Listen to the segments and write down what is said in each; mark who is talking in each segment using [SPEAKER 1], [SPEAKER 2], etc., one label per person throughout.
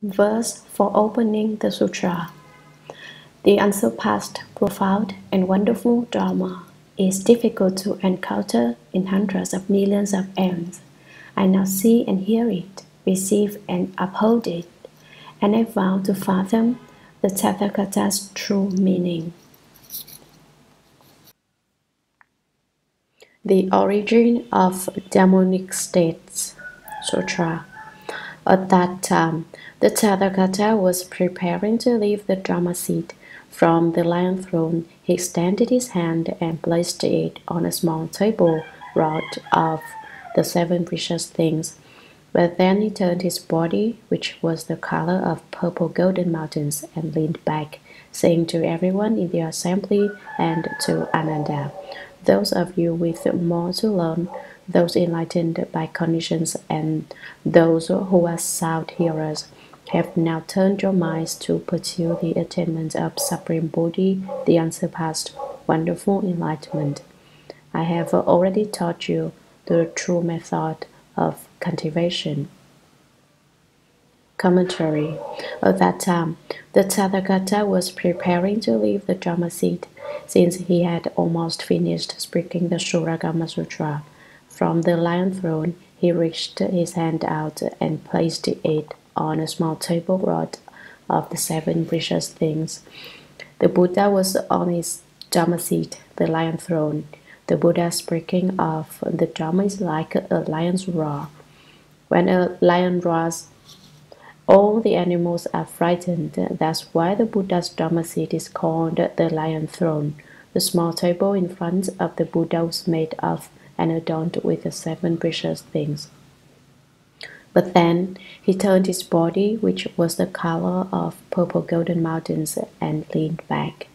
[SPEAKER 1] Verse for opening the sutra. The unsurpassed, profound, and wonderful Dharma is difficult to encounter in hundreds of millions of aeons. I now see and hear it, receive and uphold it, and I vow to fathom the Tathagata's true meaning. The origin of demonic states. Sutra. At that time, the Tathagata was preparing to leave the Dharma seat. From the lion throne, he extended his hand and placed it on a small table wrought of the seven precious things. But then he turned his body, which was the color of purple golden mountains, and leaned back, saying to everyone in the assembly and to Ananda, "Those of you with more to learn, those enlightened by conditions, and those who are sound hearers, have now turned your minds to pursue the attainment of Supreme Bodhi, the unsurpassed, wonderful enlightenment. I have already taught you the true method of cultivation." Commentary. At that time, the Tathagata was preparing to leave the Dharma seat, since he had almost finished speaking the Shurangama Sutra. From the lion throne, he reached his hand out and placed it on a small table wrought of the seven precious things. The Buddha was on his Dharma seat, the lion throne. The Buddha speaking of the Dharma is like a lion's roar. When a lion roars, all the animals are frightened. That's why the Buddha's Dharma seat is called the lion throne. The small table in front of the Buddha was made of and adorned with the seven precious things. But then he turned his body, which was the color of purple golden mountains, and leaned back.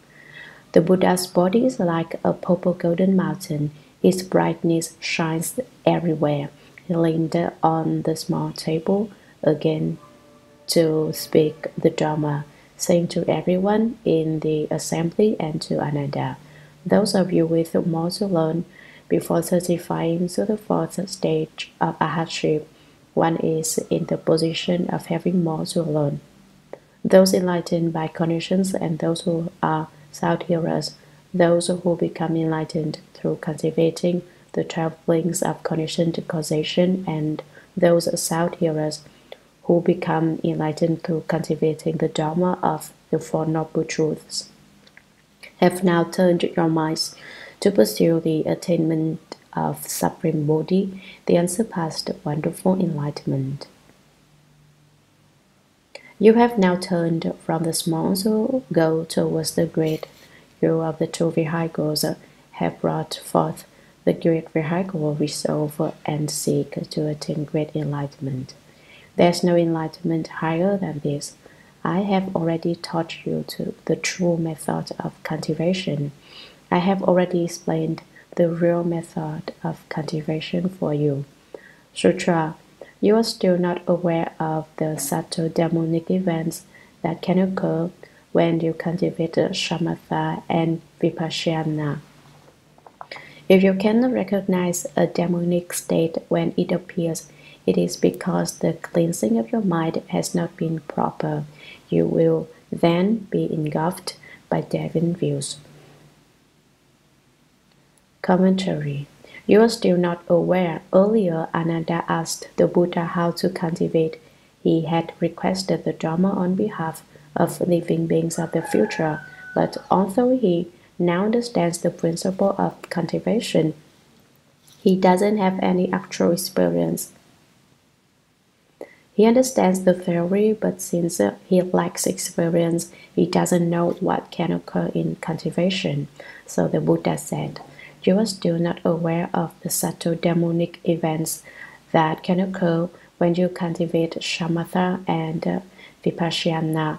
[SPEAKER 1] The Buddha's body is like a purple golden mountain. Its brightness shines everywhere. He leaned on the small table again to speak the Dharma, saying to everyone in the assembly and to Ananda, "Those of you with more to learn, before certifying to the fourth stage of arhatship, one is in the position of having more to learn. Those enlightened by conditions and those who are sound hearers, those who become enlightened through cultivating the 12 links of conditioned causation, and those sound hearers who become enlightened through cultivating the Dharma of the Four Noble Truths, have now turned your minds to pursue the attainment of Supreme Bodhi, the unsurpassed wonderful enlightenment. You have now turned from the small goal towards the great. You of the two vehicles have brought forth the great vehicle, resolve and seek to attain great enlightenment. There is no enlightenment higher than this. I have already taught you the true method of cultivation. I have already explained the real method of cultivation for you. Sutra. You are still not aware of the subtle demonic events that can occur when you cultivate shamatha and vipassana. If you cannot recognize a demonic state when it appears, it is because the cleansing of your mind has not been proper. You will then be engulfed by deviant views. Commentary. You are still not aware. Earlier, Ananda asked the Buddha how to cultivate. He had requested the Dharma on behalf of living beings of the future, but although he now understands the principle of cultivation, he doesn't have any actual experience. He understands the theory, but since he lacks experience, he doesn't know what can occur in cultivation. So the Buddha said, "You are still not aware of the subtle demonic events that can occur when you cultivate shamatha and vipassana.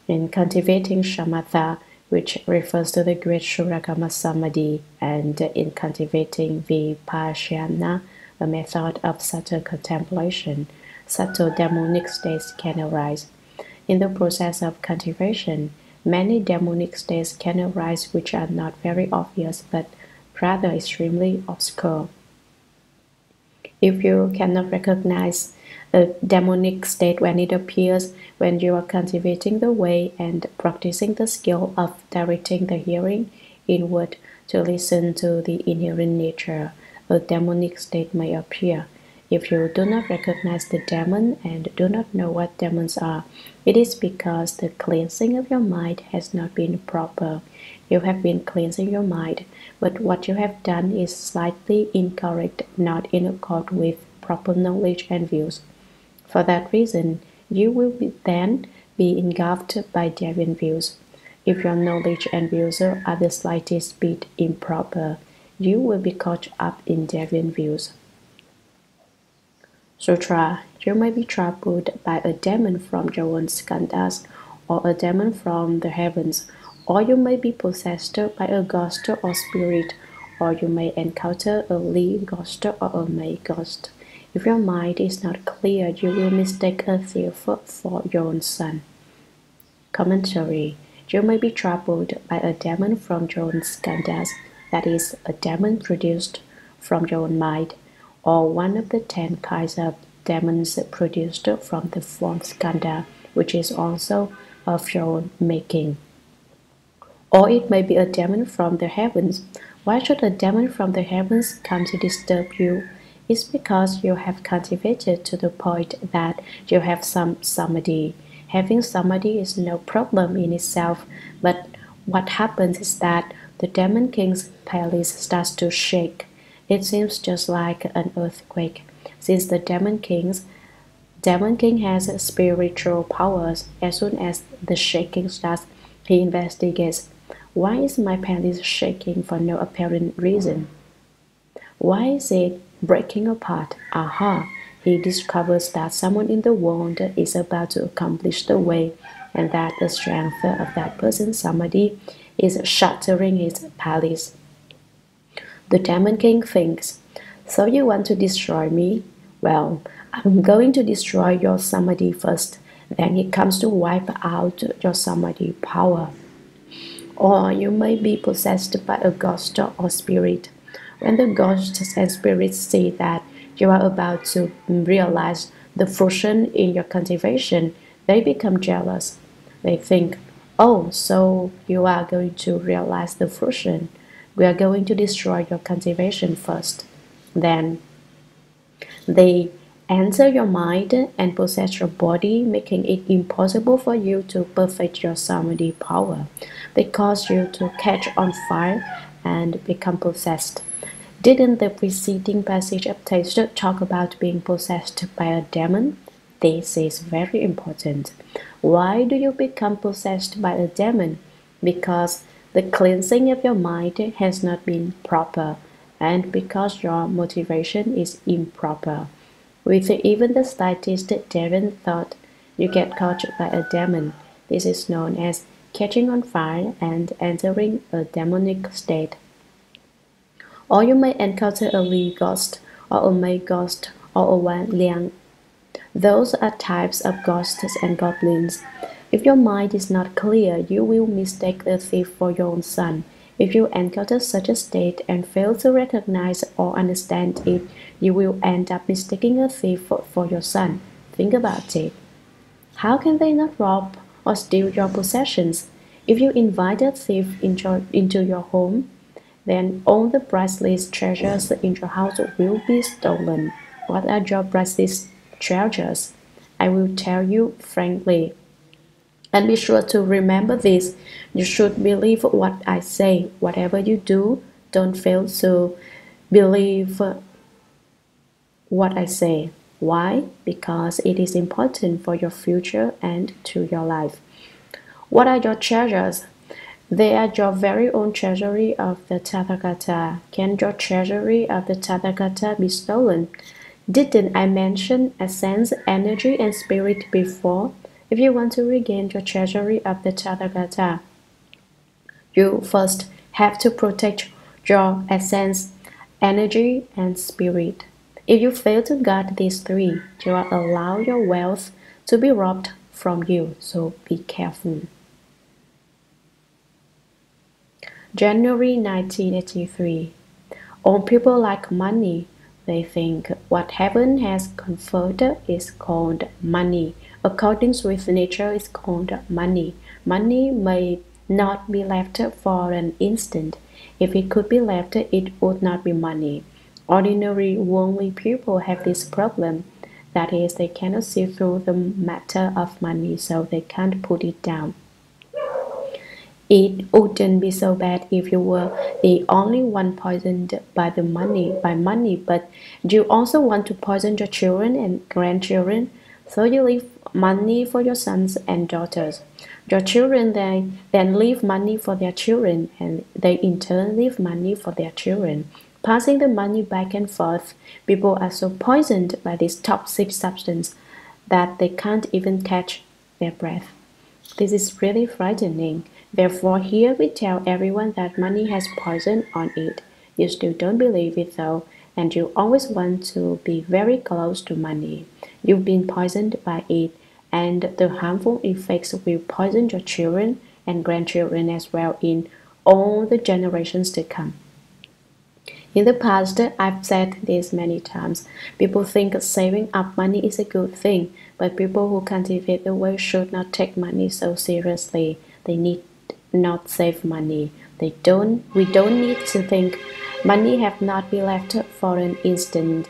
[SPEAKER 1] In cultivating shamatha, which refers to the great Shurangama Samadhi, and in cultivating vipassana, a method of subtle contemplation, subtle demonic states can arise. In the process of cultivation, many demonic states can arise which are not very obvious but rather extremely obscure. If you cannot recognize a demonic state when it appears, when you are cultivating the way and practicing the skill of directing the hearing inward to listen to the inherent nature, a demonic state may appear. If you do not recognize the demon and do not know what demons are, it is because the cleansing of your mind has not been proper. You have been cleansing your mind, but what you have done is slightly incorrect, not in accord with proper knowledge and views. For that reason, you will then be engulfed by deviant views. If your knowledge and views are the slightest bit improper, you will be caught up in deviant views. Sutra. You may be troubled by a demon from your own skandhas, or a demon from the heavens, or you may be possessed by a ghost or spirit, or you may encounter a Li ghost or a Mei ghost. If your mind is not clear, you will mistake a thief for your own son. Commentary. You may be troubled by a demon from your own skandhas, that is, a demon produced from your own mind, or one of the 10 kinds of demons produced from the fourth skandha, which is also of your own making. Or it may be a demon from the heavens. Why should a demon from the heavens come to disturb you? It's because you have cultivated to the point that you have some samadhi. Having samadhi is no problem in itself, but what happens is that the demon king's palace starts to shake. It seems just like an earthquake. Since the demon king has spiritual powers, as soon as the shaking starts, he investigates. Why is my palace shaking for no apparent reason? Why is it breaking apart? Aha! He discovers that someone in the world is about to accomplish the way, and that the strength of that person's samadhi is shattering his palace. The demon king thinks, so you want to destroy me? Well, I'm going to destroy your samadhi first. Then he comes to wipe out your samadhi power. Or you may be possessed by a ghost or spirit. When the ghosts and spirits see that you are about to realize the fruition in your cultivation, they become jealous. They think, oh, so you are going to realize the fruition. We are going to destroy your cultivation first. Then they enter your mind and possess your body, making it impossible for you to perfect your samadhi power. They cause you to catch on fire and become possessed. Didn't the preceding passage of text talk about being possessed by a demon? This is very important. Why do you become possessed by a demon? Because the cleansing of your mind has not been proper, and because your motivation is improper. With even the slightest deviant thought, you get caught by a demon. This is known as catching on fire and entering a demonic state. Or you may encounter a Li ghost, or a Mei ghost, or a Wan Liang. Those are types of ghosts and goblins. If your mind is not clear, you will mistake the thief for your own son. If you encounter such a state and fail to recognize or understand it, you will end up mistaking a thief for your son. Think about it. How can they not rob or steal your possessions? If you invite a thief into your home, then all the priceless treasures in your house will be stolen. What are your priceless treasures? I will tell you frankly. And be sure to remember this. You should believe what I say. Whatever you do, don't fail to believe what I say. Why? Because it is important for your future and to your life. What are your treasures? They are your very own treasury of the Tathagata. Can your treasury of the Tathagata be stolen? Didn't I mention essence, energy, and spirit before? If you want to regain your treasury of the Tathagata, you first have to protect your essence, energy, and spirit. If you fail to guard these three, you will allow your wealth to be robbed from you, so be careful. January 1983. All people like money. They think what heaven has conferred is called money. According with nature is called money. Money may not be left for an instant. If it could be left, it would not be money. Ordinary worldly people have this problem. That is, they cannot see through the matter of money, so they can't put it down. It wouldn't be so bad if you were the only one poisoned by money, but you also want to poison your children and grandchildren, so you leave money for your sons and daughters. Your children then leave money for their children, and they in turn leave money for their children. Passing the money back and forth, people are so poisoned by this toxic substance that they can't even catch their breath. This is really frightening. Therefore, here we tell everyone that money has poison on it. You still don't believe it though, and you always want to be very close to money. You've been poisoned by it, and the harmful effects will poison your children and grandchildren as well in all the generations to come. In the past, I've said this many times. People think saving up money is a good thing, but people who cultivate the way should not take money so seriously. They need not save money. We don't need to think money have not been left for an instant.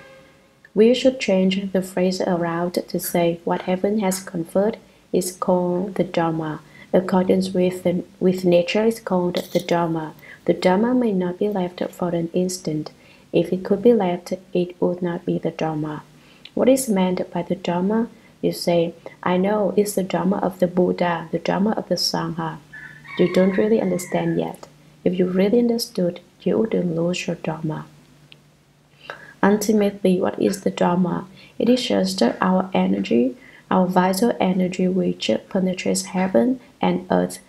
[SPEAKER 1] We should change the phrase around to say what heaven has conferred is called the Dharma. Accordance with nature is called the Dharma. The Dharma may not be left for an instant. If it could be left, it would not be the Dharma. What is meant by the Dharma? You say, I know it's the Dharma of the Buddha, the Dharma of the Sangha. You don't really understand yet. If you really understood, you wouldn't lose your Dharma. Ultimately, what is the Dharma? It is just our energy, our vital energy which penetrates heaven and earth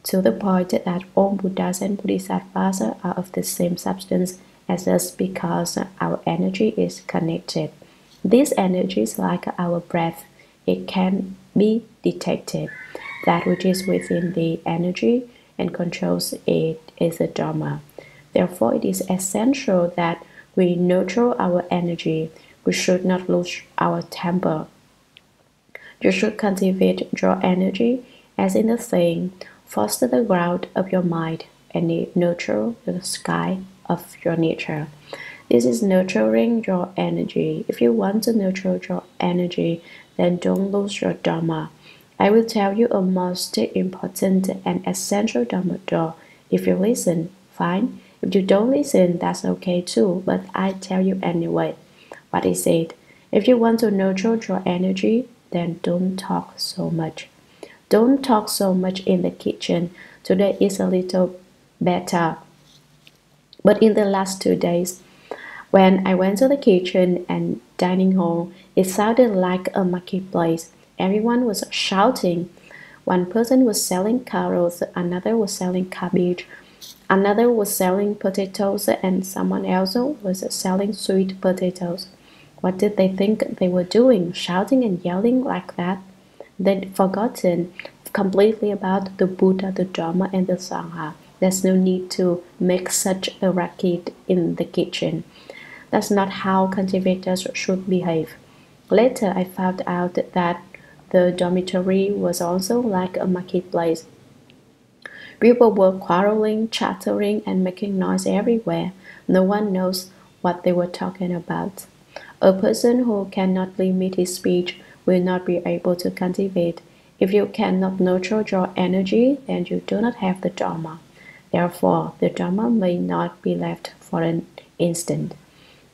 [SPEAKER 1] to the point that all Buddhas and Bodhisattvas are of the same substance as us because our energy is connected. This energy is like our breath. It can be detected. That which is within the energy and controls it is the Dharma. Therefore, it is essential that we nurture our energy. We should not lose our temper. You should cultivate your energy, as in the saying, foster the ground of your mind and nurture the sky of your nature. This is nurturing your energy. If you want to nurture your energy, then don't lose your Dharma. I will tell you a most important and essential Dharma law. If you listen, fine. If you don't listen, that's okay too, but I tell you anyway. What is it? If you want to nurture your energy, then don't talk so much. Don't talk so much in the kitchen. Today is a little better. But in the last 2 days, when I went to the kitchen and dining hall, it sounded like a marketplace. Everyone was shouting. One person was selling carrots, another was selling cabbage, another was selling potatoes, and someone else was selling sweet potatoes. What did they think they were doing, shouting and yelling like that? They'd forgotten completely about the Buddha, the Dharma, and the Sangha. There's no need to make such a racket in the kitchen. That's not how cultivators should behave. Later, I found out that the dormitory was also like a marketplace. People were quarreling, chattering, and making noise everywhere. No one knows what they were talking about. A person who cannot limit his speech will not be able to cultivate. If you cannot nurture your energy, then you do not have the Dharma. Therefore, the Dharma may not be left for an instant.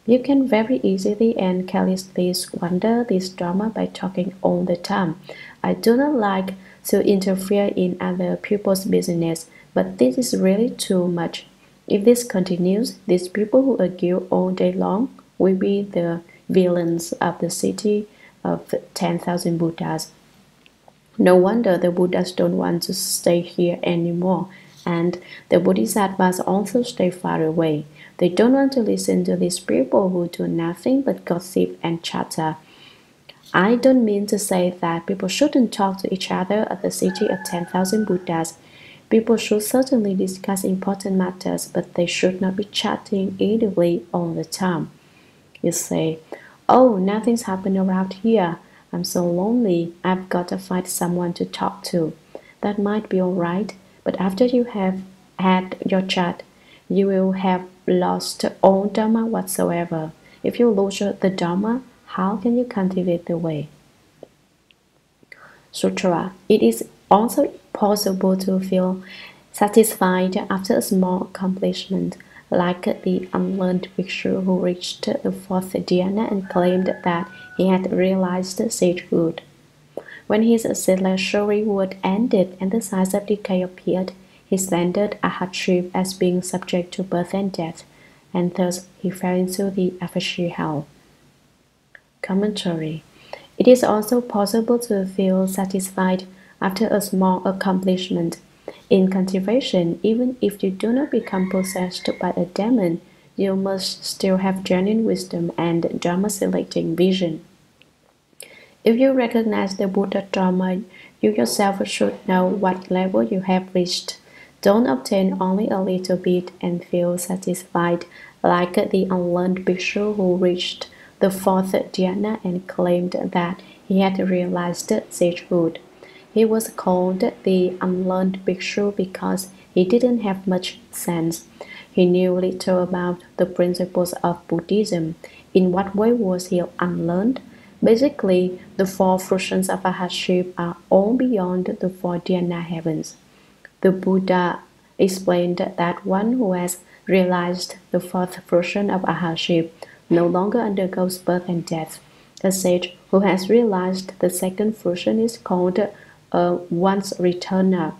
[SPEAKER 1] You can very easily and carelessly squander this Dharma by talking all the time. I do not like to interfere in other people's business, but this is really too much. If this continues, these people who argue all day long will be the villains of the city of 10,000 Buddhas. No wonder the Buddhas don't want to stay here anymore, and the Bodhisattvas also stay far away. They don't want to listen to these people who do nothing but gossip and chatter. I don't mean to say that people shouldn't talk to each other at the city of 10,000 Buddhas. People should certainly discuss important matters, but they should not be chatting idly all the time. You say, "Oh, nothing's happened around here. I'm so lonely. I've got to find someone to talk to." That might be all right, but after you have had your chat, you will have lost all Dharma whatsoever. If you lose the Dharma, how can you cultivate the way? Sutra. It is also possible to feel satisfied after a small accomplishment, like the unlearned bhikshu who reached the fourth dhyana and claimed that he had realized sagehood. When his celestial reward ended and the signs of decay appeared, he slandered a hardship as being subject to birth and death, and thus he fell into the Avashi hell. Commentary. It is also possible to feel satisfied after a small accomplishment. In cultivation, even if you do not become possessed by a demon, you must still have genuine wisdom and Dharma-selecting vision. If you recognize the Buddha Dharma, you yourself should know what level you have reached. Don't obtain only a little bit and feel satisfied, like the unlearned bhikshu who reached the fourth dhyana and claimed that he had realized sagehood. He was called the unlearned bhikshu because he didn't have much sense. He knew little about the principles of Buddhism. In what way was he unlearned? Basically, the four fruitions of Arhatship are all beyond the four dhyana heavens. The Buddha explained that one who has realized the fourth fruition of Arhatship no longer undergoes birth and death. A sage who has realized the second fruition is called a once returner.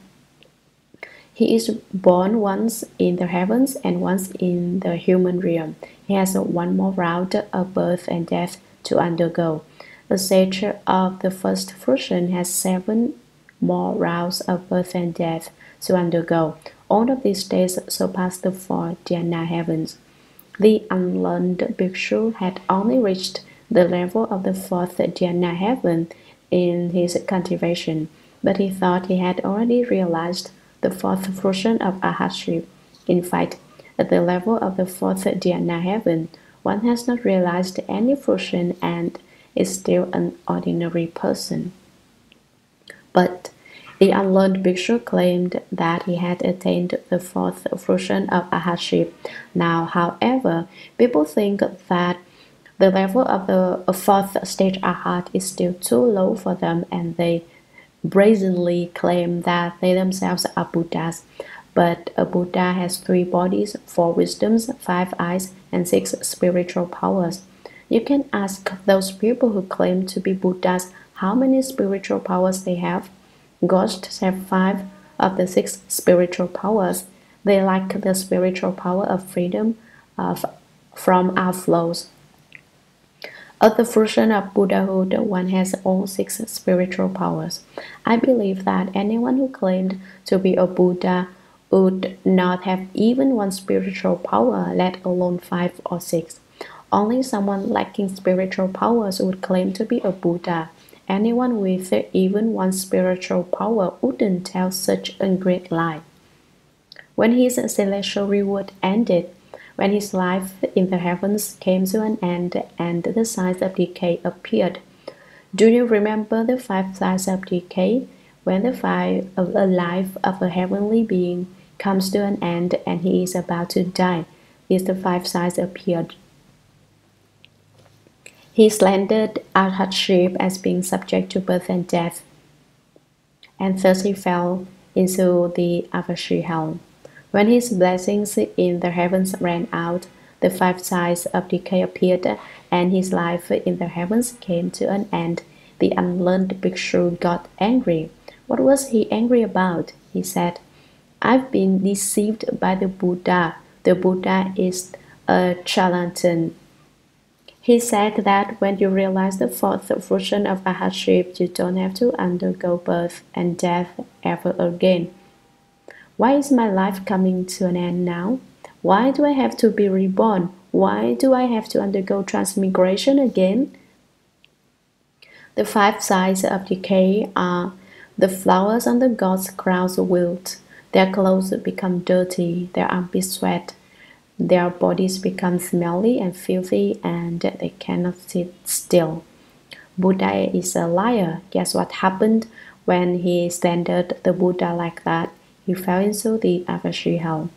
[SPEAKER 1] He is born once in the heavens and once in the human realm. He has one more round of birth and death to undergo. The sage of the first fruition has 7 more rounds of birth and death to undergo. All of these days surpass the 4 dhyana heavens. The unlearned bhikshu had only reached the level of the 4th dhyana heaven in his cultivation, but he thought he had already realized the 4th fruition of Arhatship. In fact, at the level of the 4th dhyana heaven, one has not realized any fruition and is still an ordinary person. But the unlearned bhikshu claimed that he had attained the 4th fruition of Arhatship. Now, however, people think that the level of the 4th stage Arhat is still too low for them, and they brazenly claim that they themselves are Buddhas. But a Buddha has 3 bodies, 4 wisdoms, 5 eyes, and 6 spiritual powers. You can ask those people who claim to be Buddhas how many spiritual powers they have. Ghosts have 5 of the 6 spiritual powers. They lack the spiritual power of freedom from outflows. Of the fruition of Buddhahood, one has all 6 spiritual powers. I believe that anyone who claimed to be a Buddha would not have even 1 spiritual power, let alone 5 or 6. Only someone lacking spiritual powers would claim to be a Buddha. Anyone with even 1 spiritual power wouldn't tell such a great lie. When his celestial reward ended, when his life in the heavens came to an end and the signs of decay appeared. Do you remember the 5 signs of decay? When the life of a heavenly being comes to an end and he is about to die, these the 5 signs appeared. He slandered Arhatship as being subject to birth and death, and thus he fell into the Avashi hell. When his blessings in the heavens ran out, the 5 signs of decay appeared, and his life in the heavens came to an end. The unlearned bhikshu got angry. What was he angry about? He said, "I've been deceived by the Buddha. The Buddha is a charlatan." He said that when you realize the 4th fruition of Arhatship, you don't have to undergo birth and death ever again. Why is my life coming to an end now? Why do I have to be reborn? Why do I have to undergo transmigration again? The 5 signs of decay are: the flowers on the gods' crowns wilt, their clothes become dirty, their armpits sweat, Their bodies become smelly and filthy, and they cannot sit still. Buddha is a liar. Guess what happened when he slandered the Buddha like that? He fell into the Avashi hell.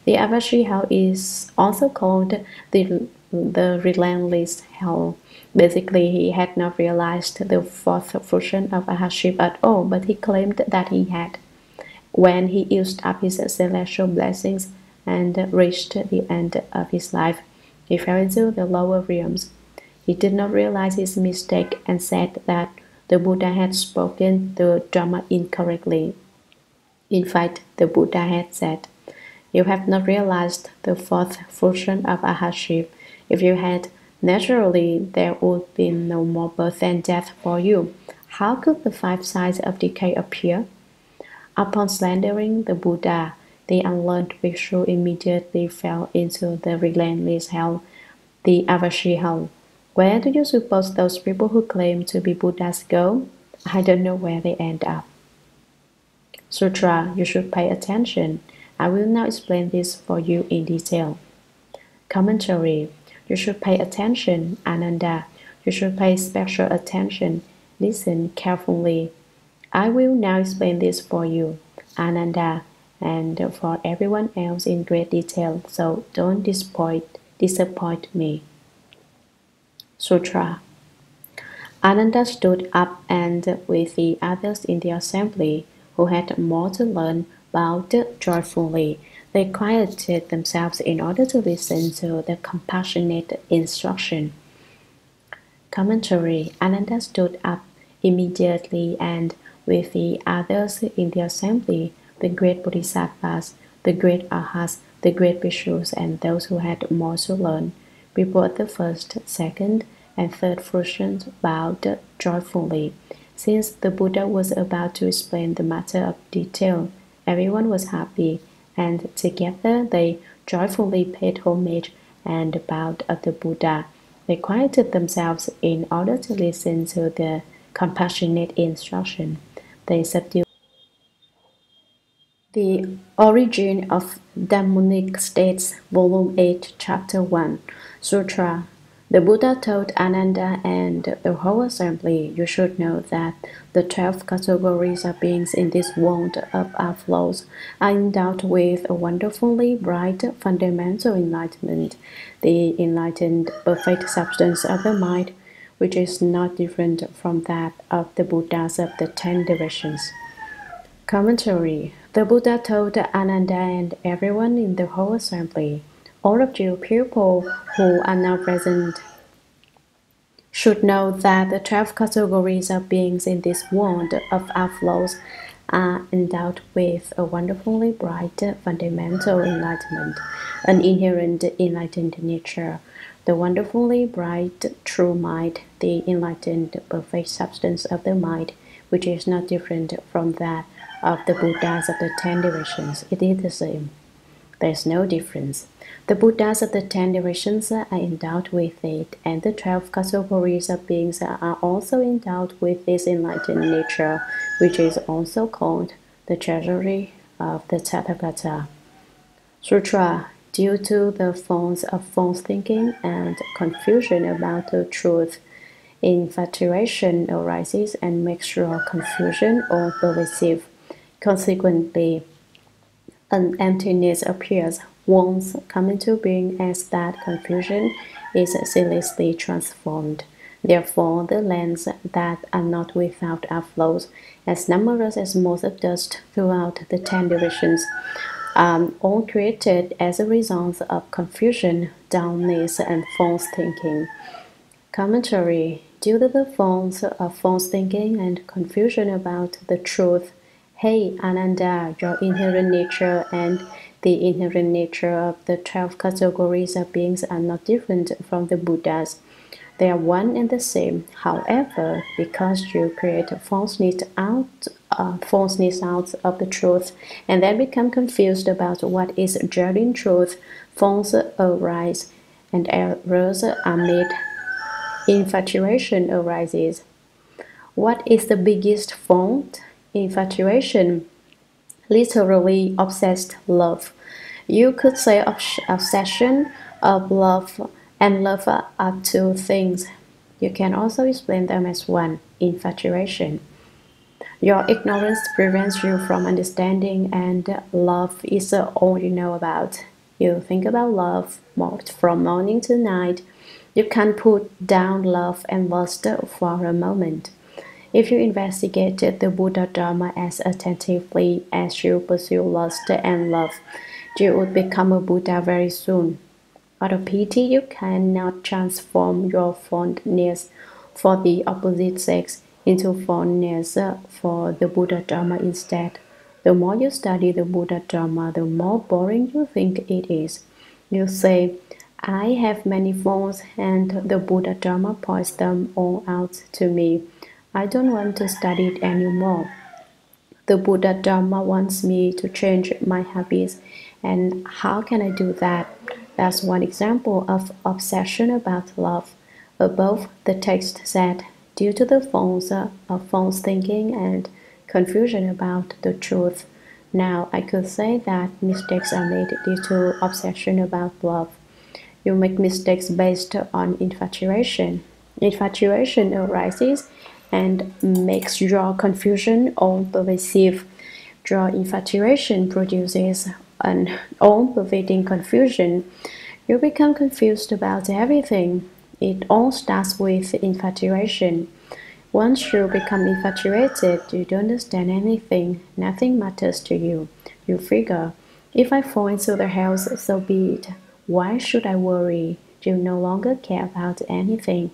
[SPEAKER 1] The Avashi hell is also called the relentless hell. Basically, he had not realized the fourth fruition of Ahaship at all, but he claimed that he had. When he used up his celestial blessings and reached the end of his life, he fell into the lower realms. He did not realize his mistake and said that the Buddha had spoken the Dharma incorrectly. In fact, the Buddha had said, "You have not realized the fourth fruition of Ahaship. If you had, naturally there would be no more birth and death for you. How could the five signs of decay appear?" Upon slandering the Buddha, the unlearned bhikshu immediately fell into the relentless hell, the Avashi hell. Where do you suppose those people who claim to be Buddhas go? I don't know where they end up. Sutra, you should pay attention. I will now explain this for you in detail. Commentary. You should pay attention, Ananda. You should pay special attention. Listen carefully. I will now explain this for you, Ananda, and for everyone else in great detail, so don't disappoint me. Sutra. Ananda stood up and, with the others in the assembly, who had more to learn, bowed joyfully. They quieted themselves in order to listen to the compassionate instruction. Commentary. Ananda stood up immediately and, with the others in the assembly, the great bodhisattvas, the great arhats, the great bhikshus, and those who had more to learn, before the first, second, and third fruitions bowed joyfully. Since the Buddha was about to explain the matter of detail, everyone was happy, and together they joyfully paid homage and bowed at the Buddha. They quieted themselves in order to listen to the compassionate instruction. They subdued. The Origin of Demonic States, Volume 8, Chapter 1, Sutra. The Buddha told Ananda and the whole assembly, "You should know that the 12 categories of beings in this world of outflows are endowed with a wonderfully bright fundamental enlightenment, the enlightened perfect substance of the mind, which is not different from that of the Buddhas of the 10 directions." Commentary. The Buddha told Ananda and everyone in the whole assembly, "All of you people who are now present should know that the 12 categories of beings in this world of outflows are endowed with a wonderfully bright fundamental enlightenment, an inherent enlightened nature, the wonderfully bright true mind, the enlightened perfect substance of the mind, which is not different from that of the Buddhas of the 10 directions. It is the same. There is no difference. The Buddhas of the 10 directions are endowed with it, and the 12 categories of beings are also endowed with this enlightened nature, which is also called the treasury of the Tathagata. Sutra. Due to the forms of false thinking and confusion about the truth, infatuation arises and makes your confusion all pervasive. Consequently, an emptiness appears. Once come into being as that confusion is ceaselessly transformed. Therefore, the lands that are not without outflows, as numerous as motes of dust throughout the 10 directions, all created as a result of confusion, dullness, and false thinking. Commentary. Due to the forms of false thinking and confusion about the truth, hey, Ananda, your inherent nature and the inherent nature of the 12 categories of beings are not different from the Buddhas. They are one and the same. However, because you create falseness out of the truth and then become confused about what is genuine truth, faults arise and errors are made. Infatuation arises. What is the biggest fault? Infatuation, literally obsessed love. You could say obsession, of love, and love are two things. You can also explain them as one, infatuation. Your ignorance prevents you from understanding, and love is all you know about. You think about love from morning to night. You can't put down love and lust for a moment. If you investigated the Buddha Dharma as attentively as you pursue lust and love, you would become a Buddha very soon. Out of pity, you cannot transform your fondness for the opposite sex into fondness for the Buddha Dharma instead. The more you study the Buddha Dharma, the more boring you think it is. You say, I have many forms, and the Buddha Dharma points them all out to me. I don't want to study it anymore. The Buddha Dharma wants me to change my habits, and how can I do that? That's one example of obsession about love. Above, the text said, due to the false thinking and confusion about the truth. Now, I could say that mistakes are made due to obsession about love. You make mistakes based on infatuation. Infatuation arises and makes your confusion all pervasive. Your infatuation produces an all pervading confusion. You become confused about everything. It all starts with infatuation. Once you become infatuated, you don't understand anything. Nothing matters to you. You figure, if I fall into the house, so be it. Why should I worry? You no longer care about anything.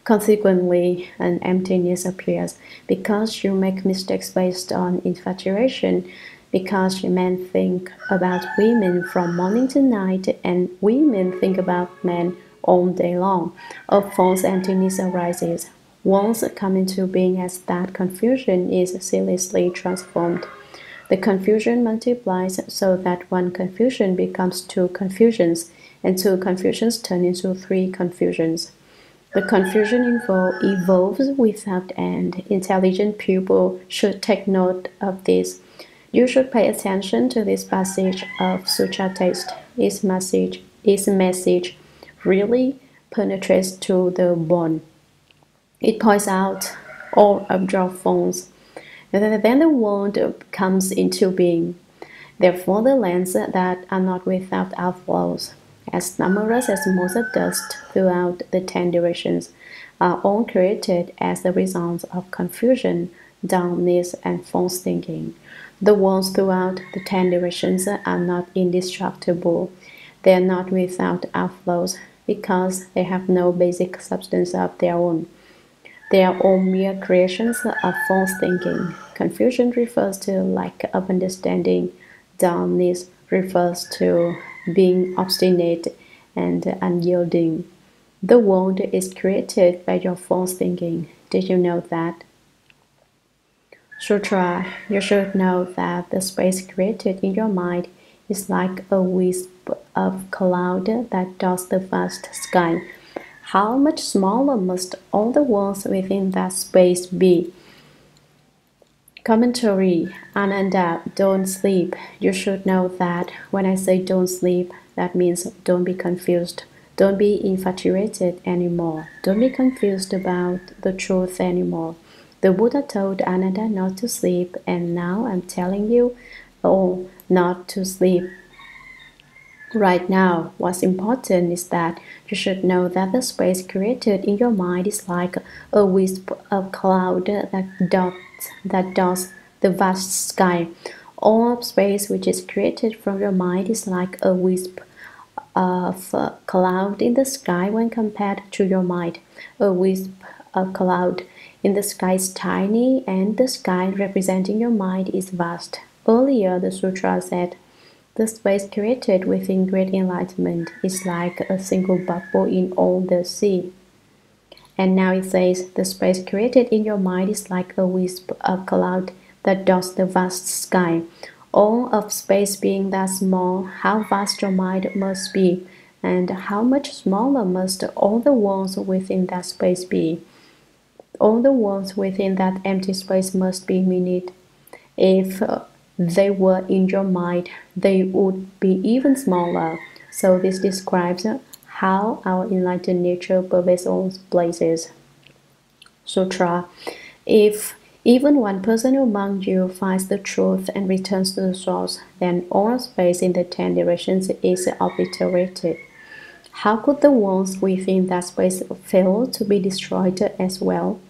[SPEAKER 1] Consequently, an emptiness appears because you make mistakes based on infatuation, because men think about women from morning to night and women think about men all day long. A false emptiness arises. Once come into being as that confusion is ceaselessly transformed. The confusion multiplies so that one confusion becomes two confusions, and two confusions turn into three confusions. The confusion evolves without end. Intelligent people should take note of this. You should pay attention to this passage of sutra text. Its message really penetrates to the bone. It points out all of your faults. Then the world comes into being. Therefore, the lands that are not without outflows, as numerous as motes of dust throughout the 10 directions, are all created as the result of confusion, dullness, and false thinking. The worlds throughout the 10 directions are not indestructible. They are not without outflows because they have no basic substance of their own. They are all mere creations of false thinking. Confusion refers to lack of understanding. Dullness refers to being obstinate and unyielding. The world is created by your false thinking. Did you know that? Sutra, you should know that the space created in your mind is like a wisp of cloud that dots the vast sky. How much smaller must all the worlds within that space be? Commentary. Ananda, don't sleep. You should know that when I say don't sleep, that means don't be confused. Don't be infatuated anymore. Don't be confused about the truth anymore. The Buddha told Ananda not to sleep, and now I'm telling you, not to sleep. Right now, what's important is that you should know that the space created in your mind is like a wisp of cloud that dots the vast sky. All of space which is created from your mind is like a wisp of cloud in the sky when compared to your mind. A wisp of cloud in the sky is tiny, and the sky representing your mind is vast. Earlier, the sutra said, the space created within great enlightenment is like a single bubble in all the sea. And now it says, the space created in your mind is like a wisp of cloud that dots the vast sky. All of space being that small, how vast your mind must be, and how much smaller must all the worlds within that space be. All the worlds within that empty space must be minute. If they were in your mind, they would be even smaller. So this describes how our enlightened nature pervades all places. Sutra. If even one person among you finds the truth and returns to the source, then all space in the 10 directions is obliterated. How could the worlds within that space fail to be destroyed as well?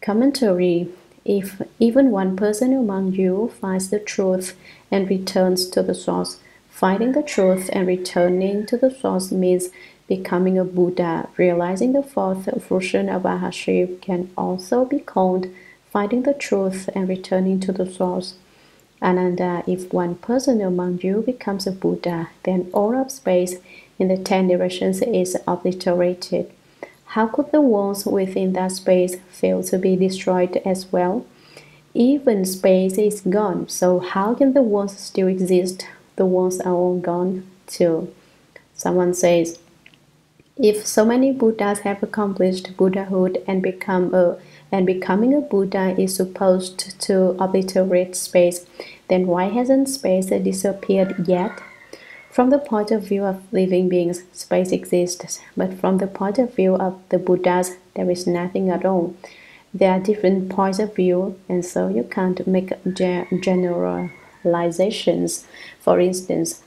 [SPEAKER 1] Commentary. If even one person among you finds the truth and returns to the source, finding the truth and returning to the source means becoming a Buddha. Realizing the fourth fruition of Arhatship can also be called finding the truth and returning to the source. Ananda, if one person among you becomes a Buddha, then all of space in the 10 directions is obliterated. How could the worlds within that space fail to be destroyed as well? Even space is gone, so how can the worlds still exist? The worlds are all gone too. Someone says, if so many Buddhas have accomplished Buddhahood and becoming a Buddha is supposed to obliterate space, then why hasn't space disappeared yet? From the point of view of living beings, space exists, but from the point of view of the Buddhas, there is nothing at all. There are different points of view, and so you can't make generalizations. For instance,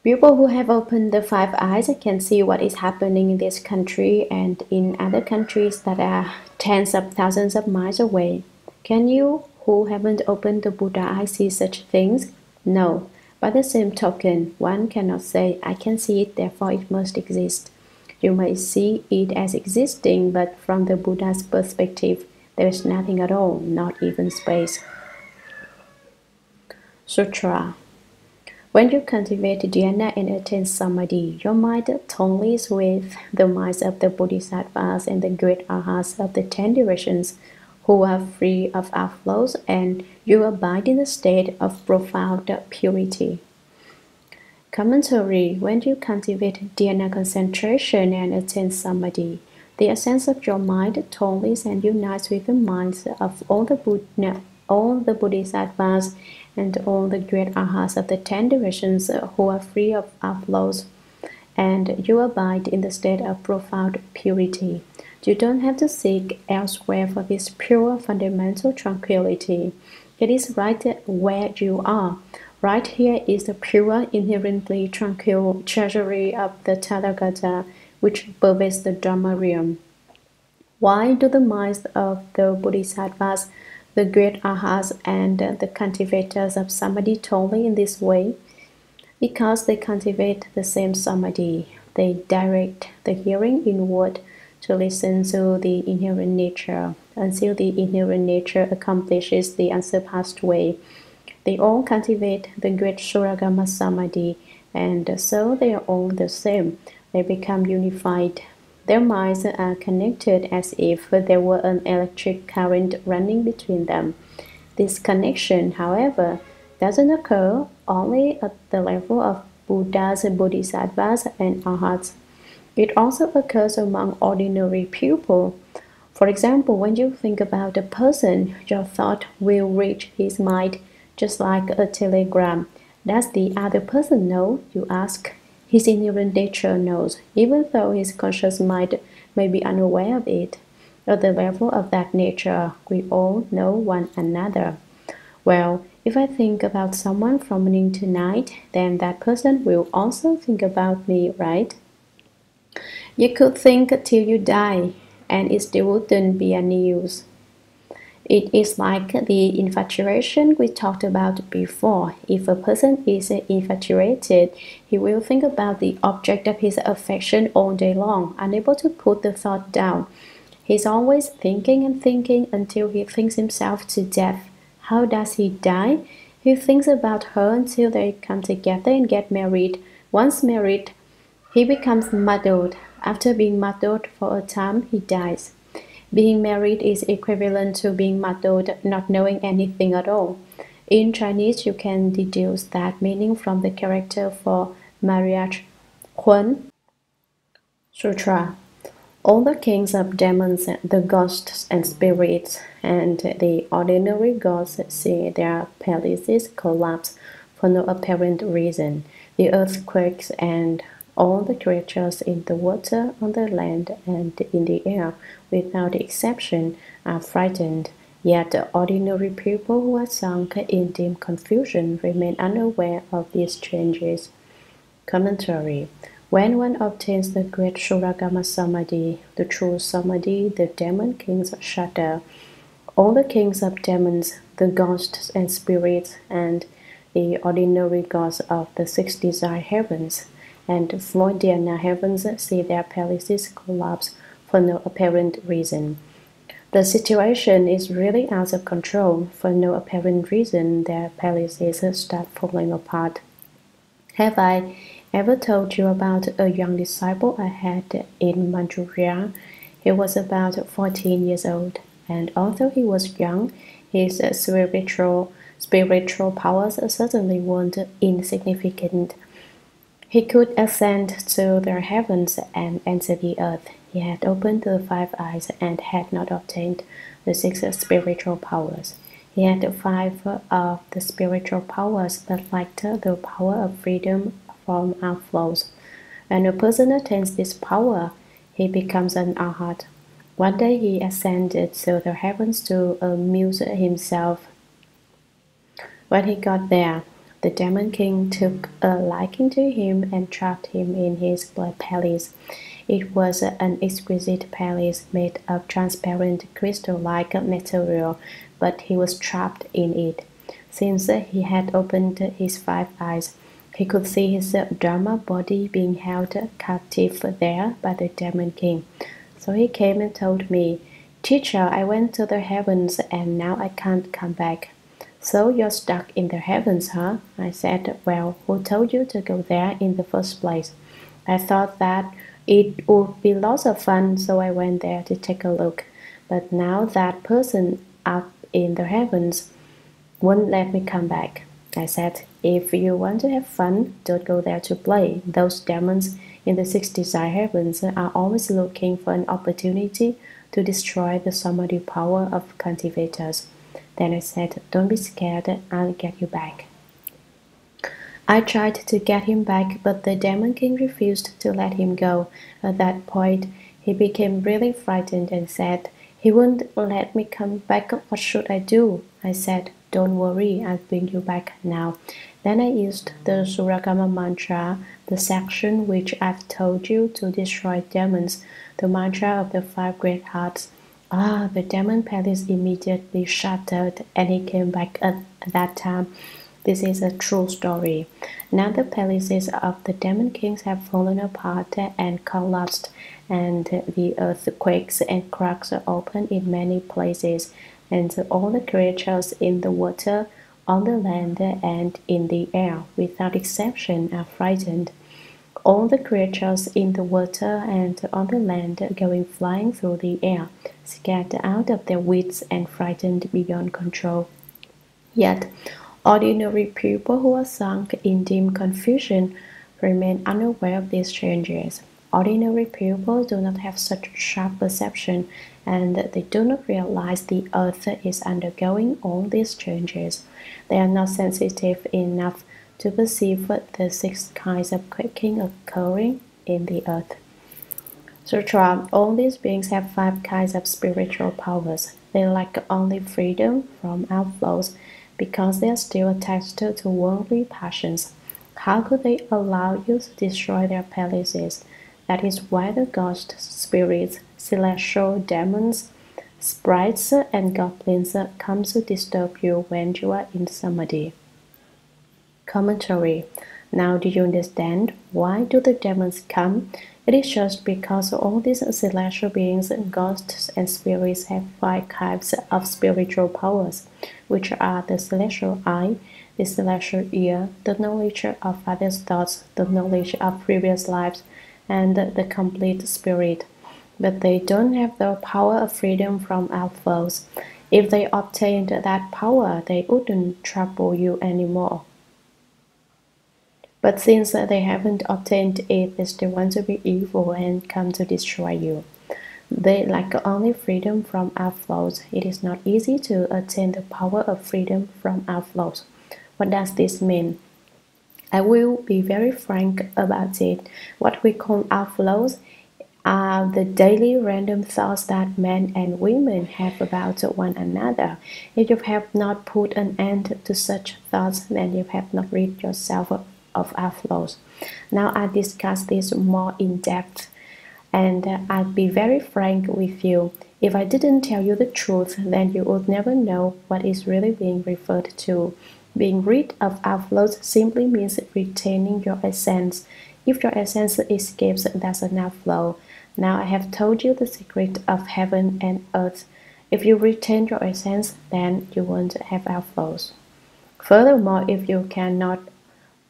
[SPEAKER 1] people who have opened the five eyes can see what is happening in this country and in other countries that are tens of thousands of miles away. Can you, who haven't opened the Buddha eye, see such things? No. By the same token, one cannot say, I can see it, therefore it must exist. You may see it as existing, but from the Buddha's perspective, there is nothing at all, not even space. Sutra. When you cultivate dhyana and attain samadhi, your mind tallies with the minds of the bodhisattvas and the great arhats of the 10 directions, who are free of outflows, and you abide in a state of profound purity. Commentary. When you cultivate dhyana concentration and attain samadhi, the essence of your mind tallies and unites with the minds of all the bodhisattvas and all the great arhats of the 10 directions who are free of outflows, and you abide in the state of profound purity. You don't have to seek elsewhere for this pure fundamental tranquility. It is right where you are. Right here is the pure, inherently tranquil treasury of the Tathagata, which pervades the Dharma Realm. Why do the minds of the Bodhisattvas, the great arhats, and the cultivators of samadhi totally in this way? Because they cultivate the same samadhi. They direct the hearing inward to listen to the inherent nature until the inherent nature accomplishes the unsurpassed way. They all cultivate the great Shurangama Samadhi, and so they are all the same. They become unified. Their minds are connected as if there were an electric current running between them. This connection, however, doesn't occur only at the level of Buddhas, Bodhisattvas, and Arhats. It also occurs among ordinary people. For example, when you think about a person, your thought will reach his mind just like a telegram. Does the other person know? You ask. His inherent nature knows, even though his conscious mind may be unaware of it. At the level of that nature, we all know one another. Well, if I think about someone from morning to night, then that person will also think about me, right? You could think till you die, and it still wouldn't be any use. It is like the infatuation we talked about before. If a person is infatuated, he will think about the object of his affection all day long, unable to put the thought down. He's always thinking and thinking until he thinks himself to death. How does he die? He thinks about her until they come together and get married. Once married, he becomes muddled. After being muddled for a time, he dies. Being married is equivalent to being muddled, not knowing anything at all. In Chinese, you can deduce that meaning from the character for marriage, Huan Sutra. All the kings of demons, the ghosts and spirits, and the ordinary gods see their palaces collapse for no apparent reason. The earthquakes and all the creatures in the water, on the land, and in the air, without exception, are frightened. Yet the ordinary people who are sunk in deep confusion remain unaware of these changes. Commentary. When one obtains the great Shurangama Samadhi, the true Samadhi, the demon kings shudder. All the kings of demons, the ghosts and spirits, and the ordinary gods of the six desire heavens and Freudiana heavens see their palaces collapse for no apparent reason. The situation is really out of control. For no apparent reason, their palaces start falling apart. Have I ever told you about a young disciple I had in Manchuria? He was about 14 years old, and although he was young, his spiritual powers certainly weren't insignificant. He could ascend to the heavens and enter the earth. He had opened the five eyes and had not obtained the six spiritual powers. He had five of the spiritual powers, but lacked the power of freedom from outflows. When a person attains this power, he becomes an arhat. One day he ascended to the heavens to amuse himself. When he got there, the demon king took a liking to him and trapped him in his blood palace. It was an exquisite palace made of transparent crystal-like material, but he was trapped in it. Since he had opened his five eyes, he could see his Dharma body being held captive there by the demon king. So he came and told me, "Teacher, I went to the heavens and now I can't come back." "So you're stuck in the heavens, huh?" I said. "Well, who told you to go there in the first place?" I thought that it would be lots of fun, so I went there to take a look. But now that person up in the heavens won't let me come back. I said, "If you want to have fun, don't go there to play. Those demons in the six desire heavens are always looking for an opportunity to destroy the samadhi power of cultivators." Then I said, "Don't be scared, I'll get you back." I tried to get him back, but the demon king refused to let him go. At that point, he became really frightened and said, "He won't let me come back. What should I do?" I said, "Don't worry, I'll bring you back now." Then I used the Shurangama mantra, the section which I've told you to destroy demons, the mantra of the five great hearts. The demon palace immediately shattered and he came back at that time. This is a true story. Now the palaces of the demon kings have fallen apart and collapsed, and the earthquakes and cracks are open in many places, and all the creatures in the water, on the land, and in the air, without exception, are frightened. All the creatures in the water and on the land going flying through the air, scared out of their wits and frightened beyond control. Yet, ordinary people who are sunk in deep confusion remain unaware of these changes. Ordinary people do not have such sharp perception, and they do not realize the earth is undergoing all these changes. They are not sensitive enough to perceive the six kinds of quaking occurring in the earth. Sutra. All these beings have five kinds of spiritual powers. They lack only freedom from outflows because they are still attached to worldly passions. How could they allow you to destroy their palaces? That is why the ghosts, spirits, celestial demons, sprites, and goblins come to disturb you when you are in samadhi. Commentary. Now do you understand why do the demons come? It is just because all these celestial beings, ghosts, and spirits have five types of spiritual powers, which are the celestial eye, the celestial ear, the knowledge of others' thoughts, the knowledge of previous lives, and the complete spirit. But they don't have the power of freedom from outflows. If they obtained that power, they wouldn't trouble you anymore. But since they haven't obtained it, they still want to be evil and come to destroy you. They lack only freedom from outflows. It is not easy to attain the power of freedom from outflows. What does this mean? I will be very frank about it. What we call outflows are the daily random thoughts that men and women have about one another. If you have not put an end to such thoughts, then you have not rid yourself of outflows. Now I discuss this more in depth, and I'll be very frank with you. If I didn't tell you the truth, then you would never know what is really being referred to. Being rid of outflows simply means retaining your essence. If your essence escapes, that's an outflow. Now I have told you the secret of heaven and earth. If you retain your essence, then you won't have outflows. Furthermore, if you cannot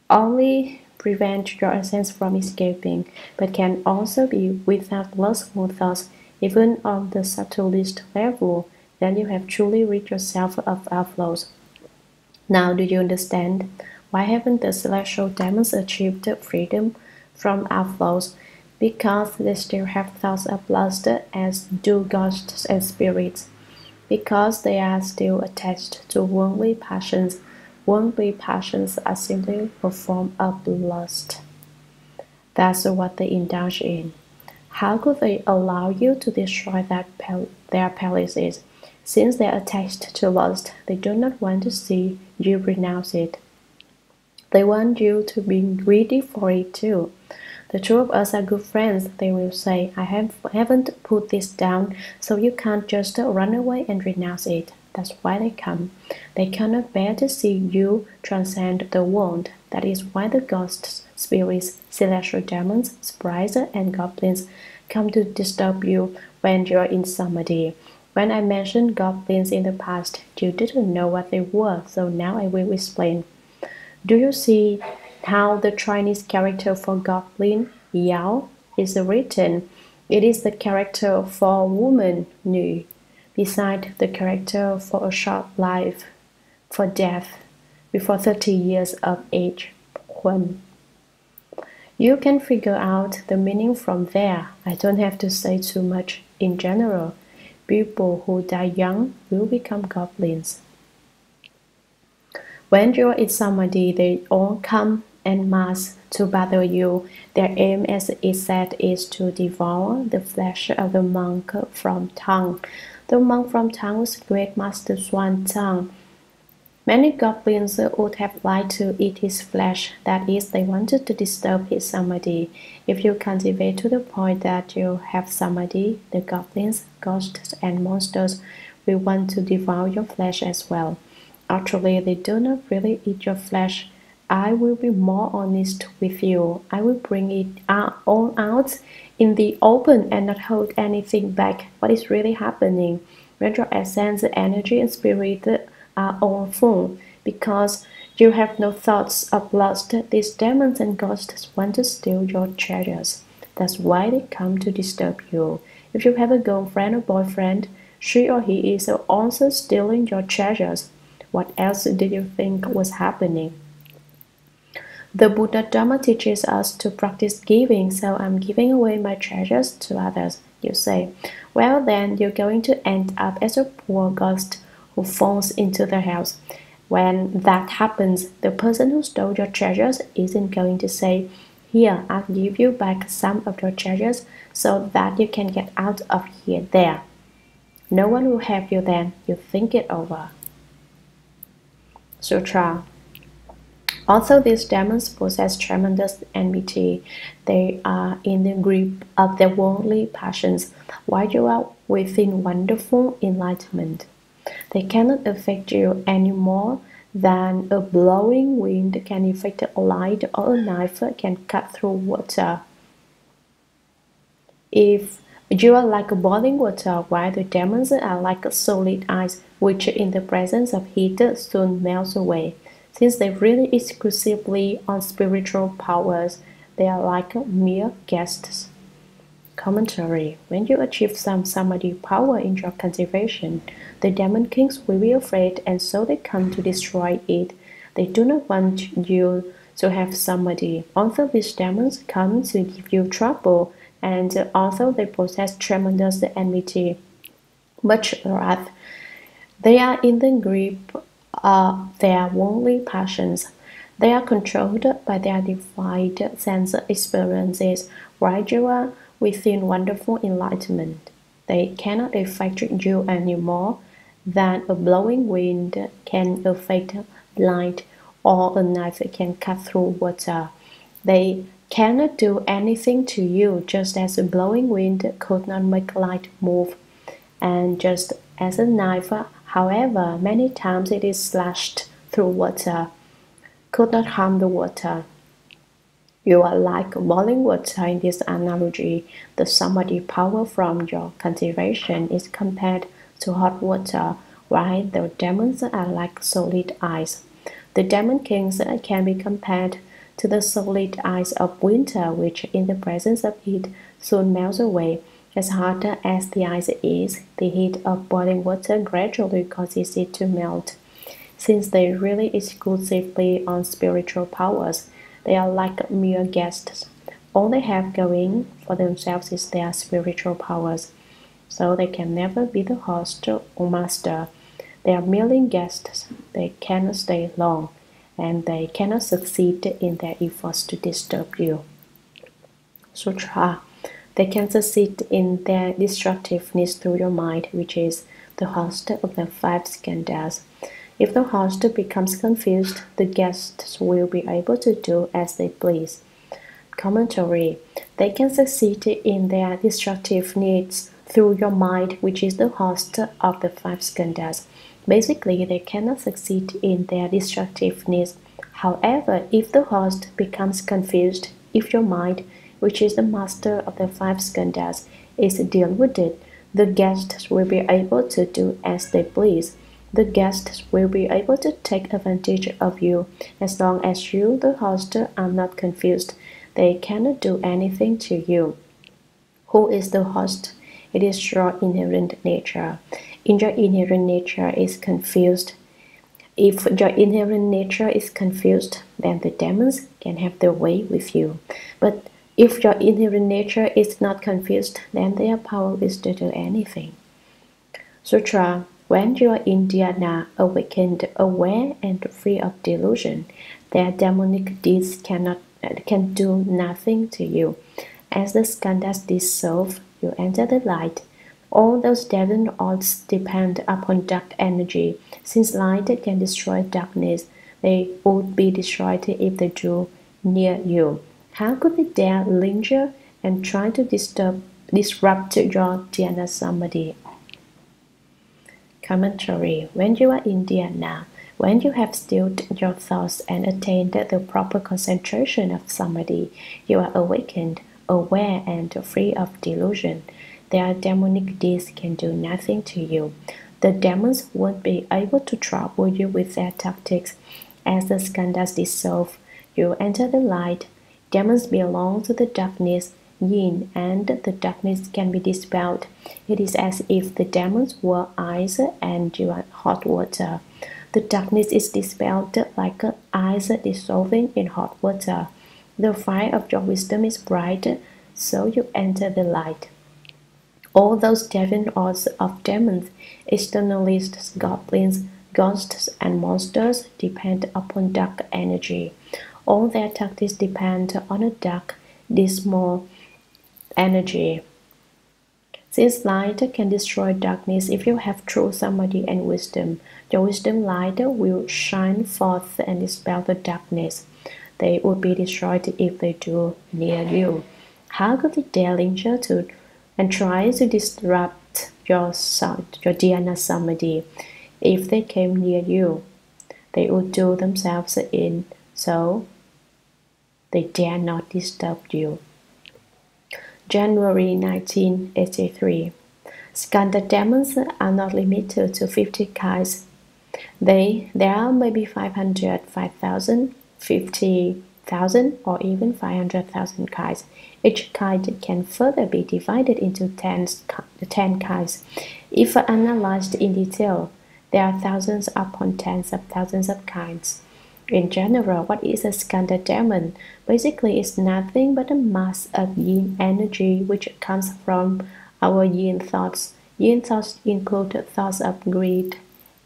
[SPEAKER 1] only prevent your essence from escaping, but can also be without lustful thoughts, even on the subtlest level, then you have truly rid yourself of outflows. Now, do you understand? Why haven't the celestial demons achieved freedom from outflows? Because they still have thoughts of lust, as do ghosts and spirits. Because they are still attached to worldly passions. Worldly passions are simply a form of lust. That's what they indulge in. How could they allow you to destroy their palaces? Since they are attached to lust, they do not want to see you renounce it. They want you to be greedy for it too. The two of us are good friends, they will say. I haven't put this down, so you can't just run away and renounce it. That's why they come. They cannot bear to see you transcend the world. That is why the ghosts, spirits, celestial demons, sprites, and goblins come to disturb you when you're in samadhi. When I mentioned goblins in the past, you didn't know what they were, so now I will explain. Do you see how the Chinese character for goblin, Yao, is written? It is the character for woman, Nu, beside the character for a short life, for death, before 30 years of age, Hun. You can figure out the meaning from there. I don't have to say too much in general. People who die young will become goblins. When you're in samadhi, they all come en masse to bother you. Their aim, as it said, is to devour the flesh of the monk from tongue. The monk from tongue was great Master Hsuan Hua. Many goblins would have liked to eat his flesh, that is, they wanted to disturb his samadhi. If you cultivate to the point that you have samadhi, the goblins, ghosts, and monsters will want to devour your flesh as well. Actually, they do not really eat your flesh. I will be more honest with you. I will bring it all out in the open and not hold anything back. What is really happening? When your essence, energy, and spirit are all full, because you have no thoughts of lust, these demons and ghosts want to steal your treasures. That's why they come to disturb you. If you have a girlfriend or boyfriend, she or he is also stealing your treasures. What else did you think was happening? The Buddha Dharma teaches us to practice giving, so I'm giving away my treasures to others. You say, well then you're going to end up as a poor ghost who falls into the house. When that happens, the person who stole your treasures isn't going to say, here, I'll give you back some of your treasures so that you can get out of here there. No one will help you then. You think it over. Sutra. Also, these demons possess tremendous enmity. They are in the grip of their worldly passions, while you are within wonderful enlightenment. They cannot affect you any more than a blowing wind can affect a light or a knife can cut through water. If you are like boiling water, while the demons are like solid ice, which in the presence of heat soon melts away. Since they rely exclusively on spiritual powers, they are like mere guests. Commentary. When you achieve some samadhi power in your cultivation, the demon kings will be afraid, and so they come to destroy it. They do not want you to have samadhi. Although these demons come to give you trouble, and although they possess tremendous enmity, much wrath, they are in the grip of their worldly passions. They are controlled by their defined sense experiences, while you are within wonderful enlightenment. They cannot affect you any more than a blowing wind can affect light or a knife can cut through water. They cannot do anything to you just as a blowing wind could not make light move. And just as a knife, however many times it is slashed through water, could not harm the water. You are like boiling water in this analogy. The samadhi power from your cultivation is compared to hot water, while the demons are like solid ice. The demon kings can be compared to the solid ice of winter, which in the presence of heat soon melts away. As hot as the ice is, the heat of boiling water gradually causes it to melt. Since they rely exclusively on spiritual powers, they are like mere guests. All they have going for themselves is their spiritual powers, so they can never be the host or master. They are merely guests. They cannot stay long, and they cannot succeed in their efforts to disturb you. Sutra. They can succeed in their destructiveness through your mind, which is the host of the five skandhas. If the host becomes confused, the guests will be able to do as they please. Commentary. They can succeed in their destructive needs through your mind, which is the host of the five skandhas. Basically, they cannot succeed in their destructive needs. However, if the host becomes confused, if your mind, which is the master of the five skandhas, is deluded, the guests will be able to do as they please. The guests will be able to take advantage of you as long as you, the host, are not confused. They cannot do anything to you. Who is the host? It is your inherent nature. If your inherent nature is confused, then the demons can have their way with you. But if your inherent nature is not confused, then they are powerless to do anything. Sutra. When you are in dhyana, awakened, aware, and free of delusion, their demonic deeds can do nothing to you. As the skandhas dissolve, you enter the light. All those devil arts depend upon dark energy. Since light can destroy darkness, they would be destroyed if they drew near you. How could they dare linger and try to disrupt your dhyana samadhi? Commentary. When you are in dhyana, when you have stilled your thoughts and attained the proper concentration of samadhi, you are awakened, aware, and free of delusion. Their demonic deeds can do nothing to you. The demons won't be able to trouble you with their tactics. As the skandhas dissolve, you enter the light. Demons belong to the darkness, yin, and the darkness can be dispelled. It is as if the demons were ice and you are hot water. The darkness is dispelled like ice dissolving in hot water. The fire of your wisdom is bright, so you enter the light. All those devil arts of demons, externalists, goblins, ghosts, and monsters depend upon dark energy. All their tactics depend on a dark, dismal energy. Since light can destroy darkness, if you have true samadhi and wisdom, your wisdom light will shine forth and dispel the darkness. They would be destroyed if they drew near you. How could they dare linger to and try to disrupt your dhyana samadhi? If they came near you, they would do themselves in, so they dare not disturb you. January 1983. Skandha demons are not limited to 50 kinds. There are maybe 500, 5,000, 50,000, or even 500,000 kinds. Each kind can further be divided into 10 kinds. If analyzed in detail, there are thousands upon tens of thousands of kinds. In general, what is a skandha demon? Basically, it's nothing but a mass of yin energy which comes from our yin thoughts. Yin thoughts include thoughts of greed,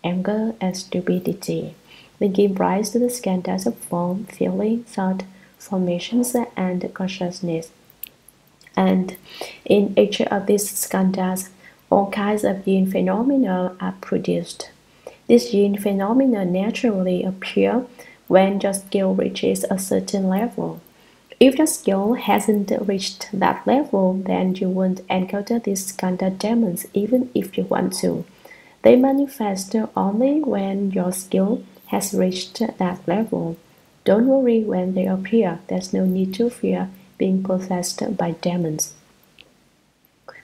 [SPEAKER 1] anger, and stupidity. They give rise to the skandhas of form, feeling, thought, formations, and consciousness. And in each of these skandhas, all kinds of yin phenomena are produced. These yin phenomena naturally appear when your skill reaches a certain level. If your skill hasn't reached that level, then you won't encounter these skandha demons even if you want to. They manifest only when your skill has reached that level. Don't worry when they appear. There's no need to fear being possessed by demons.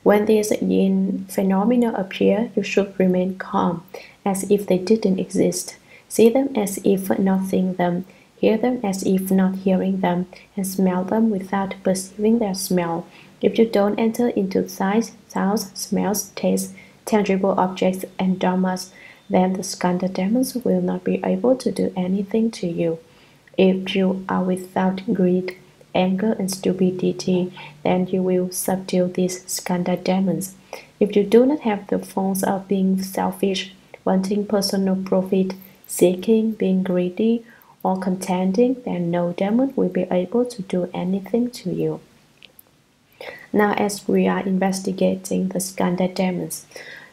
[SPEAKER 1] When these yin phenomena appear, you should remain calm, as if they didn't exist. See them as if not seeing them, hear them as if not hearing them, and smell them without perceiving their smell. If you don't enter into sights, sounds, smells, tastes, tangible objects, and dharmas, then the skandha demons will not be able to do anything to you. If you are without greed, anger, and stupidity, then you will subdue these skandha demons. If you do not have the forms of being selfish, wanting personal profit, seeking, being greedy, or contending, then no demon will be able to do anything to you. Now, as we are investigating the skandha demons,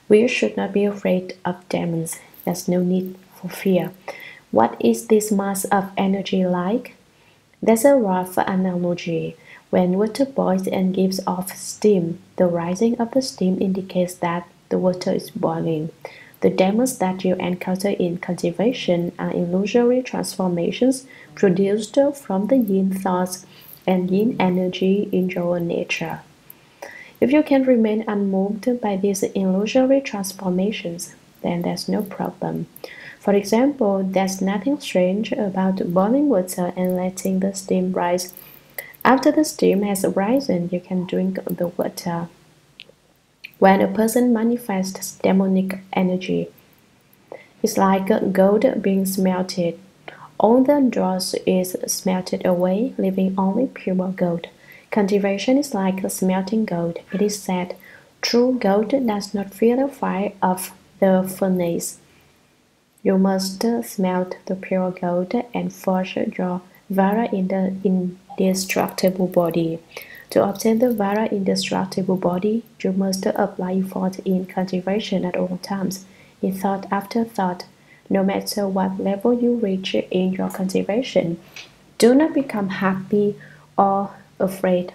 [SPEAKER 1] we should not be afraid of demons. There's no need for fear. What is this mass of energy like? There's a rough analogy. When water boils and gives off steam, the rising of the steam indicates that the water is boiling. The demons that you encounter in cultivation are illusory transformations produced from the yin thoughts and yin energy in your nature. If you can remain unmoved by these illusory transformations, then there's no problem. For example, there's nothing strange about boiling water and letting the steam rise. After the steam has risen, you can drink the water. When a person manifests demonic energy, it's like gold being smelted. All the dross is smelted away, leaving only pure gold. Cultivation is like smelting gold. It is said, true gold does not fear the fire of the furnace. You must smelt the pure gold and forge your vara in the indestructible body. To obtain the vara indestructible body, you must apply effort in cultivation at all times, in thought after thought, no matter what level you reach in your cultivation. Do not become happy or afraid.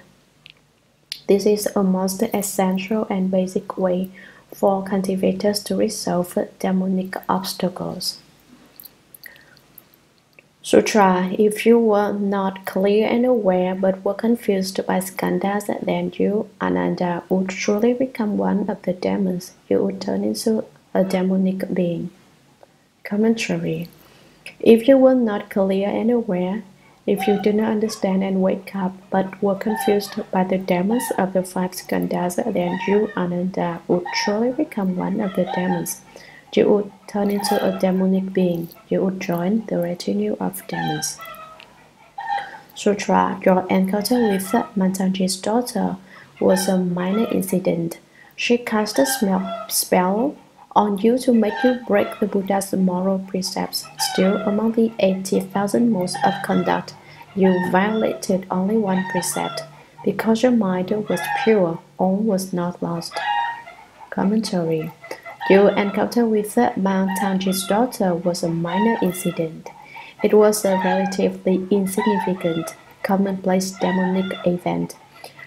[SPEAKER 1] This is a most essential and basic way for cultivators to resolve demonic obstacles. Sutra. If you were not clear and aware but were confused by skandhas, then you, Ananda, would truly become one of the demons. You would turn into a demonic being. Commentary. If you were not clear and aware, if you did not understand and wake up, but were confused by the demons of the five skandhas, then you, Ananda, would surely become one of the demons. You would turn into a demonic being. You would join the retinue of demons. Sutra. Your encounter with Mantanji's daughter was a minor incident. She cast a spell on you to make you break the Buddha's moral precepts. Still, among the 80,000 modes of conduct, you violated only one precept. Because your mind was pure, all was not lost. Commentary. Your encounter with Mantanji's daughter was a minor incident. It was a relatively insignificant, commonplace demonic event.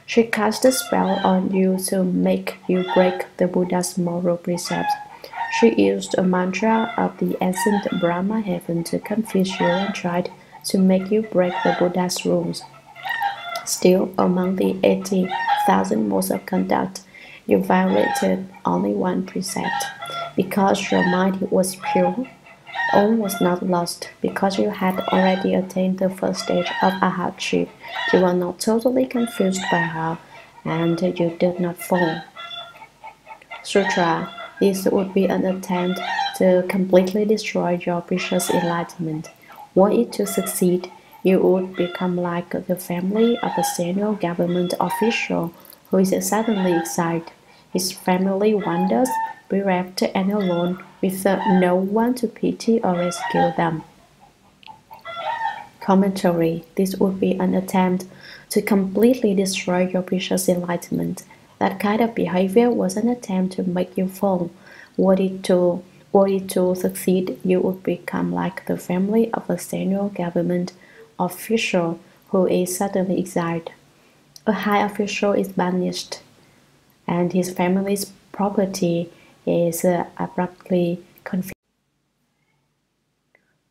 [SPEAKER 1] She cast a spell on you to make you break the Buddha's moral precepts. She used a mantra of the ancient Brahma heaven to confuse you and tried to make you break the Buddha's rules. Still, among the 80,000 modes of conduct, you violated only one precept. Because your mind was pure, all was not lost. Because you had already attained the first stage of arhatship, you were not totally confused by her, and you did not fall. Sutra. This would be an attempt to completely destroy your precious enlightenment. Were it to succeed, you would become like the family of a senior government official who is suddenly exiled. His family wanders, bereft and alone, with no one to pity or rescue them. Commentary. This would be an attempt to completely destroy your precious enlightenment. That kind of behavior was an attempt to make you fall. Were it to succeed, you would become like the family of a senior government official who is suddenly exiled. A high official is banished, and his family's property is abruptly confiscated.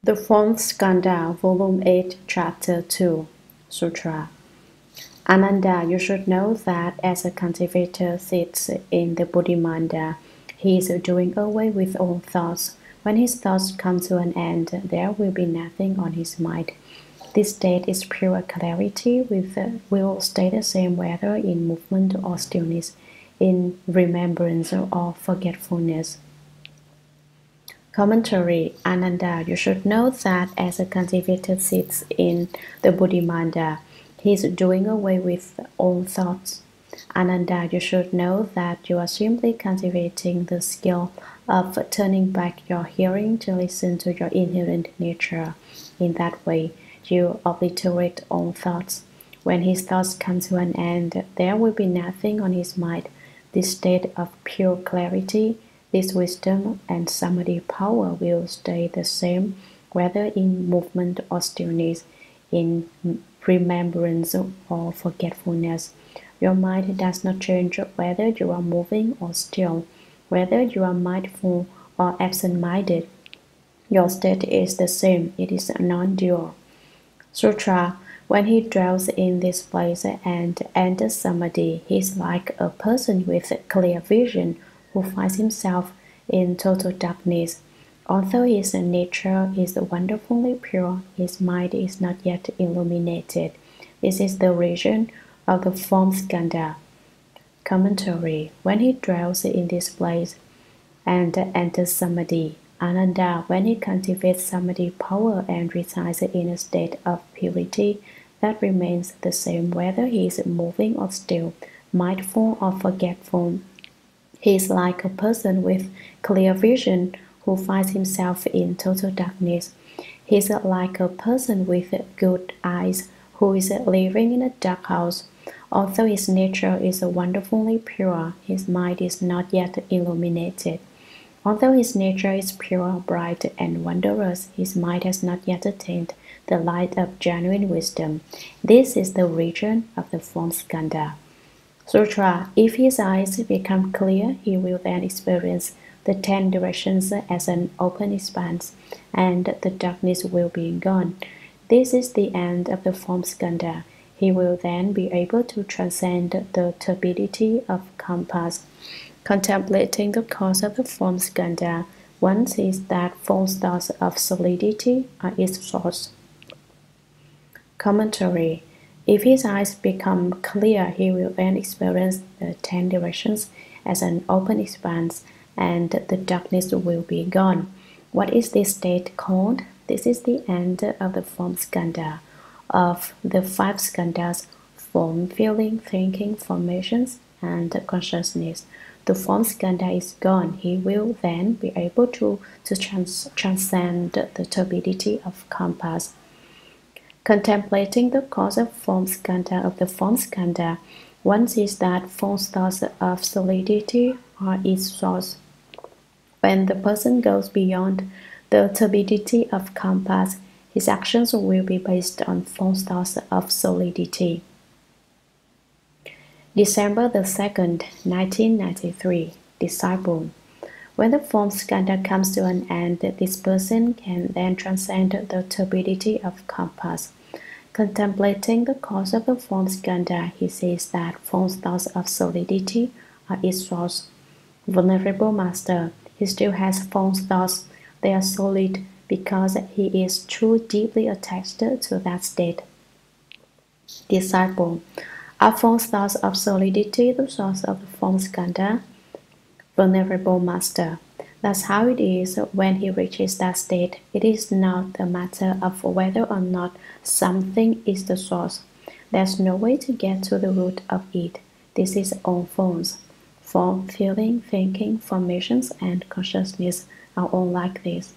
[SPEAKER 1] The Fourth Skanda, Volume 8, Chapter 2, Sutra. Ananda, you should know that as a cultivator sits in the Bodhimanda, he is doing away with all thoughts. When his thoughts come to an end, there will be nothing on his mind. This state is pure clarity, will stay the same whether in movement or stillness, in remembrance or forgetfulness. Commentary. Ananda, you should know that as a cultivator sits in the Bodhimanda, he is doing away with all thoughts. Ananda, you should know that you are simply cultivating the skill of turning back your hearing to listen to your inherent nature. In that way, you obliterate all thoughts. When his thoughts come to an end, there will be nothing on his mind. This state of pure clarity, this wisdom and samadhi power will stay the same whether in movement or stillness, in remembrance or forgetfulness. Your mind does not change whether you are moving or still, whether you are mindful or absent-minded. Your state is the same, it is non-dual. Sutra. When he dwells in this place and enters samadhi, he is like a person with clear vision who finds himself in total darkness. Although his nature is wonderfully pure, his mind is not yet illuminated. This is the region of the fourth skanda. Commentary. When he dwells in this place and enters samadhi, Ananda, when he cultivates samadhi power and resides in a state of purity, that remains the same whether he is moving or still, mindful or forgetful. He is like a person with clear vision who finds himself in total darkness. He is like a person with good eyes who is living in a dark house. Although his nature is wonderfully pure, his mind is not yet illuminated. Although his nature is pure, bright, and wondrous, his mind has not yet attained the light of genuine wisdom. This is the region of the fourth skanda. Sutra. If his eyes become clear, he will then experience the 10 directions as an open expanse, and the darkness will be gone. This is the end of the fourth skanda. He will then be able to transcend the turbidity of compass. Contemplating the cause of the fourth skanda, one sees that false thoughts of solidity are its source. Commentary. If his eyes become clear, he will then experience the 10 directions as an open expanse, and the darkness will be gone. What is this state called? This is the end of the fourth skanda. Of the 5 skandhas, form, feeling, thinking, formations, and consciousness, the fourth skanda is gone. He will then be able to transcend the turbidity of compass. Contemplating the cause of fourth skanda of the fourth skanda, one sees that false thoughts of solidity are its source. When the person goes beyond the turbidity of compass, his actions will be based on false thoughts of solidity. December the 2nd, 1993. Disciple. When the fourth skanda comes to an end, this person can then transcend the turbidity of compass. Contemplating the cause of the fourth skanda, he sees that false thoughts of solidity are its source. Venerable Master, he still has false thoughts. They are solid because he is too deeply attached to that state. Disciple. Are false thoughts of solidity the source of the fourth skanda? Venerable Master, That's how it is when he reaches that state. It is not a matter of whether or not something is the source. There's no way to get to the root of it. This is all forms. Form, feeling, thinking, formations, and consciousness are all like this.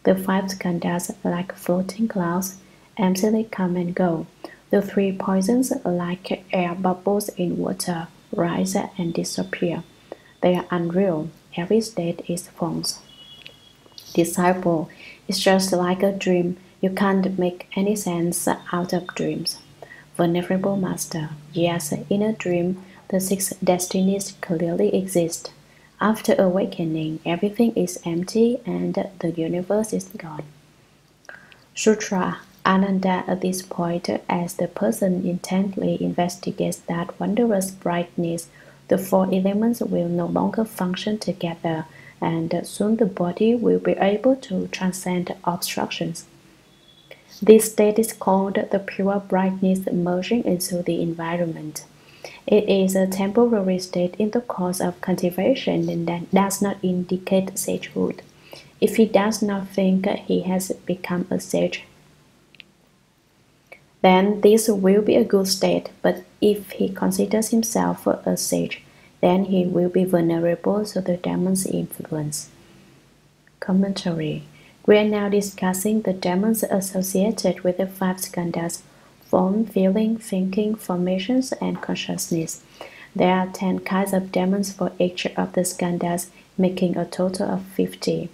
[SPEAKER 1] The five skandhas, like floating clouds, emptily come and go. The three poisons, like air bubbles in water, rise and disappear. They are unreal. Every state is forms. Disciple, it's just like a dream. You can't make any sense out of dreams. Venerable Master, yes, in a dream, the six destinies clearly exist. After awakening, everything is empty and the universe is gone. Sutra Ananda at this point, as the person intently investigates that wondrous brightness, the four elements will no longer function together, and soon the body will be able to transcend obstructions. This state is called the pure brightness merging into the environment. It is a temporary state in the course of cultivation and that does not indicate sagehood. If he does not think he has become a sage, then this will be a good state, but if he considers himself a sage, then he will be vulnerable to the demon's influence. Commentary. We are now discussing the demons associated with the five skandhas: form, feeling, thinking, formations, and consciousness. There are 10 kinds of demons for each of the skandhas, making a total of 50.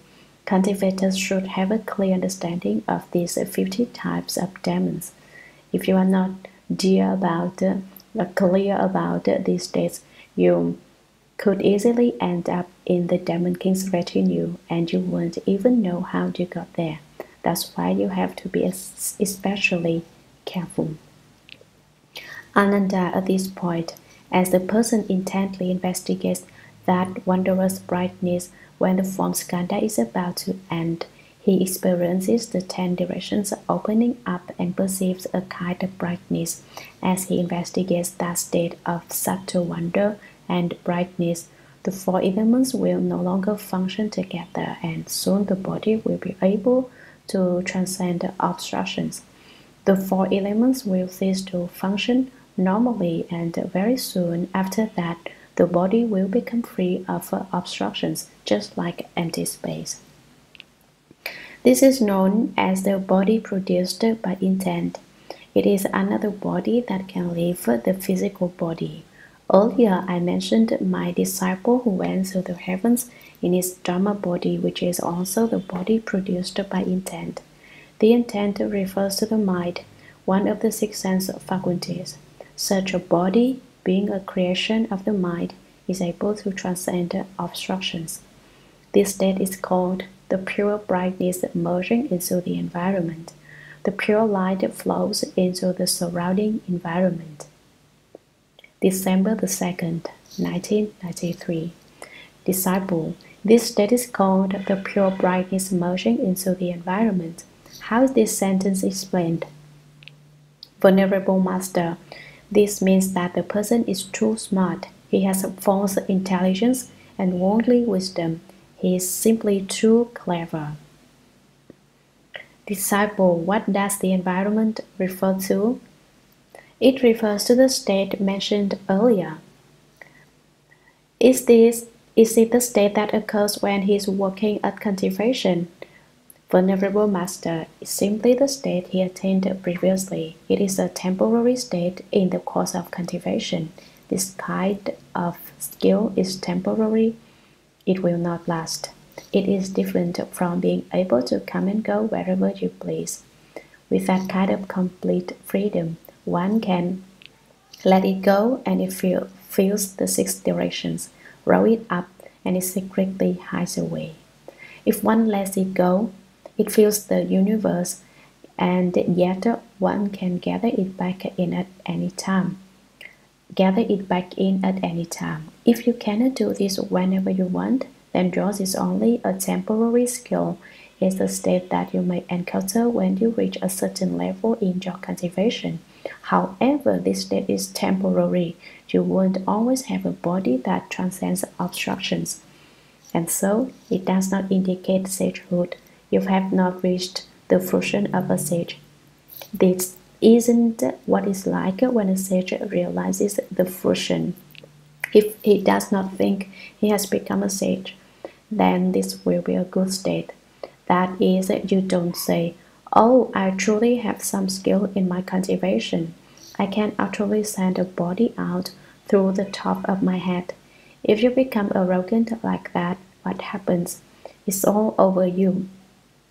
[SPEAKER 1] Cultivators should have a clear understanding of these 50 types of demons. If you are not clear about these states, you could easily end up in the Demon King's retinue, and you won't even know how you got there. That's why you have to be especially careful. Ananda at this point, as the person intently investigates that wondrous brightness, when the form skandha is about to end, he experiences the 10 directions opening up and perceives a kind of brightness. As he investigates that state of subtle wonder and brightness, the four elements will no longer function together, and soon the body will be able to transcend obstructions. The four elements will cease to function normally, and very soon after that, the body will become free of obstructions, just like empty space. This is known as the body produced by intent. It is another body that can leave the physical body. Earlier, I mentioned my disciple who went to the heavens in his Dharma body, which is also the body produced by intent. The intent refers to the mind, one of the six sense faculties. Such a body, being a creation of the mind, is able to transcend obstructions. This state is called the pure brightness merging into the environment. The pure light flows into the surrounding environment. December the 2nd, 1993. Disciple, this state is called the pure brightness merging into the environment. How is this sentence explained? Venerable Master, this means that the person is too smart. He has false intelligence and worldly wisdom. He is simply too clever. Disciple, what does the environment refer to? It refers to the state mentioned earlier. Is it the state that occurs when he is working at cultivation? Venerable Master, is simply the state he attained previously. It is a temporary state in the course of cultivation. This kind of skill is temporary. It will not last. It is different from being able to come and go wherever you please. With that kind of complete freedom, one can let it go and it feels the six directions, roll it up, and it secretly hides away. If one lets it go, it feels the universe, and yet one can gather it back in at any time. If you cannot do this whenever you want, then yours is only a temporary skill. It's a state that you may encounter when you reach a certain level in your cultivation. However, this state is temporary. You won't always have a body that transcends obstructions. and so it does not indicate sagehood. You have not reached the fruition of a sage. This isn't what it's like when a sage realizes the fruition. If he does not think he has become a sage, then this will be a good state. That is, you don't say, "Oh, I truly have some skill in my cultivation. I can actually send a body out through the top of my head." If you become arrogant like that, what happens? It's all over you.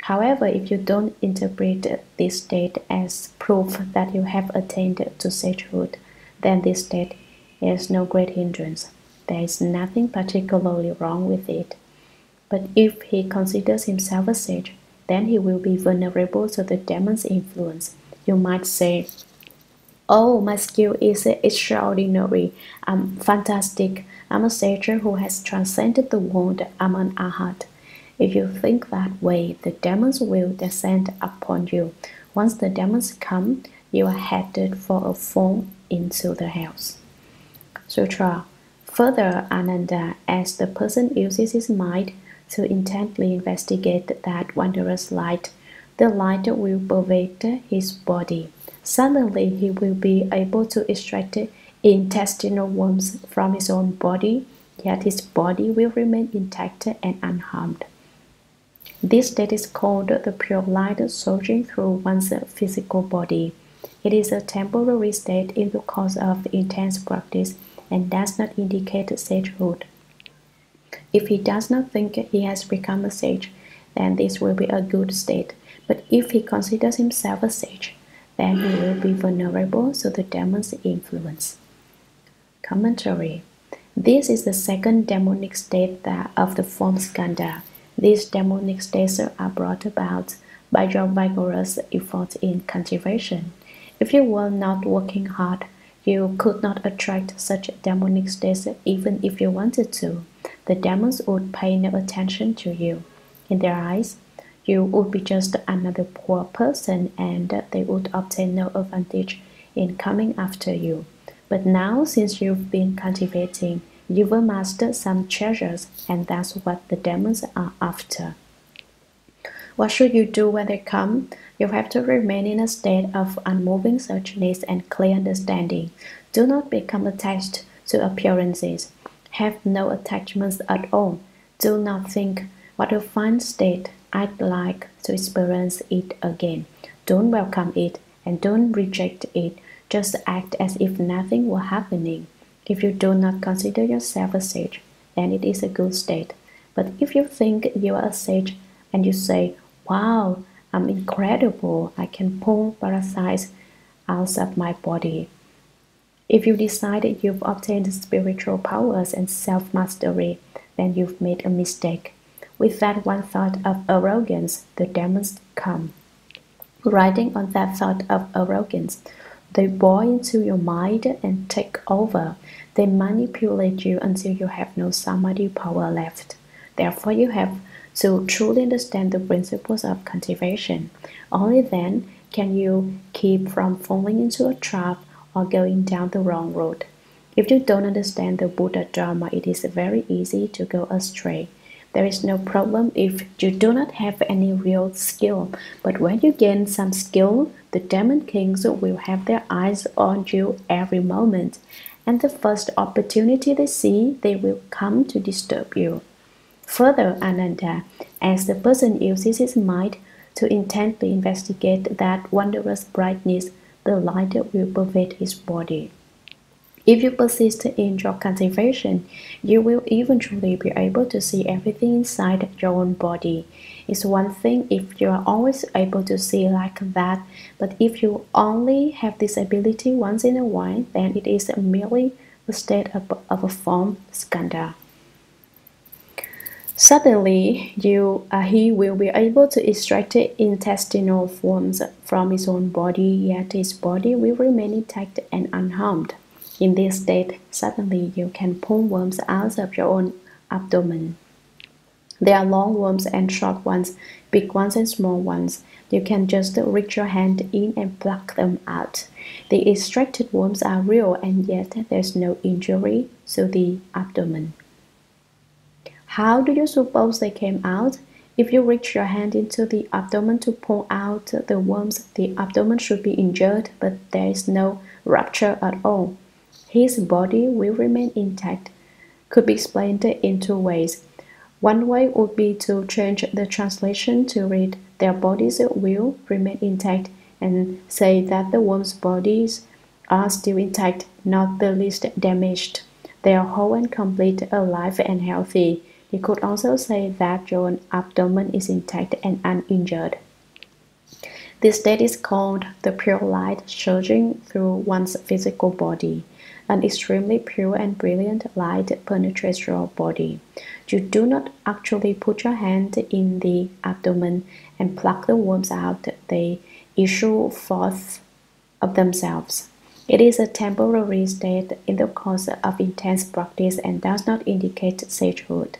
[SPEAKER 1] However, if you don't interpret this state as proof that you have attained to sagehood, then this state is no great hindrance. There is nothing particularly wrong with it. But if he considers himself a sage, then he will be vulnerable to the demon's influence. You might say, "Oh, my skill is extraordinary. I'm fantastic. I'm a sage who has transcended the world. I'm an arhat." If you think that way, the demons will descend upon you. Once the demons come, you are headed for a fall into the hells. Sutra. Further, Ananda, as the person uses his mind to intently investigate that wondrous light, the light will pervade his body. Suddenly, he will be able to extract intestinal worms from his own body, yet his body will remain intact and unharmed. This state is called the pure light surging through one's physical body. It is a temporary state in the course of intense practice and does not indicate sagehood. If he does not think he has become a sage, then this will be a good state. But if he considers himself a sage, then he will be vulnerable to the demon's influence. Commentary. This is the second demonic state of the form skandha. These demonic states are brought about by your vigorous effort in cultivation. If you were not working hard, you could not attract such demonic states even if you wanted to. The demons would pay no attention to you. In their eyes, you would be just another poor person and they would obtain no advantage in coming after you. But now, since you've been cultivating, you will master some treasures, and that's what the demons are after. What should you do when they come? You have to remain in a state of unmoving searchness and clear understanding. Do not become attached to appearances. Have no attachments at all. Do not think, "What a fine state, I'd like to experience it again." Don't welcome it and don't reject it. Just act as if nothing were happening. If you do not consider yourself a sage, then it is a good state. But if you think you are a sage and you say, "Wow, I'm incredible, I can pull parasites out of my body." If you decide you've obtained spiritual powers and self-mastery, then you've made a mistake. With that one thought of arrogance, the demons come. Riding on that thought of arrogance, they bore into your mind and take over. They manipulate you until you have no samadhi power left. Therefore, you have to truly understand the principles of cultivation. Only then can you keep from falling into a trap or going down the wrong road. If you don't understand the Buddha Dharma, it is very easy to go astray. There is no problem if you do not have any real skill, but when you gain some skill, the demon kings will have their eyes on you every moment, and the first opportunity they see, they will come to disturb you. Further, Ananda, as the person uses his mind to intently investigate that wondrous brightness, the light will pervade his body. If you persist in your cultivation, you will eventually be able to see everything inside your own body. It's one thing if you are always able to see like that, but if you only have this ability once in a while, then it is merely a state of a form skandha. Suddenly, he will be able to extract intestinal worms from his own body, yet his body will remain intact and unharmed. In this state, suddenly you can pull worms out of your own abdomen. There are long worms and short ones, big ones and small ones. You can just reach your hand in and pluck them out. The extracted worms are real and yet there's no injury to the abdomen. How do you suppose they came out? If you reach your hand into the abdomen to pull out the worms, the abdomen should be injured, but there is no rupture at all. His body will remain intact. Could be explained in two ways. One way would be to change the translation to read their bodies will remain intact and say that the worms' bodies are still intact, not the least damaged. They are whole and complete, alive and healthy. You could also say that your abdomen is intact and uninjured. This state is called the pure light surging through one's physical body. An extremely pure and brilliant light penetrates your body. You do not actually put your hand in the abdomen and pluck the worms out. They issue forth of themselves. It is a temporary state in the course of intense practice and does not indicate sagehood.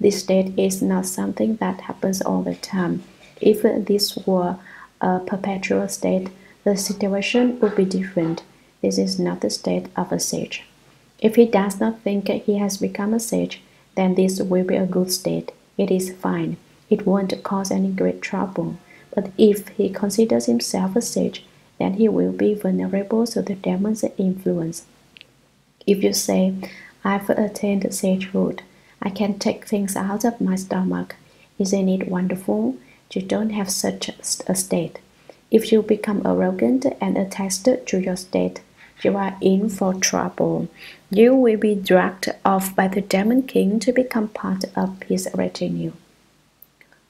[SPEAKER 1] This state is not something that happens all the time. If this were a perpetual state, the situation would be different. This is not the state of a sage. If he does not think he has become a sage, then this will be a good state. It is fine. It won't cause any great trouble. But if he considers himself a sage, then he will be vulnerable to the demon's influence. If you say, I've attained sagehood, I can take things out of my stomach. Isn't it wonderful? You don't have such a state. If you become arrogant and attached to your state, you are in for trouble. You will be dragged off by the demon king to become part of his retinue.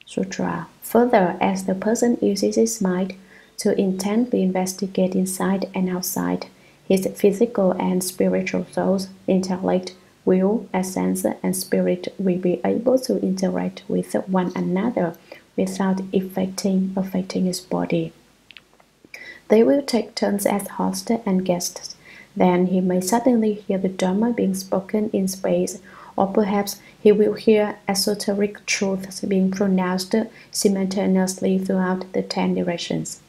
[SPEAKER 1] Sutra. Further, as the person uses his mind to intently investigate inside and outside, his physical and spiritual souls, intellect, will, essence, and spirit will be able to interact with one another without affecting his body. They will take turns as host and guests. Then he may suddenly hear the Dharma being spoken in space, or perhaps he will hear esoteric truths being pronounced simultaneously throughout the 10 directions.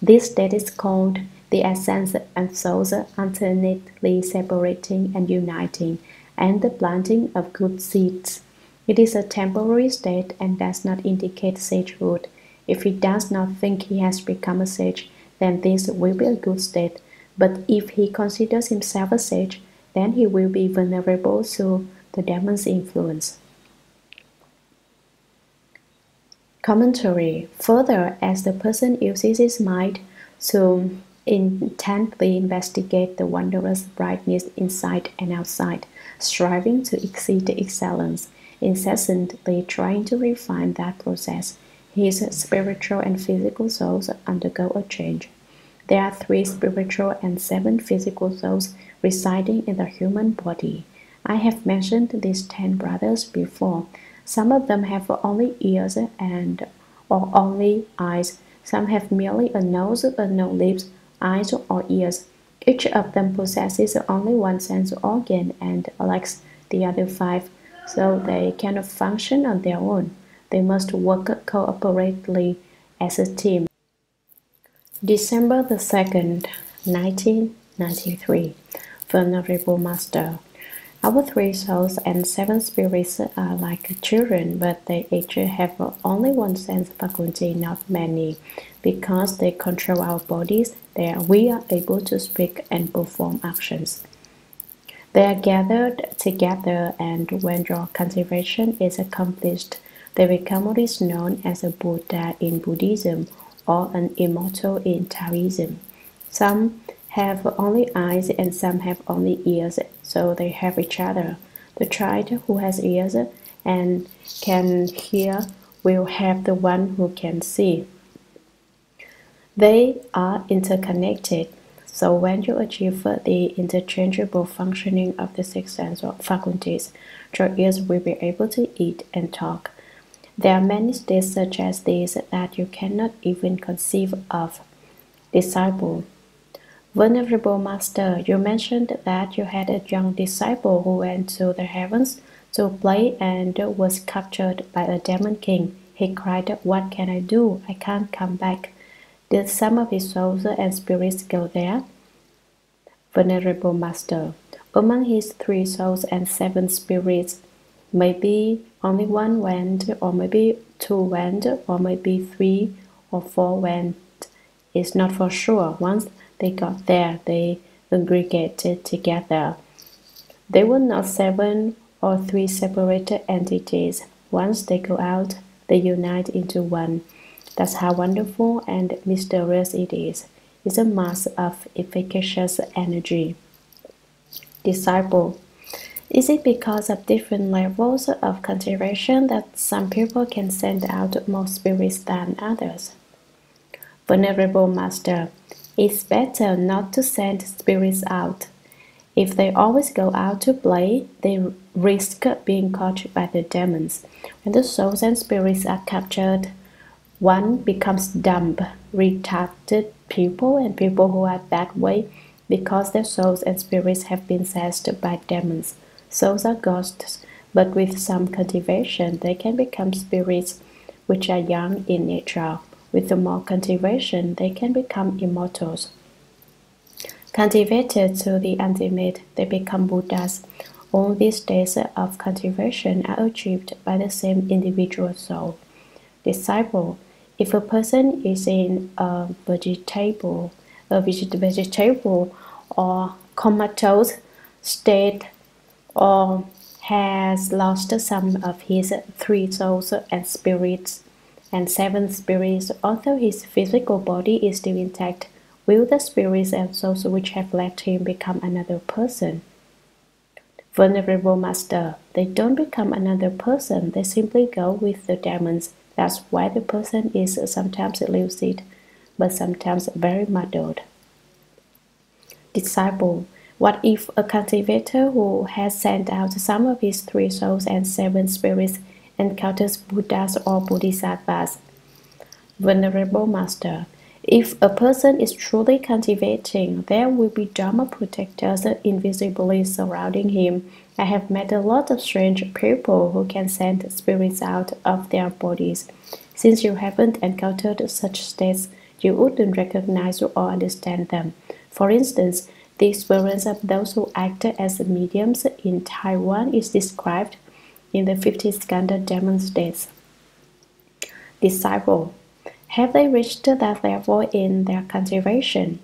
[SPEAKER 1] This state is called the essence and souls alternately separating and uniting, and the planting of good seeds. It is a temporary state and does not indicate sagehood. If he does not think he has become a sage, then this will be a good state. But if he considers himself a sage, then he will be vulnerable to the demon's influence. Commentary. Further, as the person uses his mind to intently investigate the wondrous brightness inside and outside, striving to exceed excellence, incessantly trying to refine that process, his spiritual and physical souls undergo a change. There are 3 spiritual and 7 physical souls residing in the human body. I have mentioned these 10 brothers before. Some of them have only ears or only eyes. Some have merely a nose but no lips, eyes, or ears. Each of them possesses only one sense organ and lacks the other 5, so they cannot function on their own. They must work cooperatively as a team. December the 2nd, 1993. Venerable Master. Our 3 souls and 7 spirits are like children, but they each have only one sense faculty, not many. Because they control our bodies, we are able to speak and perform actions. They are gathered together, and when your cultivation is accomplished, they become what is known as a Buddha in Buddhism or an immortal in Taoism. Some have only eyes and some have only ears, so they have each other. The child who has ears and can hear will have the one who can see. They are interconnected, so when you achieve the interchangeable functioning of the 6 sense faculties, your ears will be able to eat and talk. There are many states such as these that you cannot even conceive of. Disciple. Venerable Master, you mentioned that you had a young disciple who went to the heavens to play and was captured by a demon king. He cried, "What can I do? I can't come back." Did some of his souls and spirits go there? Venerable Master, among his 3 souls and 7 spirits, Maybe only one went, or maybe two went, or maybe 3 or 4 went. It's not for sure. Once they got there, they aggregated together. They were not 7 or 3 separated entities. Once they go out, they unite into one. That's how wonderful and mysterious it is. It's a mass of efficacious energy. Disciple. Is it because of different levels of cultivation that some people can send out more spirits than others? Venerable Master, it's better not to send spirits out. If they always go out to play, they risk being caught by the demons. When the souls and spirits are captured, one becomes dumb, retarded people and people who are that way because their souls and spirits have been possessed by demons. Souls are ghosts, but with some cultivation, they can become spirits which are young in nature. With more cultivation, they can become immortals. Cultivated to the ultimate, they become Buddhas. All these states of cultivation are achieved by the same individual soul. Disciple. If a person is in a vegetable or comatose state, or has lost some of his 3 souls and spirits and 7 spirits, although his physical body is still intact, will the spirits and souls which have left him become another person? Venerable Master, they don't become another person, they simply go with the demons. That's why the person is sometimes lucid, but sometimes very muddled. Disciple. What if a cultivator who has sent out some of his 3 souls and 7 spirits encounters Buddhas or Bodhisattvas? Venerable Master, if a person is truly cultivating, there will be Dharma protectors invisibly surrounding him. I have met a lot of strange people who can send spirits out of their bodies. Since you haven't encountered such states, you wouldn't recognize or understand them. For instance, the experience of those who act as mediums in Taiwan is described in the 50 Skanda demon states. Disciple. Have they reached that level in their cultivation?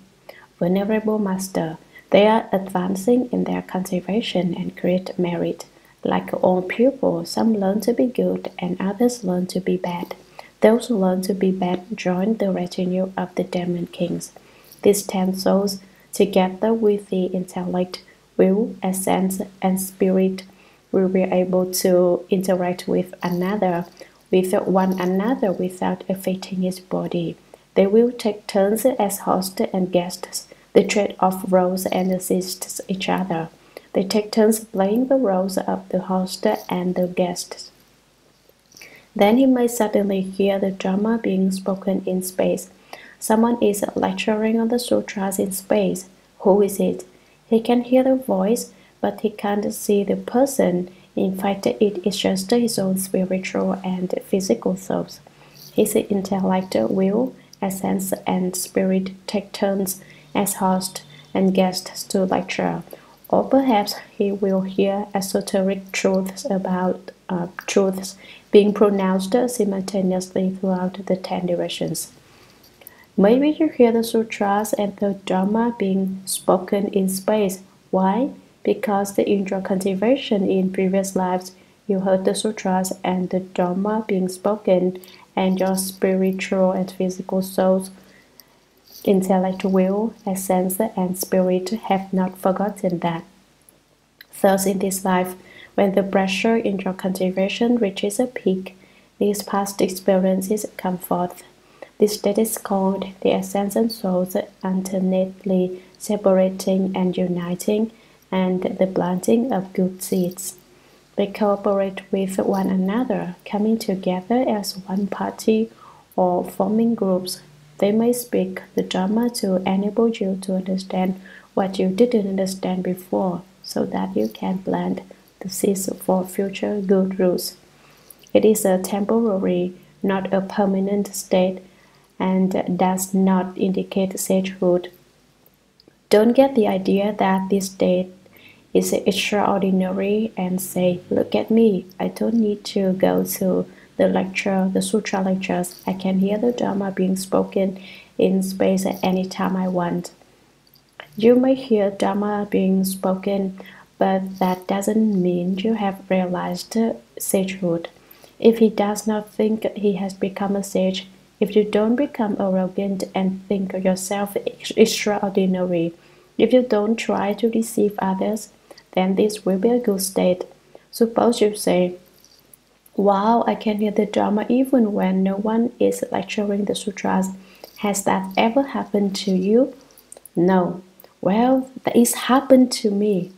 [SPEAKER 1] Venerable Master, they are advancing in their cultivation and great merit. Like all pupils, some learn to be good and others learn to be bad. Those who learn to be bad join the retinue of the demon kings. These 10 souls, together with the intellect, will, essence, and spirit, will be able to interact with one another without affecting his body. They will take turns as host and guests. They trade off roles and assist each other. They take turns playing the roles of the host and the guests. Then he may suddenly hear the Dharma being spoken in space. Someone is lecturing on the sutras in space. Who is it? He can hear the voice, but he can't see the person. In fact, it is just his own spiritual and physical selves. His intellect, will, essence, and spirit take turns as host and guests to lecture. Or perhaps he will hear esoteric truths about truths being pronounced simultaneously throughout the 10 directions. Maybe you hear the sutras and the Dharma being spoken in space. Why? Because in your cultivation in previous lives, you heard the sutras and the Dharma being spoken, and your spiritual and physical souls, intellect, will, essence, and spirit have not forgotten that. Thus, in this life, when the pressure in your cultivation reaches a peak, these past experiences come forth. This state is called the essence and souls alternately separating and uniting, and the planting of good seeds. They cooperate with one another, coming together as one party or forming groups. They may speak the Dharma to enable you to understand what you didn't understand before, so that you can plant the seeds for future good roots. It is a temporary, not a permanent state, and does not indicate sagehood. Don't get the idea that this state is extraordinary and say, look at me, I don't need to go to the sutra lectures. I can hear the Dharma being spoken in space at any time I want. You may hear Dharma being spoken, but that doesn't mean you have realized sagehood. If he does not think he has become a sage, if you don't become arrogant and think yourself extraordinary, if you don't try to deceive others, then this will be a good state. Suppose you say, wow, I can hear the Dharma even when no one is lecturing the sutras. Has that ever happened to you? No. Well, that is happened to me.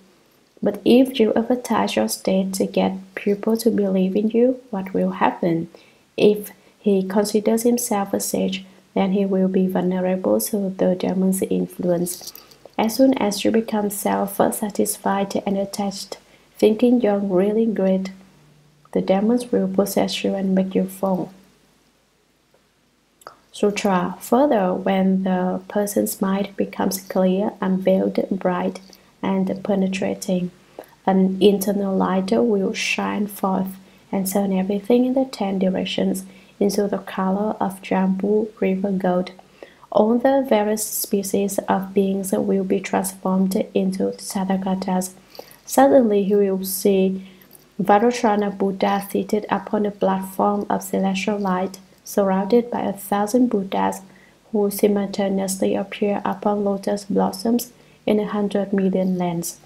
[SPEAKER 1] But if you advertise your state to get people to believe in you, what will happen? If he considers himself a sage, then he will be vulnerable to the demon's influence. As soon as you become self-satisfied and attached, thinking you're really great, the demons will possess you and make you fall. Sutra. Further, when the person's mind becomes clear, unveiled, bright, and penetrating, an internal light will shine forth and turn everything in the 10 directions into the color of Jambu river gold. All the various species of beings will be transformed into Tathagatas. Suddenly he will see Vajrayana Buddha seated upon a platform of celestial light, surrounded by 1,000 Buddhas who simultaneously appear upon lotus blossoms in 100 million lands.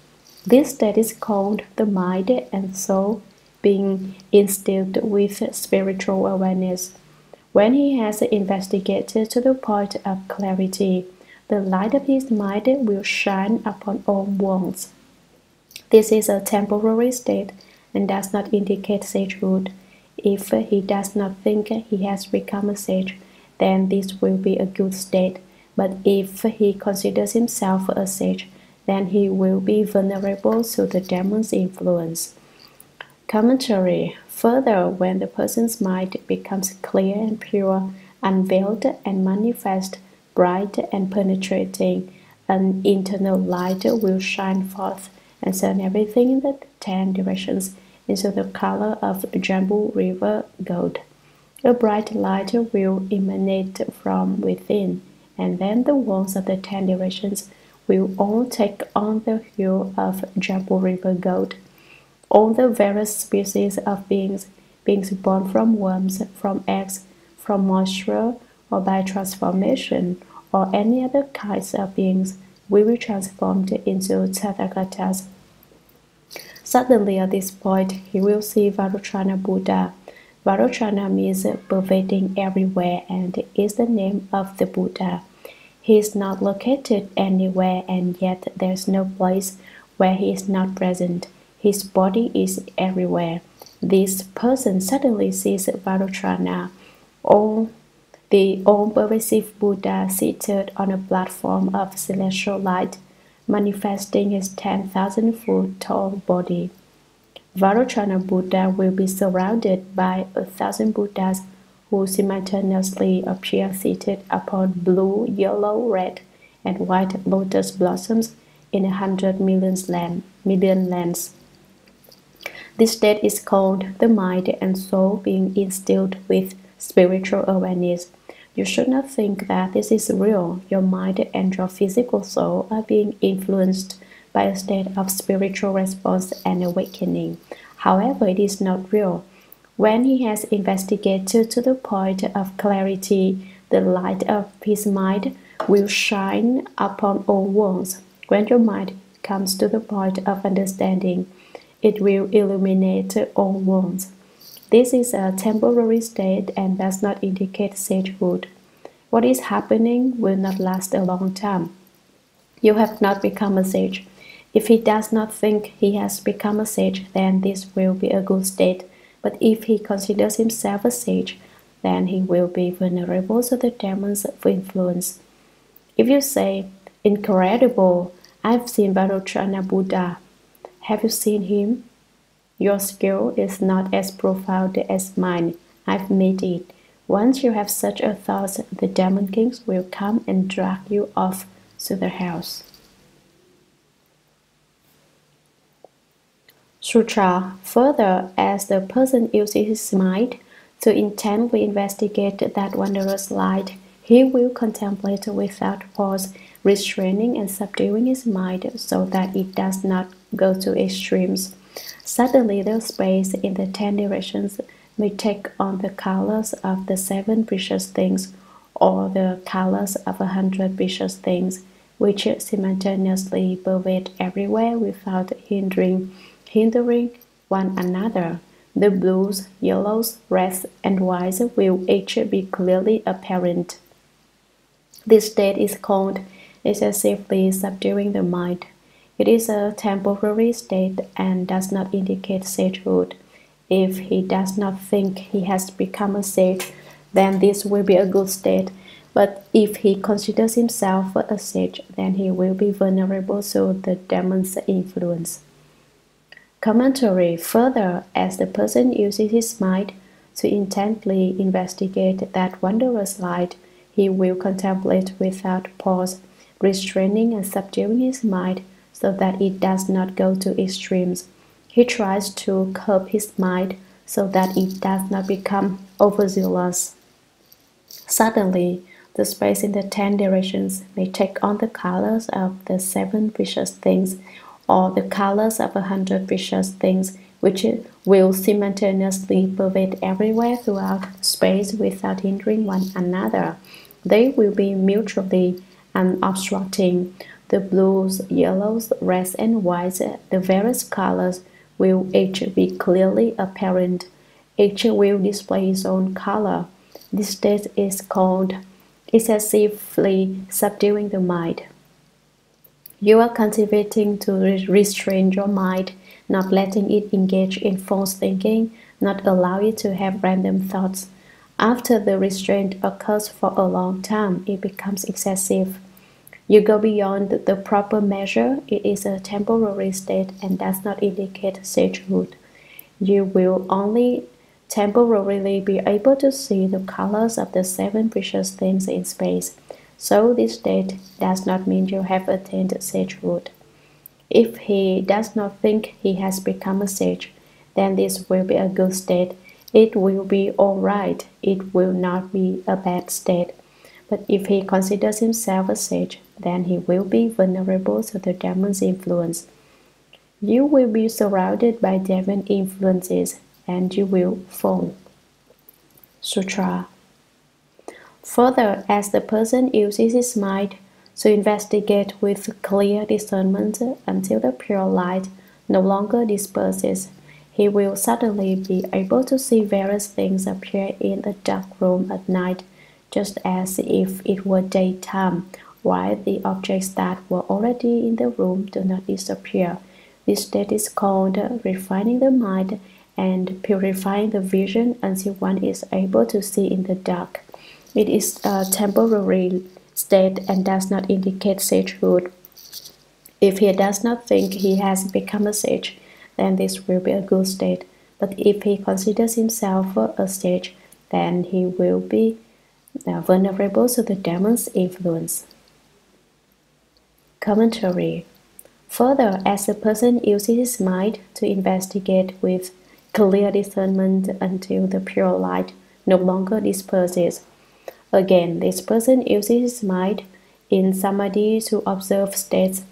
[SPEAKER 1] This state is called the mind and soul being instilled with spiritual awareness. When he has investigated to the point of clarity, the light of his mind will shine upon all worlds. This is a temporary state and does not indicate sagehood. If he does not think he has become a sage, then this will be a good state. But if he considers himself a sage, then he will be vulnerable to the demon's influence. Commentary. Further, when the person's mind becomes clear and pure, unveiled and manifest, bright and penetrating, an internal light will shine forth and turn everything in the 10 directions into the color of Jambu river gold. A bright light will emanate from within, and then the walls of the 10 directions will all take on the hue of Jambu river gold. All the various species of beings born from worms, from eggs, from moisture, or by transformation, or any other kinds of beings, will be transformed into Tathagatas. Suddenly at this point, he will see Vajrayana Buddha. Vajrayana means pervading everywhere and is the name of the Buddha. He is not located anywhere, and yet there is no place where he is not present. His body is everywhere. This person suddenly sees Vajrayana, the all-pervasive Buddha seated on a platform of celestial light, manifesting his 10,000-foot tall body. Vajrayana Buddha will be surrounded by 1,000 Buddhas who simultaneously appear seated upon blue, yellow, red, and white lotus blossoms in 100 million lands. This state is called the mind and soul being instilled with spiritual awareness. You should not think that this is real. Your mind and your physical soul are being influenced by a state of spiritual response and awakening. However, it is not real. When he has investigated to the point of clarity, the light of his mind will shine upon all worlds. When your mind comes to the point of understanding, it will illuminate all worlds. This is a temporary state and does not indicate sagehood. What is happening will not last a long time. You have not become a sage. If he does not think he has become a sage, then this will be a good state. But if he considers himself a sage, then he will be vulnerable to the demons of influence. If you say, incredible, I've seen Vajrayana Buddha. Have you seen him? Your skill is not as profound as mine. I've made it. Once you have such a thought, the demon kings will come and drag you off to their house. Sutra. Further, as the person uses his mind to intently investigate that wondrous light, he will contemplate without pause, restraining and subduing his mind so that it does not go to extremes. Suddenly, the space in the 10 directions may take on the colors of the 7 precious things, or the colors of 100 precious things, which simultaneously pervade everywhere without hindering one another. The blues, yellows, reds, and whites will each be clearly apparent. This state is called excessively subduing the mind. It is a temporary state and does not indicate sagehood. If he does not think he has become a sage, then this will be a good state. But if he considers himself a sage, then he will be vulnerable to the demon's influence. Commentary. Further, as the person uses his mind to intently investigate that wondrous light, he will contemplate without pause, restraining and subduing his mind so that it does not go to extremes. He tries to curb his mind so that it does not become overzealous. Suddenly, the space in the 10 directions may take on the colors of the 7 precious things, or the colors of 100 precious things, which will simultaneously pervade everywhere throughout space without hindering one another. They will be mutually unobstructing. The blues, yellows, reds, and whites, the various colors, will each be clearly apparent. Each will display its own color. This state is called excessively subduing the mind. You are cultivating to restrain your mind, not letting it engage in false thinking, not allow it to have random thoughts. After the restraint occurs for a long time, it becomes excessive. You go beyond the proper measure. It is a temporary state and does not indicate sagehood. You will only temporarily be able to see the colors of the 7 precious things in space. So this state does not mean you have attained sagehood. If he does not think he has become a sage, then this will be a good state. It will be all right. It will not be a bad state. But if he considers himself a sage, then he will be vulnerable to the demon's influence. You will be surrounded by demon influences, and you will fall. Sutra. Further, as the person uses his mind to investigate with clear discernment until the pure light no longer disperses, he will suddenly be able to see various things appear in the dark room at night, just as if it were daytime, while the objects that were already in the room do not disappear. This state is called refining the mind and purifying the vision until one is able to see in the dark. It is a temporary state and does not indicate sagehood. If he does not think he has become a sage, then this will be a good state. But if he considers himself a sage, then he will be vulnerable to the demon's influence. Commentary. Further, as a person uses his mind to investigate with clear discernment until the pure light no longer disperses, again, this person uses his mind in samadhi to observe states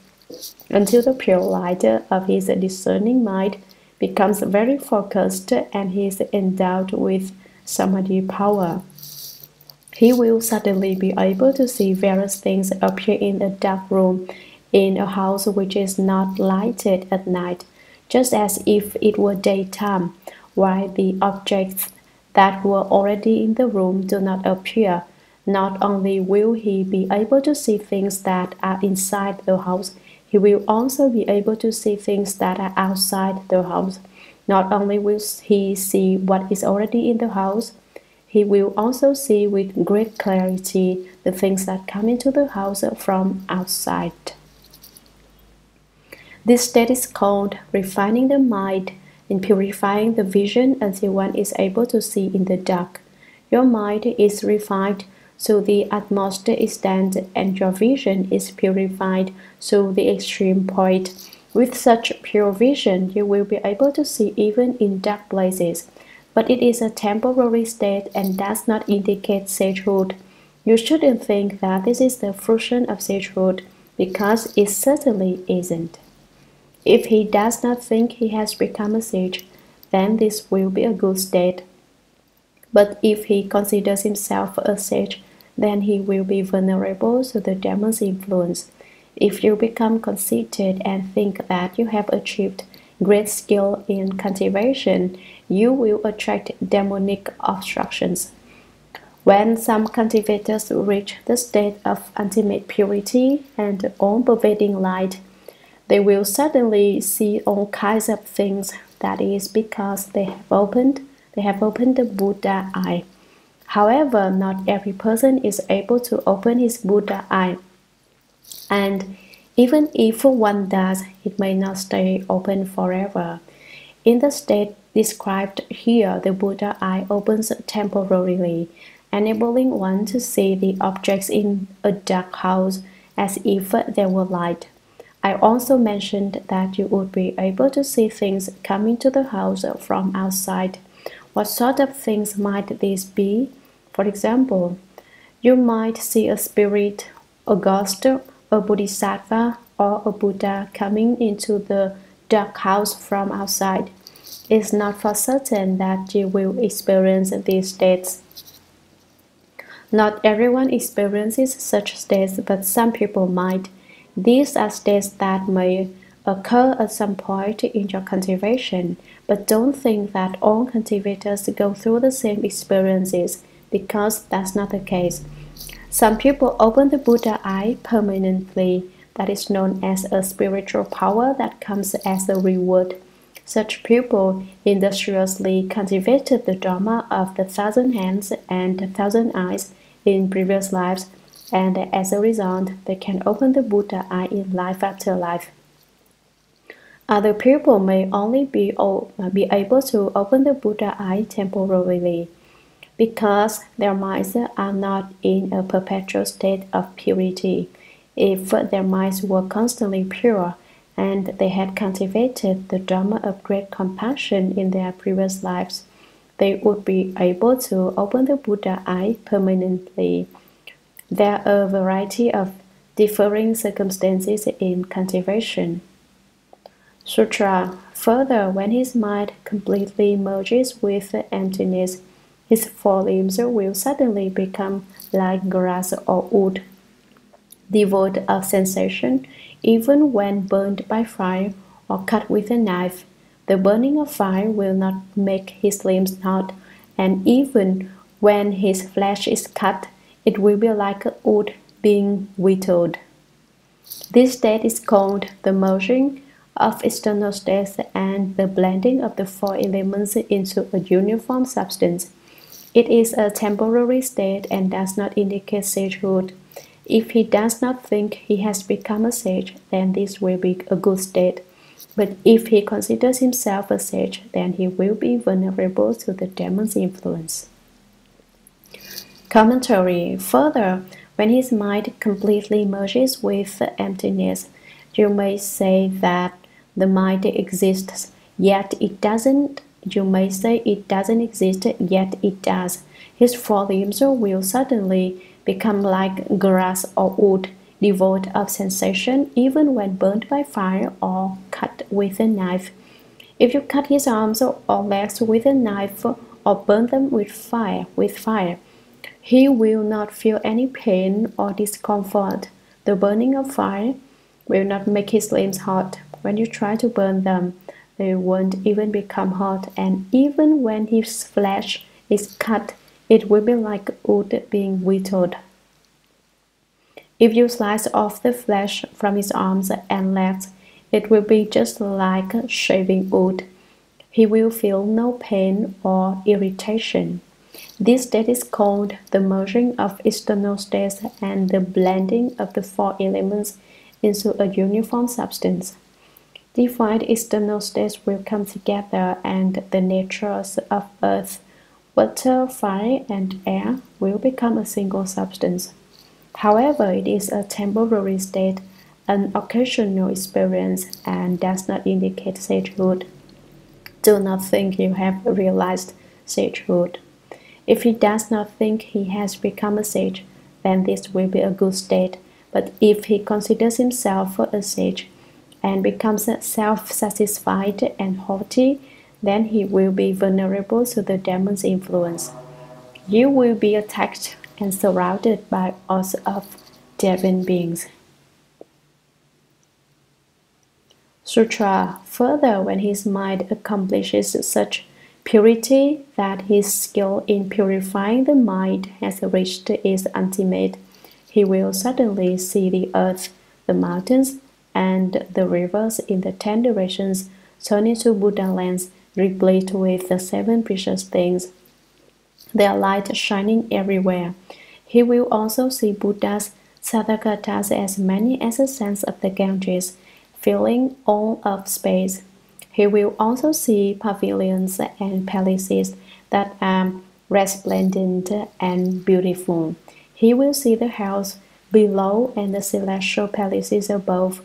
[SPEAKER 1] until the pure light of his discerning mind becomes very focused and he is endowed with samadhi power. He will suddenly be able to see various things appear in a dark room in a house which is not lighted at night, just as if it were daytime, while the objects that were already in the room do not appear. Not only will he be able to see things that are inside the house, he will also be able to see things that are outside the house. Not only will he see what is already in the house, he will also see with great clarity the things that come into the house from outside. This state is called refining the mind and purifying the vision until one is able to see in the dark. Your mind is refined to the utmost extent, and your vision is purified to the extreme point. With such pure vision, you will be able to see even in dark places, but it is a temporary state and does not indicate sagehood. You shouldn't think that this is the fruition of sagehood, because it certainly isn't. If he does not think he has become a sage, then this will be a good state. But if he considers himself a sage, then he will be vulnerable to the demon's influence. If you become conceited and think that you have achieved great skill in cultivation, you will attract demonic obstructions. When some cultivators reach the state of ultimate purity and all-pervading light, they will suddenly see all kinds of things. That is because they have opened the Buddha eye. However, not every person is able to open his Buddha eye. And even if one does, it may not stay open forever. In the state described here, the Buddha eye opens temporarily, enabling one to see the objects in a dark house as if they were light. I also mentioned that you would be able to see things coming to the house from outside. What sort of things might these be? For example, you might see a spirit, a ghost, a bodhisattva, or a Buddha coming into the dark house from outside. It's not for certain that you will experience these states. Not everyone experiences such states, but some people might. These are states that may occur at some point in your cultivation, but don't think that all cultivators go through the same experiences, because that's not the case. Some people open the Buddha eye permanently. That is known as a spiritual power that comes as a reward. Such people industriously cultivated the Dharma of the 1,000 hands and 1,000 eyes in previous lives, and as a result, they can open the Buddha eye in life after life. Other people may only be able to open the Buddha eye temporarily, because their minds are not in a perpetual state of purity. If their minds were constantly pure, and they had cultivated the Dharma of great compassion in their previous lives, they would be able to open the Buddha eye permanently. There are a variety of differing circumstances in cultivation. Sutra. Further, when his mind completely merges with emptiness, his four limbs will suddenly become like grass or wood, devoid of sensation, even when burned by fire or cut with a knife. The burning of fire will not make his limbs hot, and even when his flesh is cut, it will be like wood being whittled. This state is called the merging of external states and the blending of the four elements into a uniform substance. It is a temporary state and does not indicate sagehood. If he does not think he has become a sage, then this will be a good state. But if he considers himself a sage, then he will be vulnerable to the demon's influence. Commentary. Further, when his mind completely merges with emptiness, you may say that the mind exists, yet it doesn't. You may say it doesn't exist, yet it does. His four limbs will suddenly become like grass or wood, devoid of sensation, even when burned by fire or cut with a knife. If you cut his arms or legs with a knife or burn them with fire, he will not feel any pain or discomfort. The burning of fire will not make his limbs hot. When you try to burn them, they won't even become hot, and even when his flesh is cut, it will be like wood being whittled. If you slice off the flesh from his arms and legs, it will be just like shaving wood. He will feel no pain or irritation. This state is called the merging of external states and the blending of the four elements into a uniform substance. Defined external states will come together, and the natures of earth, water, fire, and air will become a single substance. However, it is a temporary state, an occasional experience and does not indicate sagehood. Do not think you have realized sagehood. If he does not think he has become a sage, then this will be a good state. But if he considers himself a sage and becomes self-satisfied and haughty, then he will be vulnerable to the demon's influence. You will be attacked and surrounded by all of divine beings. Sutra. Further, when his mind accomplishes such purity that his skill in purifying the mind has reached its ultimate, he will suddenly see the earth, the mountains, and the rivers in the 10 directions turn into Buddha lands replete with the 7 precious things, their light shining everywhere. He will also see Buddhas, Tathagatas, as many as the sands of the Ganges, filling all of space. He will also see pavilions and palaces that are resplendent and beautiful. He will see the house below and the celestial palaces above,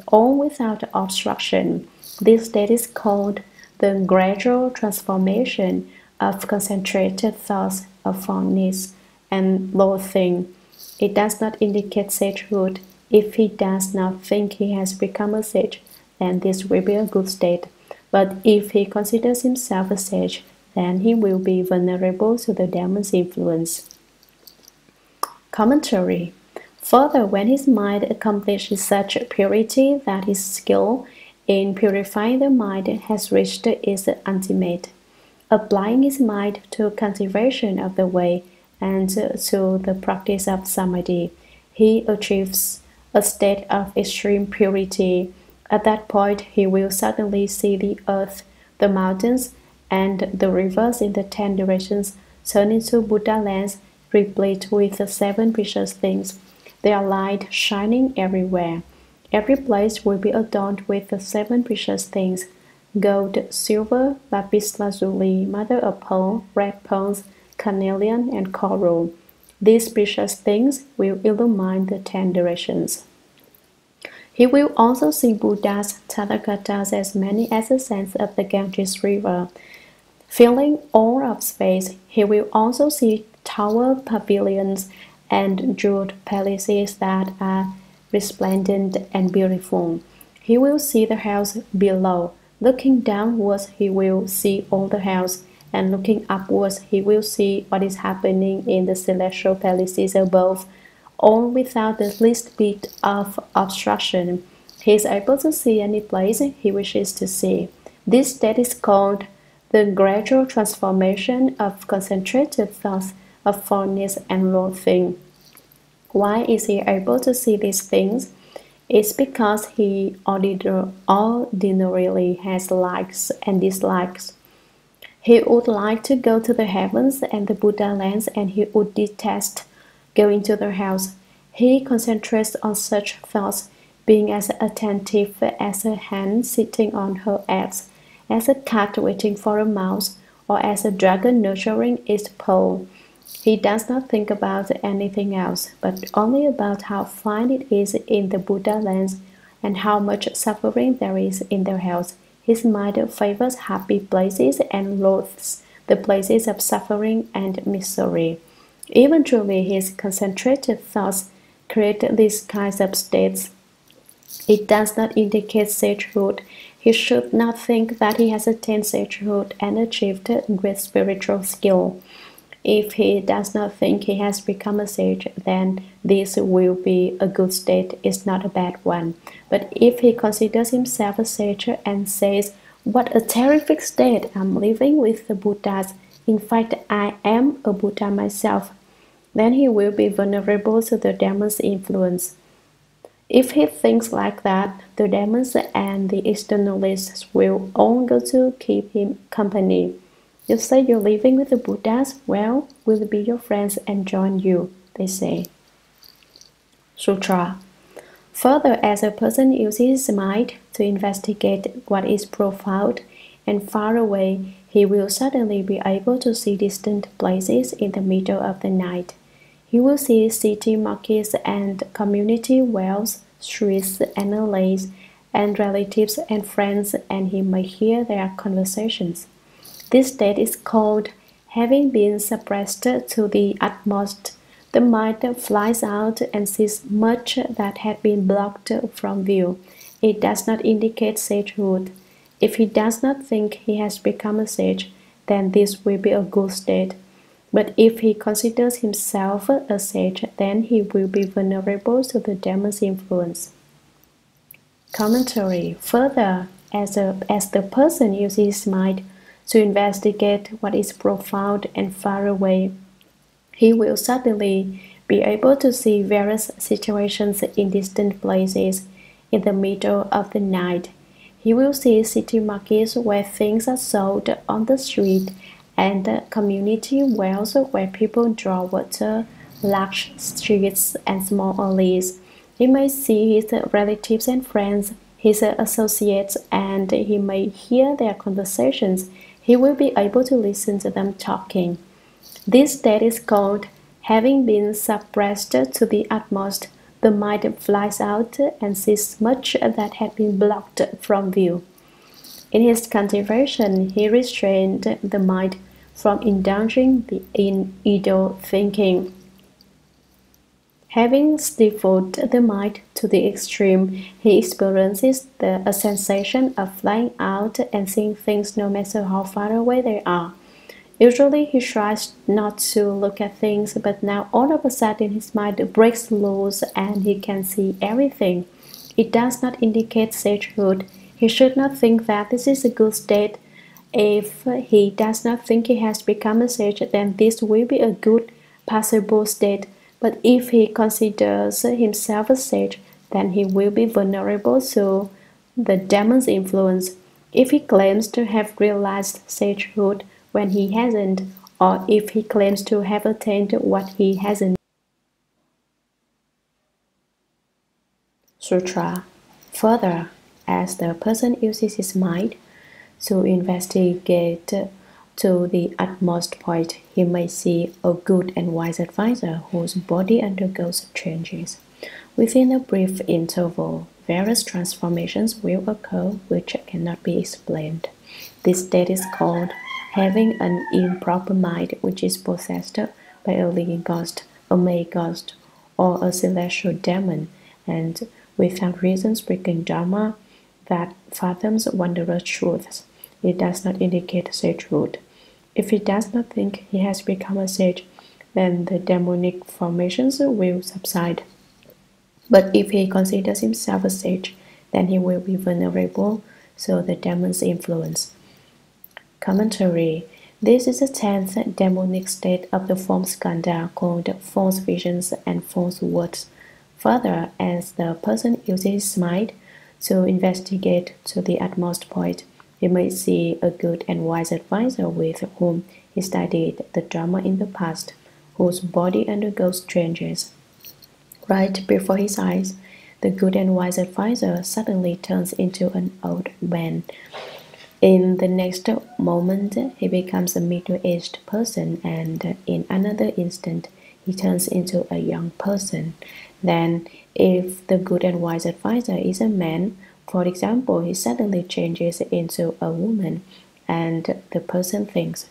[SPEAKER 1] all without obstruction. This state is called the gradual transformation of concentrated thoughts of fondness and loathing. It does not indicate sagehood. If he does not think he has become a sage, then this will be a good state. But if he considers himself a sage, then he will be vulnerable to the demon's influence. Commentary. Further, when his mind accomplishes such purity that his skill in purifying the mind has reached its ultimate, applying his mind to cultivation of the way and to the practice of samadhi, he achieves a state of extreme purity. At that point, he will suddenly see the earth, the mountains, and the rivers in the 10 directions turn into Buddha lands replete with the 7 precious things, their light shining everywhere. Every place will be adorned with the 7 precious things: gold, silver, lapis lazuli, mother of pearl, red pearls, carnelian, and coral. These precious things will illumine the 10 directions. He will also see Buddhas, Tathagatas, as many as the sands of the Ganges River, filling all of space. He will also see tower pavilions and jeweled palaces that are resplendent and beautiful. He will see the house below. Looking downwards, he will see all the house, and looking upwards, he will see what is happening in the celestial palaces above, all without the least bit of obstruction. He is able to see any place he wishes to see. This state is called the gradual transformation of concentrated thoughts of fondness and loathing. Why is he able to see these things? It's because he ordinarily has likes and dislikes. He would like to go to the heavens and the Buddha lands, and he would detest going to the house. He concentrates on such thoughts, being as attentive as a hen sitting on her eggs, as a cat waiting for a mouse, or as a dragon nurturing its pearl. He does not think about anything else, but only about how fine it is in the Buddha lands and how much suffering there is in their house. His mind favors happy places and loathes the places of suffering and misery. Eventually, his concentrated thoughts create these kinds of states. It does not indicate sagehood. He should not think that he has attained sagehood and achieved great spiritual skill. If he does not think he has become a sage, then this will be a good state, it's not a bad one. But if he considers himself a sage and says, "What a terrific state, I'm living with the Buddhas. In fact, I am a Buddha myself," then he will be vulnerable to the demon's influence. If he thinks like that, the demons and the externalists will all go to keep him company. You say you're living with the Buddhas? Well, we'll be your friends and join you, they say. Sutra. Further, as a person uses his mind to investigate what is profound and far away, he will suddenly be able to see distant places in the middle of the night. He will see city markets and community wells streets, and lanes, and relatives and friends, and he may hear their conversations. This state is called having been suppressed to the utmost. The mind flies out and sees much that had been blocked from view. It does not indicate sagehood. If he does not think he has become a sage, then this will be a good state. But if he considers himself a sage, then he will be vulnerable to the demon's influence. Commentary. Further, as the person uses his mind to investigate what is profound and far away, he will suddenly be able to see various situations in distant places in the middle of the night. He will see city markets where things are sold on the street and community wells where people draw water, large streets and small alleys. He may see his relatives and friends, his associates, and he may hear their conversations. He will be able to listen to them talking. This state is called having been suppressed to the utmost. The mind flies out and sees much that had been blocked from view. In his cultivation, he restrained the mind from indulging in idle thinking. Having stifled the mind to the extreme, he experiences a sensation of flying out and seeing things no matter how far away they are. Usually he tries not to look at things, but now all of a sudden his mind breaks loose and he can see everything. It does not indicate sagehood. He should not think that this is a good state. If he does not think he has become a sage, then this will be a good, passable state. But if he considers himself a sage, then he will be vulnerable to the demon's influence. If he claims to have realized sagehood when he hasn't, or if he claims to have attained what he hasn't. Sutra. Further, as the person uses his mind to investigate to the utmost point, he may see a good and wise advisor whose body undergoes changes. Within a brief interval, various transformations will occur which cannot be explained. This state is called having an improper mind which is possessed by a living ghost, a May ghost, or a celestial demon, and without reason speaking Dharma that fathoms wondrous truths. It does not indicate sagehood. If he does not think he has become a sage, then the demonic formations will subside. But if he considers himself a sage, then he will be vulnerable to the demon's influence. Commentary. This is the 10th demonic state of the form skandha called false visions and false words. Further, as the person uses his mind to investigate to the utmost point, he may see a good and wise advisor with whom he studied the Dharma in the past, whose body undergoes changes. Right before his eyes, the good and wise advisor suddenly turns into an old man. In the next moment, he becomes a middle-aged person, and in another instant, he turns into a young person. Then, if the good and wise advisor is a man, for example, he suddenly changes into a woman, and the person thinks,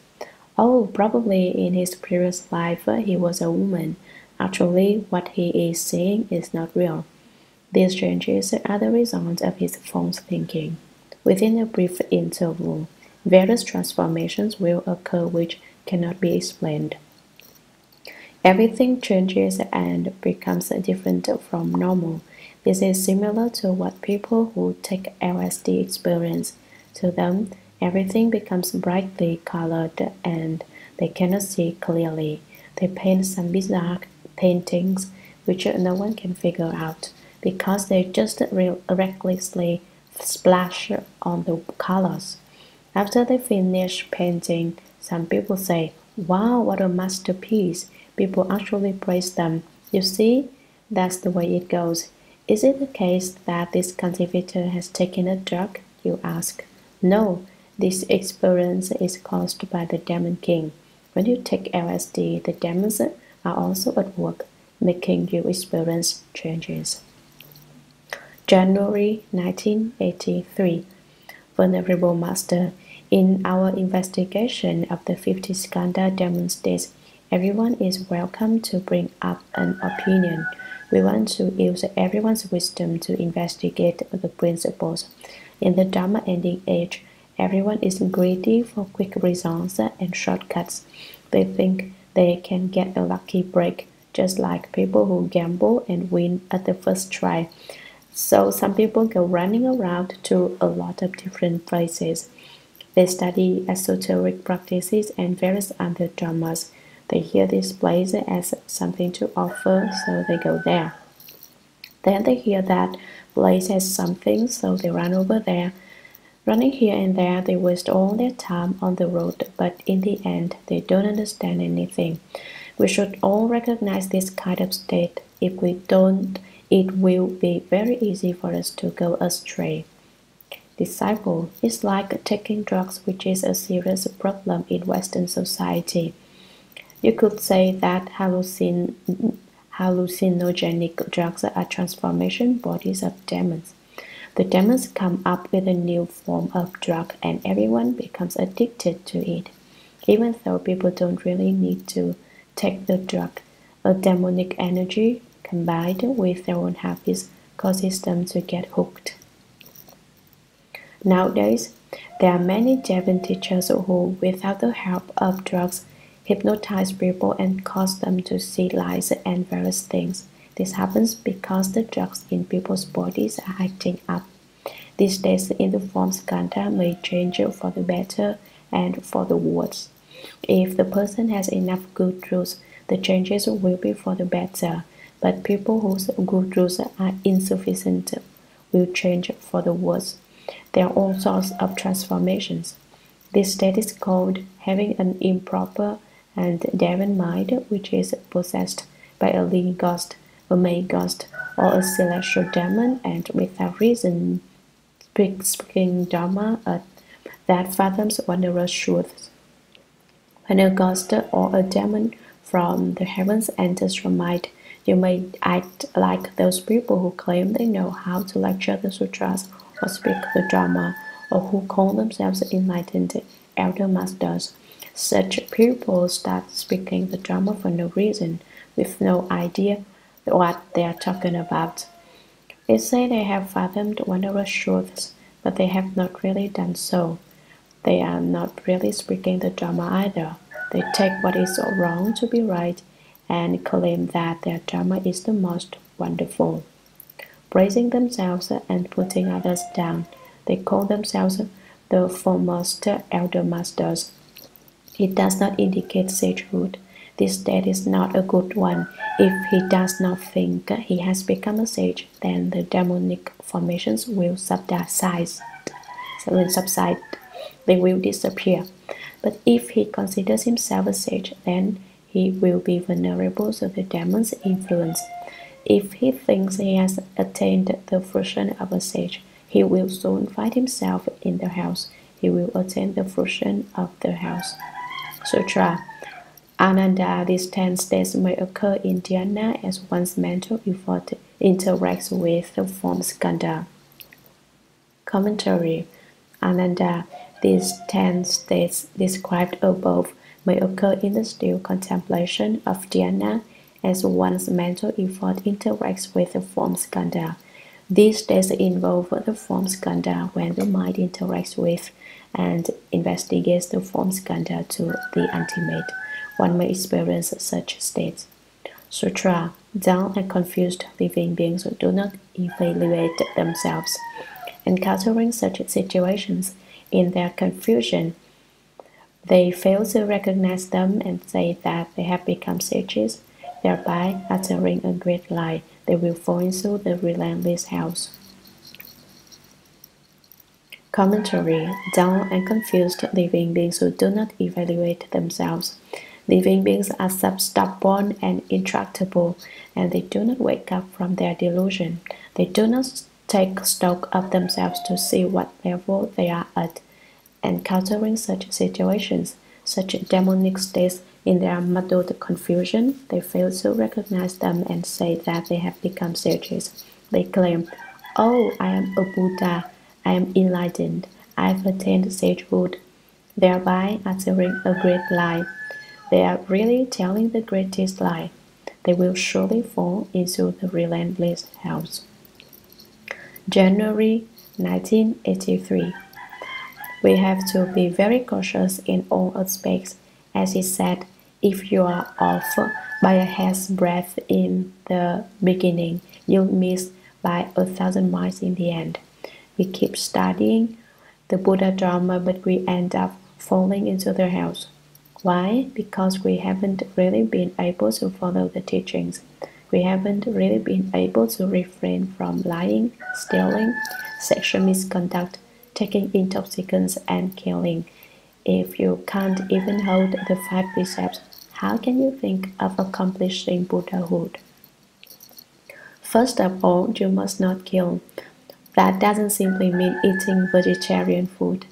[SPEAKER 1] oh, probably in his previous life he was a woman. Actually, what he is seeing is not real. These changes are the result of his false thinking. Within a brief interval, various transformations will occur which cannot be explained. Everything changes and becomes different from normal. This is similar to what people who take LSD experience. To them, everything becomes brightly colored and they cannot see clearly. They paint some bizarre paintings which no one can figure out because they just recklessly splash on the colors. After they finish painting, some people say, wow, what a masterpiece. People actually praise them. You see, that's the way it goes. Is it the case that this cultivator has taken a drug? You ask. No, this experience is caused by the demon king. When you take LSD, the demons are also at work, making you experience changes. January 1983. Venerable Master, in our investigation of the 50 skandha demon states, everyone is welcome to bring up an opinion. We want to use everyone's wisdom to investigate the principles. In the Dharma Ending Age, everyone is greedy for quick results and shortcuts. They think they can get a lucky break, just like people who gamble and win at the first try. So some people go running around to a lot of different places. They study esoteric practices and various other dharmas. They hear this place as something to offer, so they go there. Then they hear that place has something, so they run over there. Running here and there, they waste all their time on the road, but in the end, they don't understand anything. We should all recognize this kind of state. If we don't, it will be very easy for us to go astray. Disciple is like taking drugs, which is a serious problem in Western society. You could say that hallucinogenic drugs are transformation bodies of demons. The demons come up with a new form of drug and everyone becomes addicted to it. Even though people don't really need to take the drug, a demonic energy combined with their own habits causes them to get hooked. Nowadays, there are many demon teachers who, without the help of drugs, hypnotize people and cause them to see lies and various things. This happens because the drugs in people's bodies are acting up. These states in the form skandha may change for the better and for the worse. If the person has enough good rules, the changes will be for the better, but people whose good rules are insufficient will change for the worse. There are all sorts of transformations. This state is called having an improper and demon mind, which is possessed by a lean ghost, a male ghost, or a celestial demon, and without reason speaking Dharma that fathoms wondrous truths. When a ghost or a demon from the heavens enters your mind, you may act like those people who claim they know how to lecture the sutras or speak the Dharma, or who call themselves enlightened elder masters. Such people start speaking the Dharma for no reason, with no idea what they are talking about. They say they have fathomed wondrous truths, but they have not really done so. They are not really speaking the Dharma either. They take what is wrong to be right and claim that their Dharma is the most wonderful. Praising themselves and putting others down, they call themselves the foremost elder masters. It does not indicate sagehood. This state is not a good one. If he does not think he has become a sage, then the demonic formations will subside. They will disappear. But if he considers himself a sage, then he will be vulnerable to the demon's influence. If he thinks he has attained the fruition of a sage, he will soon find himself in the house. He will attain the fruition of the house. Sutra. Ananda, these 10 states may occur in dhyana as one's mental effort interacts with the form skandha. Commentary. Ananda, these 10 states described above may occur in the still contemplation of dhyana as one's mental effort interacts with the form skandha. These states involve the form skandha when the mind interacts with and investigates the form skandha to the ultimate. One may experience such states. Sutra. Dull and confused living beings do not evaluate themselves. Encountering such situations, in their confusion, they fail to recognize them and say that they have become sages, thereby uttering a great lie. They will fall into the relentless house. Commentary. Dull and confused living beings who do not evaluate themselves. Living beings are stubborn and intractable, and they do not wake up from their delusion. They do not take stock of themselves to see what level they are at. Encountering such situations, such demonic states, in their muddled confusion, they fail to recognize them and say that they have become sages. They claim, "Oh, I am a Buddha, I am enlightened, I've attained sagehood," thereby uttering a great lie. They are really telling the greatest lie. They will surely fall into the relentless hells. January 1983. We have to be very cautious in all aspects. As he said, if you are off by a hair's breadth in the beginning, you'll miss by 1,000 miles in the end. We keep studying the Buddha Dharma, but we end up falling into the hells. Why? Because we haven't really been able to follow the teachings. We haven't really been able to refrain from lying, stealing, sexual misconduct, taking intoxicants, and killing. If you can't even hold the 5 precepts, how can you think of accomplishing Buddhahood? First of all, you must not kill. That doesn't simply mean eating vegetarian food.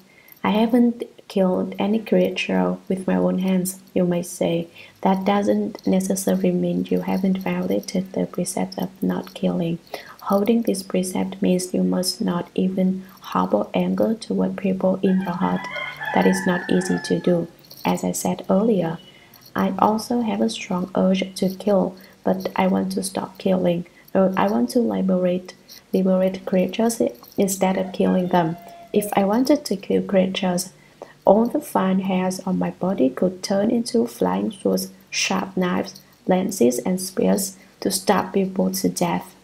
[SPEAKER 1] I haven't killed any creature with my own hands, you may say. That doesn't necessarily mean you haven't violated the precept of not killing. Holding this precept means you must not even harbor anger toward people in your heart. That is not easy to do. As I said earlier, I also have a strong urge to kill, but I want to stop killing. I want to liberate creatures instead of killing them. If I wanted to kill creatures, all the fine hairs on my body could turn into flying swords, sharp knives, lances, and spears to stab people to death.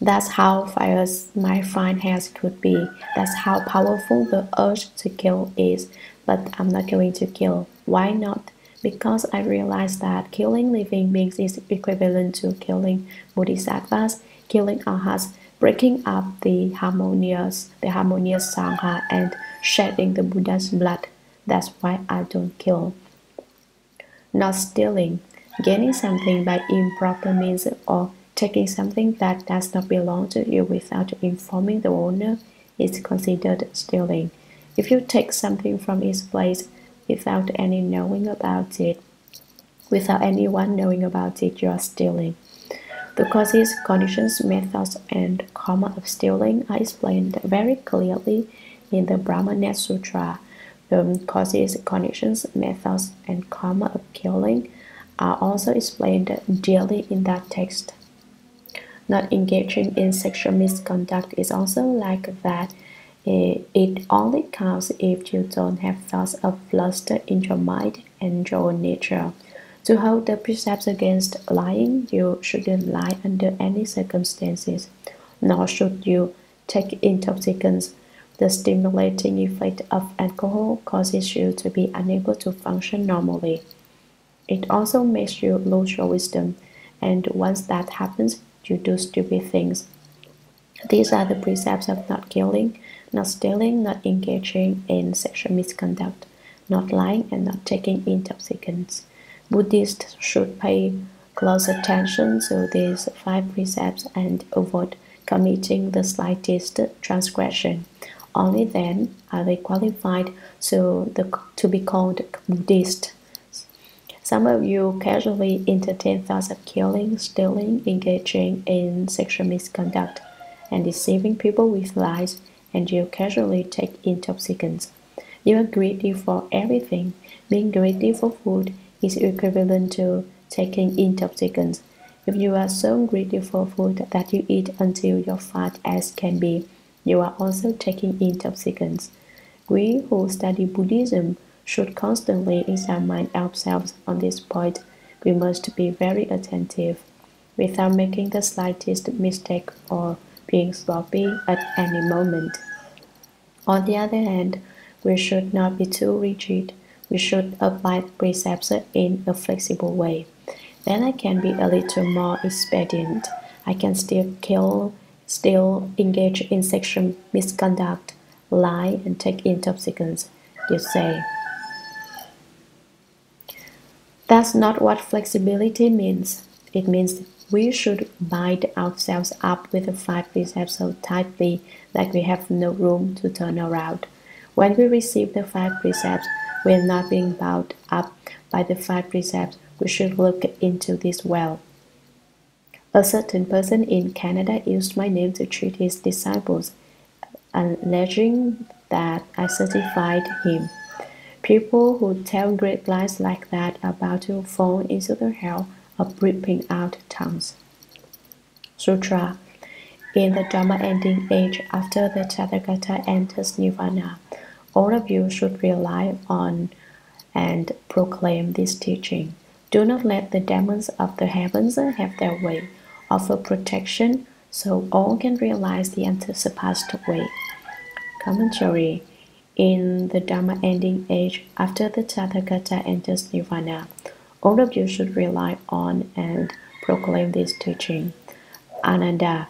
[SPEAKER 1] That's how fierce my fine hairs could be. That's how powerful the urge to kill is. But I'm not going to kill. Why not? Because I realize that killing living beings is equivalent to killing bodhisattvas, killing arhats, breaking up the harmonious sangha, and shedding the Buddha's blood. That's why I don't kill. Not stealing, gaining something by improper means, or taking something that does not belong to you without informing the owner is considered stealing. If you take something from its place without anyone knowing about it, you are stealing. The causes, conditions, methods, and karma of stealing are explained very clearly in the Brahmana Sutra. The causes, conditions, methods, and karma of killing are also explained dearly in that text. Not engaging in sexual misconduct is also like that. It only counts if you don't have thoughts of lust in your mind and your nature. To hold the precepts against lying, you shouldn't lie under any circumstances, nor should you take intoxicants. The stimulating effect of alcohol causes you to be unable to function normally. It also makes you lose your wisdom, and once that happens, you do stupid things. These are the precepts of not killing, not stealing, not engaging in sexual misconduct, not lying, and not taking intoxicants. Buddhists should pay close attention to these 5 precepts and avoid committing the slightest transgression. Only then are they qualified to be called Buddhist. Some of you casually entertain thoughts of killing, stealing, engaging in sexual misconduct, and deceiving people with lies, and you casually take intoxicants. You are greedy for everything. Being greedy for food is equivalent to taking intoxicants. If you are so greedy for food that you eat until you're fat as can be, you are also taking intoxicants. We who study Buddhism should constantly examine ourselves on this point. We must be very attentive, without making the slightest mistake or being sloppy at any moment. On the other hand, we should not be too rigid. We should apply precepts in a flexible way. Then I can be a little more expedient. I can still kill, still engage in sexual misconduct, lie, and take intoxicants, you say. That's not what flexibility means. It means we should bind ourselves up with the 5 precepts so tightly that we have no room to turn around. When we receive the 5 precepts, we are not being bound up by the 5 precepts. We should look into this well. A certain person in Canada used my name to treat his disciples, alleging that I certified him. People who tell great lies like that are about to fall into the hell of ripping out tongues. Sutra. In the Dharma Ending Age, after the Tathagata enters Nirvana, all of you should rely on and proclaim this teaching. Do not let the demons of the heavens have their way. Offer protection so all can realize the unsurpassed way. Commentary. In the Dharma Ending Age, after the Tathagata enters Nirvana, all of you should rely on and proclaim this teaching. Ananda.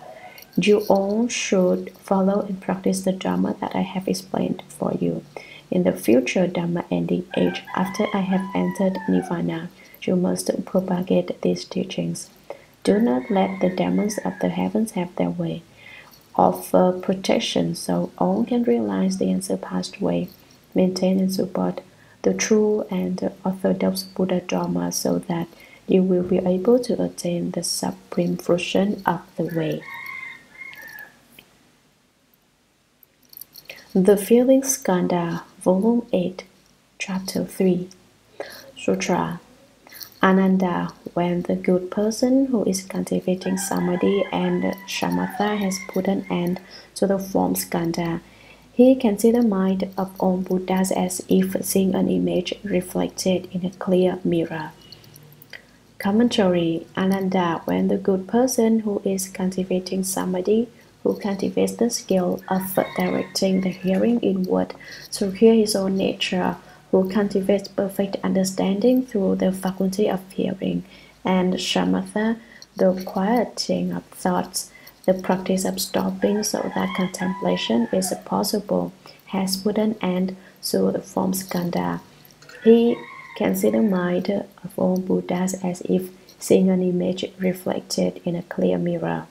[SPEAKER 1] You all should follow and practice the Dharma that I have explained for you. In the future Dharma Ending Age, after I have entered Nirvana, you must propagate these teachings. Do not let the demons of the heavens have their way. Offer protection so all can realize the unsurpassed way. Maintain and support the true and orthodox Buddha Dharma so that you will be able to attain the supreme fruition of the way. The Feeling Skanda, Volume 8, Chapter 3. Sutra. Ananda, when the good person who is cultivating samadhi and shamatha has put an end to the form skanda, he can see the mind of all Buddhas as if seeing an image reflected in a clear mirror. Commentary. Ananda, when the good person who is cultivating samadhi, who cultivates the skill of directing the hearing inward to hear his own nature, who cultivates perfect understanding through the faculty of hearing, and shamatha, the quieting of thoughts, the practice of stopping so that contemplation is possible, has put an end to the form skanda. He can see the mind of all Buddhas as if seeing an image reflected in a clear mirror.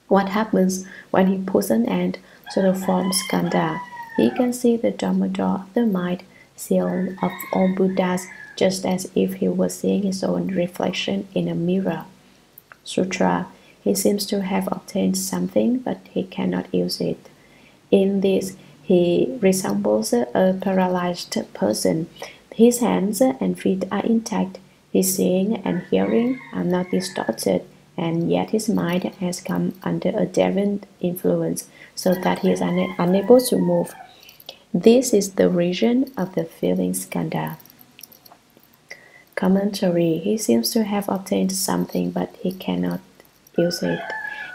[SPEAKER 1] What happens when he puts an end to the form skanda? He can see the Dharma door of the mind, seal of all Buddhas, just as if he was seeing his own reflection in a mirror. Sutra. He seems to have obtained something, but he cannot use it. In this, he resembles a paralyzed person. His hands and feet are intact. His seeing and hearing are not distorted, and yet his mind has come under a deviant influence, so that he is unable to move. This is the region of the feeling skanda. Commentary. He seems to have obtained something, but he cannot use it.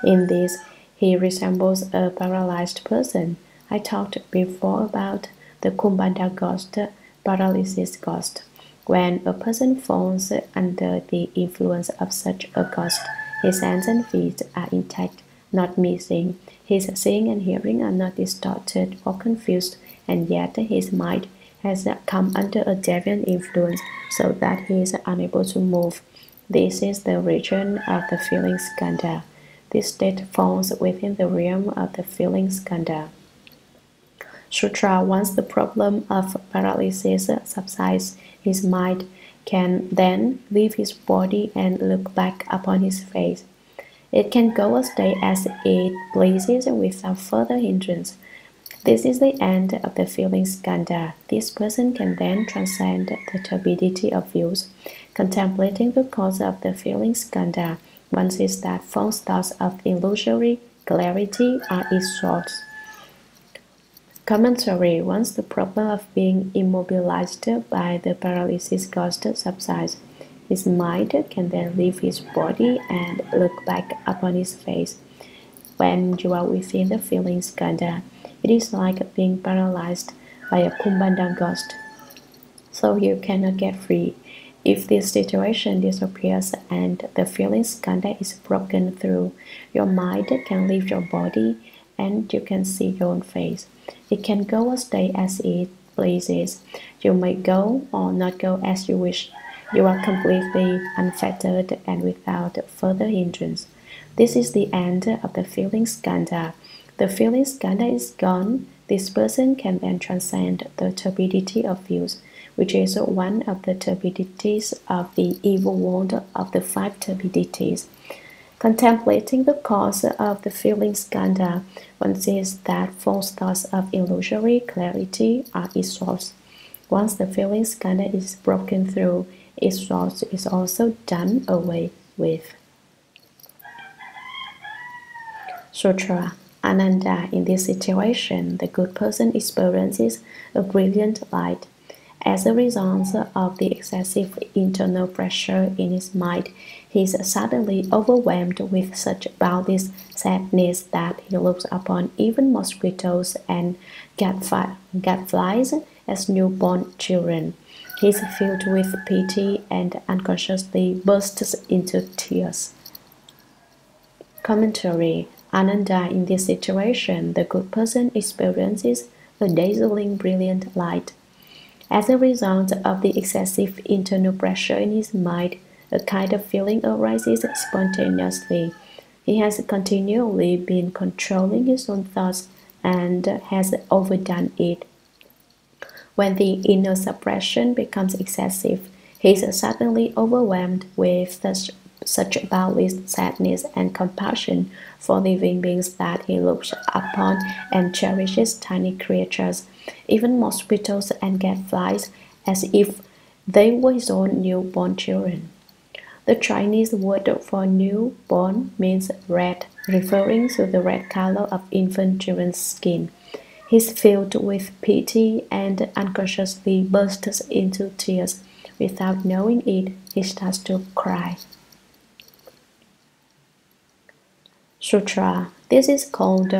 [SPEAKER 1] In this, he resembles a paralyzed person. I talked before about the Kumbhanda ghost, paralysis ghost. When a person falls under the influence of such a ghost, his hands and feet are intact, not missing. His seeing and hearing are not distorted or confused, and yet his mind has come under a deviant influence so that he is unable to move. This is the region of the feeling skanda. This state falls within the realm of the feeling skanda. Sutra. Once the problem of paralysis subsides, his mind can then leave his body and look back upon his face. It can go a day as it pleases without further hindrance. This is the end of the feeling skanda. This person can then transcend the turbidity of views, contemplating the cause of the feeling skanda. One sees that false thoughts of illusory clarity are its source. Commentary. Once the problem of being immobilized by the paralysis ghost subsides, his mind can then leave his body and look back upon his face. When you are within the feeling skanda, it is like being paralyzed by a Kumbhanda ghost, so you cannot get free. If this situation disappears and the feeling skanda is broken through, your mind can leave your body and you can see your own face. It can go a day as it pleases. You may go or not go as you wish. You are completely unfettered and without further hindrance. This is the end of the feeling skanda. The feeling skanda is gone. This person can then transcend the turbidity of views, which is one of the turbidities of the evil world of the five turbidities. Contemplating the cause of the feeling skandha, one sees that false thoughts of illusory clarity are its source. Once the feeling skandha is broken through, its source is also done away with. Sutra. Ananda. In this situation, the good person experiences a brilliant light. As a result of the excessive internal pressure in his mind, he is suddenly overwhelmed with such boundless sadness that he looks upon even mosquitoes and gadflies as newborn children. He is filled with pity and unconsciously bursts into tears. Commentary. Ananda. In this situation, the good person experiences a dazzling brilliant light. As a result of the excessive internal pressure in his mind, a kind of feeling arises spontaneously. He has continually been controlling his own thoughts and has overdone it. When the inner suppression becomes excessive, he is suddenly overwhelmed with such boundless sadness and compassion for living beings that he looks upon and cherishes tiny creatures, even mosquitoes and gadflies, as if they were his own newborn children. The Chinese word for newborn means red, referring to the red color of infant children's skin. He is filled with pity and unconsciously bursts into tears. Without knowing it, he starts to cry. Sutra. This is called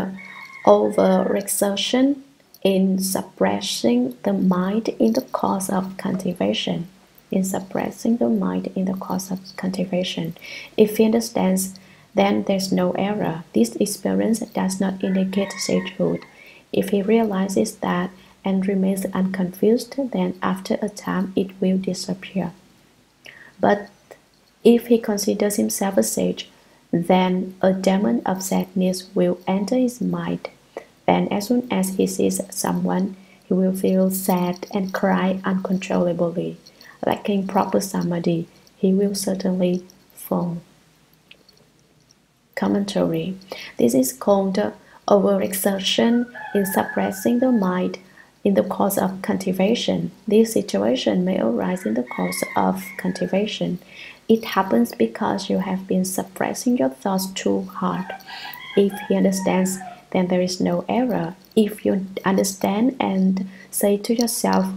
[SPEAKER 1] overexertion in suppressing the mind in the course of cultivation. In suppressing the mind in the course of cultivation. If he understands, then there's no error. This experience does not indicate sagehood. If he realizes that and remains unconfused, then after a time it will disappear. But if he considers himself a sage, then a demon of sadness will enter his mind. Then as soon as he sees someone, he will feel sad and cry uncontrollably. Lacking proper samadhi, he will certainly fall. Commentary. This is called overexertion in suppressing the mind in the course of cultivation. This situation may arise in the course of cultivation. It happens because you have been suppressing your thoughts too hard. If he understands, then there is no error. If you understand and say to yourself,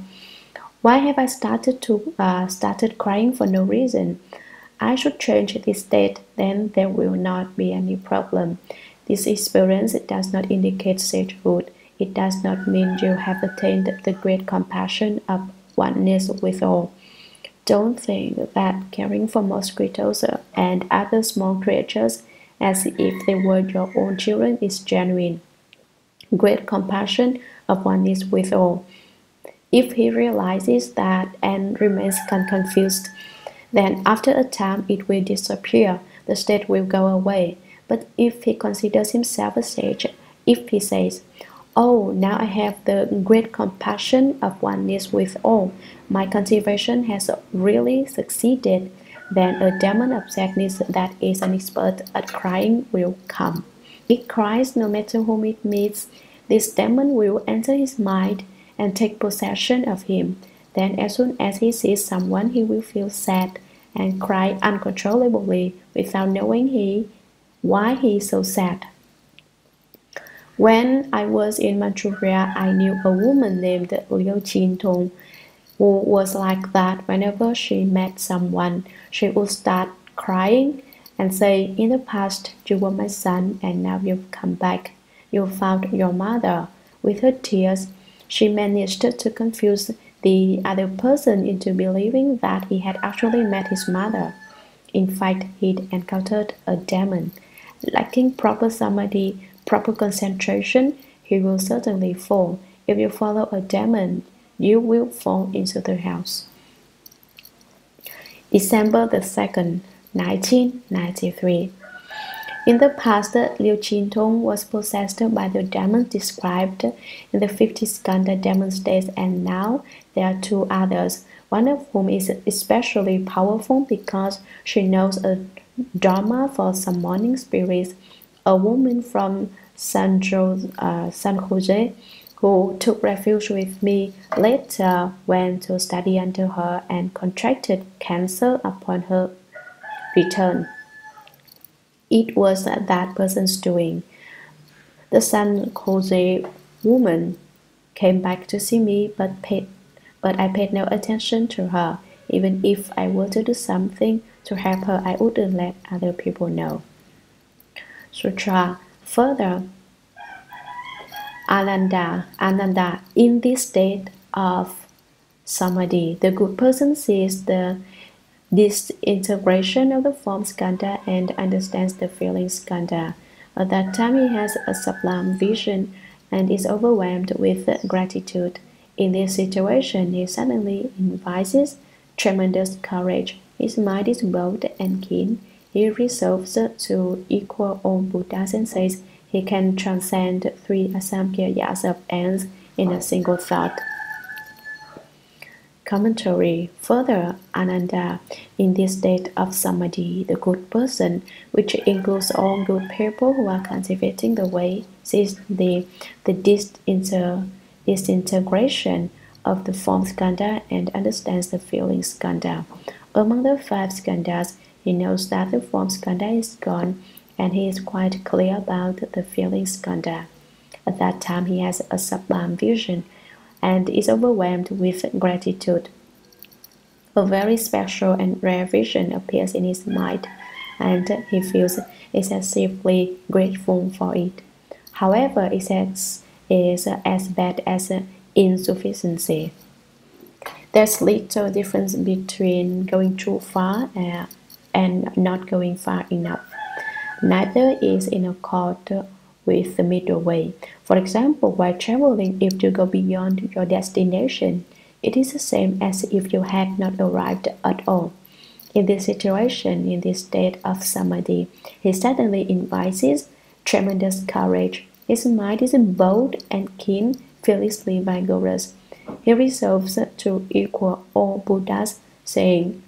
[SPEAKER 1] "Why have I started crying for no reason? I should change this state," then there will not be any problem. This experience does not indicate sagehood. It does not mean you have attained the great compassion of oneness with all. Don't think that caring for mosquitoes and other small creatures as if they were your own children is genuine. Great compassion of oneness with all. If he realizes that and remains confused, then after a time it will disappear, the state will go away. But if he considers himself a sage, if he says, "Oh, now I have the great compassion of oneness with all, my cultivation has really succeeded," then a demon of sadness that is an expert at crying will come. It cries no matter whom it meets. This demon will enter his mind and take possession of him. Then as soon as he sees someone, he will feel sad and cry uncontrollably without knowing why he is so sad. When I was in Manchuria, I knew a woman named Liu Qintong who was like that. Whenever she met someone, she would start crying and say, "In the past, you were my son, and now you've come back. You found your mother." With her tears, she managed to confuse the other person into believing that he had actually met his mother. In fact, he'd encountered a demon. Lacking proper samadhi, proper concentration, he will certainly fall. If you follow a demon, you will fall into the house. December the 2nd, 1993. In the past, Liu Qintong was possessed by the demons described in the 50 skandha demon states, and now there are two others, one of whom is especially powerful because she knows a Dharma for summoning spirits. A woman from San Jose who took refuge with me later went to study under her and contracted cancer upon her return. It was that person's doing. The San Jose woman came back to see me, but I paid no attention to her. Even if I were to do something to help her, I wouldn't let other people know. Sutra. Further, Ananda, in this state of samadhi, the good person sees the disintegration of the form skandha and understands the feeling skandha. At that time, he has a sublime vision and is overwhelmed with gratitude. In this situation, he suddenly invites tremendous courage. His mind is bold and keen. He resolves to equal all Buddhas and says he can transcend 3 asamkhya's of ends in a single thought. Commentary. Further, Ananda, in this state of samadhi, the good person, which includes all good people who are cultivating the way, sees the disintegration of the form skandha and understands the feeling skandha. Among the 5 skandhas, he knows that the form skandha is gone, and he is quite clear about the feeling skandha. At that time, he has a sublime vision and is overwhelmed with gratitude. A very special and rare vision appears in his mind, and he feels excessively grateful for it. However, it is as bad as insufficiency. There's little difference between going too far and not going far enough. Neither is in accord with the middle way. For example, while traveling, if you go beyond your destination, it is the same as if you had not arrived at all. In this situation, in this state of samadhi, he suddenly invites tremendous courage. His mind is bold and keen, fearlessly vigorous. He resolves to equal all Buddhas, saying,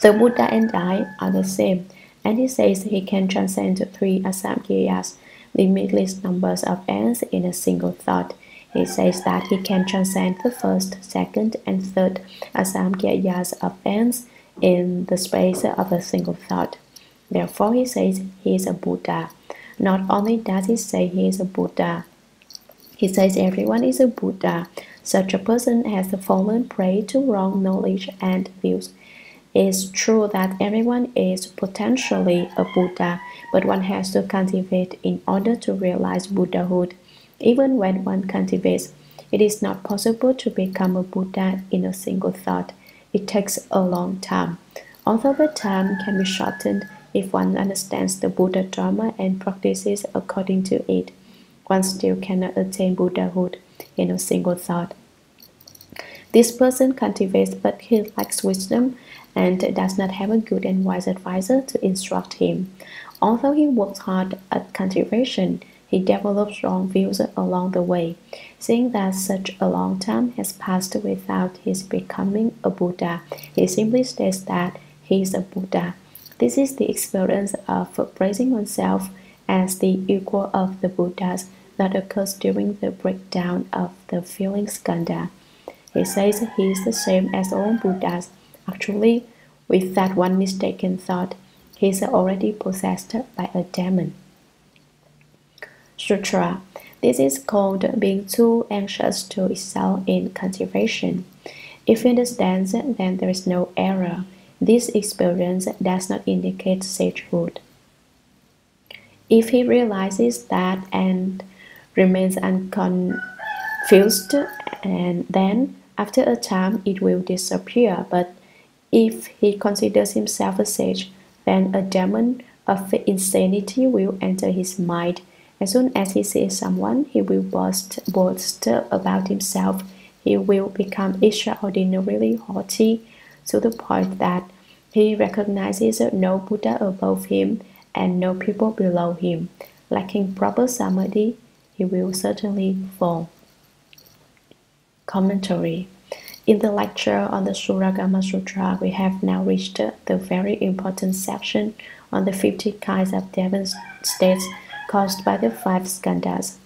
[SPEAKER 1] "The Buddha and I are the same." And he says he can transcend 3 asamkhya's, limitless numbers of ends, in a single thought. He says that he can transcend the first, second, and third asamkhya's of ends in the space of a single thought. Therefore, he says he is a Buddha. Not only does he say he is a Buddha, he says everyone is a Buddha. Such a person has fallen prey to wrong knowledge and views. It's true that everyone is potentially a Buddha, but one has to cultivate in order to realize Buddhahood. Even when one cultivates, it is not possible to become a Buddha in a single thought. It takes a long time. Although the time can be shortened if one understands the Buddha Dharma and practices according to it, one still cannot attain Buddhahood in a single thought. This person cultivates, but he lacks wisdom and does not have a good and wise advisor to instruct him. Although he works hard at cultivation, he develops wrong views along the way. Seeing that such a long time has passed without his becoming a Buddha, he simply states that he is a Buddha. This is the experience of praising oneself as the equal of the Buddhas that occurs during the breakdown of the feeling skandha. He says he is the same as all Buddhas. Actually, with that one mistaken thought, he is already possessed by a demon. Sutra. This is called being too anxious to excel in cultivation. If he understands, then there is no error. This experience does not indicate sagehood. If he realizes that and remains unconfused, and then after a time it will disappear. But if he considers himself a sage, then a demon of insanity will enter his mind. As soon as he sees someone, he will boast about himself. He will become extraordinarily haughty to the point that he recognizes no Buddha above him and no people below him. Lacking proper samadhi, he will certainly fall. Commentary. In the lecture on the Shurangama Sutra, we have now reached the very important section on the 50 kinds of demon states caused by the 5 skandhas.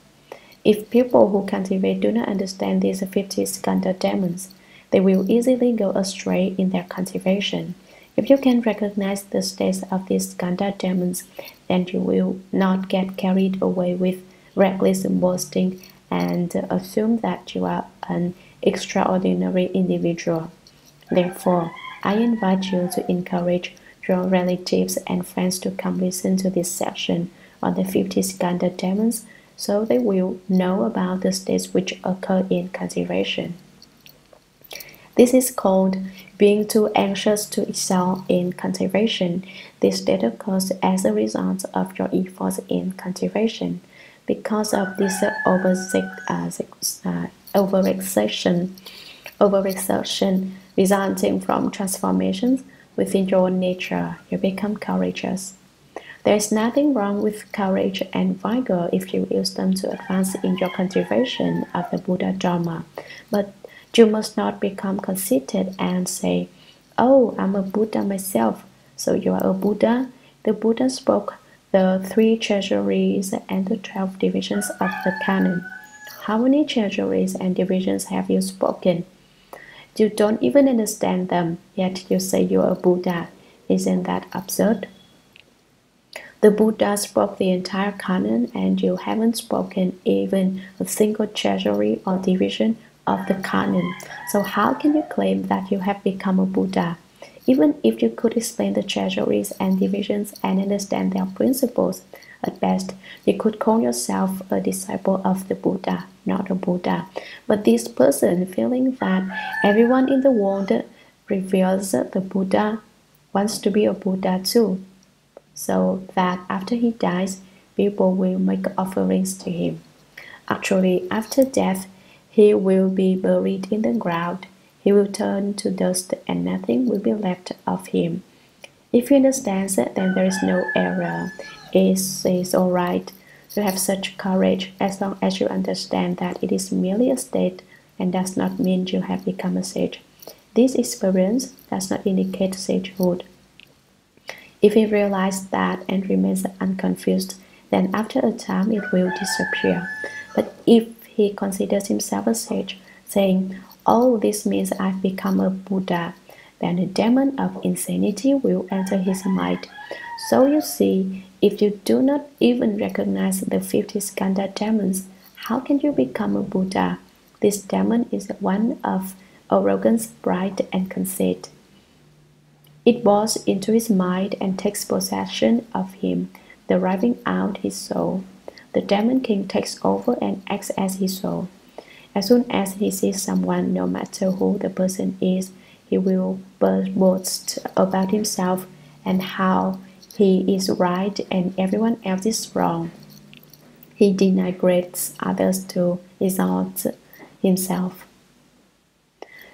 [SPEAKER 1] If people who cultivate do not understand these 50 skandha demons, they will easily go astray in their cultivation. If you can recognize the states of these skandha demons, then you will not get carried away with reckless boasting and assume that you are an extraordinary individual. Therefore, I invite you to encourage your relatives and friends to come listen to this section on the 50 skandha demons, so they will know about the states which occur in cultivation. This is called being too anxious to excel in cultivation. This state occurs as a result of your efforts in cultivation. Because of this overexertion resulting from transformations within your nature, you become courageous. There is nothing wrong with courage and vigor if you use them to advance in your cultivation of the Buddha Dharma. But you must not become conceited and say, "Oh, I'm a Buddha myself." So you are a Buddha. The Buddha spoke the 3 treasuries and the 12 divisions of the canon. How many treasuries and divisions have you spoken? You don't even understand them, yet you say you're a Buddha. Isn't that absurd? The Buddha spoke the entire canon, and you haven't spoken even a single treasury or division of the canon. So how can you claim that you have become a Buddha? Even if you could explain the treasuries and divisions and understand their principles, at best you could call yourself a disciple of the Buddha, not a Buddha. But this person, feeling that everyone in the world reveres the Buddha, wants to be a Buddha too, so that after he dies, people will make offerings to him. Actually, after death, he will be buried in the ground. He will turn to dust and nothing will be left of him. If you understand that, then there is no error. It is all right to have such courage as long as you understand that it is merely a state and does not mean you have become a sage. This experience does not indicate sagehood. If he realizes that and remains unconfused, then after a time it will disappear. But if he considers himself a sage, saying, "Oh, this means I've become a Buddha," then the demon of insanity will enter his mind. So you see, if you do not even recognize the 50 skandha demons, how can you become a Buddha? This demon is one of arrogance, pride, and conceit. It bores into his mind and takes possession of him, driving out his soul. The demon king takes over and acts as his soul. As soon as he sees someone, no matter who the person is, he will boast about himself and how he is right and everyone else is wrong. He denigrates others to exalt himself.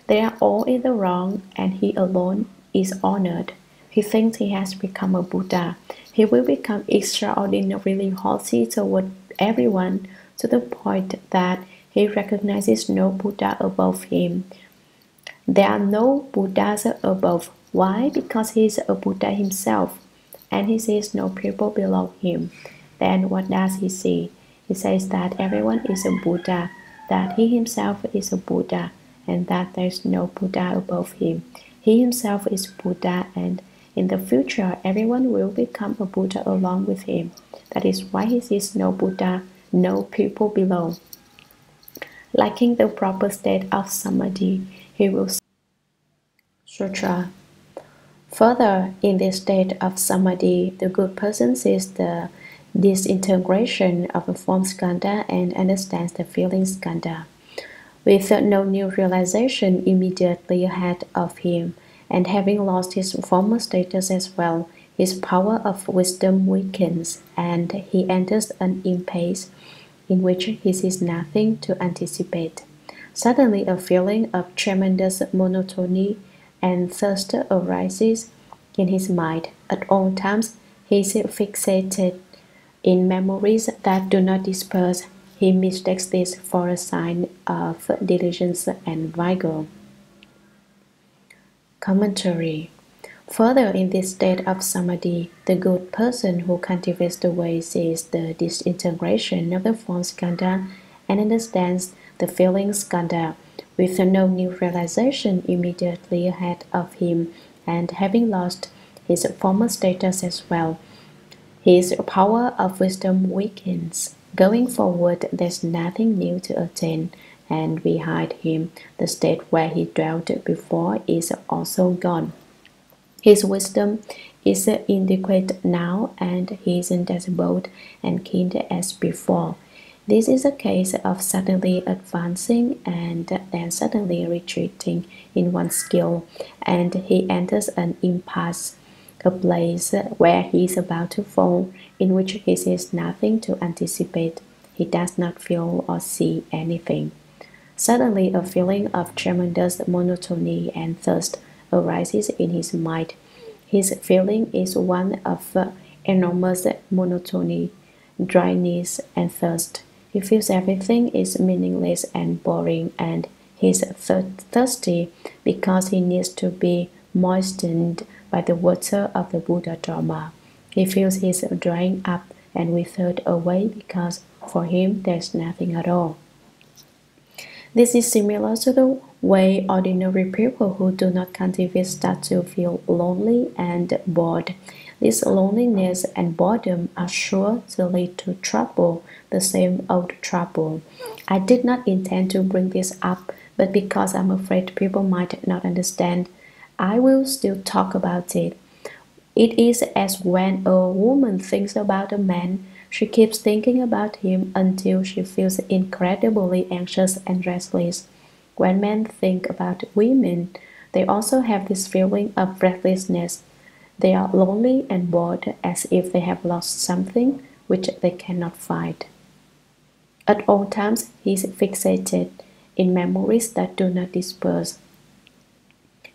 [SPEAKER 1] They are all in the wrong and he alone is honored. He thinks he has become a Buddha. He will become extraordinarily haughty toward everyone to the point that he recognizes no Buddha above him. There are no Buddhas above. Why? Because he is a Buddha himself, and he sees no people below him. Then what does he see? He says that everyone is a Buddha, that he himself is a Buddha, and that there is no Buddha above him. He himself is Buddha, and in the future everyone will become a Buddha along with him. That is why he sees no Buddha, no people below. Lacking the proper state of samadhi, he will sutra. Further, in this state of samadhi, the good person sees the disintegration of the form skandha and understands the feeling skandha. With no new realization immediately ahead of him, and having lost his former status as well, his power of wisdom weakens, and he enters an impasse in which he sees nothing to anticipate. Suddenly a feeling of tremendous monotony and thirst arises in his mind. At all times he is fixated in memories that do not disperse. He mistakes this for a sign of diligence and vigor. Commentary. Further, in this state of samadhi, the good person who cultivates the way sees the disintegration of the form skandha and understands the feeling skandha, with no new realization immediately ahead of him, and having lost his former status as well. His power of wisdom weakens. Going forward, there's nothing new to attain, and behind him, the state where he dwelt before is also gone. His wisdom is inadequate now, and he isn't as bold and keen as before. This is a case of suddenly advancing and then suddenly retreating in one's skill, and he enters an impasse, a place where he is about to fall, in which he sees nothing to anticipate. He does not feel or see anything. Suddenly a feeling of tremendous monotony and thirst arises in his mind. His feeling is one of enormous monotony, dryness, and thirst. He feels everything is meaningless and boring, and he is thirsty because he needs to be moistened by the water of the Buddha Dharma. He feels his drying up and withered away because for him there is nothing at all. This is similar to the way ordinary people who do not cultivate start to feel lonely and bored. This loneliness and boredom are sure to lead to trouble, the same old trouble. I did not intend to bring this up, but because I'm afraid people might not understand, I will still talk about it. It is as when a woman thinks about a man, she keeps thinking about him until she feels incredibly anxious and restless. When men think about women, they also have this feeling of restlessness. They are lonely and bored as if they have lost something which they cannot find. At all times, he is fixated in memories that do not disperse.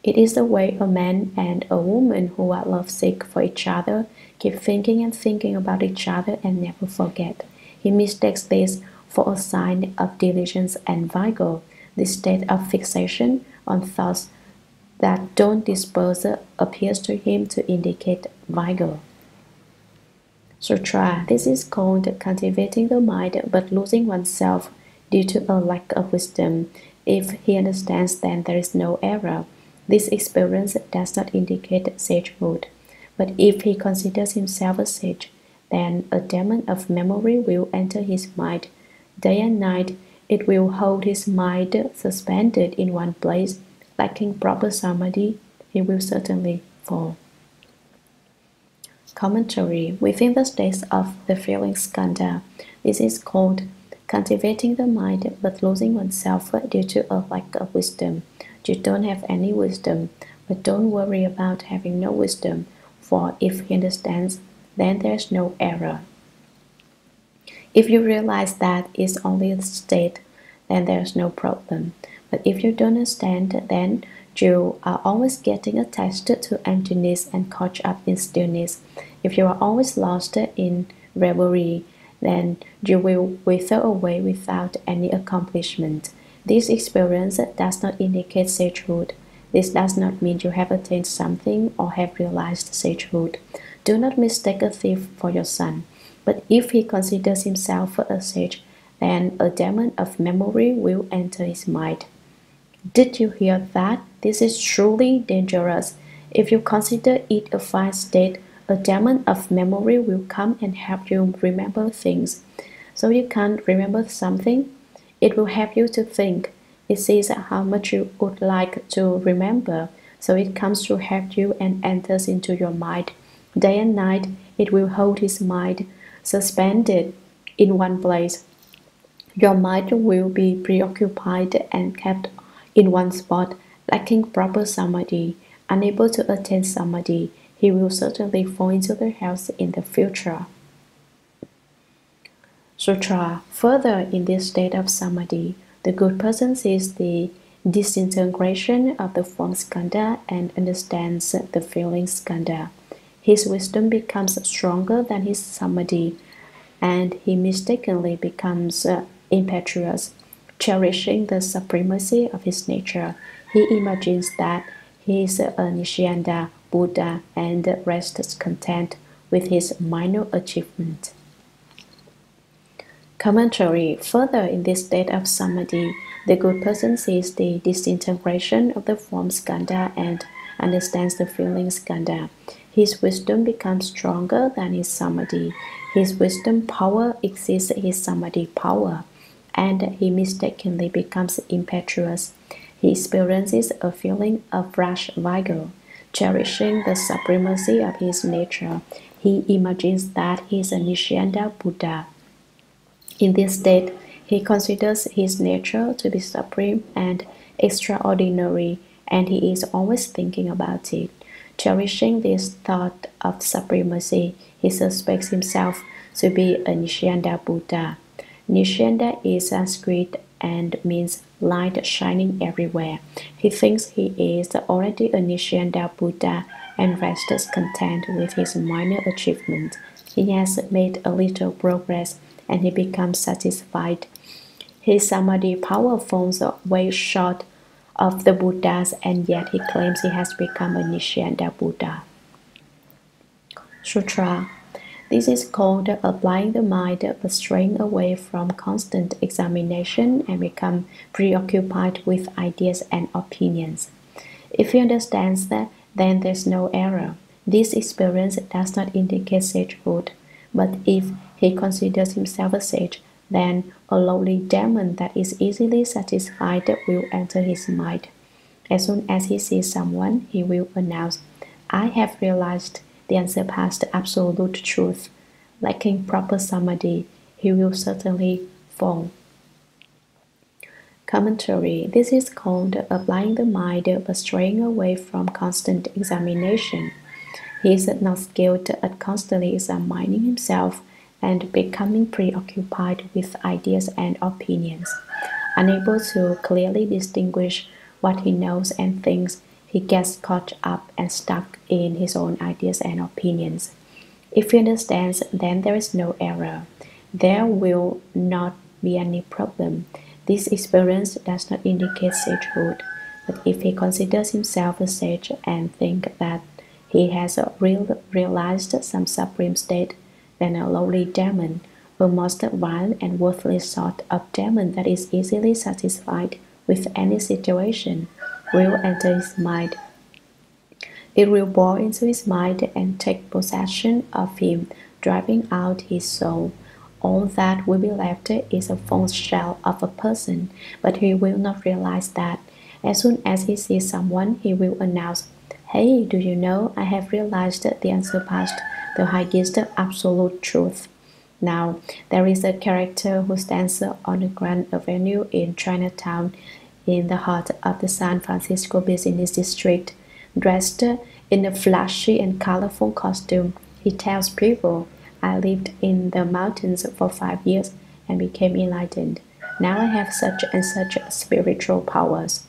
[SPEAKER 1] It is the way a man and a woman who are lovesick for each other keep thinking and thinking about each other and never forget. He mistakes this for a sign of diligence and vigor. This state of fixation on thoughts that don't disperse appears to him to indicate vigor. Sutra. This is called cultivating the mind but losing oneself due to a lack of wisdom. If he understands, then there is no error. This experience does not indicate sagehood, but if he considers himself a sage, then a demon of memory will enter his mind. Day and night, it will hold his mind suspended in one place. Lacking proper samadhi, he will certainly fall. Commentary. Within the states of the feeling skandha, this is called cultivating the mind but losing oneself due to a lack of wisdom. You don't have any wisdom, but don't worry about having no wisdom, for if he understands, then there's no error. If you realize that it's only a state, then there's no problem. But if you don't understand, then you are always getting attached to emptiness and caught up in stillness. If you are always lost in reverie, then you will wither away without any accomplishment. This experience does not indicate sagehood. This does not mean you have attained something or have realized sagehood. Do not mistake a thief for your son. But if he considers himself a sage, then a demon of memory will enter his mind. Did you hear that? This is truly dangerous. If you consider it a fine state, a demon of memory will come and help you remember things. So you can't remember something? It will help you to think. It sees how much you would like to remember, so it comes to help you and enters into your mind. Day and night, it will hold his mind suspended in one place. Your mind will be preoccupied and kept in one spot, lacking proper samadhi. Unable to attain samadhi, he will certainly fall into the hells in the future. Sutra. Further, in this state of samadhi, the good person sees the disintegration of the form skandha and understands the feeling skandha. His wisdom becomes stronger than his samadhi, and he mistakenly becomes impetuous, cherishing the supremacy of his nature. He imagines that He is a Nishyanda Buddha and rests content with his minor achievement. Commentary. Further, in this state of samadhi, the good person sees the disintegration of the form skandha and understands the feeling skandha. His wisdom becomes stronger than his samadhi. His wisdom power exceeds his samadhi power, and he mistakenly becomes impetuous. He experiences a feeling of rash vigor. Cherishing the supremacy of his nature, he imagines that he is a Nishyanda Buddha. In this state, he considers his nature to be supreme and extraordinary, and he is always thinking about it. Cherishing this thought of supremacy, he suspects himself to be a Nishyanda Buddha. Nishyanda is Sanskrit and means light shining everywhere. He thinks he is already a Nishyanda Buddha and rests content with his minor achievement. He has made a little progress and he becomes satisfied. His samadhi power falls way short of the Buddha's, and yet he claims he has become a Nishyanda Buddha. Sutra. This is called applying the mind but straying away from constant examination and become preoccupied with ideas and opinions. If he understands that, then there's no error. This experience does not indicate sagehood, but if he considers himself a sage, then a lowly demon that is easily satisfied will enter his mind. As soon as he sees someone, he will announce, "I have realized the unsurpassed absolute truth." Lacking proper samadhi, he will certainly fall. Commentary. This is called applying the mind but straying away from constant examination. He is not skilled at constantly examining himself and becoming preoccupied with ideas and opinions. Unable to clearly distinguish what he knows and thinks, he gets caught up and stuck in his own ideas and opinions. If he understands, then there is no error. There will not be any problem. This experience does not indicate sagehood, but if he considers himself a sage and thinks that he has realized some supreme state, then a lowly demon, a most vile and worthless sort of demon that is easily satisfied with any situation, will enter his mind. It will bore into his mind and take possession of him, driving out his soul. All that will be left is a false shell of a person, but he will not realize that. As soon as he sees someone, he will announce, "Hey, do you know, I have realized the unsurpassed, the highest absolute truth." Now, there is a character who stands on a grand avenue in Chinatown, in the heart of the San Francisco business district. Dressed in a flashy and colorful costume, he tells people, "I lived in the mountains for 5 years and became enlightened. Now I have such and such spiritual powers.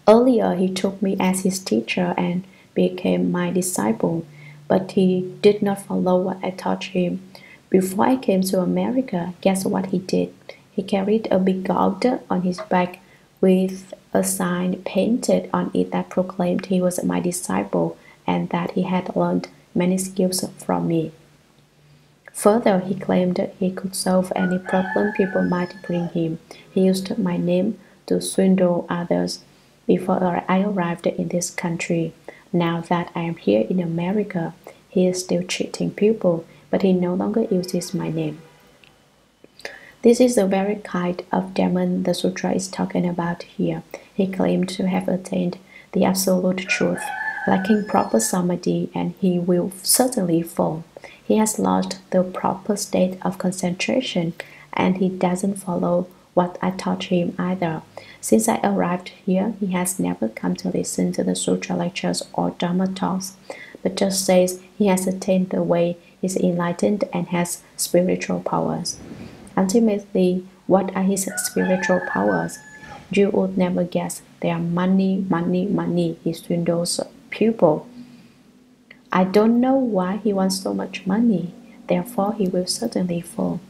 [SPEAKER 1] Earlier, he took me as his teacher and became my disciple, but he did not follow what I taught him. Before I came to America, guess what he did? He carried a big gourd on his back with a sign painted on it that proclaimed he was my disciple and that he had learned many skills from me. Further, he claimed he could solve any problem people might bring him. He used my name to swindle others before I arrived in this country. Now that I am here in America, he is still cheating people, but he no longer uses my name." This is the very kind of demon the sutra is talking about here. He claimed to have attained the absolute truth, lacking proper samadhi, and he will certainly fall. He has lost the proper state of concentration, and he doesn't follow what I taught him either. Since I arrived here, he has never come to listen to the sutra lectures or Dharma talks, but just says he has attained the way, is enlightened, and has spiritual powers. Ultimately, what are his spiritual powers? You would never guess. They are money, money, money. He swindles people. I don't know why he wants so much money. Therefore, he will certainly fall.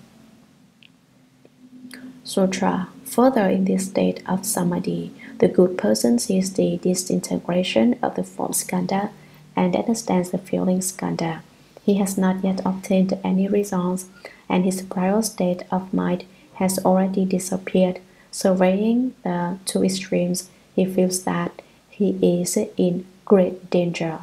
[SPEAKER 1] Sutra. Further, in this state of samadhi, The good person sees the disintegration of the form skandha and understands the feeling skandha. He has not yet obtained any results, and his prior state of mind has already disappeared. Surveying the two extremes, he feels that he is in great danger.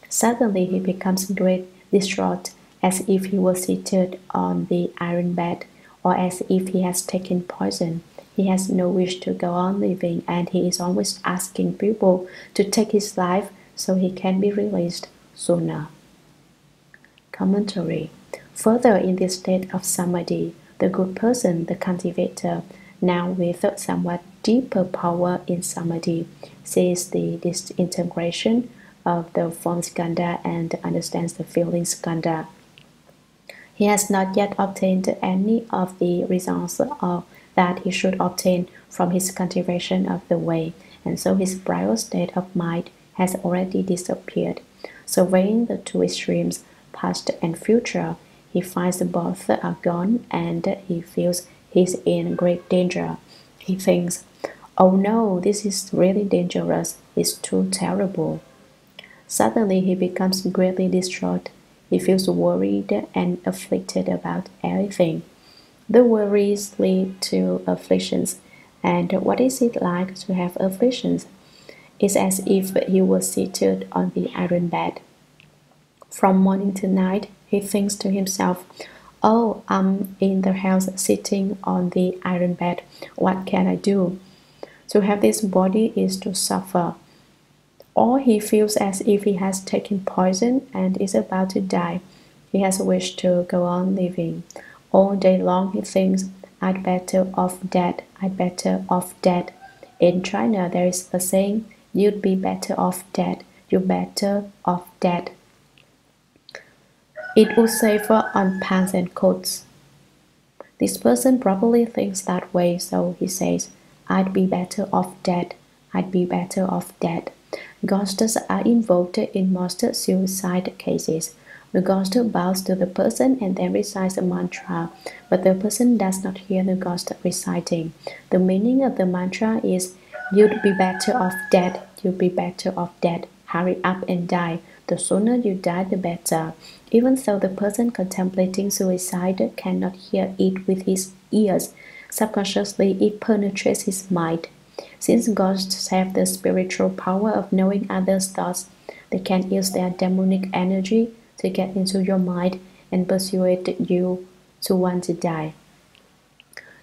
[SPEAKER 1] Suddenly he becomes great distraught, as if he was seated on the iron bed, or as if he has taken poison. He has no wish to go on living, and he is always asking people to take his life so he can be released sooner. Commentary. Further, in this state of samadhi, the good person, the cultivator, now with somewhat deeper power in samadhi, sees the disintegration of the form skandha and understands the feeling skandha. He has not yet obtained any of the results that he should obtain from his cultivation of the way, and so his prior state of mind has already disappeared. Surveying the two extremes, past and future, he finds both are gone, and he feels he's in great danger. He thinks, "Oh no, this is really dangerous, it's too terrible." Suddenly he becomes greatly distraught. He feels worried and afflicted about everything. The worries lead to afflictions. And what is it like to have afflictions? It's as if he was seated on the iron bed. From morning to night, he thinks to himself, "Oh, I'm in the house sitting on the iron bed. What can I do? To have this body is to suffer." Or he feels as if he has taken poison and is about to die. He has a wish to go on living. All day long he thinks, "I'd better off dead, I'd better off dead." In China there is a saying, "You'd be better off dead, you're better off dead." It would safer on pants and coats. This person probably thinks that way, so he says, "I'd be better off dead, I'd be better off dead." Ghosts are invoked in most suicide cases. The ghost bows to the person and then recites a mantra, but the person does not hear the ghost reciting. The meaning of the mantra is, "You'd be better off dead, you'd be better off dead. Hurry up and die. The sooner you die, the better." Even though the person contemplating suicide cannot hear it with his ears, subconsciously it penetrates his mind. Since ghosts have the spiritual power of knowing others' thoughts, they can use their demonic energy to get into your mind and persuade you to want to die.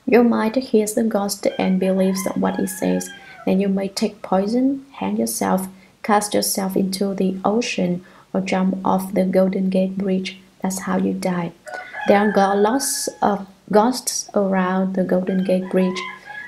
[SPEAKER 1] Your mind hears the ghost and believes what it says. Then you may take poison, hang yourself, cast yourself into the ocean, or jump off the Golden Gate Bridge. That's how you die. There are lots of ghosts around the Golden Gate Bridge.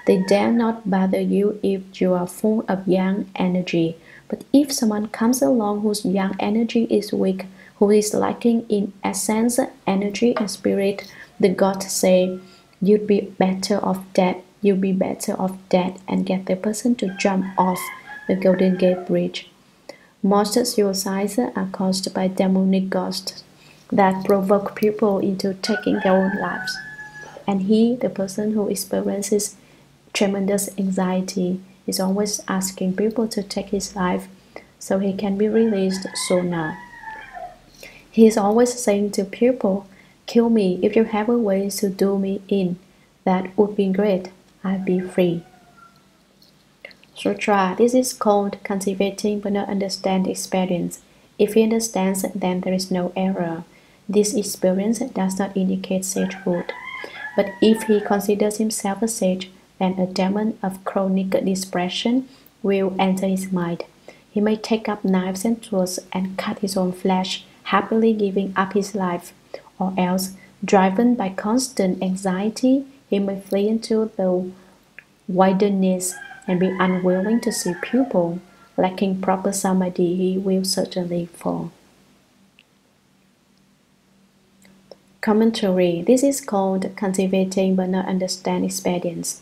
[SPEAKER 1] They dare not bother you if you are full of yang energy. But if someone comes along whose yang energy is weak, who is lacking in essence, energy, and spirit, the gods say, "You'd be better off dead, you'd be better off dead," and get the person to jump off the Golden Gate Bridge. Most suicides are caused by demonic ghosts that provoke people into taking their own lives. And he, the person who experiences tremendous anxiety, is always asking people to take his life so he can be released sooner. He is always saying to people, "Kill me if you have a way to do me in. That would be great. I'll be free." Sutra. This is called cultivating but not understand experience. If he understands, then there is no error. This experience does not indicate sagehood. But if he considers himself a sage, then a demon of chronic depression will enter his mind. He may take up knives and tools and cut his own flesh, happily giving up his life. Or else, driven by constant anxiety, he may flee into the wilderness and be unwilling to see people. Lacking proper samadhi, he will certainly fall. Commentary. This is called cultivating but not understand expedience.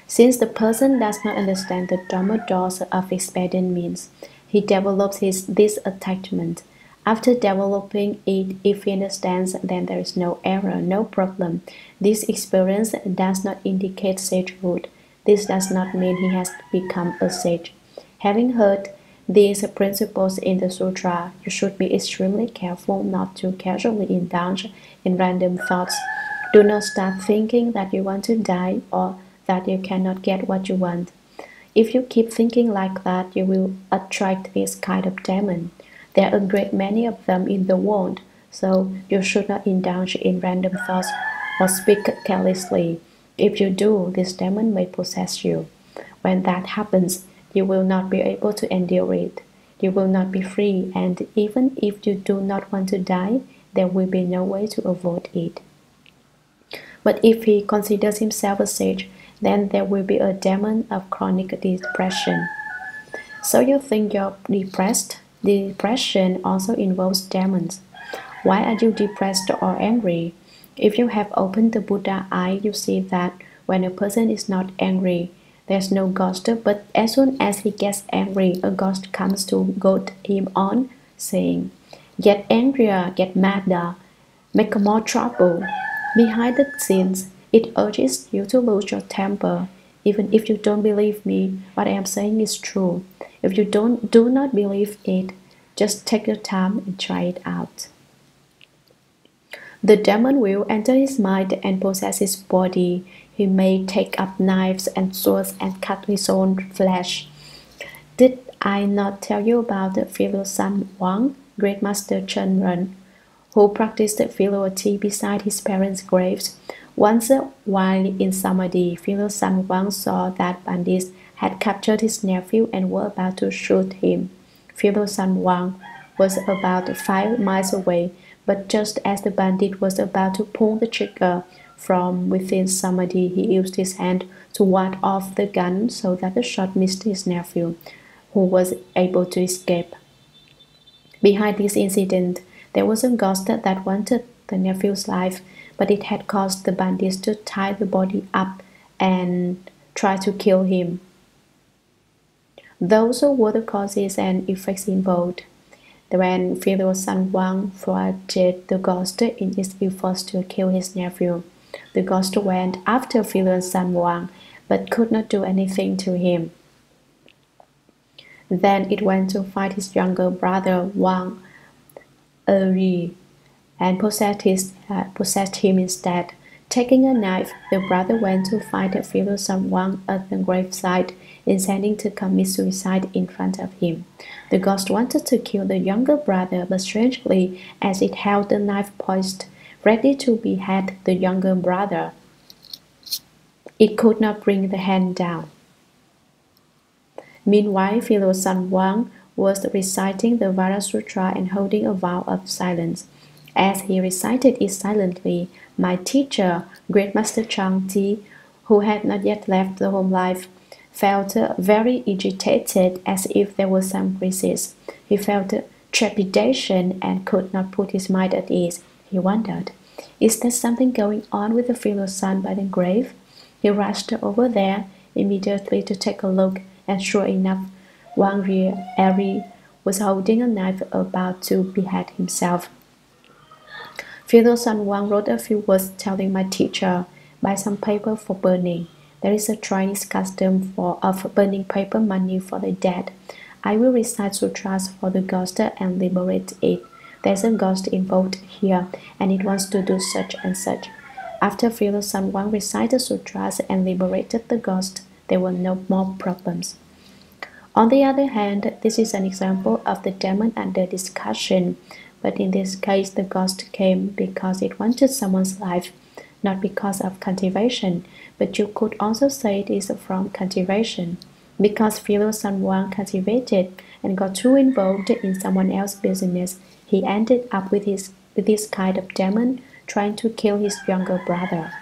[SPEAKER 1] Since the person does not understand the Dharma doors of expedient means, he develops this attachment. After developing it, if he understands, then there is no error, no problem. This experience does not indicate sagehood. This does not mean he has become a sage. Having heard these principles in the sutra, you should be extremely careful not to casually indulge in random thoughts. Do not start thinking that you want to die or that you cannot get what you want. If you keep thinking like that, you will attract this kind of demon. There are a great many of them in the world, so you should not indulge in random thoughts or speak carelessly. If you do, this demon may possess you. When that happens, you will not be able to endure it. You will not be free, and even if you do not want to die, there will be no way to avoid it. But if he considers himself a sage, then there will be a demon of chronic depression. So you think you're depressed? Depression also involves demons. Why are you depressed or angry? If you have opened the Buddha eye, you see that when a person is not angry, there's no ghost, but as soon as he gets angry, a ghost comes to goad him on, saying, "Get angrier, get madder, make more trouble." Behind the scenes, it urges you to lose your temper. Even if you don't believe me, what I am saying is true. If you do not believe it, just take your time and try it out. The demon will enter his mind and possess his body. He may take up knives and swords and cut his own flesh. Did I not tell you about the Venerable Hsuan Hua, Great Master Hsuan, who practiced filiality beside his parents' graves? Once while in Samadhi, Venerable Hsuan Hua saw that bandits had captured his nephew and were about to shoot him. Venerable Hsuan Hua was about 5 miles away, but just as the bandit was about to pull the trigger, from within Samadhi he used his hand to ward off the gun so that the shot missed his nephew, who was able to escape. Behind this incident, there was a ghost that wanted the nephew's life, but it had caused the bandits to tie the body up and try to kill him. Those were the causes and effects involved. When Venerable Hsuan Hua thwarted the ghost in its efforts to kill his nephew, the ghost went after Venerable Hsuan Hua, but could not do anything to him. Then it went to fight his younger brother Wang Eri and possessed him instead. Taking a knife, the brother went to fight Venerable Hsuan Hua at the graveside, intending to commit suicide in front of him. The ghost wanted to kill the younger brother, but strangely, as it held the knife poised, ready to behead the younger brother, it could not bring the hand down. Meanwhile, Venerable Hsuan Hua was reciting the Vara Sutra and holding a vow of silence. As he recited it silently, my teacher, Great Master Chang Ti, who had not yet left the home life, felt very agitated, as if there was some crisis. He felt trepidation and could not put his mind at ease. He wondered, is there something going on with the Venerable son by the grave? He rushed over there immediately to take a look, and sure enough, Wang Eri was holding a knife about to behead himself. Venerable Hsuan Hua wrote a few words telling my teacher, buy some paper for burning. There is a Chinese custom of burning paper money for the dead. I will recite sutras for the ghost and liberate it. There's a ghost involved here, and it wants to do such and such. After Venerable Hsuan Hua recited sutras and liberated the ghost, there were no more problems. On the other hand, this is an example of the demon under discussion, but in this case the ghost came because it wanted someone's life, not because of cultivation, but you could also say it is from cultivation. Because Venerable Hsuan Hua cultivated and got too involved in someone else's business, he ended up with this kind of demon trying to kill his younger brother.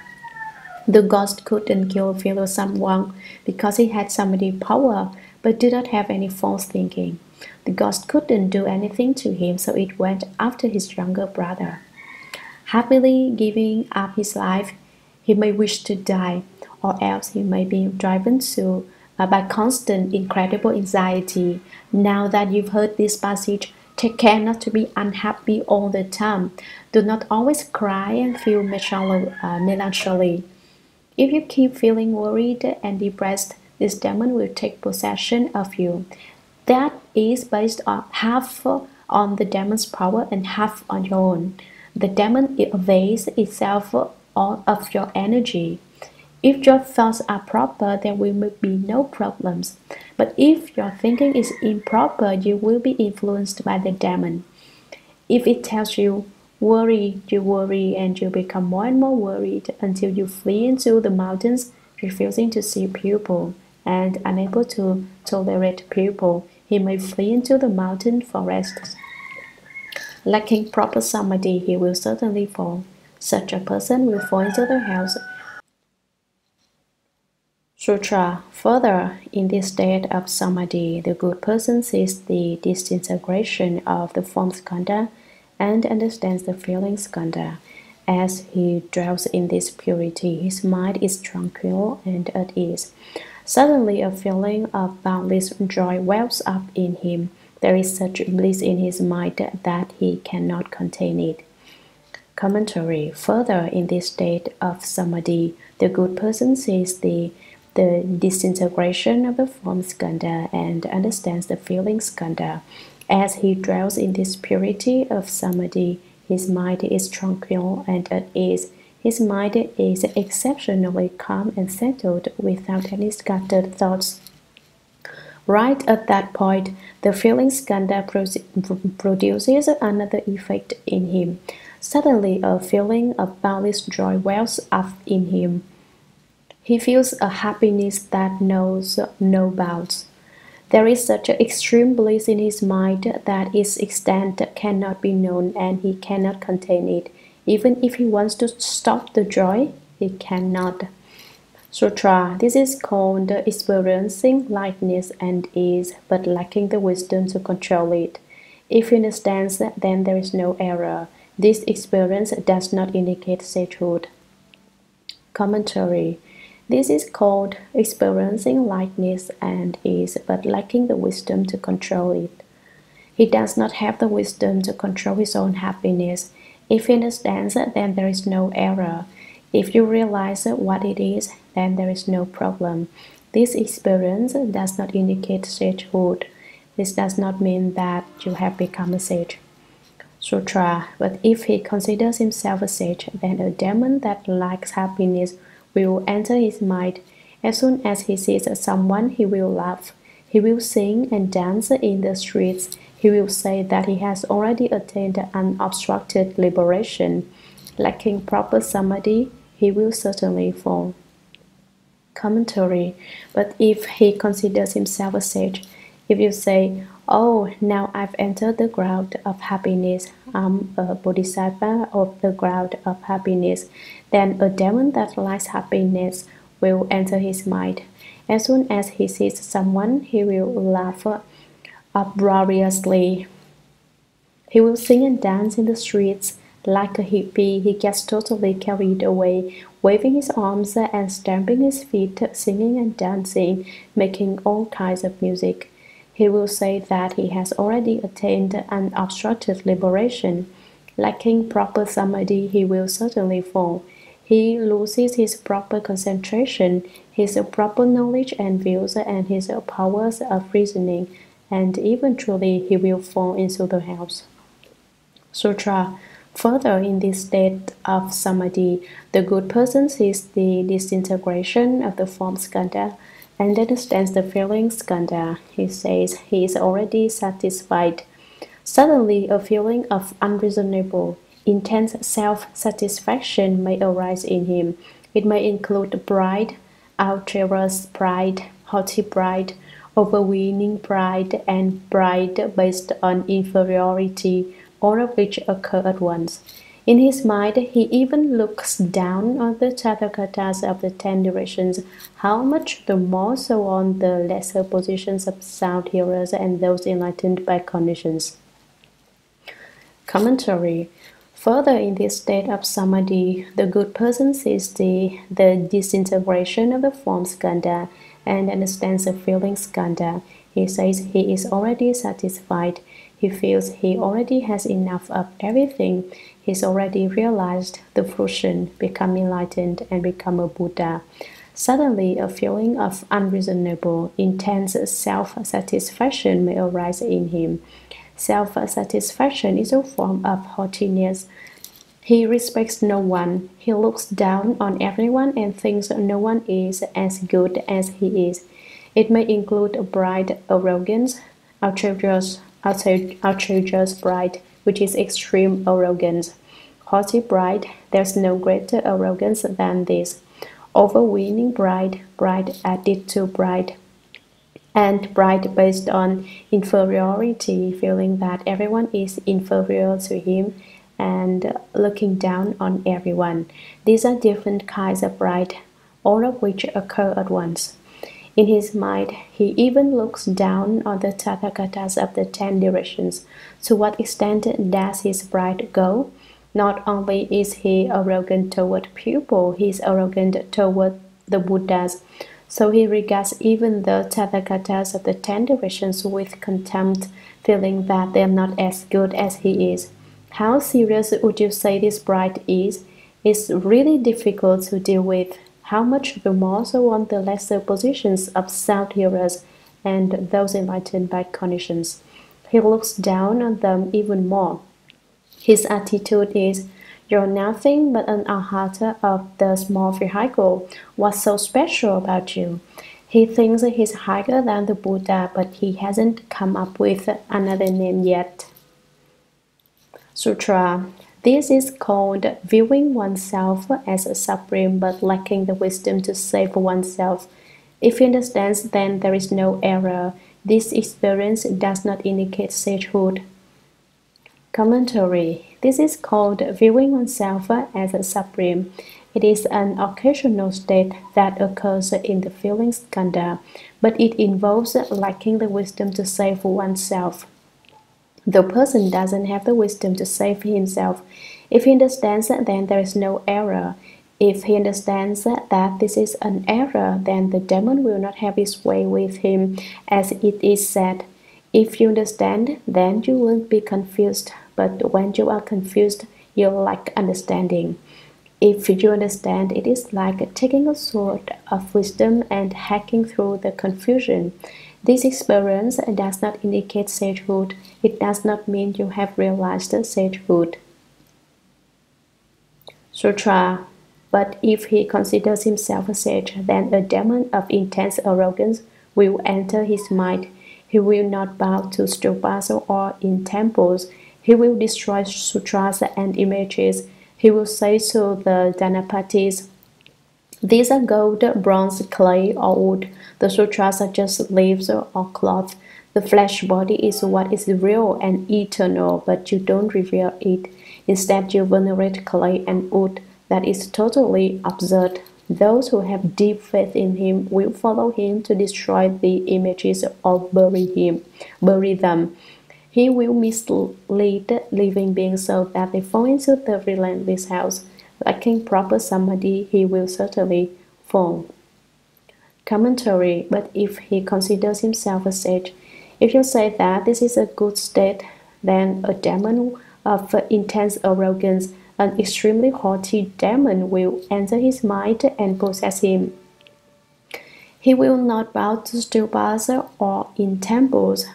[SPEAKER 1] The ghost couldn't kill Venerable Hsuan Hua because he had Samadhi power, but did not have any false thinking. The ghost couldn't do anything to him, so it went after his younger brother. Happily giving up his life, he may wish to die, or else he may be driven to by constant incredible anxiety. Now that you've heard this passage, take care not to be unhappy all the time. Do not always cry and feel melancholy. If you keep feeling worried and depressed, this demon will take possession of you. That is based on half on the demon's power and half on your own. The demon avails itself of your energy. If your thoughts are proper, there will be no problems. But if your thinking is improper, you will be influenced by the demon. If it tells you you worry and you become more and more worried until you flee into the mountains, refusing to see people and unable to tolerate people. He may flee into the mountain forests. Lacking proper samadhi, he will certainly fall. Such a person will fall into the house. Sutra. Further, in this state of samadhi, the good person sees the disintegration of the form skandha and understands the feeling skandha. As he dwells in this purity, his mind is tranquil and at ease. Suddenly, a feeling of boundless joy wells up in him. There is such bliss in his mind that he cannot contain it. Commentary. Further, in this state of samadhi, the good person sees the disintegration of the form skandha and understands the feeling skandha. As he dwells in this purity of samadhi, his mind is tranquil and at ease. His mind is exceptionally calm and settled without any scattered thoughts. Right at that point, the feeling skandha produces another effect in him. Suddenly, a feeling of boundless joy wells up in him. He feels a happiness that knows no bounds. There is such extreme bliss in his mind that its extent cannot be known and he cannot contain it. Even if he wants to stop the joy, he cannot. Sutra. This is called experiencing lightness and ease, but lacking the wisdom to control it. If he understands, then there is no error. This experience does not indicate sagehood. Commentary. This is called experiencing lightness and ease, but lacking the wisdom to control it. He does not have the wisdom to control his own happiness. If he understands, then there is no error. If you realize what it is, then there is no problem. This experience does not indicate sagehood. This does not mean that you have become a sage. Sutra. But if he considers himself a sage, then a demon that lacks happiness will enter his mind. As soon as he sees someone, he will laugh. He will sing and dance in the streets. He will say that he has already attained unobstructed liberation. Lacking proper samadhi, he will certainly fall. Commentary. But if he considers himself a sage, if you say, "Oh, now I've entered the ground of happiness, I'm a bodhisattva of the ground of happiness," then a demon that likes happiness will enter his mind. As soon as he sees someone, he will laugh uproariously. He will sing and dance in the streets. Like a hippie, he gets totally carried away, waving his arms and stamping his feet, singing and dancing, making all kinds of music. He will say that he has already attained unobstructed liberation. Lacking proper samadhi, he will certainly fall. He loses his proper concentration, his proper knowledge and views, and his powers of reasoning, and eventually he will fall into the house. Sutra. Further, in this state of samadhi, the good person sees the disintegration of the form skandha and understands the feeling skandha. He says he is already satisfied. Suddenly, a feeling of unreasonable, intense self-satisfaction may arise in him. It may include pride, outrageous pride, haughty pride, overweening pride, and pride based on inferiority, all of which occur at once. In his mind, he even looks down on the Tathagatas of the 10 directions, how much the more so on the lesser positions of sound hearers and those enlightened by conditions. Commentary. Further, in this state of samadhi, the good person sees the disintegration of the form skandha and understands the feeling skandha. He says he is already satisfied. He feels he already has enough of everything. He's already realized the fruition, become enlightened, and become a Buddha. Suddenly, a feeling of unreasonable, intense self-satisfaction may arise in him. Self-satisfaction is a form of haughtiness. He respects no one. He looks down on everyone and thinks no one is as good as he is. It may include pride, arrogance, outrageous pride, which is extreme arrogance. Haughty pride, there's no greater arrogance than this. Overweening pride, pride added to pride, and pride based on inferiority, feeling that everyone is inferior to him and looking down on everyone. These are different kinds of pride, all of which occur at once. In his mind, he even looks down on the Tathagatas of the 10 directions. To what extent does his pride go? Not only is he arrogant toward people, he is arrogant toward the Buddhas. So he regards even the Tathagatas of the 10 directions with contempt, feeling that they are not as good as he is. How serious would you say this pride is? It's really difficult to deal with. How much the more so on the lesser positions of sound hearers and those enlightened by cognitions. He looks down on them even more. His attitude is, "You're nothing but an arhata of the small vehicle. What's so special about you?" He thinks he's higher than the Buddha, but he hasn't come up with another name yet. Sutra. This is called viewing oneself as a supreme but lacking the wisdom to save oneself. If he understands, then there is no error. This experience does not indicate sagehood. Commentary. This is called viewing oneself as a supreme. It is an occasional state that occurs in the feeling skandha, but it involves lacking the wisdom to save oneself. The person doesn't have the wisdom to save himself. If he understands, then there is no error. If he understands that this is an error, then the demon will not have its way with him, as it is said. If you understand, then you won't be confused, but when you are confused, you lack understanding. If you understand, it is like taking a sword of wisdom and hacking through the confusion. This experience does not indicate sagehood. It does not mean you have realized sagehood. Sutra. But if he considers himself a sage, then a demon of intense arrogance will enter his mind. He will not bow to stupas or in temples. He will destroy sutras and images. He will say to the Dhanapatis, "These are gold, bronze, clay, or wood. The sutras are just leaves or cloth. The flesh body is what is real and eternal, but you don't revere it. Instead, you venerate clay and wood. That is totally absurd. Those who have deep faith in him will follow him to destroy the images or bury them. He will mislead living beings so that they fall into the relentless house. Lacking proper samadhi, he will certainly fall." Commentary. But if he considers himself a sage, if you say that this is a good state, then a demon of intense arrogance, an extremely haughty demon, will enter his mind and possess him. He will not bow to stupas or in temples.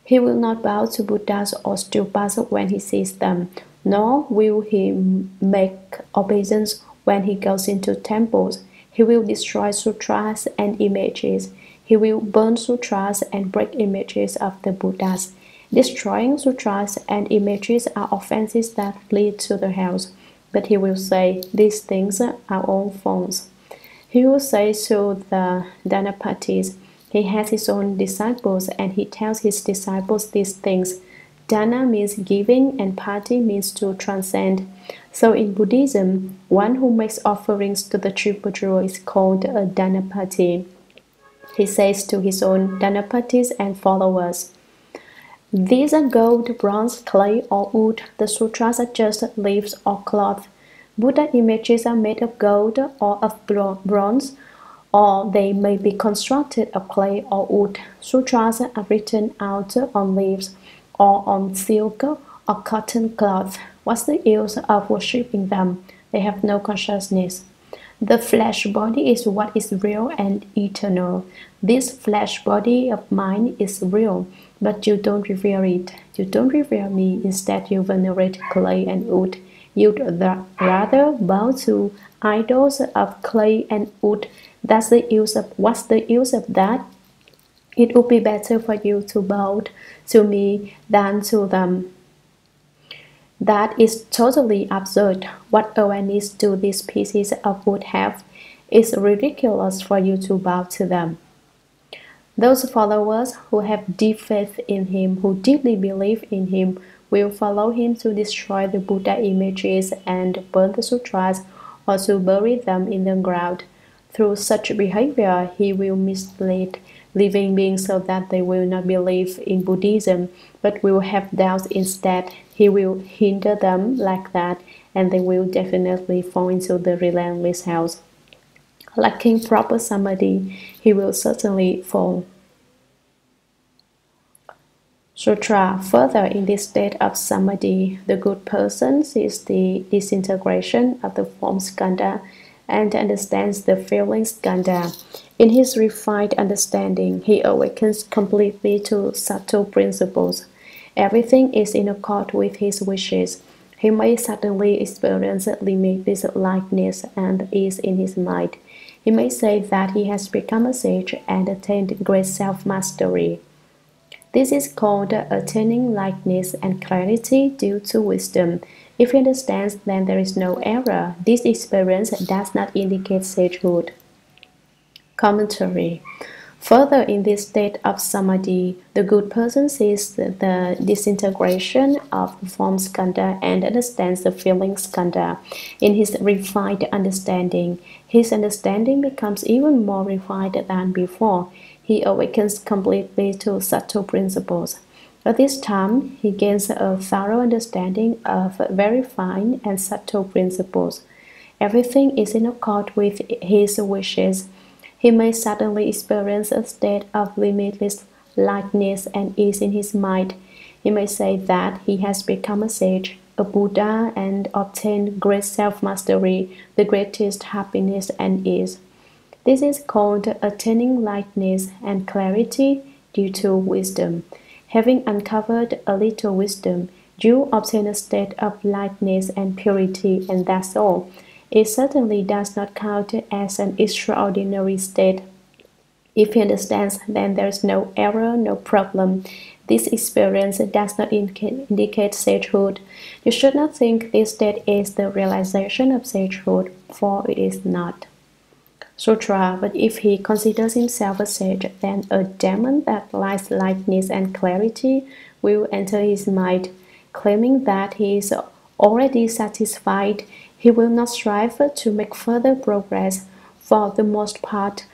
[SPEAKER 1] He will not bow to Buddhas or stupas when he sees them, nor will he make obeisance when he goes into temples. He will destroy sutras and images. He will burn sutras and break images of the Buddhas. Destroying sutras and images are offenses that lead to the hells. But he will say, "These things are all false." He will say to the Dhanapatis, he has his own disciples and he tells his disciples these things. Dana means giving and pati means to transcend. So in Buddhism, one who makes offerings to the triple jewel is called a Dhanapati. He says to his own Dhanapatis and followers, "These are gold, bronze, clay, or wood. The sutras are just leaves or cloth. Buddha images are made of gold or of bronze, or they may be constructed of clay or wood. Sutras are written out on leaves or on silk or cotton cloth. What's the use of worshipping them? They have no consciousness. The flesh body is what is real and eternal. This flesh body of mine is real, but you don't revere it. You don't revere me. Instead, you venerate clay and wood. You'd rather bow to idols of clay and wood. What's the use of that? It would be better for you to bow to me than to them. That is totally absurd. What awareness do these pieces of wood have? It's ridiculous for you to bow to them. Those followers who have deep faith in him, who deeply believe in him, will follow him to destroy the Buddha images and burn the sutras, or to bury them in the ground. Through such behavior, he will mislead living beings so that they will not believe in Buddhism, but will have doubts instead. He will hinder them like that, and they will definitely fall into the relentless hells. Lacking proper samadhi, he will certainly fall. Sutra. Further, in this state of samadhi, the good person sees the disintegration of the form skandha and understands the feeling skandha. In his refined understanding, he awakens completely to subtle principles. Everything is in accord with his wishes. He may suddenly experience limitless lightness and ease in his mind. He may say that he has become a sage and attained great self-mastery. This is called attaining lightness and clarity due to wisdom. If he understands, then there is no error. This experience does not indicate sagehood. Commentary. Further, in this state of samadhi, the good person sees the disintegration of the form skandha and understands the feeling skandha. In his refined understanding, his understanding becomes even more refined than before. He awakens completely to subtle principles. At this time, he gains a thorough understanding of very fine and subtle principles. Everything is in accord with his wishes. He may suddenly experience a state of limitless lightness and ease in his mind. He may say that he has become a sage, a Buddha, and obtained great self-mastery, the greatest happiness and ease. This is called attaining lightness and clarity due to wisdom. Having uncovered a little wisdom, you obtain a state of lightness and purity, and that's all. It certainly does not count as an extraordinary state. If he understands, then there is no error, no problem. This experience does not indicate sagehood. You should not think this state is the realization of sagehood, for it is not. Sutra. But if he considers himself a sage, then a demon that lacks lightness and clarity will enter his mind, claiming that he is already satisfied. He will not strive to make further progress. For the most part,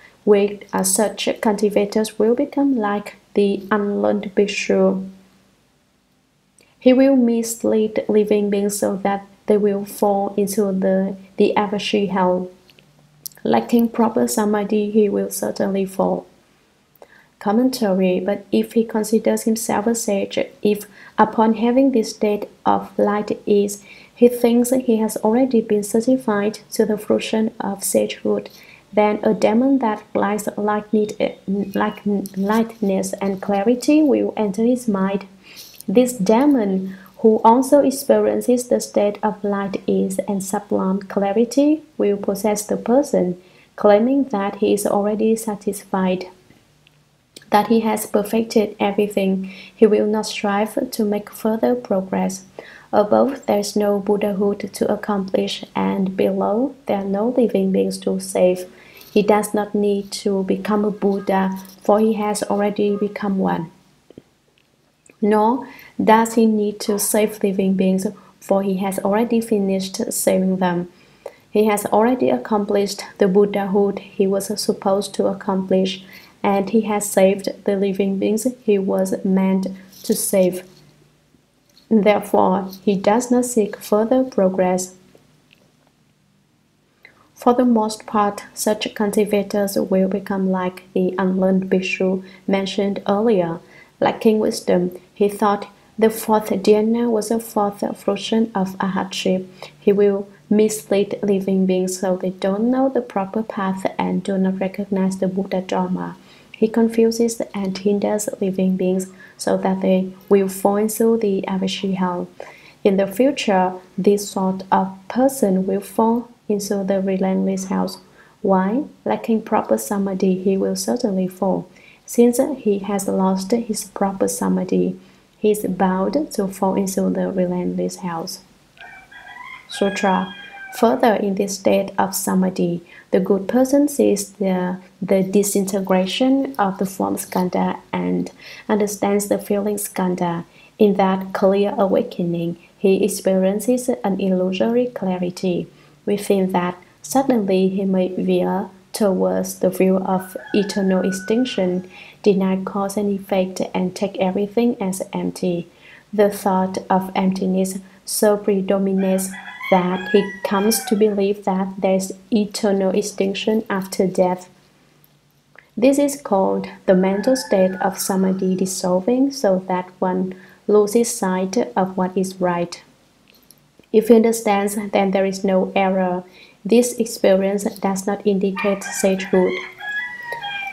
[SPEAKER 1] such cultivators will become like the unlearned bhikshu. He will mislead living beings so that they will fall into the Avashi hell. Lacking proper samadhi, he will certainly fall. Commentary. But if he considers himself a sage, if upon having this state of light ease, he thinks he has already been certified to the fruition of sagehood, then a demon that lacks lightness and clarity will enter his mind. This demon, who also experiences the state of light ease and sublime clarity, will possess the person, claiming that he is already satisfied, that he has perfected everything. He will not strive to make further progress. Above, there is no Buddhahood to accomplish, and below, there are no living beings to save. He does not need to become a Buddha, for he has already become one. Nor does he need to save living beings, for he has already finished saving them. He has already accomplished the Buddhahood he was supposed to accomplish, and he has saved the living beings he was meant to save. Therefore, he does not seek further progress. For the most part, such cultivators will become like the unlearned bhikshu mentioned earlier. Lacking wisdom, he thought The fourth dhyana was a fourth fruition of arhatship. He will mislead living beings so they don't know the proper path and do not recognize the Buddha Dharma. He confuses and hinders living beings so that they will fall into the Avashi hell. In the future, this sort of person will fall into the relentless hell. Why? Lacking proper samadhi, he will certainly fall. Since he has lost his proper samadhi, he is bound to fall into the relentless hell. Sutra. Further, in this state of samadhi, the good person sees the disintegration of the form skandha and understands the feeling skandha. In that clear awakening, he experiences an illusory clarity. Within that, suddenly he may veer towards the view of eternal extinction, deny cause and effect, and take everything as empty. The thought of emptiness so predominates that he comes to believe that there is eternal extinction after death. This is called the mental state of samadhi dissolving so that one loses sight of what is right. If he understands, then there is no error. This experience does not indicate sagehood.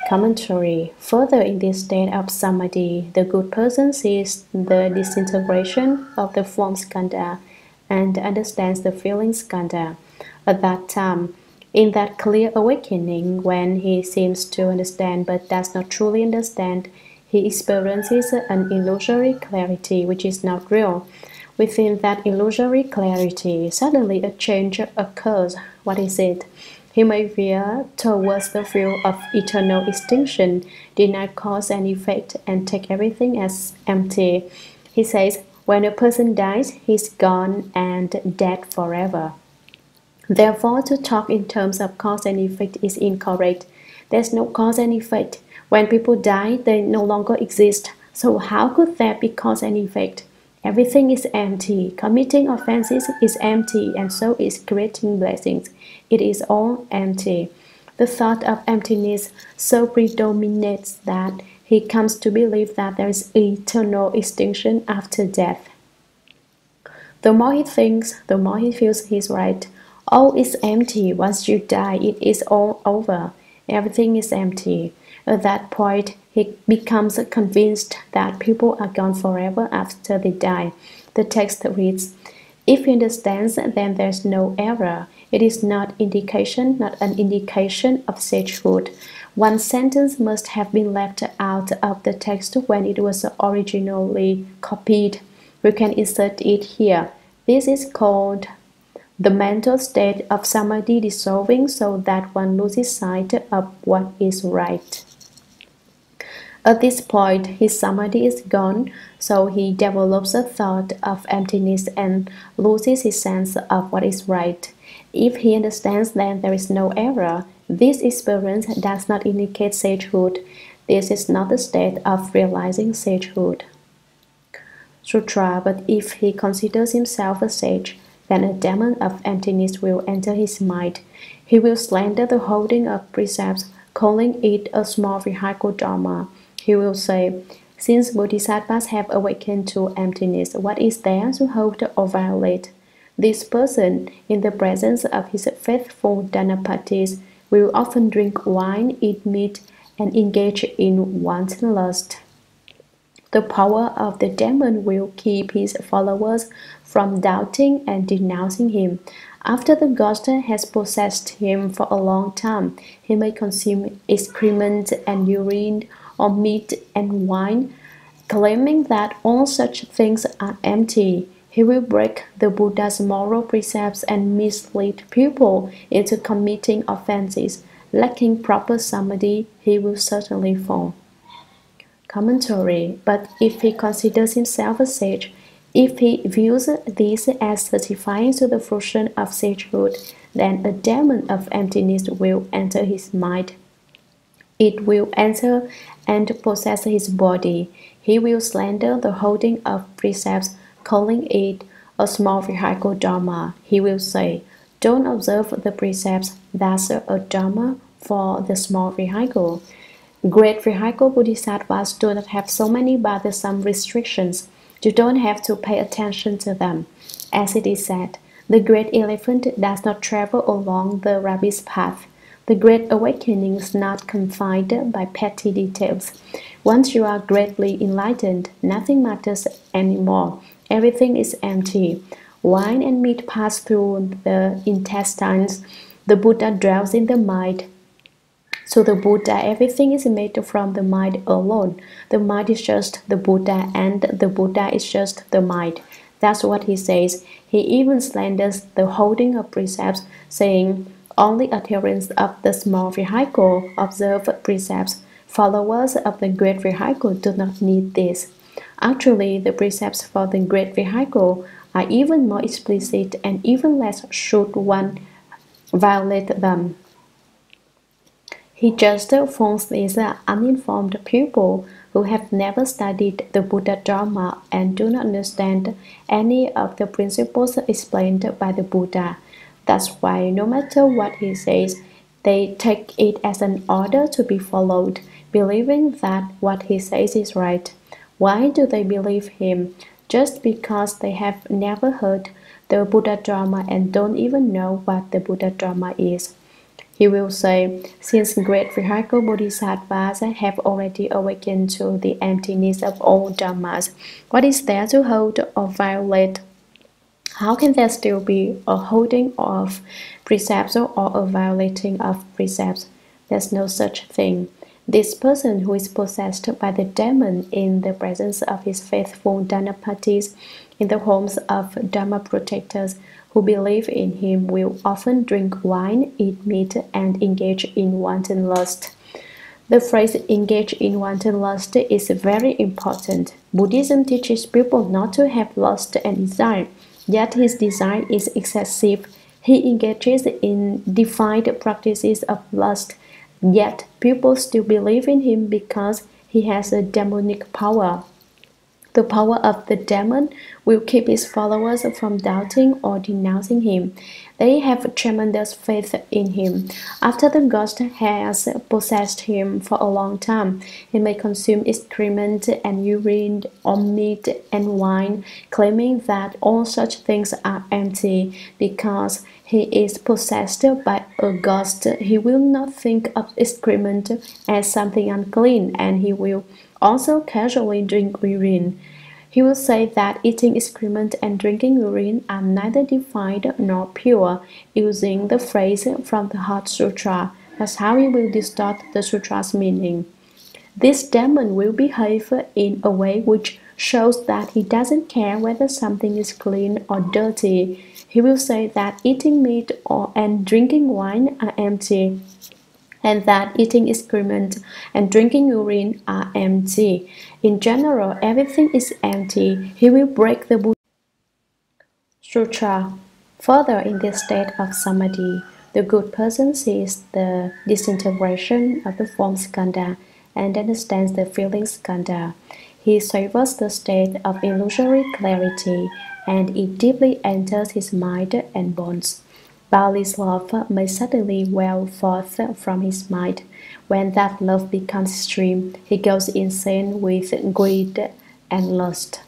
[SPEAKER 1] Commentary. Further, in this state of samadhi, the good person sees the disintegration of the form skandha and understands the feeling skandha. At that time, in that clear awakening, when he seems to understand but does not truly understand, he experiences an illusory clarity which is not real. Within that illusory clarity, suddenly a change occurs. What is it? He may veer towards the view of eternal extinction, deny cause and effect, and take everything as empty. He says, when a person dies, he's gone and dead forever. Therefore, to talk in terms of cause and effect is incorrect. There's no cause and effect. When people die, they no longer exist. So how could there be cause and effect? Everything is empty. Committing offenses is empty, and so is creating blessings. It is all empty. The thought of emptiness so predominates that he comes to believe that there is eternal extinction after death. The more he thinks, the more he feels he's right. All is empty. Once you die, it is all over. Everything is empty. At that point, he becomes convinced that people are gone forever after they die. The text reads, if he understands, then there's no error. It is not an indication of sagehood. One sentence must have been left out of the text when it was originally copied. We can insert it here. This is called the mental state of samadhi dissolving so that one loses sight of what is right. At this point, his samadhi is gone, so he develops a thought of emptiness and loses his sense of what is right. If he understands, then there is no error. This experience does not indicate sagehood. This is not the state of realizing sagehood. Sutra. But if he considers himself a sage, then a demon of emptiness will enter his mind. He will slander the holding of precepts, calling it a small vehicle dharma. He will say, since bodhisattvas have awakened to emptiness, what is there to hold or violate? This person, in the presence of his faithful Dhanapatis, will often drink wine, eat meat, and engage in wanton lust. The power of the demon will keep his followers from doubting and denouncing him. After the ghost has possessed him for a long time, he may consume excrement and urine, or meat and wine, claiming that all such things are empty. He will break the Buddha's moral precepts and mislead people into committing offenses. Lacking proper samadhi, he will certainly fall. Commentary. But if he considers himself a sage, if he views this as certifying to the fruition of sagehood, then a demon of emptiness will enter his mind. It will enter and possess his body. He will slander the holding of precepts, calling it a small vehicle dharma. He will say, don't observe the precepts, that's a dharma for the small vehicle. Great vehicle bodhisattvas do not have so many bothersome restrictions. You don't have to pay attention to them. As it is said, the great elephant does not travel along the rabbit's path. The great awakening is not confined by petty details. Once you are greatly enlightened, nothing matters anymore. Everything is empty. Wine and meat pass through the intestines. The Buddha dwells in the mind. So the Buddha, everything is made from the mind alone. The mind is just the Buddha, and the Buddha is just the mind. That's what he says. He even slanders the holding of precepts, saying, only adherents of the small vehicle observe precepts. Followers of the great vehicle do not need this. Actually, the precepts for the great vehicle are even more explicit, and even less should one violate them. He just phones these uninformed people who have never studied the Buddha Dharma and do not understand any of the principles explained by the Buddha. That's why no matter what he says, they take it as an order to be followed, believing that what he says is right. Why do they believe him? Just because they have never heard the Buddha Dharma and don't even know what the Buddha Dharma is. He will say, since great vehicle bodhisattvas have already awakened to the emptiness of all dharmas, what is there to hold or violate? How can there still be a holding of precepts or a violating of precepts? There's no such thing. This person who is possessed by the demon in the presence of his faithful Dhanapatis, in the homes of Dharma protectors who believe in him, will often drink wine, eat meat, and engage in wanton lust. The phrase engage in wanton lust is very important. Buddhism teaches people not to have lust and desire, yet his desire is excessive. He engages in defined practices of lust, yet people still believe in him because he has a demonic power. The power of the demon will keep his followers from doubting or denouncing him. They have tremendous faith in him. After the ghost has possessed him for a long time, he may consume excrement and urine or meat and wine, claiming that all such things are empty. Because he is possessed by a ghost, he will not think of excrement as something unclean, and he will also casually drink urine. He will say that eating excrement and drinking urine are neither defined nor pure, using the phrase from the Heart Sutra. That's how he will distort the sutra's meaning. This demon will behave in a way which shows that he doesn't care whether something is clean or dirty. He will say that eating meat and drinking wine are empty, and that eating excrement and drinking urine are empty. In general, everything is empty. He will break the Buddha Sutra. Further, in this state of samadhi, the good person sees the disintegration of the form skandha and understands the feeling skandha. He savors the state of illusory clarity, and it deeply enters his mind and bones. Boundless love may suddenly well forth from his mind. When that love becomes extreme, he goes insane with greed and lust.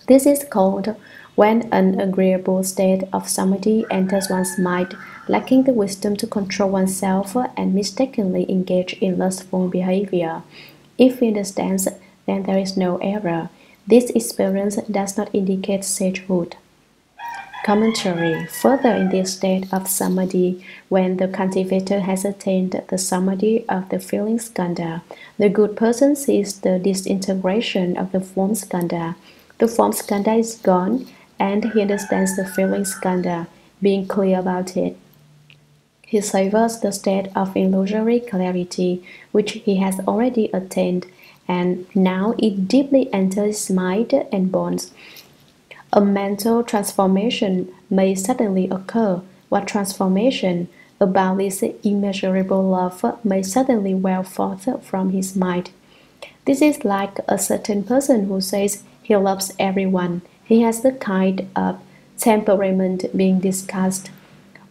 [SPEAKER 1] This is called when an agreeable state of samadhi enters one's mind, lacking the wisdom to control oneself and mistakenly engage in lustful behavior. If he understands, then there is no error. This experience does not indicate sagehood. Commentary. Further, in this state of samadhi, when the cultivator has attained the samadhi of the feeling skandha, the good person sees the disintegration of the form skandha. The form skandha is gone, and he understands the feeling skandha, being clear about it. He savors the state of illusory clarity, which he has already attained, and now it deeply enters his mind and bones. A mental transformation may suddenly occur. What transformation? A boundless, immeasurable love may suddenly well forth from his mind. This is like a certain person who says he loves everyone. He has the kind of temperament being discussed.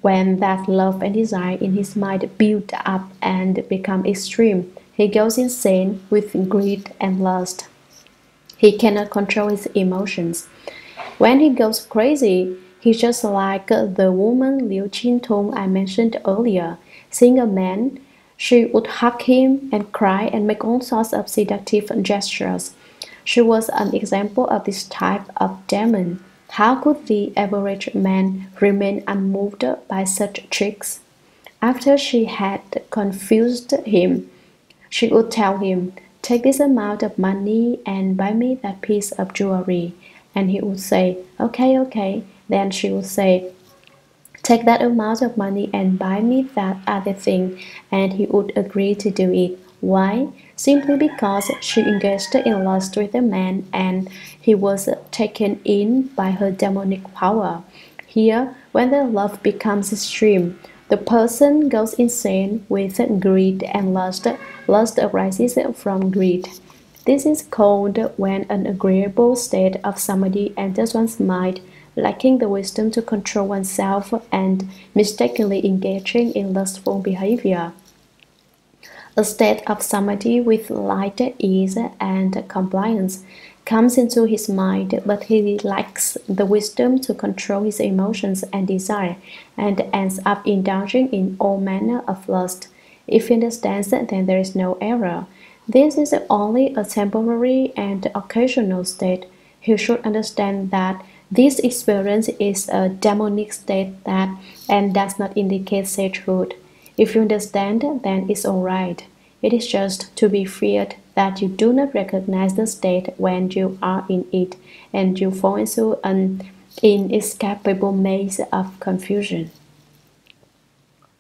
[SPEAKER 1] When that love and desire in his mind build up and become extreme, he goes insane with greed and lust. He cannot control his emotions. When he goes crazy, he's just like the woman Liu Qintong I mentioned earlier. Seeing a man, she would hug him and cry and make all sorts of seductive gestures. She was an example of this type of demon. How could the average man remain unmoved by such tricks? After she had confused him, she would tell him, "Take this amount of money and buy me that piece of jewelry." And he would say, "Okay, okay." Then she would say, "Take that amount of money and buy me that other thing." And he would agree to do it. Why? Simply because she engaged in lust with the man and he was taken in by her demonic power. Here, when the love becomes extreme, the person goes insane with greed and lust. Lust arises from greed. This is called when an agreeable state of samadhi enters one's mind, lacking the wisdom to control oneself and mistakenly engaging in lustful behavior. A state of samadhi with light ease and compliance comes into his mind, but he lacks the wisdom to control his emotions and desire, and ends up indulging in all manner of lust. If he understands that, then there is no error. This is only a temporary and occasional state. He should understand that this experience is a demonic state and does not indicate sagehood. If you understand, then it's all right. It is just to be feared that you do not recognize the state when you are in it, and you fall into an inescapable maze of confusion.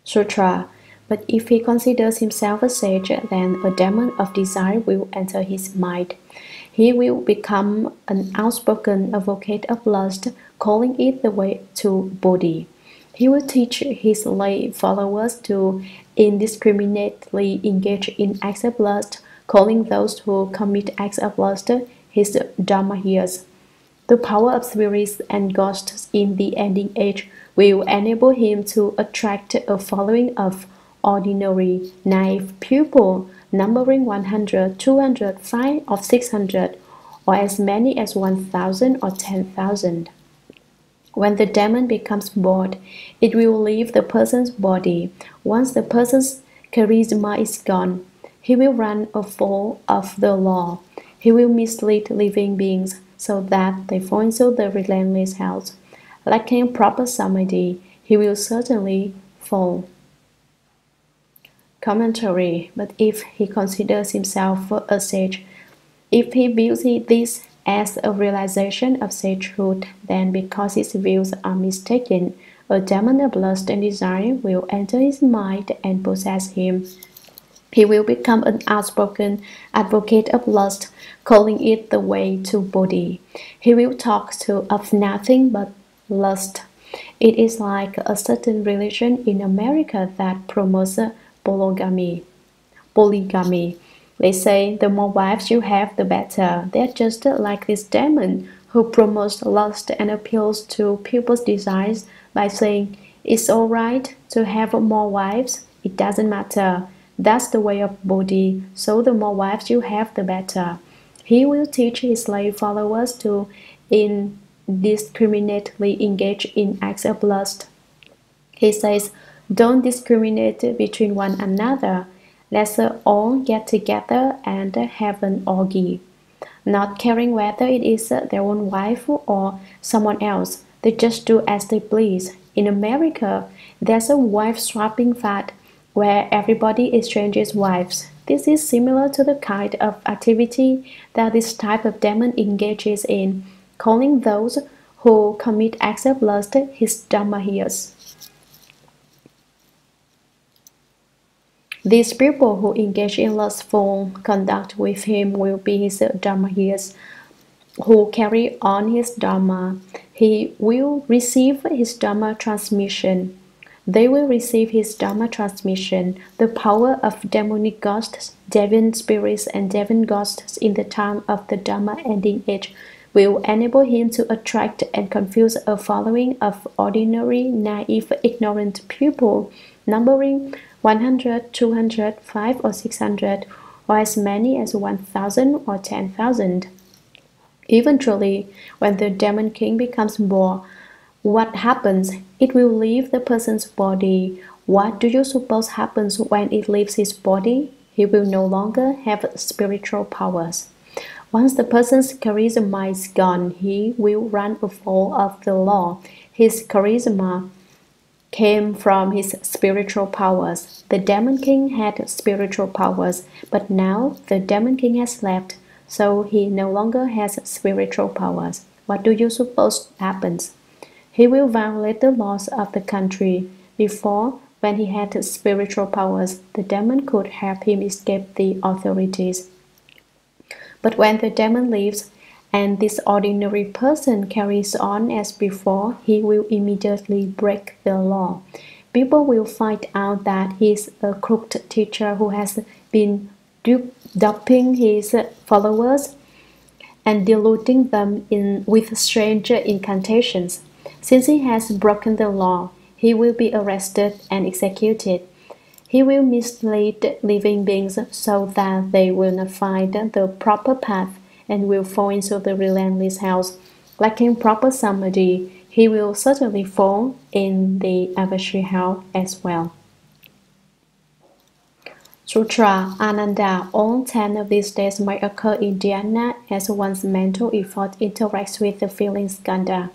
[SPEAKER 1] Sutra. But if he considers himself a sage, then a demon of desire will enter his mind. He will become an outspoken advocate of lust, calling it the way to Bodhi. He will teach his lay followers to indiscriminately engage in acts of lust, calling those who commit acts of lust his Dharma hears. The power of spirits and ghosts in the ending age will enable him to attract a following of ordinary, naive people numbering 100, 200, 500, or 600, or as many as 1,000 or 10,000. When the demon becomes bored, it will leave the person's body. Once the person's charisma is gone, he will run afoul of the law. He will mislead living beings so that they fall into the relentless hells. Lacking proper samadhi, he will certainly fall. Commentary. But if he considers himself a sage, if he views this as a realization of sagehood, then because his views are mistaken, a demon of lust and desire will enter his mind and possess him. He will become an outspoken advocate of lust, calling it the way to Bodhi. He will talk of nothing but lust. It is like a certain religion in America that promotes polygamy. They say the more wives you have, the better. They're just like this demon who promotes lust and appeals to people's desires by saying, "It's all right to have more wives. It doesn't matter. That's the way of Bodhi, so the more wives you have, the better." He will teach his slave followers to indiscriminately engage in acts of lust. He says, "Don't discriminate between one another. Let's all get together and have an orgy." Not caring whether it is their own wife or someone else, they just do as they please. In America, there's a wife-swapping fad where everybody exchanges wives. This is similar to the kind of activity that this type of demon engages in, calling those who commit acts of lust his Dharma hears. These people who engage in lustful conduct with him will be his Dharma hears, who carry on his Dharma. He will receive his Dharma transmission. They will receive his Dharma transmission, the power of demonic ghosts, devil spirits, and devil ghosts in the time of the Dharma Ending Age will enable him to attract and confuse a following of ordinary, naive, ignorant people numbering 100, 200, 500, or 600, or as many as 1,000 or 10,000. Eventually, when the demon king becomes more, what happens? It will leave the person's body. What do you suppose happens when it leaves his body? He will no longer have spiritual powers. Once the person's charisma is gone, he will run afoul of the law. His charisma came from his spiritual powers. The Demon King had spiritual powers, but now the Demon King has left, so he no longer has spiritual powers. What do you suppose happens? He will violate the laws of the country. Before, when he had spiritual powers, the demon could help him escape the authorities. But when the demon leaves, and this ordinary person carries on as before, he will immediately break the law. People will find out that he is a crooked teacher who has been duping his followers and deluding them with strange incantations. Since he has broken the law, he will be arrested and executed. He will mislead living beings so that they will not find the proper path and will fall into the relentless hells. Lacking proper samadhi, he will certainly fall in the adversary hell as well. Sutra Ananda. All 10 of these states might occur in dhyana as one's mental effort interacts with the feeling skandha.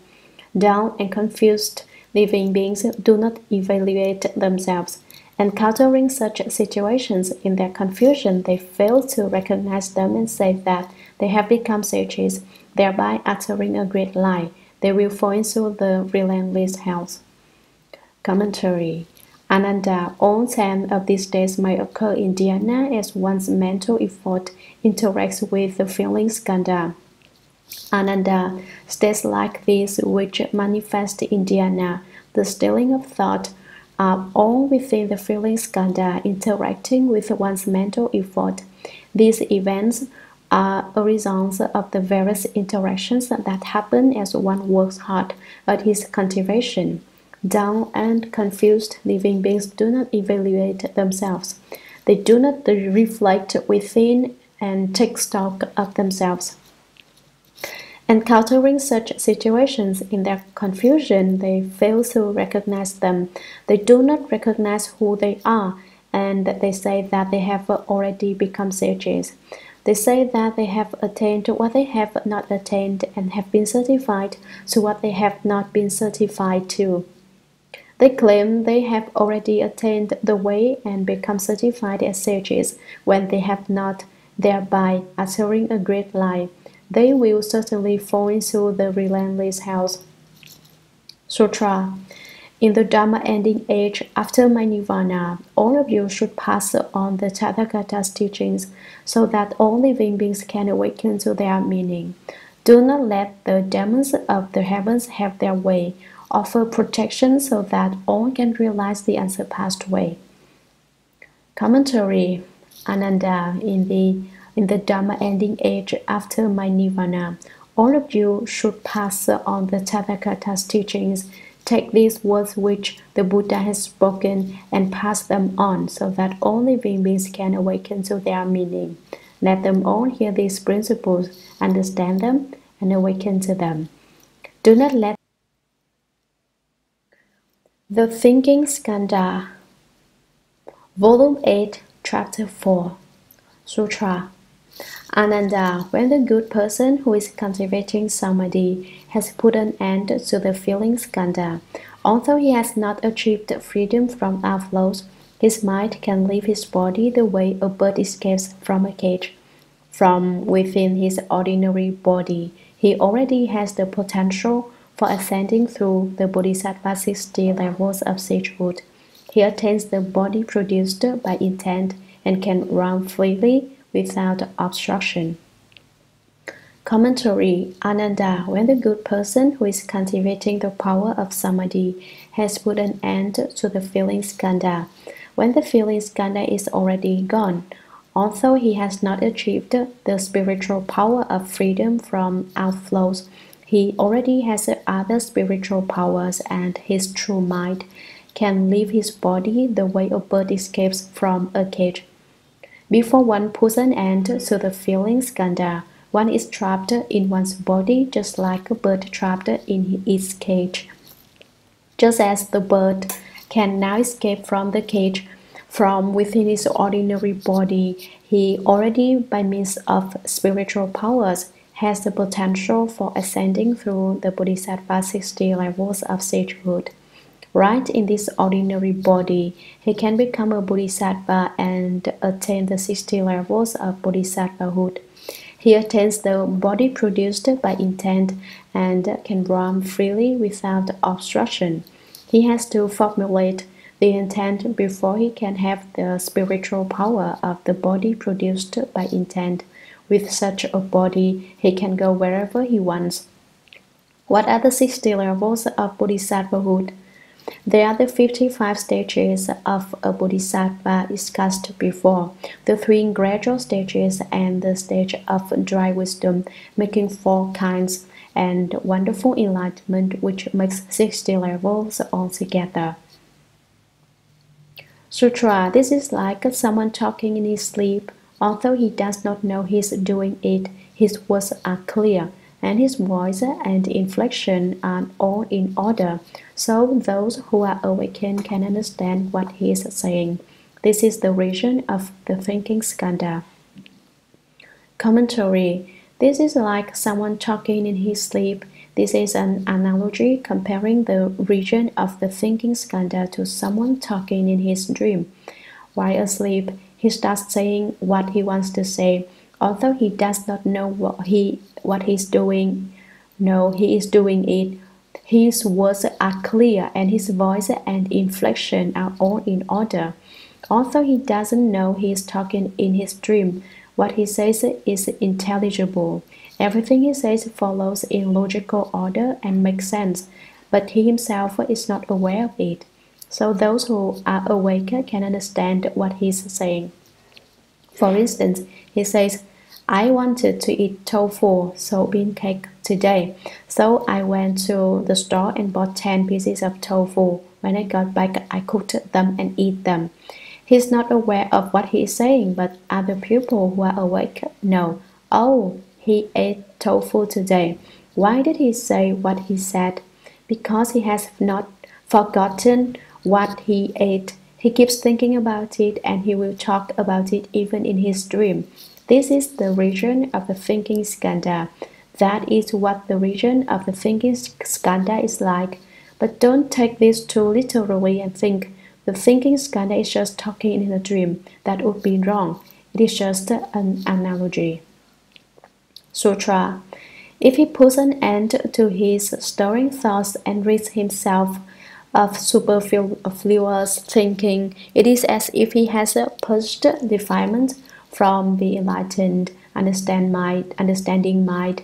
[SPEAKER 1] Down and confused living beings do not evaluate themselves. Encountering such situations in their confusion, they fail to recognize them and say that they have become sages, thereby uttering a great lie. They will fall into the relentless hells. Commentary. Ananda. All 10 of these states may occur in dhyana as one's mental effort interacts with the feeling skandha. Ananda. States like these which manifest in dhyana, the stilling of thought, are all within the feeling skandha interacting with one's mental effort. These events are a result of the various interactions that happen as one works hard at his cultivation. Down and confused living beings do not evaluate themselves. They do not reflect within and take stock of themselves. Encountering such situations in their confusion, they fail to recognize them. They do not recognize who they are, and they say that they have already become sages. They say that they have attained what they have not attained and have been certified to what they have not been certified to. They claim they have already attained the way and become certified as sages when they have not, thereby uttering a great lie. They will certainly fall into the relentless hells. Sutra. In the Dharma Ending Age, after my nirvana, all of you should pass on the Tathagata's teachings so that all living beings can awaken to their meaning. Do not let the demons of the heavens have their way. Offer protection so that all can realize the unsurpassed way. Commentary. Ananda. In the Dharma Ending Age, after my nirvana, all of you should pass on the Tathagata's teachings. Take these words which the Buddha has spoken and pass them on so that all living beings can awaken to their meaning. Let them all hear these principles, understand them, and awaken to them. Do not let the Thinking Skandha. Volume 8, Chapter 4. Sutra. Ananda. When the good person who is cultivating samadhi has put an end to the feeling skandha, although he has not achieved freedom from outflows, his mind can leave his body the way a bird escapes from a cage. From within his ordinary body, he already has the potential for ascending through the Bodhisattva 60 levels of sagehood. He attains the body produced by intent and can run freely without obstruction. Commentary. Ananda. When the good person who is cultivating the power of samadhi has put an end to the feeling skandha, when the feeling skandha is already gone, although he has not achieved the spiritual power of freedom from outflows, he already has other spiritual powers, and his true mind can leave his body the way a bird escapes from a cage. Before one puts an end to the feeling skandha, One is trapped in one's body, just like a bird trapped in its cage. Just as the bird can now escape from the cage from within his ordinary body, he already, by means of spiritual powers, has the potential for ascending through the Bodhisattva 60 levels of sagehood. Right in this ordinary body, he can become a Bodhisattva and attain the 60 levels of Bodhisattvahood. He attains the body produced by intent and can roam freely without obstruction. He has to formulate the intent before he can have the spiritual power of the body produced by intent. With such a body, he can go wherever he wants. What are the 60 levels of Bodhisattvahood? They are the 55 stages of a Bodhisattva discussed before, the 3 gradual stages and the stage of dry wisdom, making 4 kinds, and wonderful enlightenment, which makes 60 levels altogether. Sutra. This is like someone talking in his sleep. Although he does not know he is doing it, his words are clear, and his voice and inflection are all in order, so those who are awakened can understand what he is saying. This is the region of the thinking skandha. Commentary. This is like someone talking in his sleep. This is an analogy comparing the region of the thinking skandha to someone talking in his dream. While asleep, he starts saying what he wants to say, although he does not know what he's doing. No, he is doing it. His words are clear, and his voice and inflection are all in order. Although he doesn't know he is talking in his dream, what he says is intelligible. Everything he says follows in logical order and makes sense, but he himself is not aware of it. So those who are awake can understand what he is saying. For instance, he says, I wanted to eat tofu, so bean cake today. So I went to the store and bought 10 pieces of tofu. When I got back, I cooked them and ate them. He's not aware of what he is saying, but other people who are awake know. Oh, he ate tofu today. Why did he say what he said? Because he has not forgotten what he ate. He keeps thinking about it, and he will talk about it even in his dream. This is the region of the thinking skandha. That is what the region of the thinking skandha is like. But don't take this too literally and think the thinking skandha is just talking in a dream. That would be wrong. It is just an analogy. Sutra. If he puts an end to his stirring thoughts and rids himself of superfluous thinking, it is as if he has purged defilement from the enlightened, understanding mind.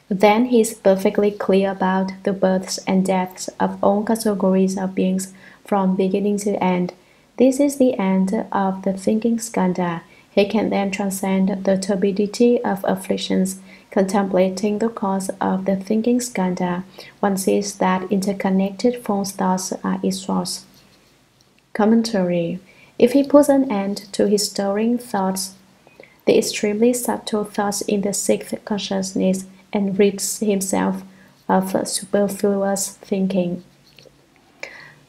[SPEAKER 1] Then he is perfectly clear about the births and deaths of all categories of beings from beginning to end. This is the end of the thinking skandha. He can then transcend the turbidity of afflictions. Contemplating the cause of the thinking skandha, one sees that interconnected false thoughts are its source. Commentary. If he puts an end to his stirring thoughts, the extremely subtle thoughts in the sixth consciousness, and rids himself of superfluous thinking.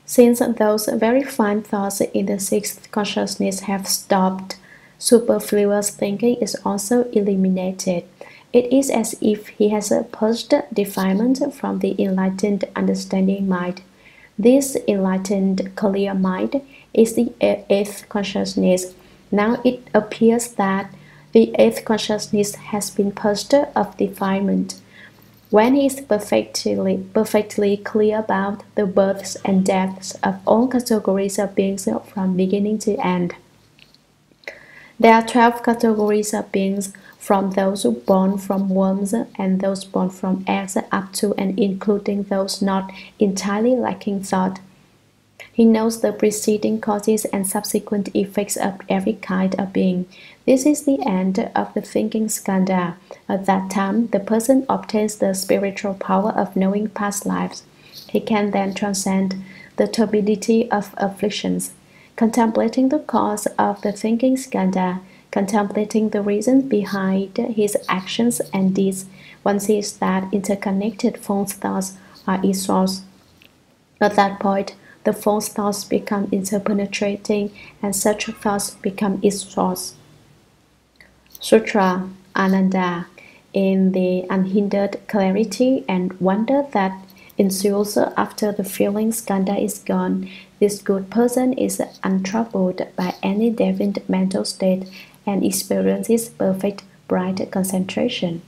[SPEAKER 1] Since those very fine thoughts in the sixth consciousness have stopped, superfluous thinking is also eliminated. It is as if he has purged defilement from the enlightened understanding mind. This enlightened clear mind is the eighth consciousness. Now it appears that the eighth consciousness has been purged of defilement. When he is perfectly clear about the births and deaths of all categories of beings from beginning to end. There are 12 categories of beings, from those born from worms and those born from eggs up to and including those not entirely lacking thought. He knows the preceding causes and subsequent effects of every kind of being. This is the end of the thinking skandha. At that time, the person obtains the spiritual power of knowing past lives. He can then transcend the turbidity of afflictions. Contemplating the cause of the thinking skandha, contemplating the reasons behind his actions and deeds. One sees that interconnected false thoughts are its source. At that point, the false thoughts become interpenetrating, and such thoughts become its source. Sutra Ananda. In the unhindered clarity and wonder that ensues after the feeling skandha is gone, this good person is untroubled by any deviant mental state and experiences perfect bright concentration.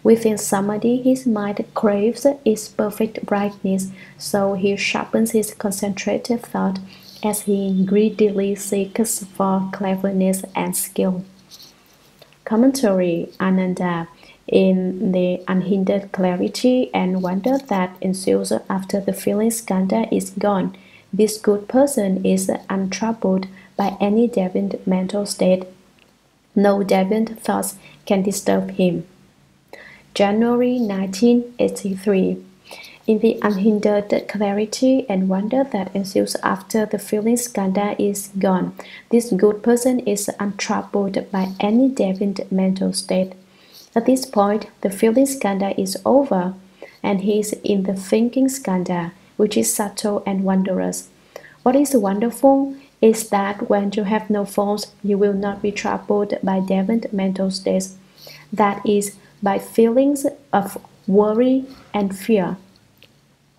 [SPEAKER 1] Within samadhi, his mind craves its perfect brightness, so he sharpens his concentrated thought as he greedily seeks for cleverness and skill. Commentary Ananda. In the unhindered clarity and wonder that ensues after the feeling skandha is gone, this good person is untroubled by any deviant mental state. No deviant thoughts can disturb him. January 1983. In the unhindered clarity and wonder that ensues after the feeling skandha is gone, this good person is untroubled by any deviant mental state. At this point, the feeling skandha is over, and he is in the thinking skandha, which is subtle and wondrous. What is wonderful is that when you have no forms, you will not be troubled by deviant mental states, that is, by feelings of worry and fear.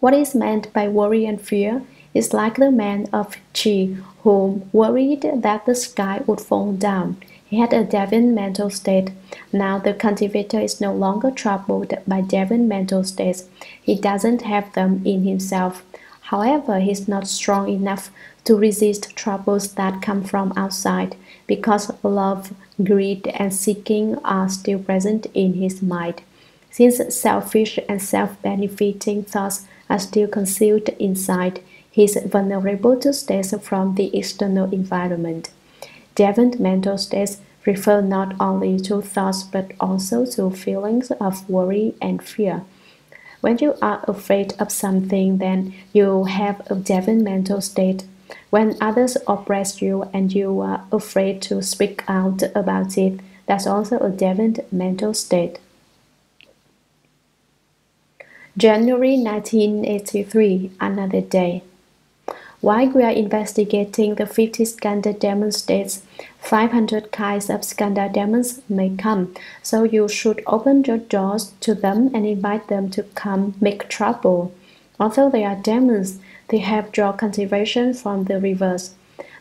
[SPEAKER 1] What is meant by worry and fear is like the man of Chi who worried that the sky would fall down. He had a deviant mental state. Now the cultivator is no longer troubled by deviant mental states. He doesn't have them in himself. However, he is not strong enough to resist troubles that come from outside, because love, greed, and seeking are still present in his mind. Since selfish and self-benefiting thoughts are still concealed inside, he is vulnerable to states from the external environment. Deviant mental states refer not only to thoughts but also to feelings of worry and fear. When you are afraid of something, then you have a deviant mental state. When others oppress you and you are afraid to speak out about it, that's also a deviant mental state. January 1983, another day. While we are investigating the 50 skandha demon states, 500 kinds of skandha demons may come, so you should open your doors to them and invite them to come make trouble. Although they are demons, they have your cultivation from the reverse.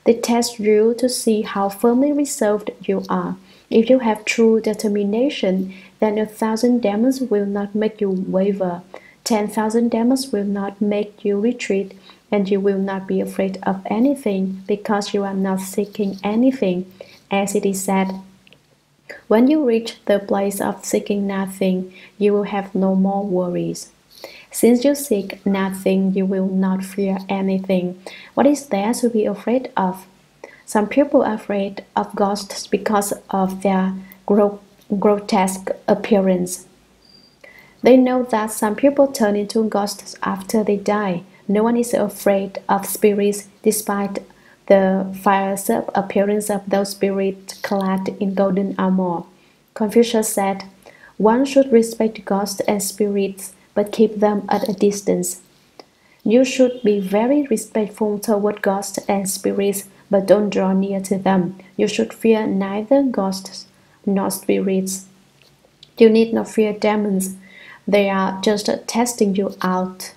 [SPEAKER 1] They test you to see how firmly resolved you are. If you have true determination, then 1,000 demons will not make you waver. 10,000 demons will not make you retreat, and you will not be afraid of anything because you are not seeking anything. As it is said, when you reach the place of seeking nothing, you will have no more worries. Since you seek nothing, you will not fear anything. What is there to be afraid of? Some people are afraid of ghosts because of their grotesque appearance. They know that some people turn into ghosts after they die. No one is afraid of spirits despite the fierce appearance of those spirits clad in golden armor. Confucius said, "One should respect ghosts and spirits, but keep them at a distance." You should be very respectful toward ghosts and spirits, but don't draw near to them. You should fear neither ghosts nor spirits. You need not fear demons. They are just testing you out,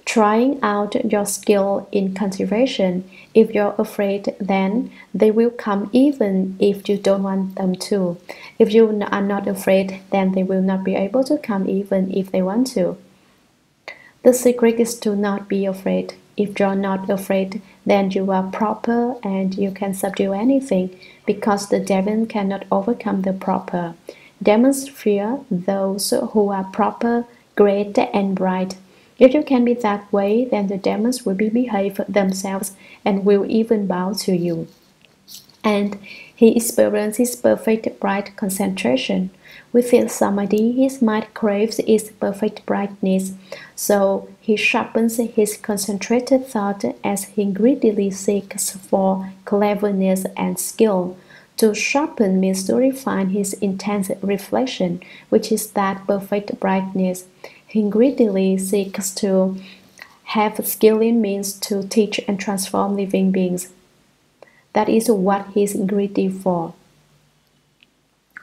[SPEAKER 1] trying out your skill in cultivation. If you're afraid, then they will come even if you don't want them to. If you are not afraid, then they will not be able to come even if they want to. The secret is to not be afraid. If you're not afraid, then you are proper and you can subdue anything, because the demon cannot overcome the proper. Demons fear those who are proper, great, and bright. If you can be that way, then the demons will behave themselves and will even bow to you. And he experiences perfect bright concentration. Within samadhi, his mind craves its perfect brightness, so he sharpens his concentrated thought as he greedily seeks for cleverness and skill. To sharpen means to refine his intense reflection, which is that perfect brightness. He greedily seeks to have skill in means to teach and transform living beings. That is what he is greedy for.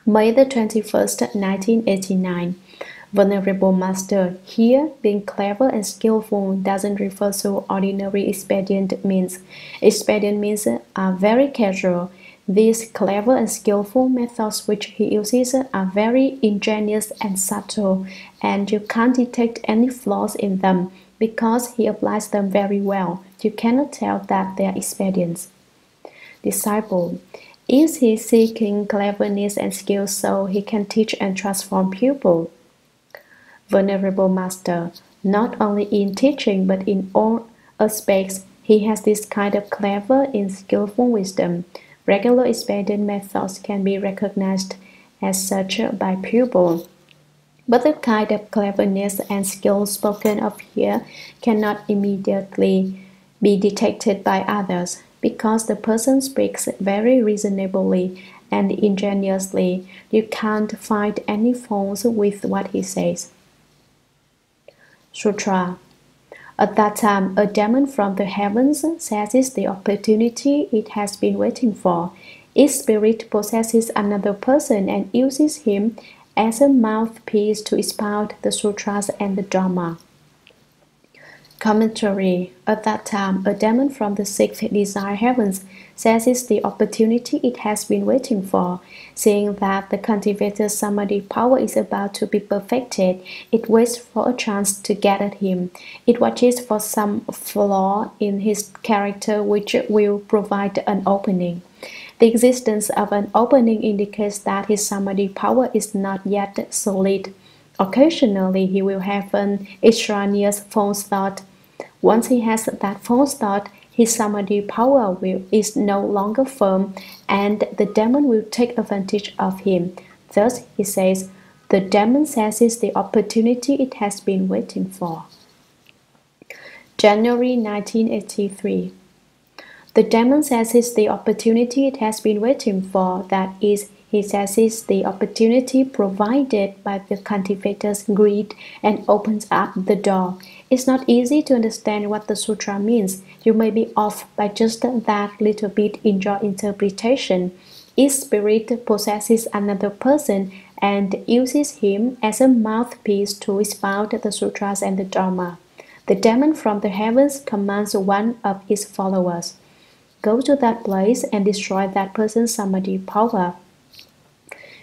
[SPEAKER 1] May the 21st, 1989. Venerable Master, here being clever and skillful doesn't refer to ordinary expedient means. Expedient means are very casual. These clever and skillful methods which he uses are very ingenious and subtle, and you can't detect any flaws in them because he applies them very well. You cannot tell that they are expedients. Disciple, is he seeking cleverness and skill so he can teach and transform pupils? Venerable Master, not only in teaching but in all aspects, he has this kind of clever and skillful wisdom. Regular expedient methods can be recognized as such by pupils. But the kind of cleverness and skill spoken of here cannot immediately be detected by others, because the person speaks very reasonably and ingeniously. You can't find any faults with what he says. Sutra. At that time, a demon from the heavens seizes the opportunity it has been waiting for. Its spirit possesses another person and uses him as a mouthpiece to expound the sutras and the Dharma. Commentary. At that time, a demon from the sixth desire heavens seizes the opportunity it has been waiting for. Seeing that the cultivator's samadhi power is about to be perfected, it waits for a chance to get at him. It watches for some flaw in his character which will provide an opening. The existence of an opening indicates that his samadhi power is not yet solid. Occasionally, he will have an extraneous false thought. Once he has that false thought, his samadhi power is no longer firm, and the demon will take advantage of him. Thus, he says, the demon seizes the opportunity it has been waiting for. January 1983. The demon seizes the opportunity it has been waiting for, that is, he seizes the opportunity provided by the cultivator's greed and opens up the door. It's not easy to understand what the sutra means. You may be off by just that little bit in your interpretation. Its spirit possesses another person and uses him as a mouthpiece to expound the sutras and the Dharma. The demon from the heavens commands one of its followers, go to that place and destroy that person's samadhi power.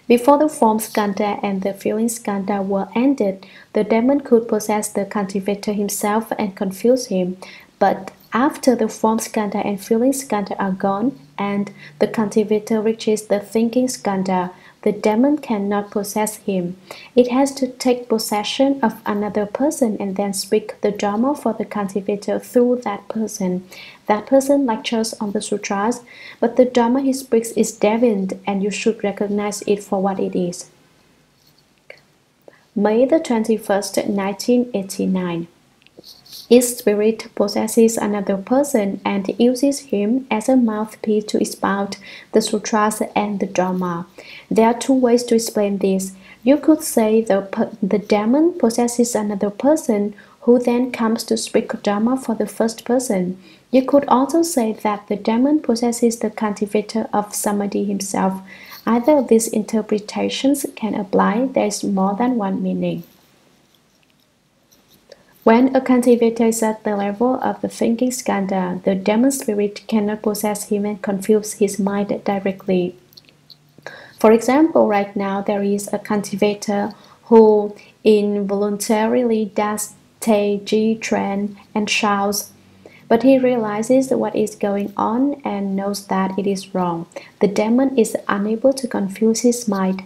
[SPEAKER 1] Before the form skandha and the feeling skandha were ended, the demon could possess the cultivator himself and confuse him. But after the form skandha and feeling skandha are gone, and the cultivator reaches the thinking skandha, the demon cannot possess him. It has to take possession of another person and then speak the Dharma for the cultivator through that person. That person lectures on the sutras, but the Dharma he speaks is deviant, and you should recognize it for what it is. May the 21st, 1989. Its spirit possesses another person and uses him as a mouthpiece to expound the sutras and the Dharma. There are two ways to explain this. You could say the demon possesses another person who then comes to speak Dharma for the first person. You could also say that the demon possesses the cultivator of samadhi himself. Either of these interpretations can apply. There is more than one meaning. When a cultivator is at the level of the thinking skandha, the demon spirit cannot possess him and confuse his mind directly. For example, right now there is a cultivator who involuntarily does Taiji Tran and shouts, but he realizes what is going on and knows that it is wrong. The demon is unable to confuse his mind.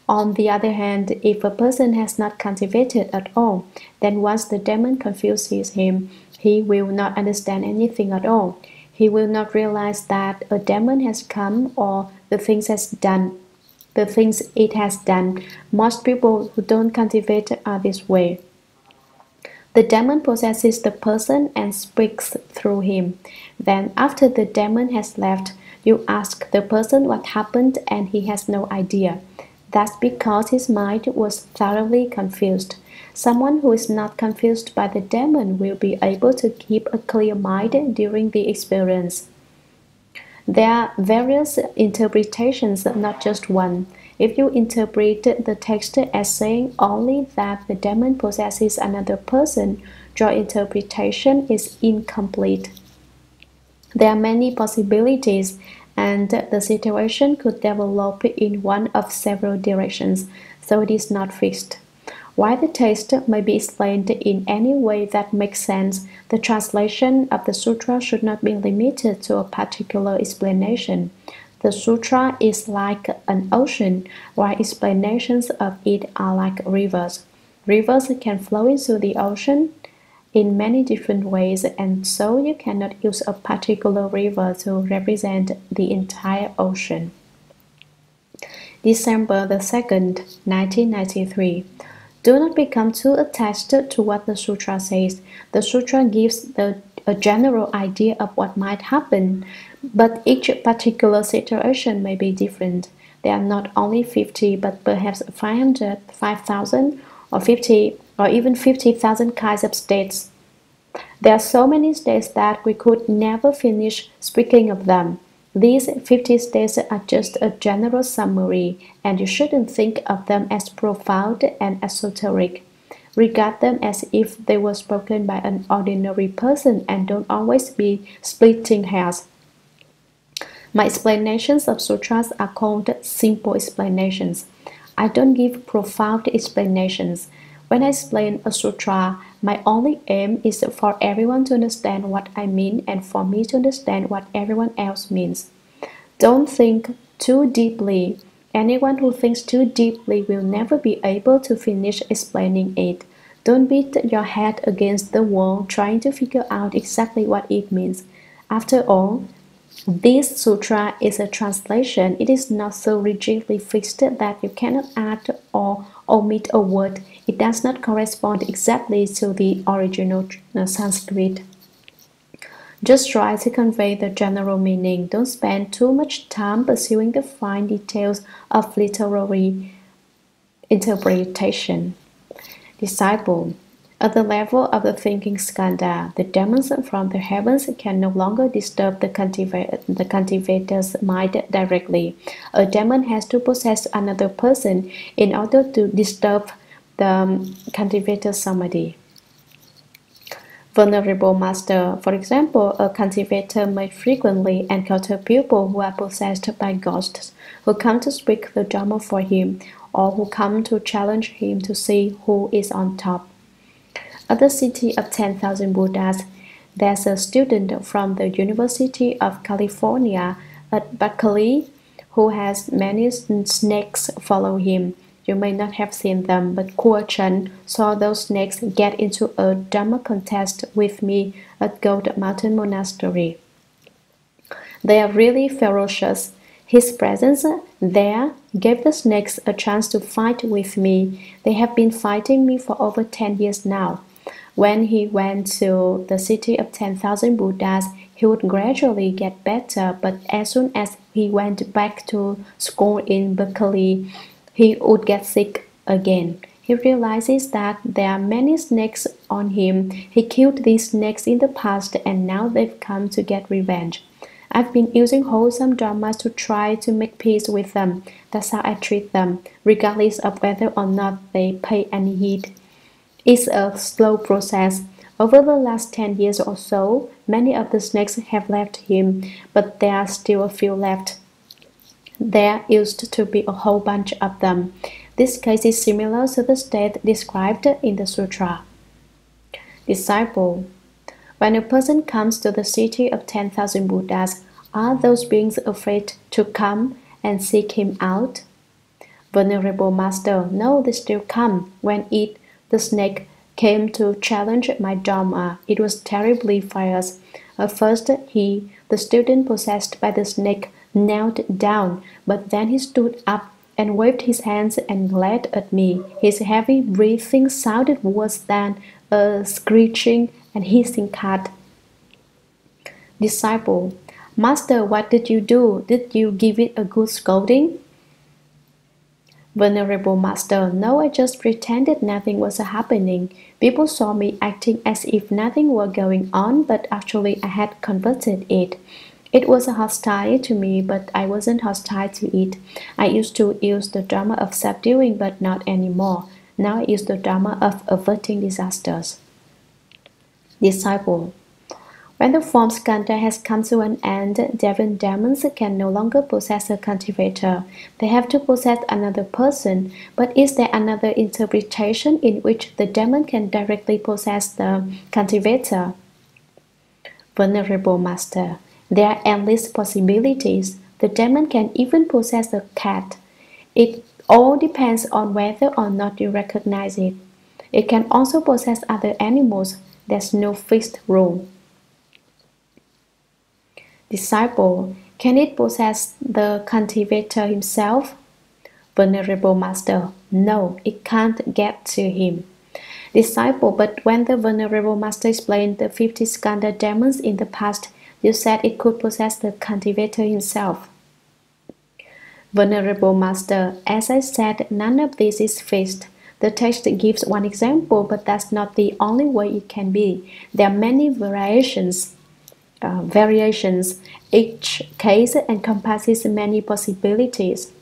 [SPEAKER 1] On the other hand, if a person has not cultivated at all, then once the demon confuses him, he will not understand anything at all. He will not realize that a demon has come or the things it has done. Most people who don't cultivate are this way. The demon possesses the person and speaks through him. Then, after the demon has left, You ask the person what happened and he has no idea. That's because his mind was thoroughly confused. Someone who is not confused by the demon will be able to keep a clear mind during the experience. There are various interpretations, not just one. If you interpret the text as saying only that the demon possesses another person, your interpretation is incomplete. There are many possibilities, and the situation could develop in one of several directions, so it is not fixed. While the text may be explained in any way that makes sense, the translation of the sutra should not be limited to a particular explanation. The sutra is like an ocean, while explanations of it are like rivers. Rivers can flow into the ocean in many different ways, and so you cannot use a particular river to represent the entire ocean. December the 2nd, 1993. Do not become too attached to what the sutra says. The sutra gives a general idea of what might happen, but each particular situation may be different. There are not only 50, but perhaps 500, 5,000, or 50, or even 50,000 kinds of states. There are so many states that we could never finish speaking of them. These 50 states are just a general summary, and you shouldn't think of them as profound and esoteric. Regard them as if they were spoken by an ordinary person and don't always be splitting hairs. My explanations of sutras are called simple explanations. I don't give profound explanations. When I explain a sutra, my only aim is for everyone to understand what I mean and for me to understand what everyone else means. Don't think too deeply. Anyone who thinks too deeply will never be able to finish explaining it. Don't beat your head against the wall trying to figure out exactly what it means. After all, this sutra is a translation. It is not so rigidly fixed that you cannot add or omit a word. It does not correspond exactly to the original Sanskrit. Just try to convey the general meaning. Don't spend too much time pursuing the fine details of literary interpretation. Disciple. At the level of the thinking skanda, the demons from the heavens can no longer disturb the cultivator's mind directly. A demon has to possess another person in order to disturb the cultivator's samadhi. Venerable Master, for example, a cultivator may frequently encounter people who are possessed by ghosts, who come to speak the Dharma for him, or who come to challenge him to see who is on top. At the city of 10,000 Buddhas, there's a student from the University of California at Berkeley who has many snakes follow him. You may not have seen them, but Kuo Chen saw those snakes get into a Dharma contest with me at Gold Mountain Monastery. They are really ferocious. His presence there gave the snakes a chance to fight with me. They have been fighting me for over 10 years now. When he went to the city of 10,000 Buddhas, he would gradually get better, but as soon as he went back to school in Berkeley, he would get sick again. He realizes that there are many snakes on him. He killed these snakes in the past and now they've come to get revenge. I've been using wholesome dharmas to try to make peace with them. That's how I treat them, regardless of whether or not they pay any heed. It's a slow process. Over the last 10 years or so, many of the snakes have left him, but there are still a few left. There used to be a whole bunch of them. This case is similar to the state described in the sutra. Disciple. When a person comes to the city of 10,000 Buddhas, are those beings afraid to come and seek him out? Venerable Master, no, they still come. When the snake came to challenge my Dharma, it was terribly fierce. At first, the student possessed by the snake, knelt down, but then he stood up and waved his hands and glared at me. His heavy breathing sounded worse than a screeching and hissing cat. Disciple. Master, what did you do? Did you give it a good scolding? Venerable Master, no, I just pretended nothing was happening. People saw me acting as if nothing were going on, but actually I had converted it. It was hostile to me, but I wasn't hostile to it. I used to use the Dharma of subduing, but not anymore. Now I use the Dharma of averting disasters. Disciple, when the form skandha has come to an end, devil demons can no longer possess a cultivator. They have to possess another person. But is there another interpretation in which the demon can directly possess the cultivator? Venerable Master, there are endless possibilities. The demon can even possess a cat. It all depends on whether or not you recognize it. It can also possess other animals. There's no fixed rule. Disciple, can it possess the cultivator himself? Venerable Master, no, it can't get to him. Disciple, but when the Venerable Master explained the 50 skandha demons in the past, you said it could possess the cultivator himself. Venerable Master, as I said, none of this is fixed. The text gives one example, but that's not the only way it can be. There are many variations. Each case encompasses many possibilities.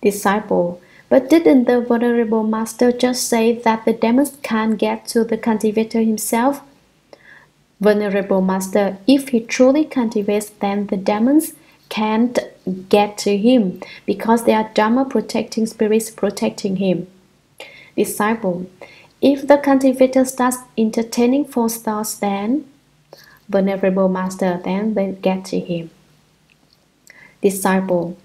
[SPEAKER 1] Disciple, but didn't the Venerable Master just say that the demons can't get to the cultivator himself? Venerable Master, if he truly cultivates, then the demons can't get to him because they are Dharma protecting spirits protecting him. Disciple, if the cultivator starts entertaining false thoughts, then Venerable Master, then they get to him. Disciple,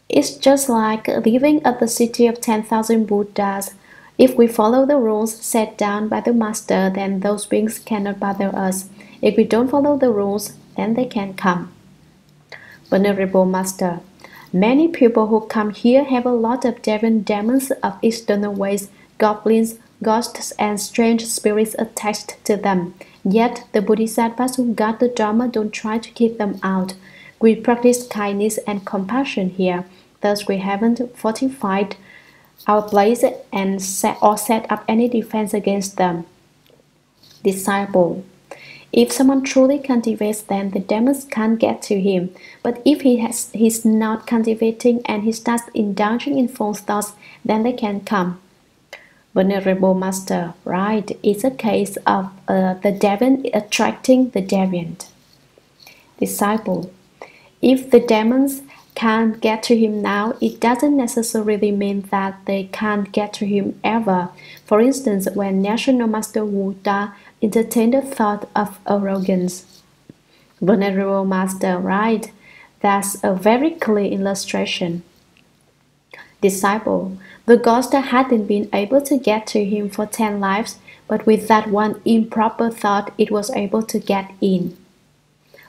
[SPEAKER 1] it's just like living at the city of 10,000 Buddhas. If we follow the rules set down by the Master, then those beings cannot bother us. If we don't follow the rules, then they can come. Venerable Master, many people who come here have a lot of demons of external ways, goblins, ghosts, and strange spirits attached to them. Yet the Bodhisattvas who guard the Dharma don't try to keep them out. We practice kindness and compassion here. Thus we haven't fortified our place and set up any defense against them. Disciple, if someone truly cultivates, then the demons can't get to him. But if he's not cultivating and he starts indulging in false thoughts, then they can come. Venerable Master, right, it's a case of the deviant attracting the deviant. Disciple, if the demons can't get to him now, it doesn't necessarily mean that they can't get to him ever. For instance, when National Master Wu Da entertained the thought of arrogance. Venerable Master, right, that's a very clear illustration. Disciple, the ghost hadn't been able to get to him for 10 lives, but with that one improper thought it was able to get in.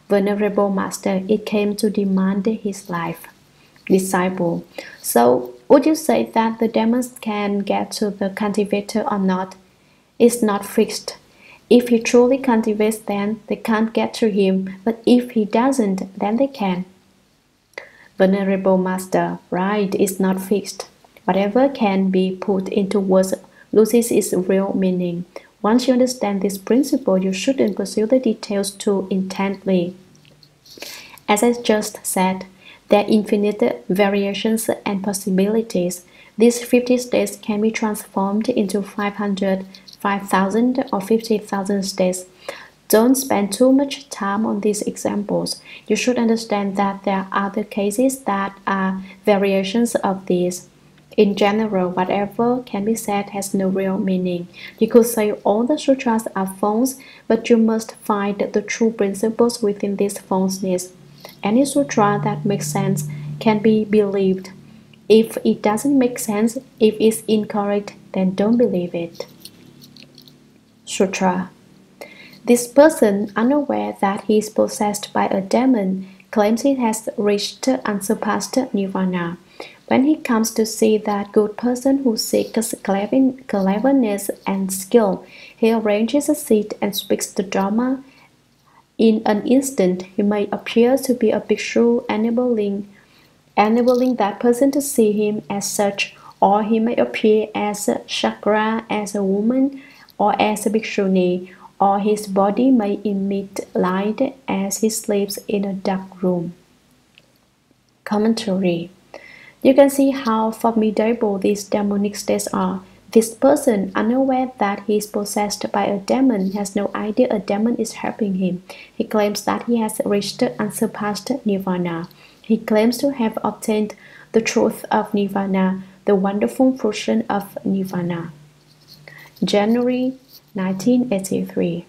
[SPEAKER 1] Venerable Master, it came to demand his life. Disciple, so would you say that the demons can get to the cultivator or not? It's not fixed. If he truly cultivates, then they can't get to him, but if he doesn't, then they can. Venerable Master, right, it's not fixed. Whatever can be put into words loses its real meaning. Once you understand this principle, you shouldn't pursue the details too intently. As I just said, there are infinite variations and possibilities. These 50 states can be transformed into 500, 5,000, or 50,000 states. Don't spend too much time on these examples. You should understand that there are other cases that are variations of these. In general, whatever can be said has no real meaning. You could say all the sutras are false, but you must find the true principles within this falseness. Any sutra that makes sense can be believed. If it doesn't make sense, if it's incorrect, then don't believe it. Sutra. This person, unaware that he is possessed by a demon, claims he has reached unsurpassed nirvana. When he comes to see that good person who seeks cleverness and skill, he arranges a seat and speaks the Dharma In an instant, he may appear to be a bhikshu, enabling that person to see him as such, or he may appear as a chakra, as a woman, or as a bhikshuni, or his body may emit light as he sleeps in a dark room. Commentary. You can see how formidable these demonic states are. This person, unaware that he is possessed by a demon, has no idea a demon is helping him. He claims that he has reached unsurpassed nirvana. He claims to have obtained the truth of nirvana, the wonderful fruition of nirvana. January 1983.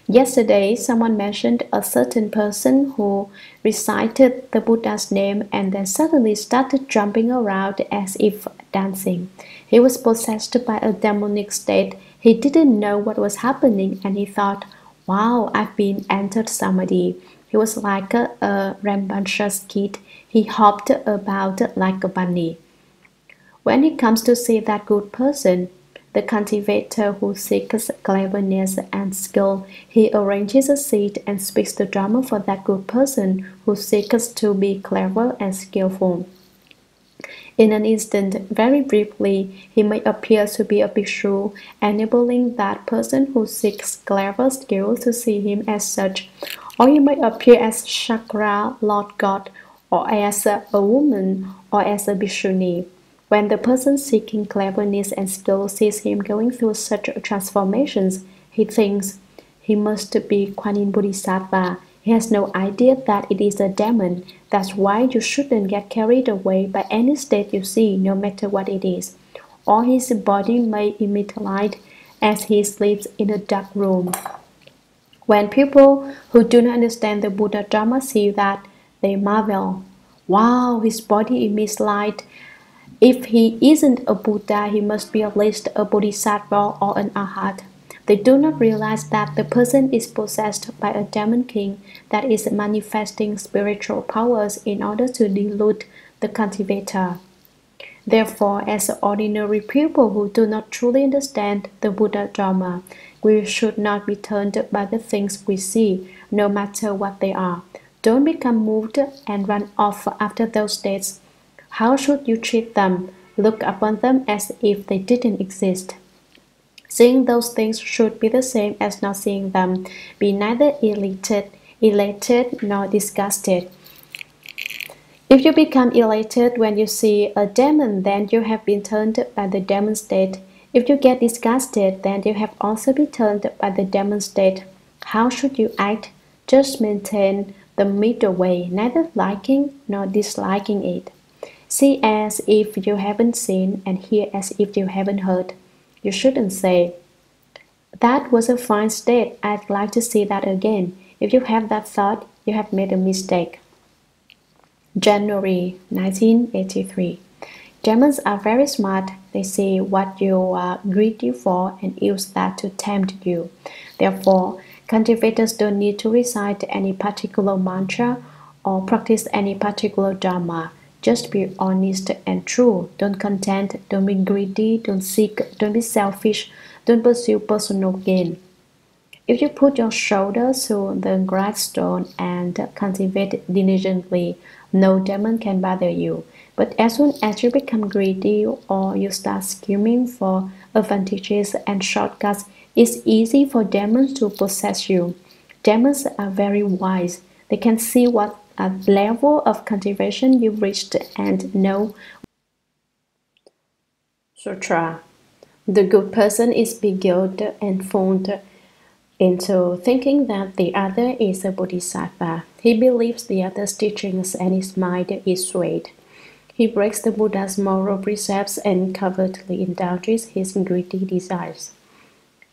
[SPEAKER 1] Yesterday, someone mentioned a certain person who recited the Buddha's name and then suddenly started jumping around as if dancing. He was possessed by a demonic state. He didn't know what was happening and he thought, wow, I've been entered samadhi. He was like a rambunctious kid. He hopped about like a bunny. When it comes to see that good person, the cultivator who seeks cleverness and skill, he arranges a seat and speaks the Dharma for that good person who seeks to be clever and skillful. In an instant, very briefly, he may appear to be a bhikshu, enabling that person who seeks clever skill to see him as such, or he may appear as Chakra, Lord God, or as a woman, or as a bhikshuni. When the person seeking cleverness and skill sees him going through such transformations, he thinks he must be Kuan Yin Bodhisattva. He has no idea that it is a demon. That's why you shouldn't get carried away by any state you see, no matter what it is. Or his body may emit light as he sleeps in a dark room. When people who do not understand the Buddha Dharma see that, they marvel. Wow, his body emits light. If he isn't a Buddha, he must be at least a Bodhisattva or an Arhat. They do not realize that the person is possessed by a demon king that is manifesting spiritual powers in order to delude the cultivator. Therefore, as ordinary people who do not truly understand the Buddha Dharma, we should not be turned by the things we see, no matter what they are. Don't become moved and run off after those states. How should you treat them? Look upon them as if they didn't exist. Seeing those things should be the same as not seeing them. Be neither elated nor disgusted. If you become elated when you see a demon, then you have been turned by the demon state. If you get disgusted, then you have also been turned by the demon state. How should you act? Just maintain the middle way, neither liking nor disliking it. See as if you haven't seen and hear as if you haven't heard. You shouldn't say, that was a fine state, I'd like to see that again. If you have that thought, you have made a mistake. January 1983. Demons are very smart. They see what you are greedy for and use that to tempt you. Therefore, cultivators don't need to recite any particular mantra or practice any particular dharma. Just be honest and true. Don't contend, don't be greedy, don't seek, don't be selfish, don't pursue personal gain. If you put your shoulder to the grindstone and cultivate diligently, no demon can bother you. But as soon as you become greedy or you start scheming for advantages and shortcuts, it's easy for demons to possess you. Demons are very wise. They can see what level of cultivation you've reached and know. Sutra. The good person is beguiled and fooled into thinking that the other is a bodhisattva. He believes the other's teachings and his mind is swayed. He breaks the Buddha's moral precepts and covertly indulges his greedy desires.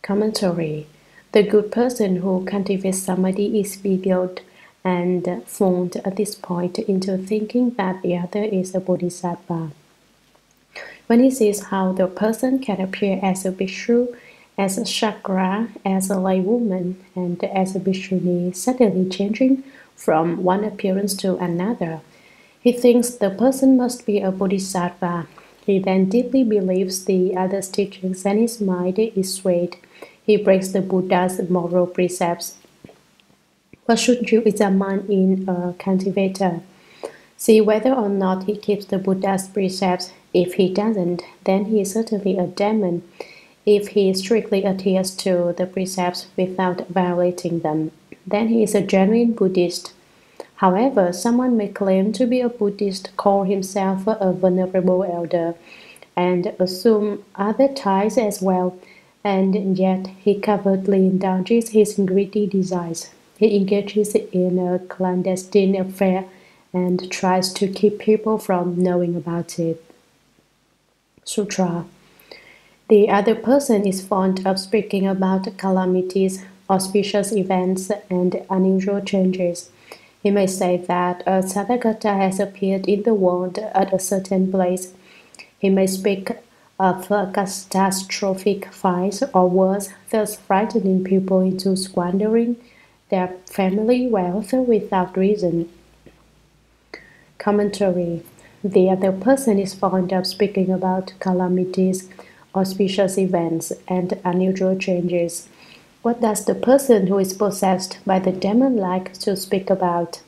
[SPEAKER 1] Commentary. The good person who cultivates samadhi is beguiled and fooled at this point into thinking that the other is a bodhisattva. When he sees how the person can appear as a bhikshu, as a chakra, as a laywoman, and as a bhikshuni, suddenly changing from one appearance to another, he thinks the person must be a bodhisattva. He then deeply believes the other's teachings and his mind is swayed. He breaks the Buddha's moral precepts What should you examine in a cultivator? See whether or not he keeps the Buddha's precepts. If he doesn't, then he is certainly a demon. If he strictly adheres to the precepts without violating them, then he is a genuine Buddhist. However, someone may claim to be a Buddhist, call himself a venerable elder, and assume other ties as well, and yet he covertly indulges his greedy desires. He engages in a clandestine affair and tries to keep people from knowing about it. Sutra. The other person is fond of speaking about calamities, auspicious events, and unusual changes. He may say that a Tathagata has appeared in the world at a certain place. He may speak of catastrophic fires or worse, thus frightening people into squandering their family wealth without reason. Commentary. The other person is fond of speaking about calamities, auspicious events, and unusual changes. What does the person who is possessed by the demon like to speak about?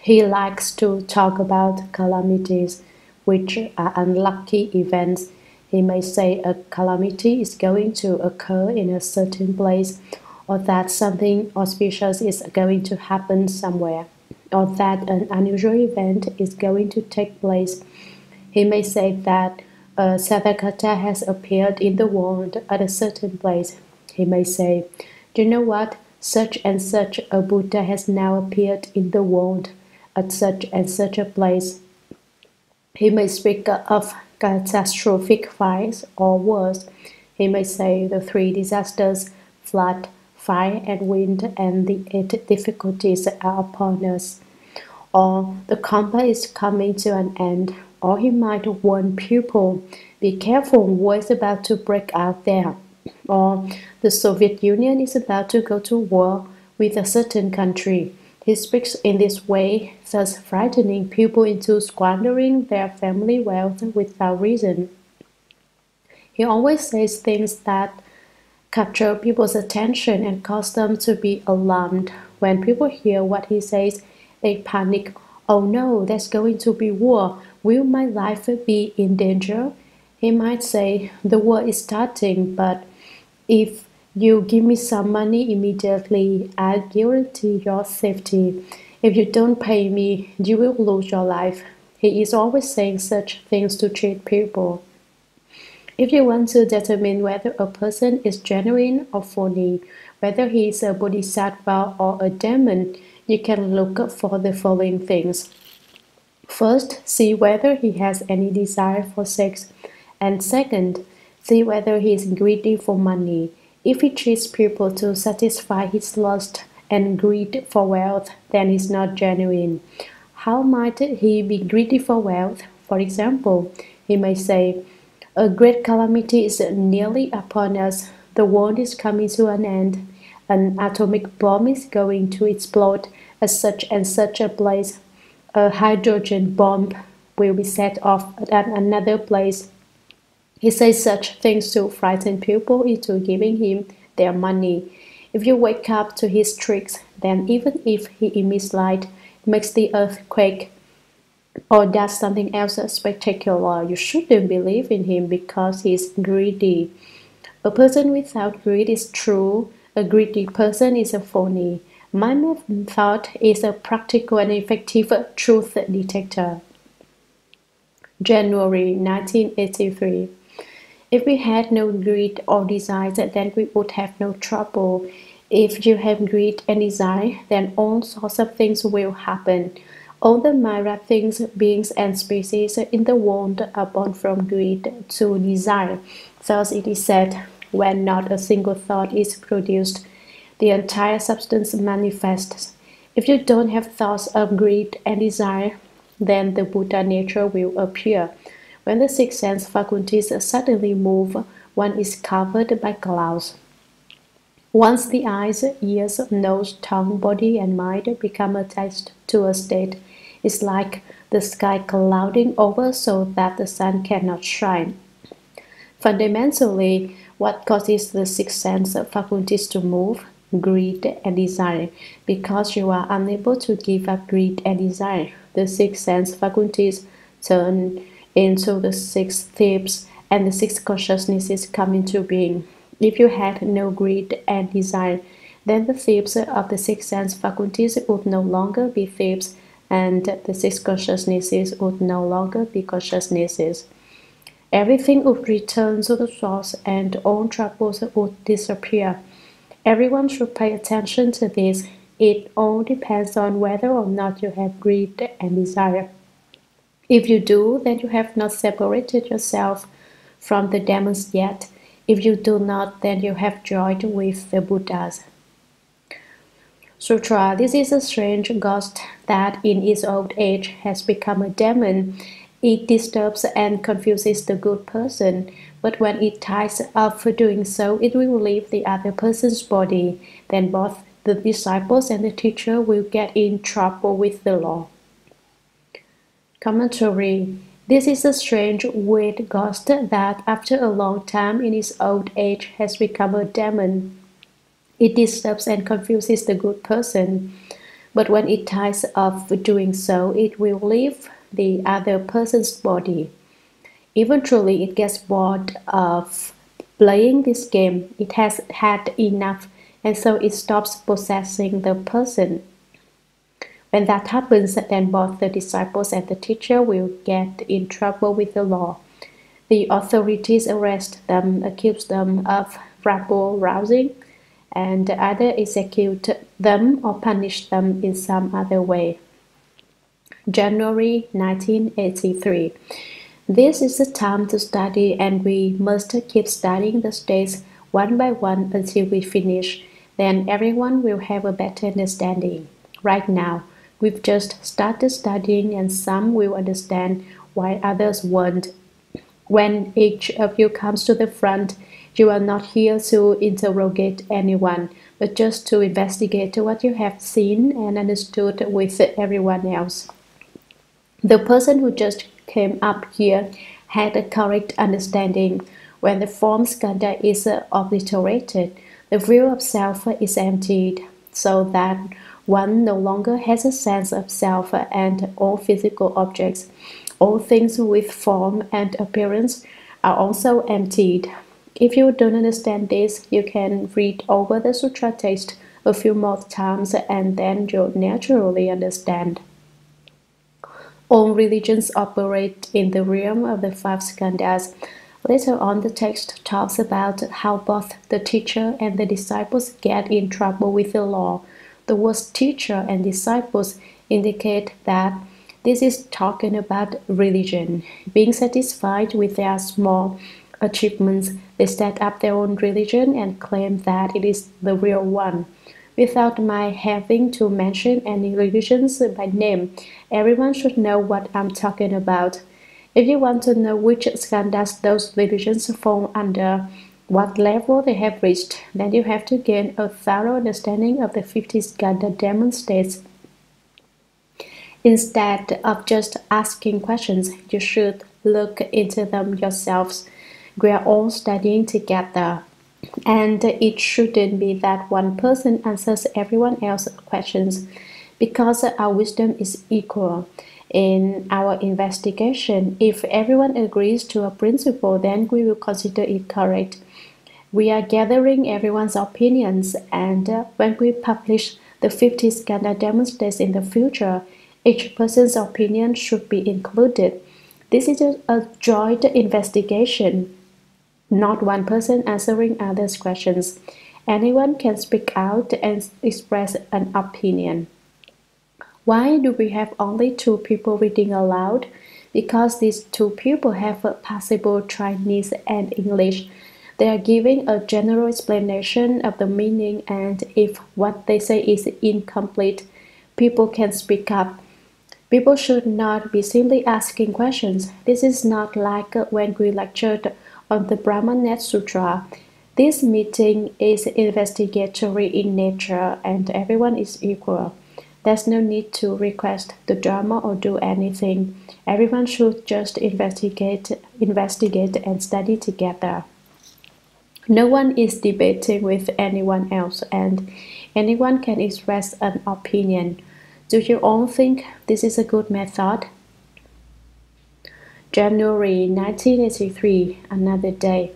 [SPEAKER 1] He likes to talk about calamities, which are unlucky events. He may say a calamity is going to occur in a certain place, or that something auspicious is going to happen somewhere, or that an unusual event is going to take place. He may say that a Tathagata has appeared in the world at a certain place. He may say, "Do you know what? Such and such a Buddha has now appeared in the world at such and such a place." He may speak of catastrophic fires, or worse. He may say the three disasters, flood, fire, and wind, and the eight difficulties are upon us. Or the combat is coming to an end. Or he might warn people, "Be careful, war is about to break out there." Or the Soviet Union is about to go to war with a certain country. He speaks in this way, thus frightening people into squandering their family wealth without reason. He always says things that capture people's attention and cause them to be alarmed. When people hear what he says, they panic. "Oh no, there's going to be war. Will my life be in danger?" He might say, "The war is starting, but if you give me some money immediately, I guarantee your safety. If you don't pay me, you will lose your life." He is always saying such things to cheat people. If you want to determine whether a person is genuine or phony, whether he is a bodhisattva or a demon, you can look for the following things. First, see whether he has any desire for sex, and second, see whether he is greedy for money. If he cheats people to satisfy his lust and greed for wealth, then he's not genuine. How might he be greedy for wealth? For example, he may say, "A great calamity is nearly upon us. The world is coming to an end. An atomic bomb is going to explode at such and such a place. A hydrogen bomb will be set off at another place." He says such things to frighten people into giving him their money. If you wake up to his tricks, then even if he emits light, makes the earth quake, or does something else spectacular, you shouldn't believe in him because he is greedy. A person without greed is true. A greedy person is a phony. My method is a practical and effective truth detector. January 1983. If we had no greed or desire, then we would have no trouble. If you have greed and desire, then all sorts of things will happen. All the myriad things, beings, and species in the world are born from greed to desire. Thus it is said, when not a single thought is produced, the entire substance manifests. If you don't have thoughts of greed and desire, then the Buddha nature will appear. When the six sense faculties suddenly move, one is covered by clouds. Once the eyes, ears, nose, tongue, body, and mind become attached to a state, it's like the sky clouding over so that the sun cannot shine. Fundamentally, what causes the six sense faculties to move? greed and desire. Because you are unable to give up greed and desire, the six sense faculties turn into the six thieves, and the six consciousnesses come into being. If you had no greed and desire, then the thieves of the six sense faculties would no longer be thieves, and the six consciousnesses would no longer be consciousnesses. Everything would return to the source, and all troubles would disappear. Everyone should pay attention to this. It all depends on whether or not you have greed and desire. If you do, then you have not separated yourself from the demons yet. If you do not, then you have joined with the Buddhas. Sutra. This is a strange ghost that in its old age has become a demon. It disturbs and confuses the good person, but when it tires of doing so, it will leave the other person's body. Then both the disciples and the teacher will get in trouble with the law. Commentary. This is a strange, weird ghost that after a long time in its old age has become a demon. It disturbs and confuses the good person, but when it tires of doing so, it will leave the other person's body. Eventually, it gets bored of playing this game. It has had enough, and so it stops possessing the person. When that happens, then both the disciples and the teacher will get in trouble with the law. The authorities arrest them, accuse them of rabble-rousing, and either execute them or punish them in some other way. January 1983. This is the time to study, and we must keep studying the states one by one until we finish. Then everyone will have a better understanding. Right now, we've just started studying, and some will understand while others won't. When each of you comes to the front, you are not here to interrogate anyone, but just to investigate what you have seen and understood with everyone else. The person who just came up here had a correct understanding. When the form skandha is obliterated, the view of self is emptied, so that one no longer has a sense of self, and all physical objects, all things with form and appearance, are also emptied. If you don't understand this, you can read over the sutra text a few more times, and then you'll naturally understand. All religions operate in the realm of the five skandhas. Later on, the text talks about how both the teacher and the disciples get in trouble with the law. The words teacher and disciples indicate that this is talking about religion. Being satisfied with their small achievements, they set up their own religion and claim that it is the real one. Without my having to mention any religions by name, everyone should know what I'm talking about. If you want to know which skandhas those religions fall under, what level they have reached, then you have to gain a thorough understanding of the 50 skandha demon states. Instead of just asking questions, you should look into them yourselves. We are all studying together, and it shouldn't be that one person answers everyone else's questions, because our wisdom is equal. In our investigation, if everyone agrees to a principle, then we will consider it correct. We are gathering everyone's opinions, and when we publish the 50 skandha demonstrates in the future, each person's opinion should be included. This is a joint investigation, not one person answering others' questions. Anyone can speak out and express an opinion. Why do we have only 2 people reading aloud? Because these 2 people have possible Chinese and English. They are giving a general explanation of the meaning, and if what they say is incomplete, people can speak up. People should not be simply asking questions. This is not like when we lectured on the Brahmanet Sutra. This meeting is investigatory in nature, and everyone is equal. There's no need to request the Dharma or do anything. Everyone should just investigate and study together. No one is debating with anyone else, and anyone can express an opinion. Do you all think this is a good method? January 1983, another day.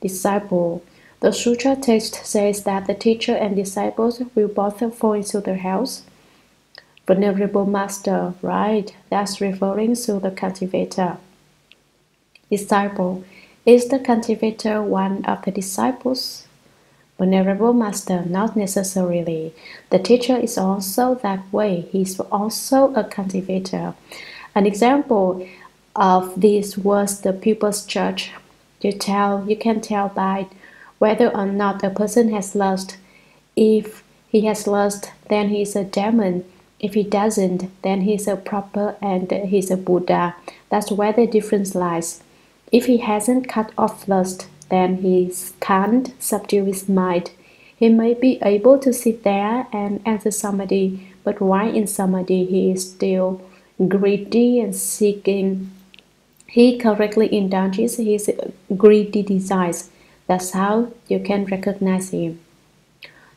[SPEAKER 1] Disciple. The sutra text says that the teacher and disciples will both fall into the house. Venerable Master, right, that's referring to the cultivator. Disciple. Is the cultivator one of the disciples? Venerable Master, not necessarily. The teacher is also that way. He is also a cultivator. An example of this was the People's Church. You can tell by whether or not a person has lust. If he has lust, then he is a demon. If he doesn't, then he is a proper and he is a Buddha. That's where the difference lies. If he hasn't cut off lust, then he can't subdue his mind. He may be able to sit there and answer samadhi, but while in samadhi he is still greedy and seeking. He correctly indulges his greedy desires. That's how you can recognize him.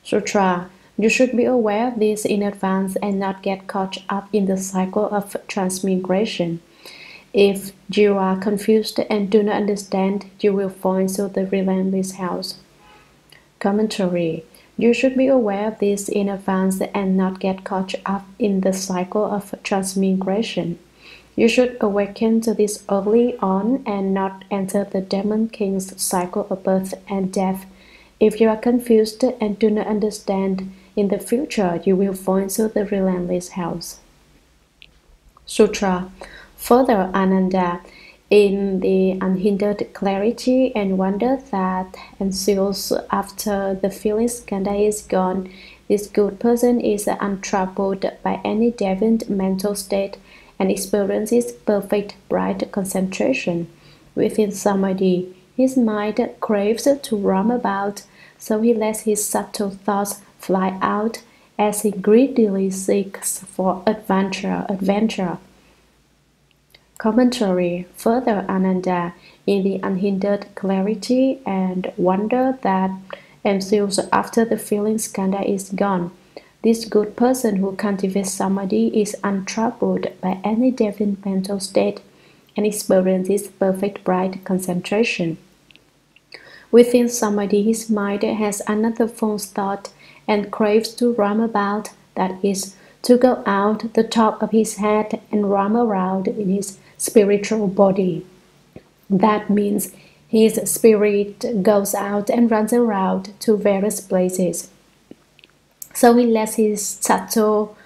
[SPEAKER 1] Sutra. You should be aware of this in advance and not get caught up in the cycle of transmigration. If you are confused and do not understand, you will fall into the relentless house. Commentary. You should be aware of this in advance and not get caught up in the cycle of transmigration. You should awaken to this early on and not enter the Demon King's cycle of birth and death. If you are confused and do not understand, in the future you will fall into the relentless house. Sutra. Further, Ananda, in the unhindered clarity and wonder that ensues after the feeling skandha is gone, this good person is untroubled by any deviant mental state and experiences perfect bright concentration. Within samadhi, his mind craves to roam about, so he lets his subtle thoughts fly out as he greedily seeks for adventure. Commentary. Further, Ananda, in the unhindered clarity and wonder that ensues after the feeling skandha is gone, this good person who cultivates samadhi is untroubled by any deviant mental state and experiences perfect bright concentration. Within samadhi, his mind has another false thought and craves to roam about, that is, to go out the top of his head and roam around in his spiritual body. That means his spirit goes out and runs around to various places. So he lets his subtle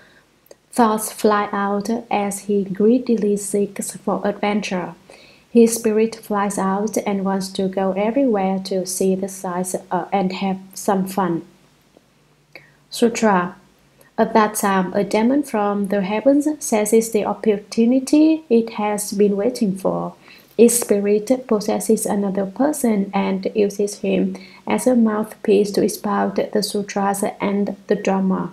[SPEAKER 1] thoughts fly out as he greedily seeks for adventure. His spirit flies out and wants to go everywhere to see the sights and have some fun. Sutra. At that time, a demon from the heavens seizes the opportunity it has been waiting for. Its spirit possesses another person and uses him as a mouthpiece to expound the sutras and the Dharma.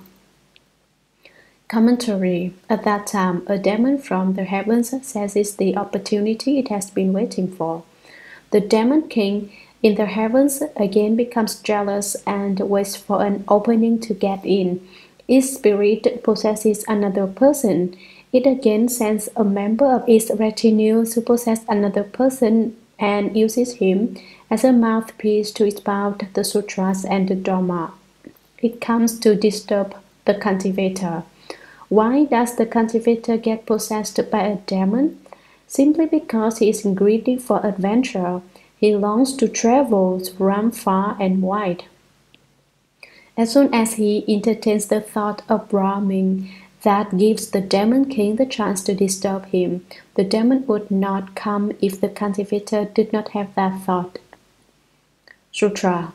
[SPEAKER 1] Commentary. At that time, a demon from the heavens seizes the opportunity it has been waiting for. The demon king in the heavens again becomes jealous and waits for an opening to get in. Its spirit possesses another person. It again sends a member of its retinue to possess another person and uses him as a mouthpiece to expound the sutras and the Dharma. It comes to disturb the cultivator. Why does the cultivator get possessed by a demon? Simply because he is greedy for adventure. He longs to travel, to run far and wide. As soon as he entertains the thought of roaming, that gives the demon king the chance to disturb him. The demon would not come if the cultivator did not have that thought. Sutra.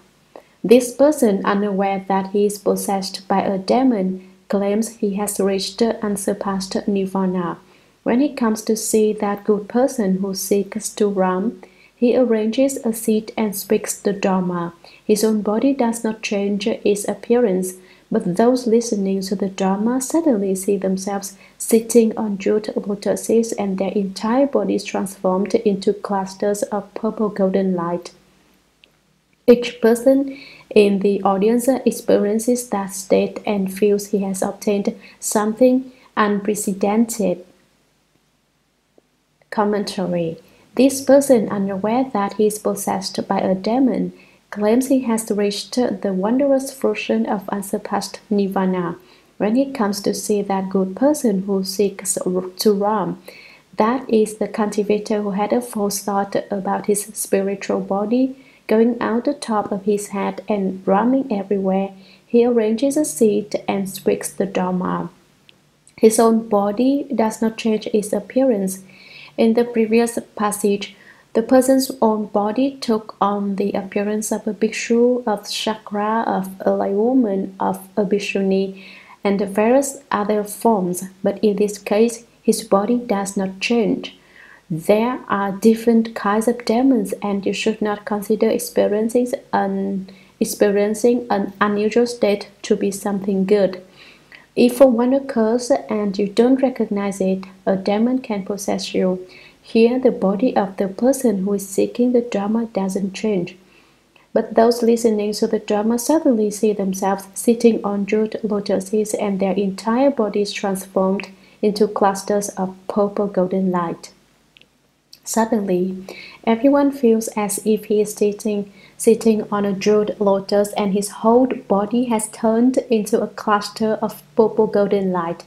[SPEAKER 1] This person, unaware that he is possessed by a demon, claims he has reached unsurpassed nirvana. When he comes to see that good person who seeks to roam, he arranges a seat and speaks the Dharma. His own body does not change its appearance, but those listening to the Dharma suddenly see themselves sitting on jeweled lotuses and their entire bodies transformed into clusters of purple golden light. Each person in the audience experiences that state and feels he has obtained something unprecedented. Commentary. This person, unaware that he is possessed by a demon, claims he has reached the wondrous fruition of unsurpassed nirvana. When he comes to see that good person who seeks to roam, that is the cultivator who had a false thought about his spiritual body, going out the top of his head and roaming everywhere, he arranges a seat and speaks the Dharma. His own body does not change its appearance. In the previous passage, the person's own body took on the appearance of a bhikshu, of chakra, of a laywoman, of a bhikshuni, and various other forms, but in this case, his body does not change. There are different kinds of demons, and you should not consider experiencing an unusual state to be something good. If one occurs and you don't recognize it, a demon can possess you. Here, the body of the person who is seeking the Dharma doesn't change. But those listening to the Dharma suddenly see themselves sitting on jeweled lotuses and their entire body is transformed into clusters of purple golden light. Suddenly, everyone feels as if he is sitting on a jeweled lotus and his whole body has turned into a cluster of purple golden light.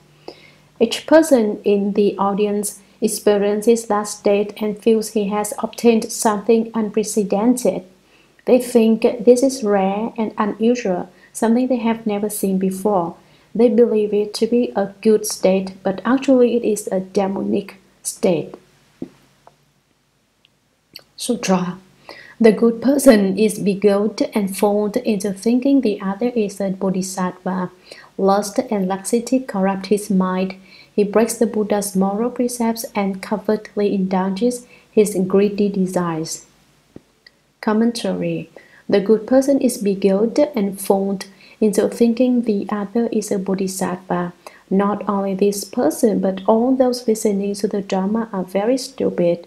[SPEAKER 1] Each person in the audience experiences that state and feels he has obtained something unprecedented. They think this is rare and unusual, something they have never seen before. They believe it to be a good state, but actually it is a demonic state. Sutra. The good person is beguiled and fooled into thinking the other is a bodhisattva. Lust and laxity corrupt his mind. He breaks the Buddha's moral precepts and covertly indulges his greedy desires. Commentary. The good person is beguiled and fooled into thinking the other is a bodhisattva. Not only this person, but all those listening to the Dharma are very stupid.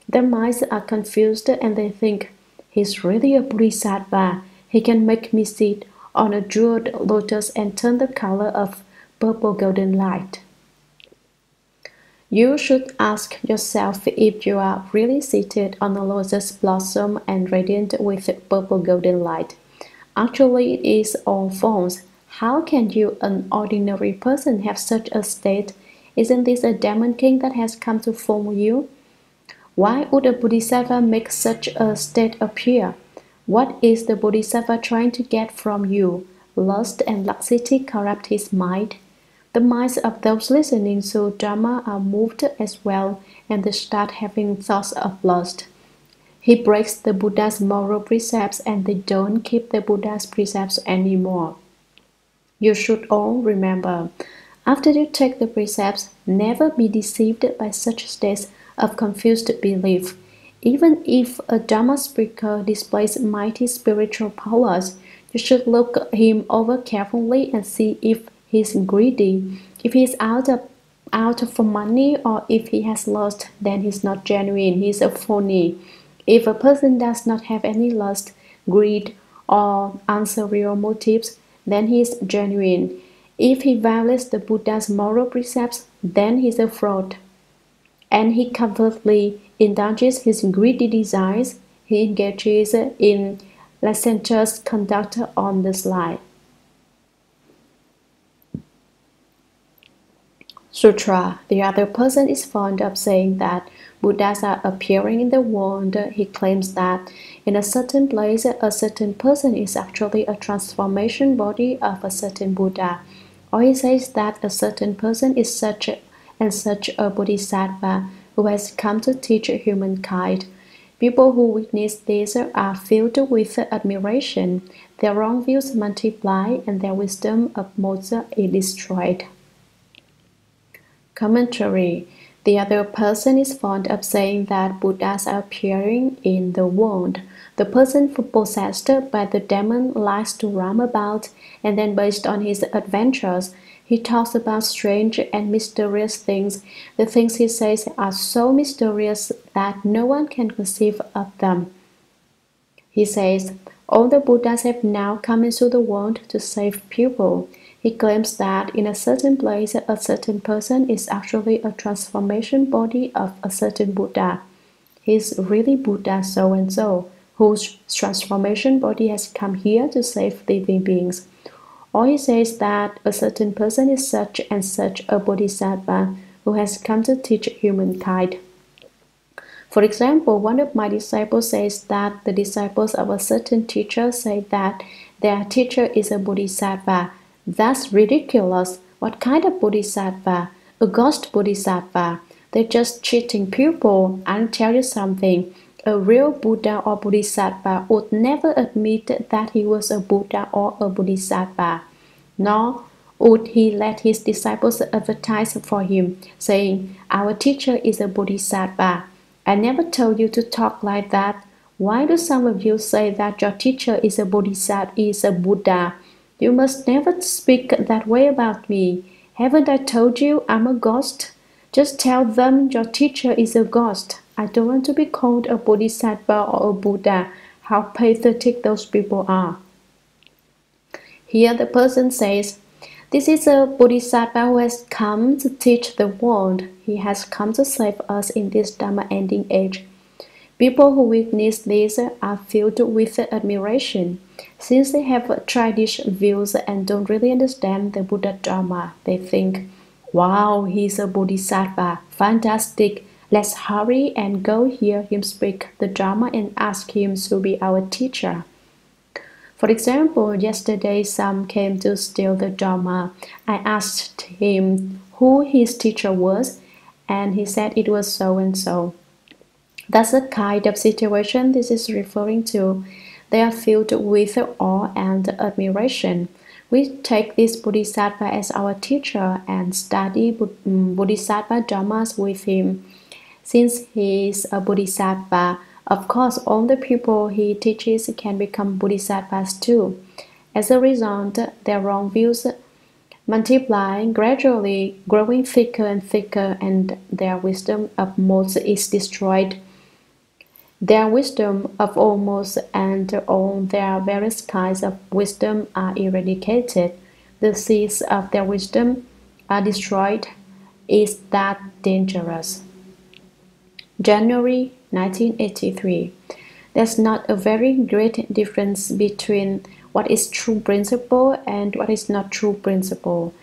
[SPEAKER 1] Their minds are confused and they think, he's really a bodhisattva. He can make me sit on a jeweled lotus and turn the color of purple golden light. You should ask yourself if you are really seated on a lotus blossom and radiant with purple golden light. Actually, it is all false. How can you, an ordinary person, have such a state? Isn't this a demon king that has come to fool you? Why would a bodhisattva make such a state appear? What is the bodhisattva trying to get from you? Lust and laxity corrupt his mind. The minds of those listening to Dharma are moved as well, and they start having thoughts of lust. He breaks the Buddha's moral precepts, and they don't keep the Buddha's precepts anymore. You should all remember, after you take the precepts, never be deceived by such states of confused belief. Even if a Dharma speaker displays mighty spiritual powers, you should look him over carefully and see if he is greedy. If he is out for money or if he has lust, then he is not genuine, he is a phony. If a person does not have any lust, greed, or ulterior motives, then he is genuine. If he violates the Buddha's moral precepts, then he is a fraud. And he covertly indulges his greedy desires. He engages in licentious conduct on the sly. Sutra. The other person is fond of saying that Buddhas are appearing in the world. He claims that in a certain place, a certain person is actually a transformation body of a certain Buddha. Or he says that a certain person is such and such a bodhisattva who has come to teach humankind. People who witness this are filled with admiration. Their wrong views multiply and their wisdom of modes is destroyed. Commentary. The other person is fond of saying that Buddhas are appearing in the world. The person possessed by the demon likes to roam about, and then based on his adventures, he talks about strange and mysterious things. The things he says are so mysterious that no one can conceive of them. He says, All the Buddhas have now come into the world to save people. He claims that in a certain place, a certain person is actually a transformation body of a certain Buddha. He's really Buddha so-and-so, whose transformation body has come here to save living beings. Or he says that a certain person is such and such a bodhisattva who has come to teach humankind. For example, one of my disciples says that the disciples of a certain teacher say that their teacher is a bodhisattva. That's ridiculous. What kind of bodhisattva? A ghost bodhisattva. They're just cheating people. I'll tell you something. A real Buddha or bodhisattva would never admit that he was a Buddha or a bodhisattva. Nor would he let his disciples advertise for him, saying, "Our teacher is a bodhisattva." I never told you to talk like that. Why do some of you say that your teacher is a bodhisattva, is a Buddha? You must never speak that way about me. Haven't I told you I'm a ghost? Just tell them your teacher is a ghost. I don't want to be called a bodhisattva or a Buddha. How pathetic those people are. Here the person says, "This is a bodhisattva who has come to teach the world. He has come to save us in this Dharma Ending Age." People who witness this are filled with admiration. Since they have childish views and don't really understand the Buddha Dharma, they think, "Wow, he's a bodhisattva. Fantastic. Let's hurry and go hear him speak the Dharma and ask him to be our teacher." For example, yesterday some came to steal the Dharma. I asked him who his teacher was, and he said it was so-and-so. That's the kind of situation this is referring to. They are filled with awe and admiration. We take this Bodhisattva as our teacher and study Bodhisattva Dharmas with him. Since he is a Bodhisattva, of course, all the people he teaches can become Bodhisattvas too. As a result, their wrong views multiply, gradually growing thicker and thicker, and their wisdom of most is destroyed. Their wisdom of almost and all their various kinds of wisdom are eradicated. The seeds of their wisdom are destroyed. Is that dangerous? January 1983. There's not a very great difference between what is true principle and what is not true principle.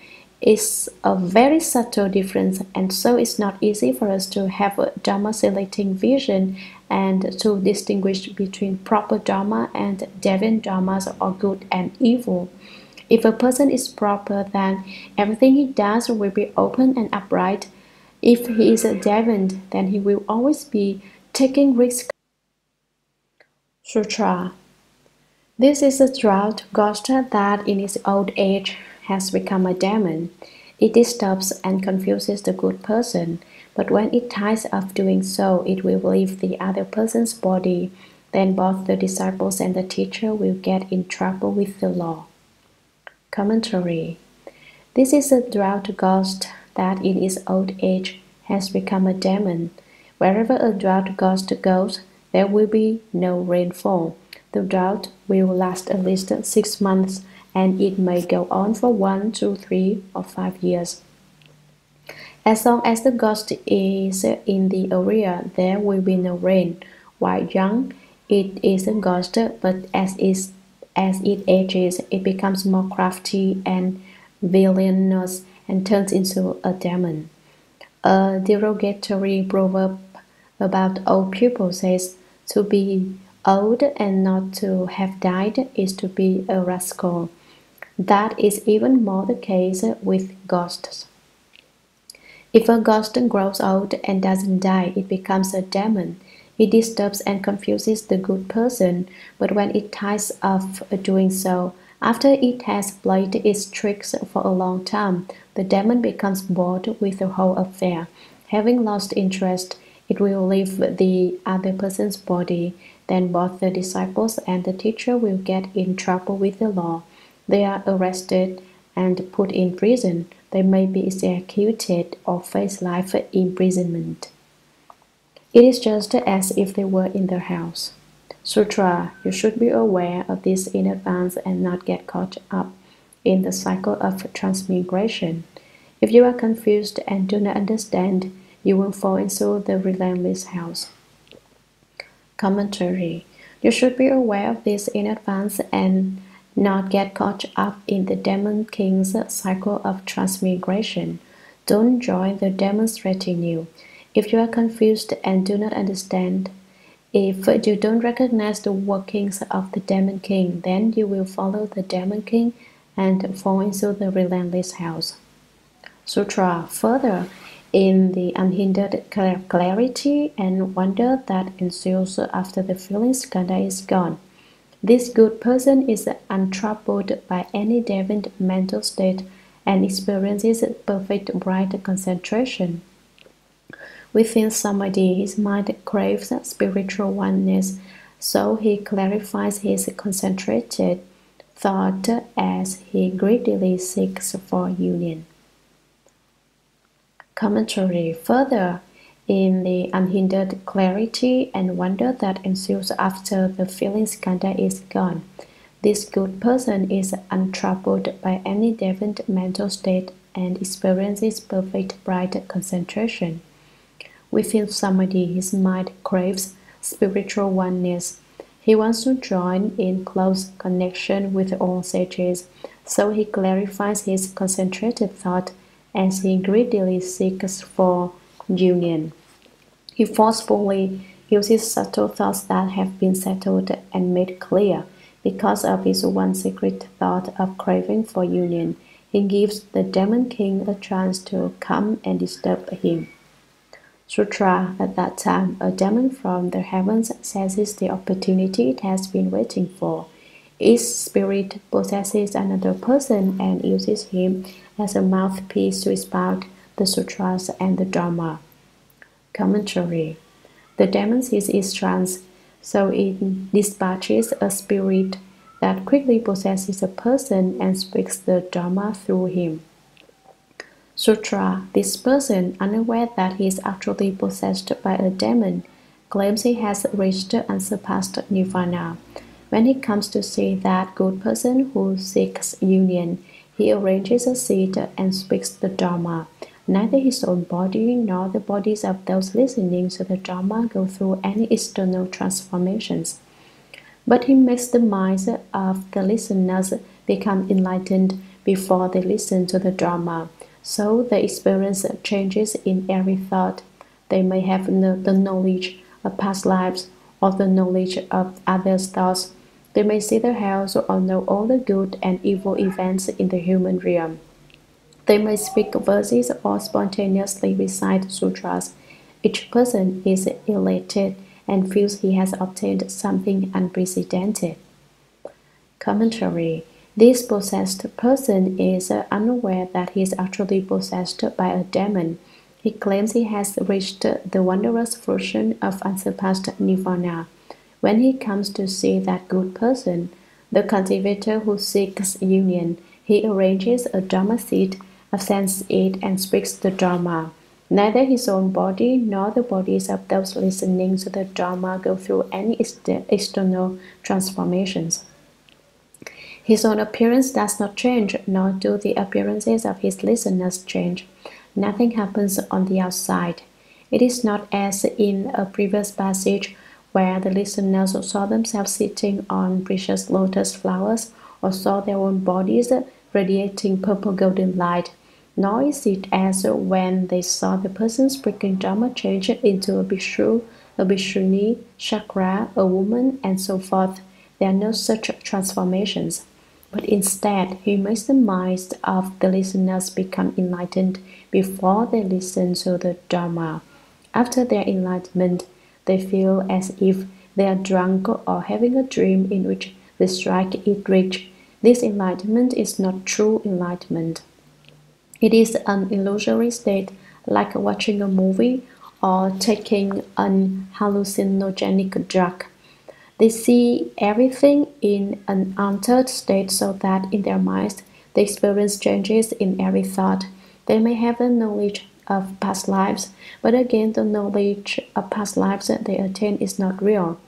[SPEAKER 1] It's a very subtle difference, and so it's not easy for us to have a Dharma selecting vision and to distinguish between proper Dharma and deviant Dharmas or good and evil. If a person is proper, then everything he does will be open and upright. If he is a deviant, then he will always be taking risks. Sutra. This is a drought ghost that in its old age has become a demon. It disturbs and confuses the good person, but when it tires of doing so, it will leave the other person's body. Then both the disciples and the teacher will get in trouble with the law. Commentary. This is a drought ghost that in its old age has become a demon. Wherever a drought ghost goes, there will be no rainfall. The drought will last at least 6 months, and it may go on for 1, 2, 3, or 5 years. As long as the ghost is in the area, there will be no rain. While young, it is a ghost, but as it ages, it becomes more crafty and villainous and turns into a demon. A derogatory proverb about old people says, "To be old and not to have died is to be a rascal." That is even more the case with ghosts. If a ghost grows old and doesn't die, it becomes a demon. It disturbs and confuses the good person, but when it tires of doing so, after it has played its tricks for a long time, the demon becomes bored with the whole affair. Having lost interest, it will leave the other person's body. Then both the disciples and the teacher will get in trouble with the law. They are arrested and put in prison. They may be executed or face life imprisonment. It is just as if they were in their house. Sutra, you should be aware of this in advance and not get caught up in the cycle of transmigration. If you are confused and do not understand, you will fall into the relentless house. Commentary. You should be aware of this in advance and not get caught up in the demon king's cycle of transmigration. Don't join the demon's retinue. If you are confused and do not understand, if you don't recognize the workings of the demon king, then you will follow the demon king and fall into the relentless house. Sutra. Further, in the unhindered clarity and wonder that ensues after the feeling skandha is gone, this good person is untroubled by any deviant mental state and experiences perfect bright concentration. Within samadhi, his mind craves spiritual oneness, so he clarifies his concentrated thought as he greedily seeks for union. Commentary. Further, in the unhindered clarity and wonder that ensues after the feeling skandha is gone, this good person is untroubled by any deviant mental state and experiences perfect bright concentration. Within samadhi, his mind craves spiritual oneness. He wants to join in close connection with all sages, so he clarifies his concentrated thought as he greedily seeks for union. He forcefully uses subtle thoughts that have been settled and made clear because of his one secret thought of craving for union. He gives the demon king a chance to come and disturb him. Sutra. At that time, a demon from the heavens seizes the opportunity it has been waiting for. Each spirit possesses another person and uses him as a mouthpiece to expound the sutras and the Dharma. Commentary. The demon sees its chance, so it dispatches a spirit that quickly possesses a person and speaks the Dharma through him. Sutra. This person, unaware that he is actually possessed by a demon, claims he has reached unsurpassed nirvana. When he comes to see that good person who seeks union, he arranges a seat and speaks the Dharma. Neither his own body nor the bodies of those listening to the Dharma go through any external transformations, but he makes the minds of the listeners become enlightened before they listen to the Dharma, so they experience changes in every thought. They may have the knowledge of past lives or the knowledge of others' thoughts. They may see the hells or know all the good and evil events in the human realm. They may speak verses or spontaneously recite sutras. Each person is elated and feels he has obtained something unprecedented. Commentary. This possessed person is unaware that he is actually possessed by a demon. He claims he has reached the wondrous fruition of unsurpassed nirvana. When he comes to see that good person, the cultivator who seeks union, he arranges a Dharma seat, ascends it, and speaks the Dharma. Neither his own body nor the bodies of those listening to the Dharma go through any external transformations. His own appearance does not change, nor do the appearances of his listeners change. Nothing happens on the outside. It is not as in a previous passage where the listeners saw themselves sitting on precious lotus flowers or saw their own bodies radiating purple golden light. Nor is it as when they saw the person speaking Dharma change into a bhikshu, a bhikshuni, chakra, a woman, and so forth. There are no such transformations. But instead, he makes the minds of the listeners become enlightened before they listen to the Dharma. After their enlightenment, they feel as if they are drunk or having a dream in which they strike it rich. This enlightenment is not true enlightenment. It is an illusory state, like watching a movie or taking an hallucinogenic drug. They see everything in an altered state so that in their minds they experience changes in every thought. They may have the knowledge of past lives, but again the knowledge of past lives they attain is not real.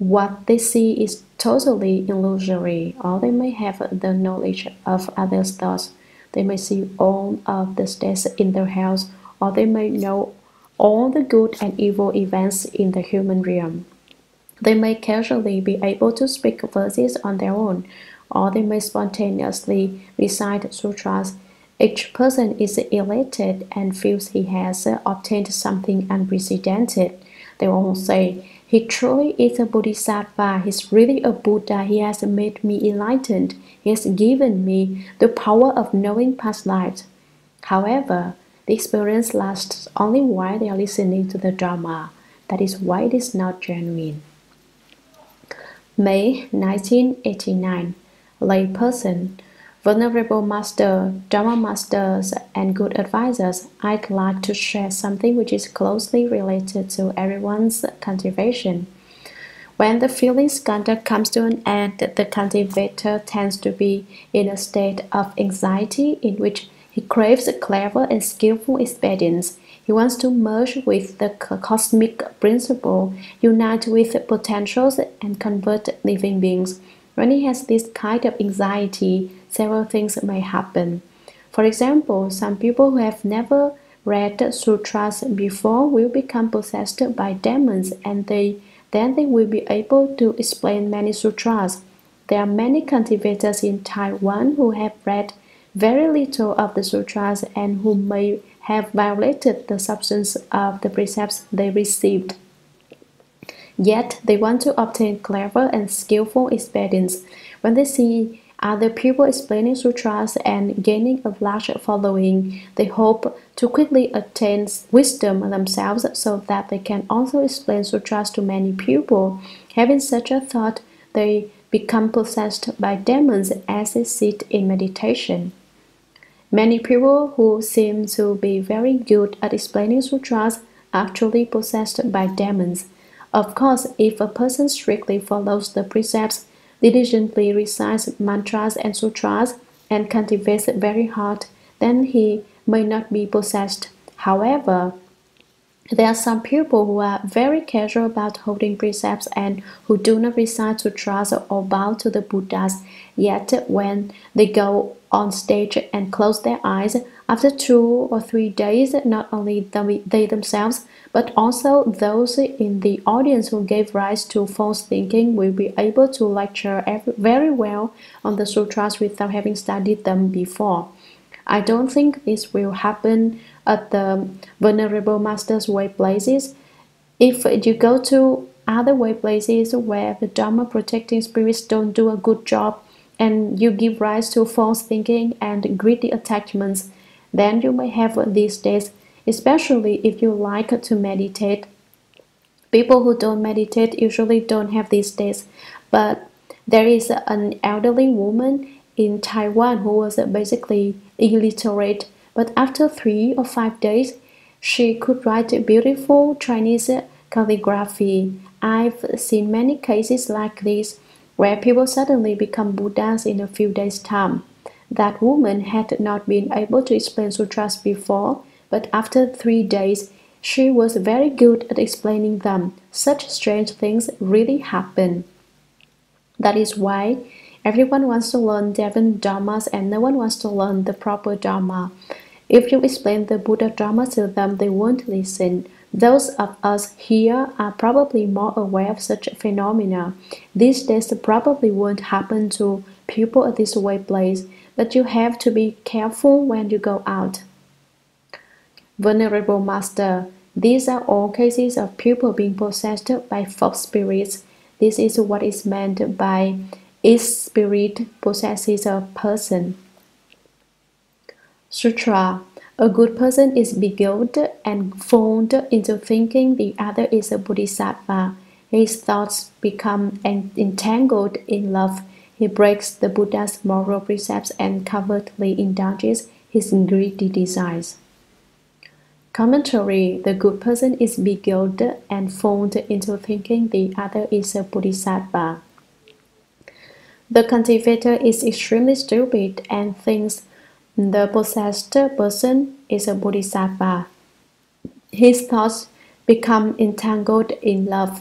[SPEAKER 1] What they see is totally illusory, or they may have the knowledge of others' thoughts. They may see all of the states in their house, or they may know all the good and evil events in the human realm. They may casually be able to speak verses on their own, or they may spontaneously recite sutras. Each person is elated and feels he has obtained something unprecedented. They all say, "He truly is a bodhisattva, he's really a Buddha, he has made me enlightened, he has given me the power of knowing past lives." However, the experience lasts only while they are listening to the Dharma. That is why it is not genuine. May 1989. Layperson, Venerable Master, Dharma Masters, and good advisors, I'd like to share something which is closely related to everyone's cultivation. When the feeling skandha comes to an end, the cultivator tends to be in a state of anxiety in which he craves clever and skillful expedients. He wants to merge with the cosmic principle, unite with potentials, and convert living beings. When he has this kind of anxiety, several things may happen. For example, some people who have never read sutras before will become possessed by demons, and then they will be able to explain many sutras. There are many cultivators in Taiwan who have read very little of the sutras and who may have violated the substance of the precepts they received. Yet they want to obtain clever and skillful expedients. When they see other people explaining sutras and gaining a large following, they hope to quickly attain wisdom themselves so that they can also explain sutras to many people. Having such a thought, they become possessed by demons as they sit in meditation. Many people who seem to be very good at explaining sutras are actually possessed by demons. Of course, if a person strictly follows the precepts, diligently recites mantras and sutras, and cultivates very hard, then he may not be possessed. However, there are some people who are very casual about holding precepts and who do not recite sutras or bow to the Buddhas. Yet, when they go on stage and close their eyes, after 2 or 3 days, not only they themselves, but also those in the audience who gave rise to false thinking will be able to lecture very well on the sutras without having studied them before. I don't think this will happen at the Venerable Master's way places. If you go to other way places where the Dharma protecting spirits don't do a good job and you give rise to false thinking and greedy attachments, then you may have these days, especially if you like to meditate. People who don't meditate usually don't have these days, but there is an elderly woman in Taiwan who was basically illiterate, but after 3 or 5 days, she could write beautiful Chinese calligraphy. I've seen many cases like this where people suddenly become Buddhas in a few days' time. That woman had not been able to explain sutras before, but after 3 days, she was very good at explaining them. Such strange things really happen. That is why everyone wants to learn Devon Dharmas and no one wants to learn the proper Dharma. If you explain the Buddha Dharma to them, they won't listen. Those of us here are probably more aware of such phenomena. These days probably won't happen to people at this way place, but you have to be careful when you go out. Venerable Master, these are all cases of people being possessed by false spirits. This is what is meant by each spirit possesses a person. Sutra. A good person is beguiled and fooled into thinking the other is a bodhisattva. His thoughts become entangled in love. He breaks the Buddha's moral precepts and covertly indulges his greedy desires. Commentary. The good person is beguiled and fooled into thinking the other is a bodhisattva. The cultivator is extremely stupid and thinks the possessed person is a bodhisattva. His thoughts become entangled in love.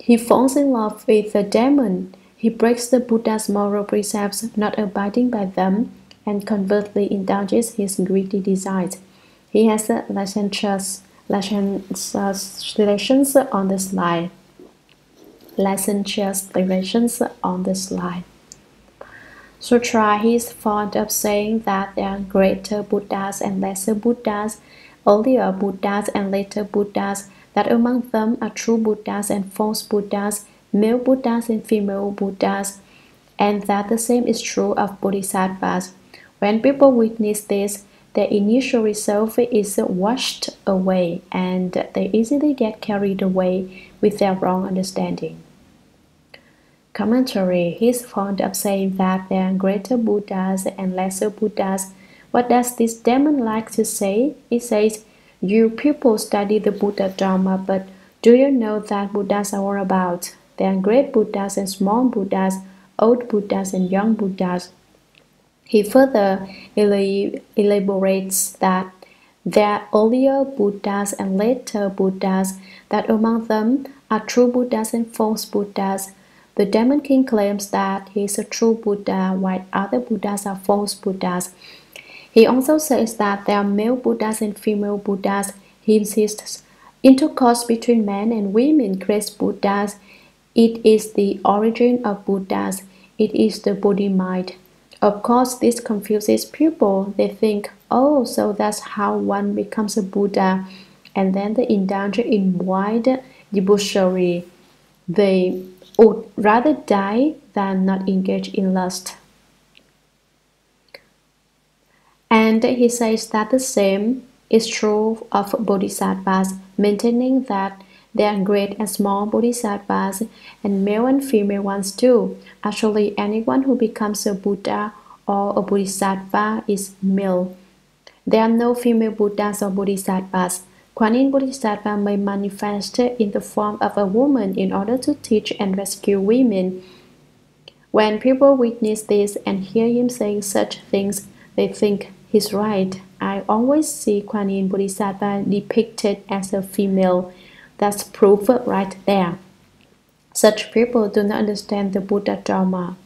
[SPEAKER 1] He falls in love with the demon. He breaks the Buddha's moral precepts, not abiding by them, and covertly indulges his greedy desires. He has licentious relations on the sly. Licentious relations on the sly. Sutra, he is fond of saying that there are greater Buddhas and lesser Buddhas, earlier Buddhas and later Buddhas, that among them are true Buddhas and false Buddhas, male Buddhas and female Buddhas, and that the same is true of Bodhisattvas. When people witness this, their initial resolve is washed away, and they easily get carried away with their wrong understanding. Commentary. He is fond of saying that there are greater Buddhas and lesser Buddhas. What does this demon like to say? He says, "You people study the Buddha Dharma, but do you know that Buddhas are all about? There are great Buddhas and small Buddhas, old Buddhas and young Buddhas." He further elaborates that there are earlier Buddhas and later Buddhas, that among them are true Buddhas and false Buddhas. The Demon King claims that he is a true Buddha, while other Buddhas are false Buddhas. He also says that there are male Buddhas and female Buddhas. He insists intercourse between men and women creates Buddhas. It is the origin of Buddhas. It is the body mind. Of course, this confuses people. They think, oh, so that's how one becomes a Buddha, and then they indulge in wild debauchery. They would rather die than not engage in lust. And he says that the same is true of bodhisattvas, maintaining that there are great and small bodhisattvas, and male and female ones too. Actually, anyone who becomes a Buddha or a bodhisattva is male. There are no female Buddhas or bodhisattvas. Kuan Yin Bodhisattva may manifest in the form of a woman in order to teach and rescue women. When people witness this and hear him saying such things, they think he's right. I always see Kuan Yin Bodhisattva depicted as a female. That's proof right there. Such people do not understand the Buddha Dharma.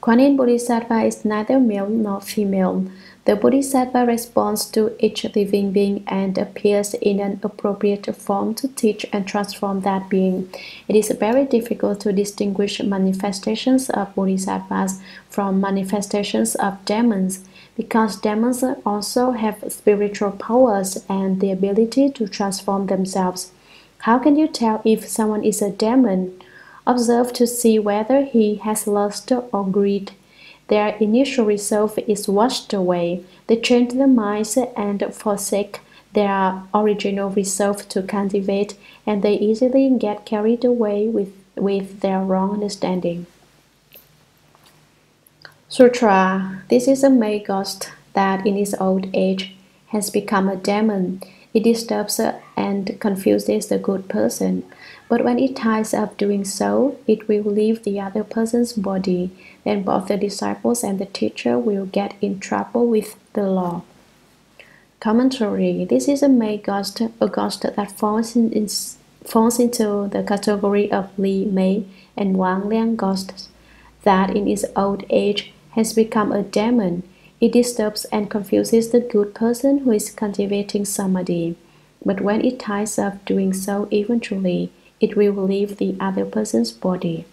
[SPEAKER 1] Kuan Yin Bodhisattva is neither male nor female. The Bodhisattva responds to each living being and appears in an appropriate form to teach and transform that being. It is very difficult to distinguish manifestations of Bodhisattvas from manifestations of demons, because demons also have spiritual powers and the ability to transform themselves. How can you tell if someone is a demon? Observe to see whether he has lust or greed. Their initial resolve is washed away. They change their minds and forsake their original resolve to cultivate, and they easily get carried away with their wrong understanding. Sutra. This is a male ghost that in its old age has become a demon. It disturbs and confuses the good person, but when it tires of doing so, it will leave the other person's body. Then both the disciples and the teacher will get in trouble with the law. Commentary. This is a male ghost, a ghost that falls into the category of Li Mei and Wang Liang ghosts, that in its old age has become a demon. It disturbs and confuses the good person who is cultivating samadhi. But when it tires of doing so, eventually it will leave the other person's body.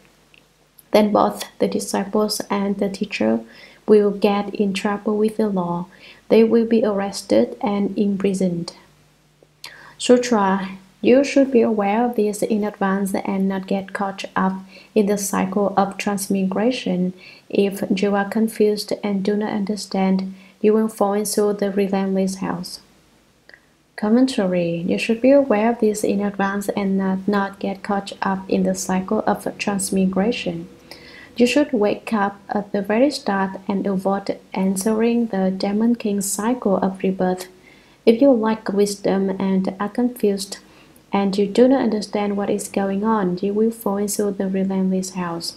[SPEAKER 1] Then both the disciples and the teacher will get in trouble with the law. They will be arrested and imprisoned. Sutra. You should be aware of this in advance and not get caught up in the cycle of transmigration. If you are confused and do not understand, you will fall into the relentless house. Commentary. You should be aware of this in advance and not get caught up in the cycle of transmigration. You should wake up at the very start and avoid entering the Demon King's cycle of rebirth. If you lack wisdom and are confused, and you do not understand what is going on, you will fall into the relentless house.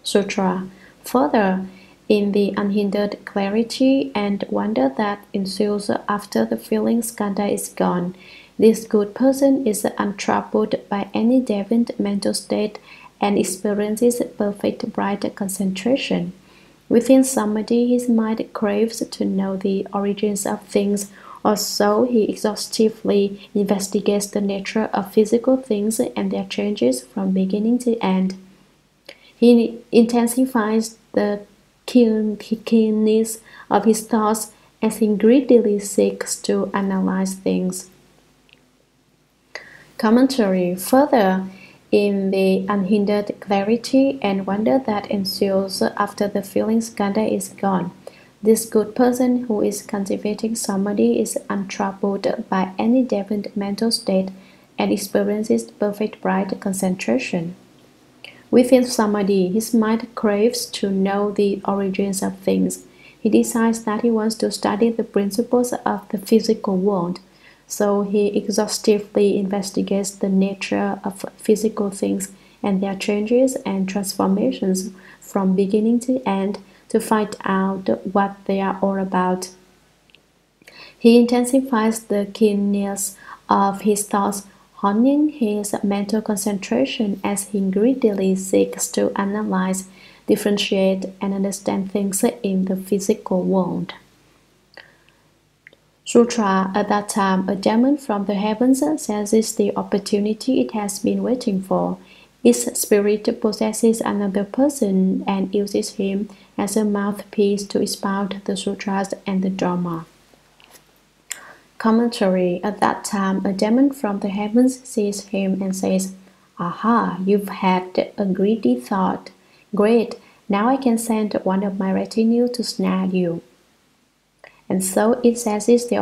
[SPEAKER 1] Sutra. Further, in the unhindered clarity and wonder that ensues after the feeling skandha is gone, This good person is untroubled by any deviant mental state and experiences perfect bright concentration. Within samadhi, his mind craves to know the origins of things, or so he exhaustively investigates the nature of physical things and their changes from beginning to end. He intensifies the keenness of his thoughts as he greedily seeks to analyze things. Commentary. Further, in the unhindered clarity and wonder that ensues after the feeling skandha is gone, this good person who is cultivating samadhi is untroubled by any deviant mental state and experiences perfect bright concentration. Within samadhi, his mind craves to know the origins of things. He decides that he wants to study the principles of the physical world. So he exhaustively investigates the nature of physical things and their changes and transformations from beginning to end to find out what they are all about. He intensifies the keenness of his thoughts, honing his mental concentration as he greedily seeks to analyze, differentiate, and understand things in the physical world. Sutra. At that time, a demon from the heavens seizes the opportunity it has been waiting for. Its spirit possesses another person and uses him as a mouthpiece to expound the sutras and the Dharma. Commentary. At that time, a demon from the heavens sees him and says, "Aha, you've had a greedy thought. Great, now I can send one of my retinue to snare you." And so it seizes the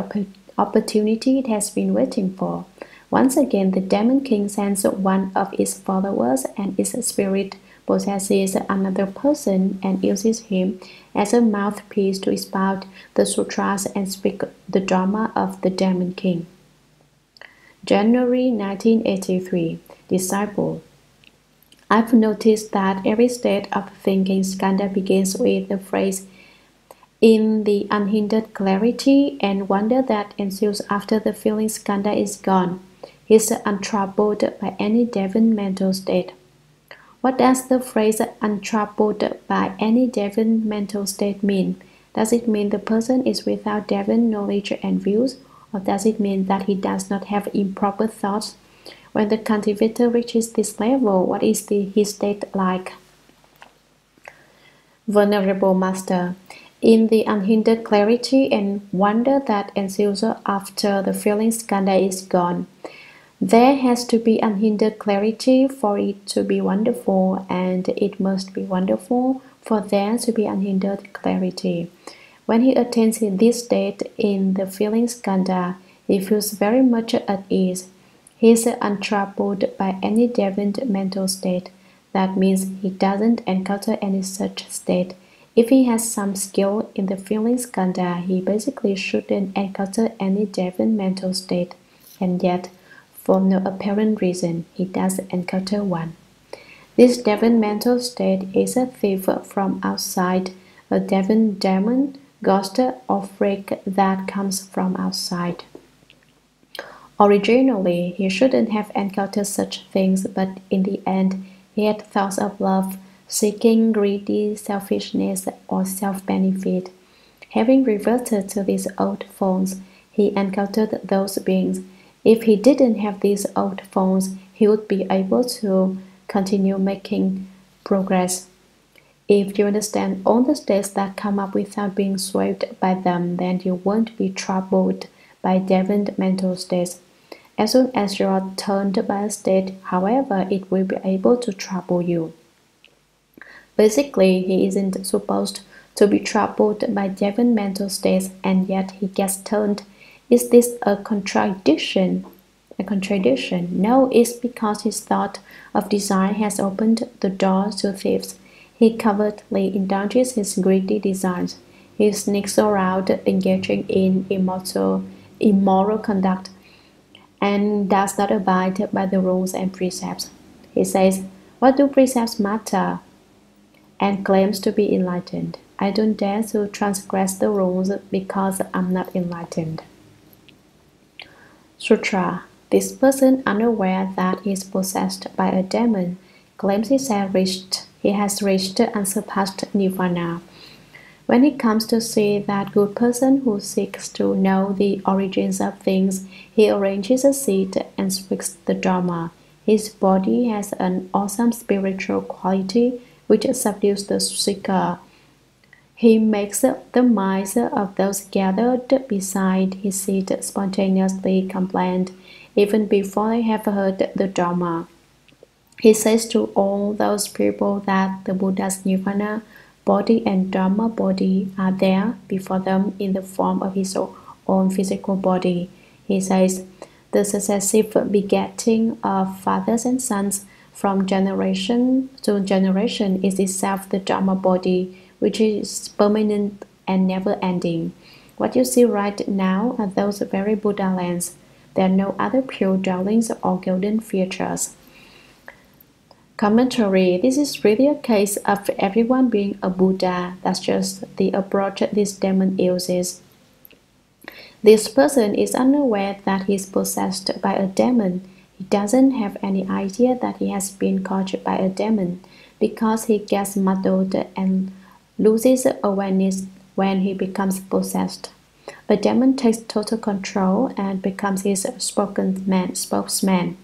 [SPEAKER 1] opportunity it has been waiting for. Once again, the demon king sends one of its followers, and its spirit possesses another person and uses him as a mouthpiece to expound the sutras and speak the Dharma of the demon king. January 1983. Disciple. I've noticed that every state of thinking skandha begins with the phrase, "In the unhindered clarity and wonder that ensues after the feeling skandha is gone, he is untroubled by any deviant mental state." What does the phrase "untroubled by any deviant mental state" mean? Does it mean the person is without deviant knowledge and views, or does it mean that he does not have improper thoughts? When the cultivator reaches this level, what is his state like? Venerable Master. In the unhindered clarity and wonder that ensues after the feeling skandha is gone, there has to be unhindered clarity for it to be wonderful, and it must be wonderful for there to be unhindered clarity. When he attains this state in the feeling skandha, he feels very much at ease. He is untroubled by any deviant mental state. That means he doesn't encounter any such state. If he has some skill in the feeling skandha, he basically shouldn't encounter any deviant mental state, and yet, for no apparent reason, he does encounter one. This deviant mental state is a thief from outside, a deviant demon, ghost, or freak that comes from outside. Originally, he shouldn't have encountered such things, but in the end, he had thoughts of love, seeking, greedy, selfishness, or self-benefit. Having reverted to these old forms, he encountered those beings. If he didn't have these old forms, he would be able to continue making progress. If you understand all the states that come up without being swayed by them, then you won't be troubled by deviant mental states. As soon as you are turned by a state, however, it will be able to trouble you. Basically, he isn't supposed to be troubled by deviant mental states, and yet he gets turned. Is this a contradiction? No, it's because his thought of desire has opened the door to thieves. He covertly indulges his greedy desires. He sneaks around engaging in immoral conduct and does not abide by the rules and precepts. He says, "What do precepts matter?" and claims to be enlightened. I don't dare to transgress the rules because I'm not enlightened. Sutra. This person, unaware that he is possessed by a demon, claims he has reached unsurpassed nirvana. When he comes to see that good person who seeks to know the origins of things, he arranges a seat and speaks the Dharma. His body has an awesome spiritual quality which subdues the seeker. He makes the minds of those gathered beside his seat spontaneously compliant, even before they have heard the Dharma. He says to all those people that the Buddha's nirvana body and Dharma body are there before them in the form of his own physical body. He says, the successive begetting of fathers and sons from generation to generation is itself the Dharma body, which is permanent and never-ending. What you see right now are those very Buddha lands. There are no other pure dwellings or golden features. Commentary. This is really a case of everyone being a Buddha. That's just the approach this demon uses. This person is unaware that he is possessed by a demon. He doesn't have any idea that he has been caught by a demon because he gets muddled and loses awareness when he becomes possessed. A demon takes total control and becomes his spokesman.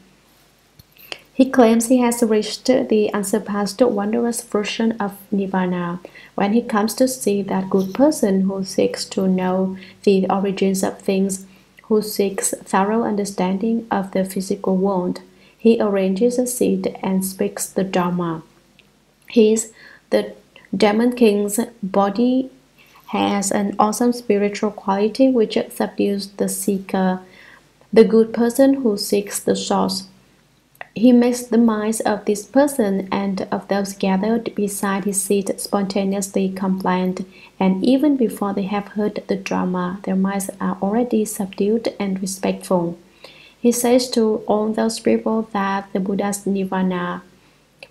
[SPEAKER 1] He claims he has reached the unsurpassed wondrous version of nirvana. When he comes to see that good person who seeks to know the origins of things, who seeks thorough understanding of the physical world, he arranges a seat and speaks the Dharma. The demon king's body has an awesome spiritual quality which subdues the seeker, the good person who seeks the source. He makes the minds of this person and of those gathered beside his seat spontaneously compliant, and even before they have heard the Dharma, their minds are already subdued and respectful. He says to all those people that the Buddha's nirvana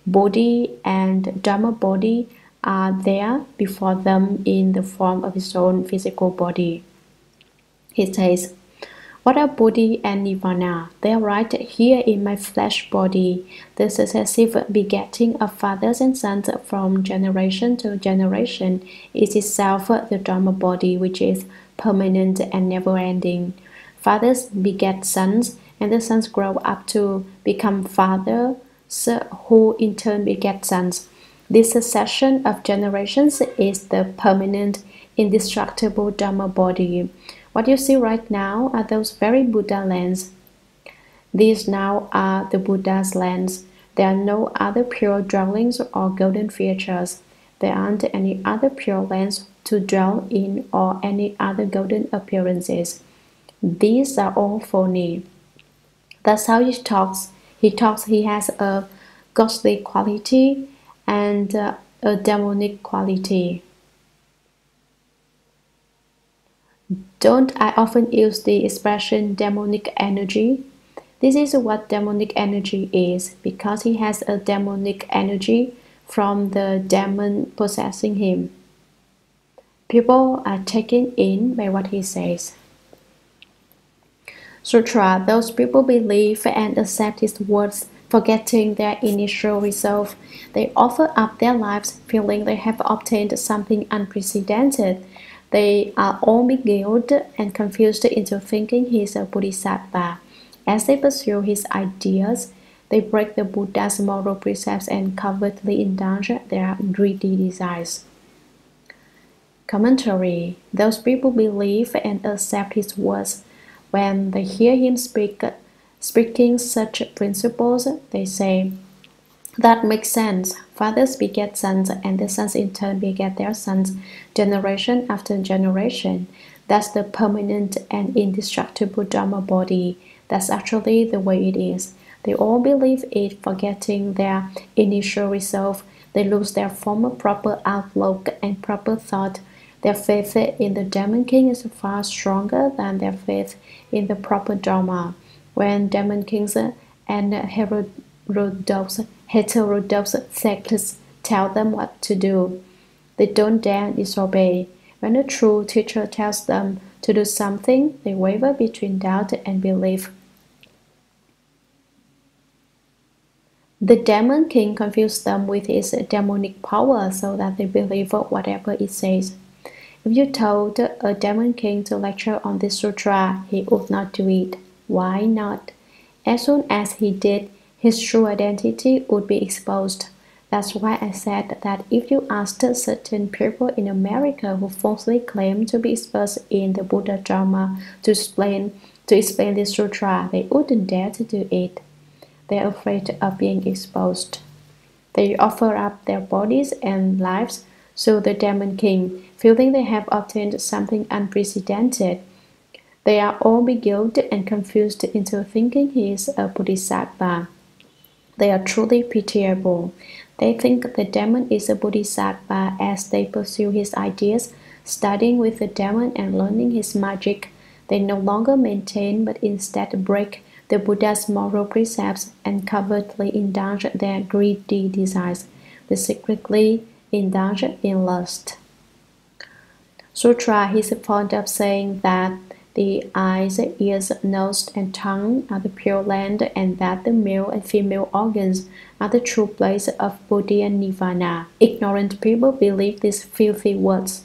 [SPEAKER 1] body and Dharma body are there before them in the form of his own physical body. He says, what are Bodhi and Nirvana? They are right here in my flesh body. The successive begetting of fathers and sons from generation to generation is itself the Dharma body, which is permanent and never-ending. Fathers beget sons, and the sons grow up to become fathers, who in turn beget sons. This succession of generations is the permanent, indestructible Dharma body. What you see right now are those very Buddha lands. These now are the Buddha's lands. There are no other pure dwellings or golden features. There aren't any other pure lands to dwell in or any other golden appearances. These are all phony. That's how he talks. He has a ghostly quality and a demonic quality. Don't I often use the expression demonic energy? This is what demonic energy is, because he has a demonic energy from the demon possessing him. People are taken in by what he says. Sutra. Those people believe and accept his words, forgetting their initial resolve. They offer up their lives, feeling they have obtained something unprecedented. They are all beguiled and confused into thinking he is a bodhisattva. As they pursue his ideas, they break the Buddha's moral precepts and covertly indulge their greedy desires. Commentary. Those people believe and accept his words. When they hear him speaking such principles, they say, that makes sense. Fathers beget sons, and the sons in turn beget their sons, generation after generation. That's the permanent and indestructible Dharma body. That's actually the way it is. They all believe it, forgetting their initial resolve. They lose their former proper outlook and proper thought. Their faith in the Demon King is far stronger than their faith in the proper Dharma. When Demon Kings and heterodox sects tell them what to do, they don't dare disobey. When a true teacher tells them to do something, they waver between doubt and belief. The demon king confused them with his demonic power so that they believe whatever it says. If you told a demon king to lecture on this sutra, he would not do it. Why not? As soon as he did, his true identity would be exposed. That's why I said that if you asked certain people in America who falsely claim to be experts in the Buddha Dharma to explain this sutra, they wouldn't dare to do it. They're afraid of being exposed. They offer up their bodies and lives to the demon king, feeling they have obtained something unprecedented. They are all beguiled and confused into thinking he is a bodhisattva. They are truly pitiable. They think the demon is a bodhisattva as they pursue his ideas, studying with the demon and learning his magic. They no longer maintain but instead break the Buddha's moral precepts and covertly indulge their greedy desires. They secretly indulge in lust. Sutra is fond of saying that the eyes, ears, nose, and tongue are the pure land, and that the male and female organs are the true place of Buddhi and Nirvana. Ignorant people believe these filthy words.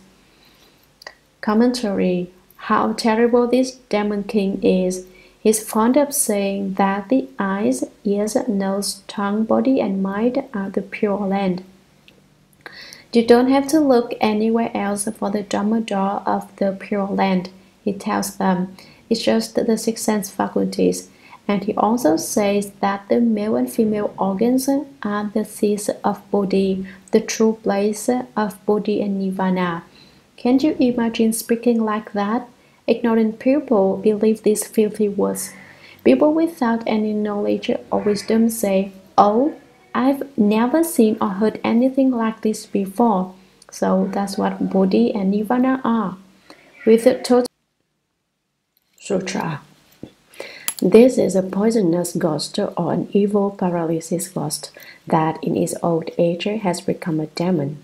[SPEAKER 1] Commentary. How terrible this demon king is. He's fond of saying that the eyes, ears, nose, tongue, body, and mind are the pure land. You don't have to look anywhere else for the Dharma door of the pure land, he tells them. It's just the six sense faculties. And he also says that the male and female organs are the seats of Bodhi, the true place of Bodhi and Nirvana. Can't you imagine speaking like that? Ignorant people believe these filthy words. People without any knowledge or wisdom say, "Oh, I've never seen or heard anything like this before." So that's what Bodhi and Nirvana are. With the total sutra. This is a poisonous ghost or an evil paralysis ghost that in its old age has become a demon.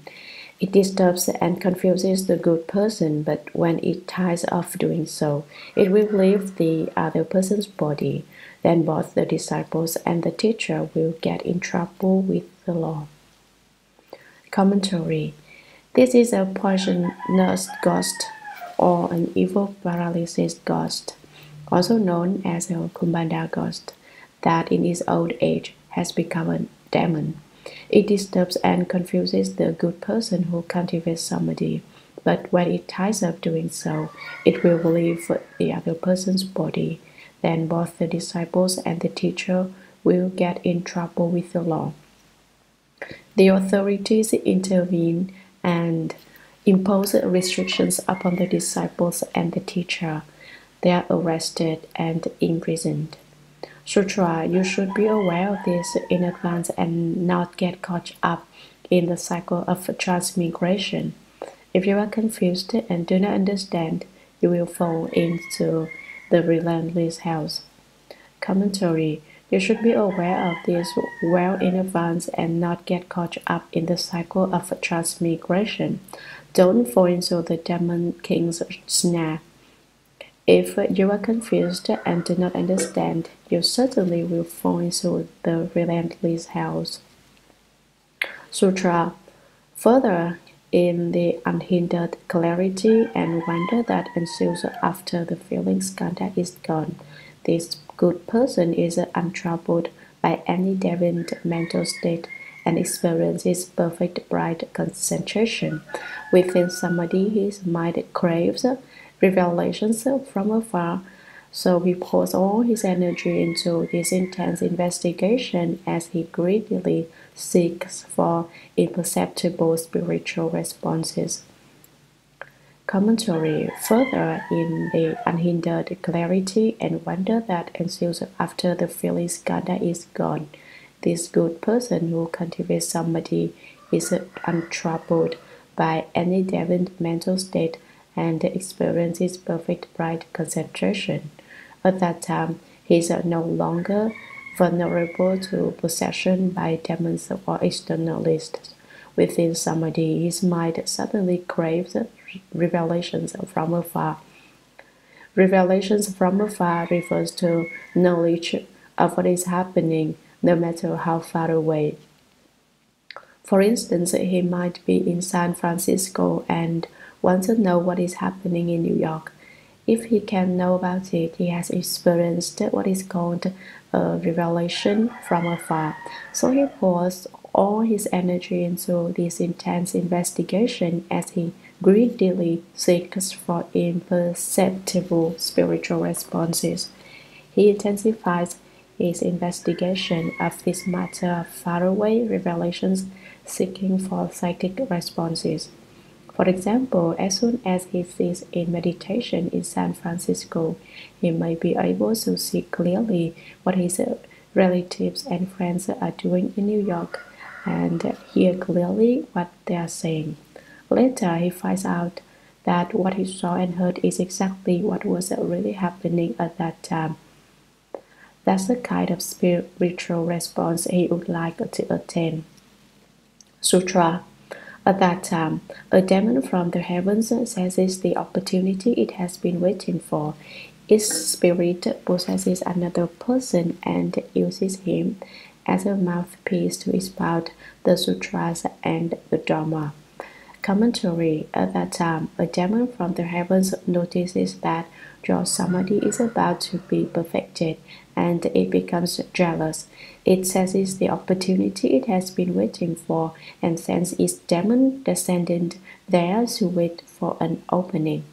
[SPEAKER 1] It disturbs and confuses the good person, but when it tires of doing so, it will leave the other person's body. Then both the disciples and the teacher will get in trouble with the law. Commentary. This is a poisonous ghost or an evil paralysis ghost, also known as a Kumbhanda ghost, that in its old age has become a demon. It disturbs and confuses the good person who cultivates samadhi, but when it tires of doing so, it will leave the other person's body. Then both the disciples and the teacher will get in trouble with the law. The authorities intervene and impose restrictions upon the disciples and the teacher. They are arrested and imprisoned. Sutra, you should be aware of this in advance and not get caught up in the cycle of transmigration. If you are confused and do not understand, you will fall into the relentless hells. Commentary. You should be aware of this well in advance and not get caught up in the cycle of transmigration. Don't fall into the demon king's snare. If you are confused and do not understand, you certainly will fall into the relentless hells. Sutra. Further, in the unhindered clarity and wonder that ensues after the feeling skandha is gone, this good person is untroubled by any deviant mental state and experiences perfect bright concentration. Within samadhi, his mind craves revelations from afar, so he pours all his energy into this intense investigation as he greedily seeks for imperceptible spiritual responses. Commentary. Further, in the unhindered clarity and wonder that ensues after the feeling skandha is gone, this good person who cultivates samadhi is untroubled by any deviant mental state and experiences perfect bright concentration. At that time, he is no longer vulnerable to possession by demons or externalists. Within samadhi, his mind suddenly craves revelations from afar, Revelations from afar refers to knowledge of what is happening, no matter how far away. For instance, he might be in San Francisco and want to know what is happening in New York. If he can know about it, he has experienced what is called a revelation from afar. So he pours all his energy into this intense investigation as he greedily seeks for imperceptible spiritual responses. He intensifies his investigation of this matter of faraway revelations, seeking for psychic responses. For example, as soon as he is in meditation in San Francisco, he may be able to see clearly what his relatives and friends are doing in New York and hear clearly what they are saying. Later, he finds out that what he saw and heard is exactly what was really happening at that time. That's the kind of spiritual response he would like to attain. Sutra. At that time, a demon from the heavens seizes the opportunity it has been waiting for. Its spirit possesses another person and uses him as a mouthpiece to expound the sutras and the Dharma. Commentary. At that time, a demon from the heavens notices that your samadhi is about to be perfected, and it becomes jealous. It seizes the opportunity it has been waiting for and sends its demon descendant there to wait for an opening.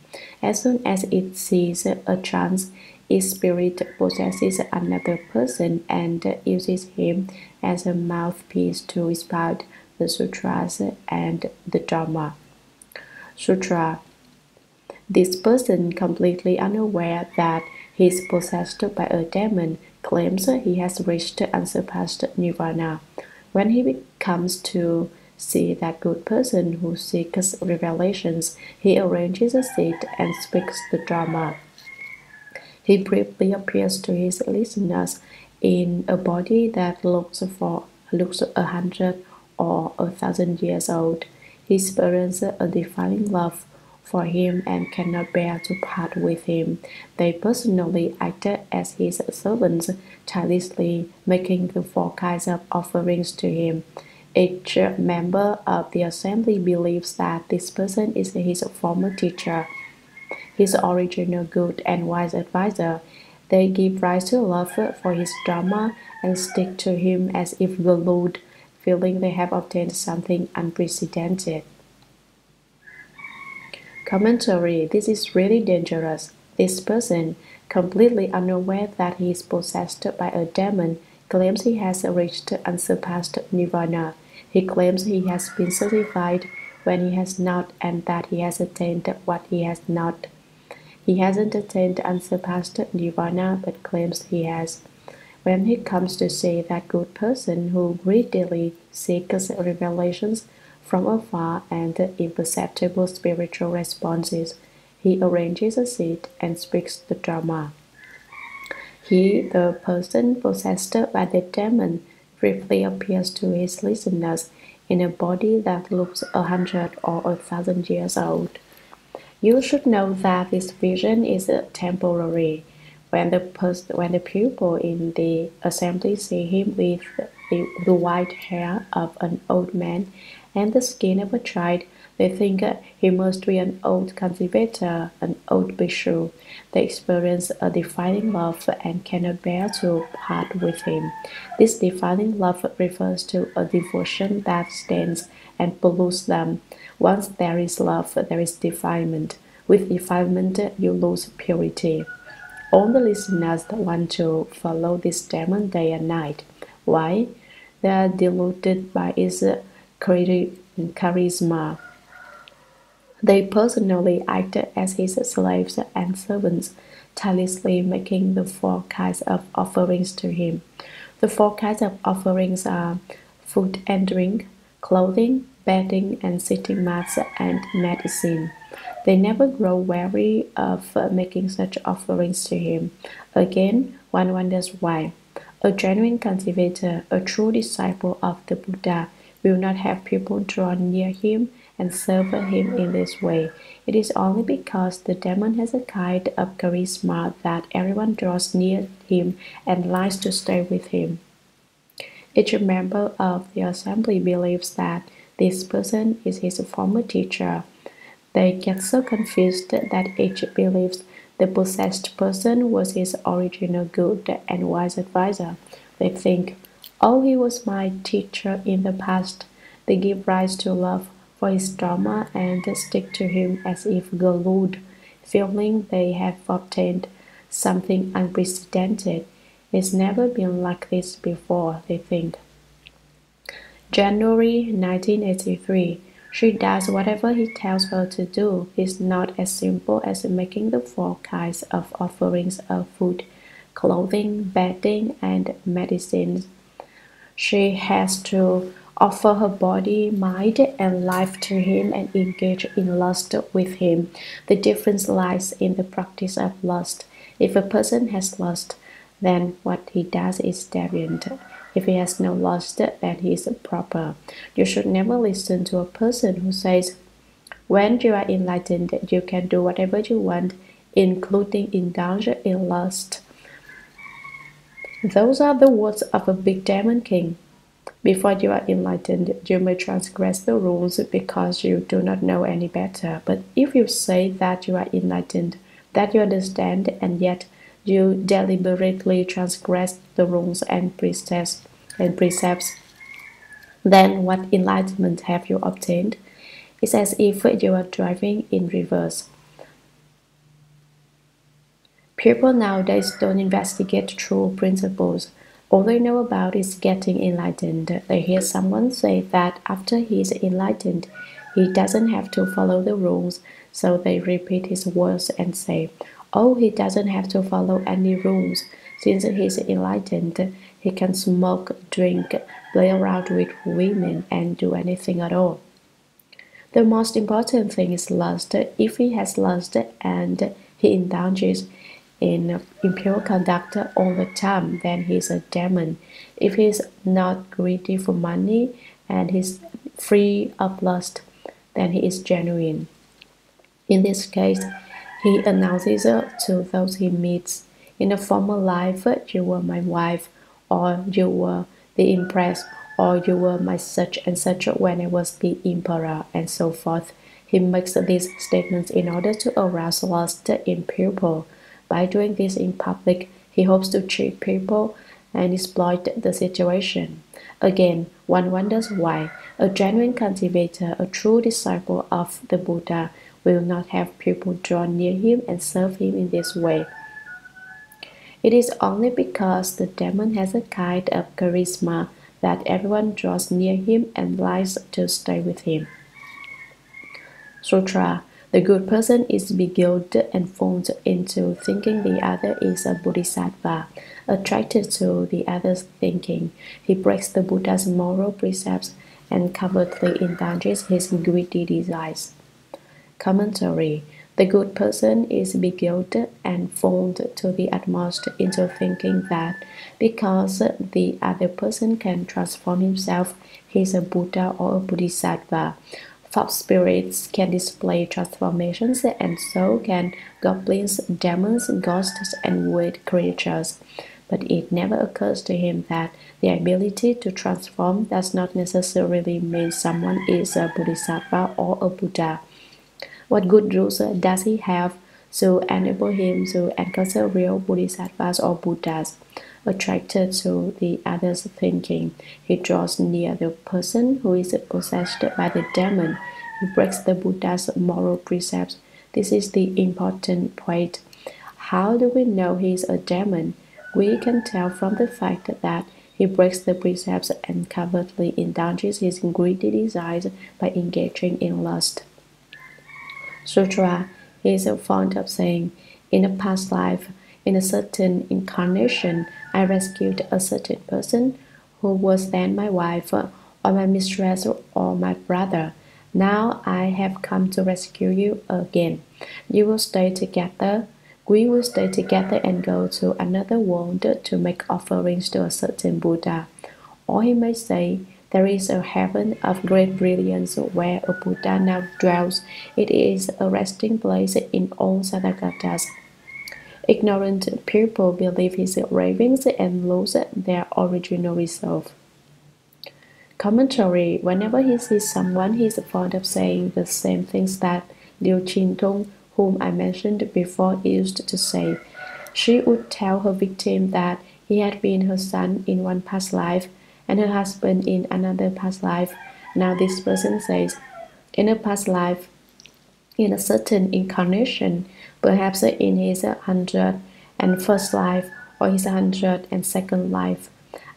[SPEAKER 1] As soon as it sees a chance, its spirit possesses another person and uses him as a mouthpiece to expound the sutras and the Dharma. Sutra. This person, completely unaware that he is possessed by a demon, claims he has reached unsurpassed nirvana. When he comes to see that good person who seeks revelations, he arranges a seat and speaks the Dharma. He briefly appears to his listeners in a body that looks 100 or 1,000 years old. He experiences a defining love for him and cannot bear to part with him. They personally act as his servants, tirelessly making the four kinds of offerings to him. Each member of the assembly believes that this person is his former teacher, his original good and wise advisor. They give rise to love for his Dharma and stick to him as if glued, feeling they have obtained something unprecedented. Commentary. This is really dangerous. This person, completely unaware that he is possessed by a demon, claims he has reached unsurpassed nirvana. He claims he has been certified when he has not, and that he has attained what he has not. He hasn't attained unsurpassed nirvana, but claims he has. When he comes to see that good person who greedily seeks revelations from afar and imperceptible spiritual responses, he arranges a seat and speaks the Dharma. He, the person possessed by the demon, briefly appears to his listeners in a body that looks 100 or 1,000 years old. You should know that this vision is temporary. When the people in the assembly see him with the white hair of an old man and the skin of a child, they think he must be an old cultivator, an old bhikshu. They experience a defining love and cannot bear to part with him. This defining love refers to a devotion that stains and pollutes them. Once there is love, there is defilement. With defilement, you lose purity. All the listeners want to follow this demon day and night. Why? They are deluded by its charisma. They personally act as his slaves and servants, tirelessly making the four kinds of offerings to him. The four kinds of offerings are food and drink, clothing, bedding and sitting mats, and medicine. They never grow weary of making such offerings to him. Again, one wonders why. A genuine cultivator, a true disciple of the Buddha, will not have people drawn near him and serve him in this way. It is only because the demon has a kind of charisma that everyone draws near him and likes to stay with him. Each member of the assembly believes that this person is his former teacher. They get so confused that each believes the possessed person was his original good and wise advisor. They think, oh, he was my teacher in the past. They give rise to love for his Dharma and stick to him as if glued, feeling they have obtained something unprecedented. It's never been like this before, they think. January 1983. She does whatever he tells her to do. It's not as simple as making the 4 kinds of offerings of food, clothing, bedding, and medicines. She has to offer her body, mind, and life to him and engage in lust with him. The difference lies in the practice of lust. If a person has lust, then what he does is deviant. If he has no lust, then he is proper. You should never listen to a person who says, when you are enlightened, you can do whatever you want, including indulge in lust. Those are the words of a big demon king. Before you are enlightened, you may transgress the rules because you do not know any better. But if you say that you are enlightened, that you understand, and yet you deliberately transgress the rules and precepts, then what enlightenment have you obtained? It's as if you are driving in reverse. People nowadays don't investigate true principles. All they know about is getting enlightened. They hear someone say that after he is enlightened, he doesn't have to follow the rules, so they repeat his words and say, oh, he doesn't have to follow any rules. Since he is enlightened, he can smoke, drink, play around with women, and do anything at all. The most important thing is lust. If he has lust and he indulges in impure conduct all the time, then he is a demon. If he is not greedy for money and he's free of lust, then he is genuine. In this case, he announces to those he meets, in a former life, you were my wife, or you were the empress, or you were my such and such when I was the emperor, and so forth. He makes these statements in order to arouse lust in people. By doing this in public, he hopes to cheat people and exploit the situation. Again, one wonders why a genuine cultivator, a true disciple of the Buddha, will not have people draw near him and serve him in this way. It is only because the demon has a kind of charisma that everyone draws near him and likes to stay with him. Sutra. The good person is beguiled and fooled into thinking the other is a bodhisattva. Attracted to the other's thinking, he breaks the Buddha's moral precepts and covertly indulges his greedy desires. Commentary. The good person is beguiled and fooled to the utmost into thinking that because the other person can transform himself, he is a Buddha or a bodhisattva. False spirits can display transformations, and so can goblins, demons, ghosts, and weird creatures. But it never occurs to him that the ability to transform does not necessarily mean someone is a bodhisattva or a Buddha. What good rules does he have to enable him to encounter real bodhisattvas or Buddhas? Attracted to the other's thinking, he draws near the person who is possessed by the demon. He breaks the Buddha's moral precepts. This is the important point. How do we know he is a demon? We can tell from the fact that he breaks the precepts and covertly indulges his greedy desires by engaging in lust. Sutra. He is fond of saying, in a past life, in a certain incarnation, I rescued a certain person who was then my wife, or my mistress, or my brother. Now I have come to rescue you again. You will stay together. We will stay together and go to another world to make offerings to a certain Buddha. Or he may say, There is a heaven of great brilliance where a Buddha now dwells. It is a resting place in all Tathagatas. Ignorant people believe his ravings and lose their original resolve. Commentary. Whenever he sees someone, he is fond of saying the same things that Liu Qingtong, whom I mentioned before, used to say. She would tell her victim that he had been her son in one past life and her husband in another past life. Now this person says, in a past life, in a certain incarnation, perhaps in his 101st life or his 102nd life,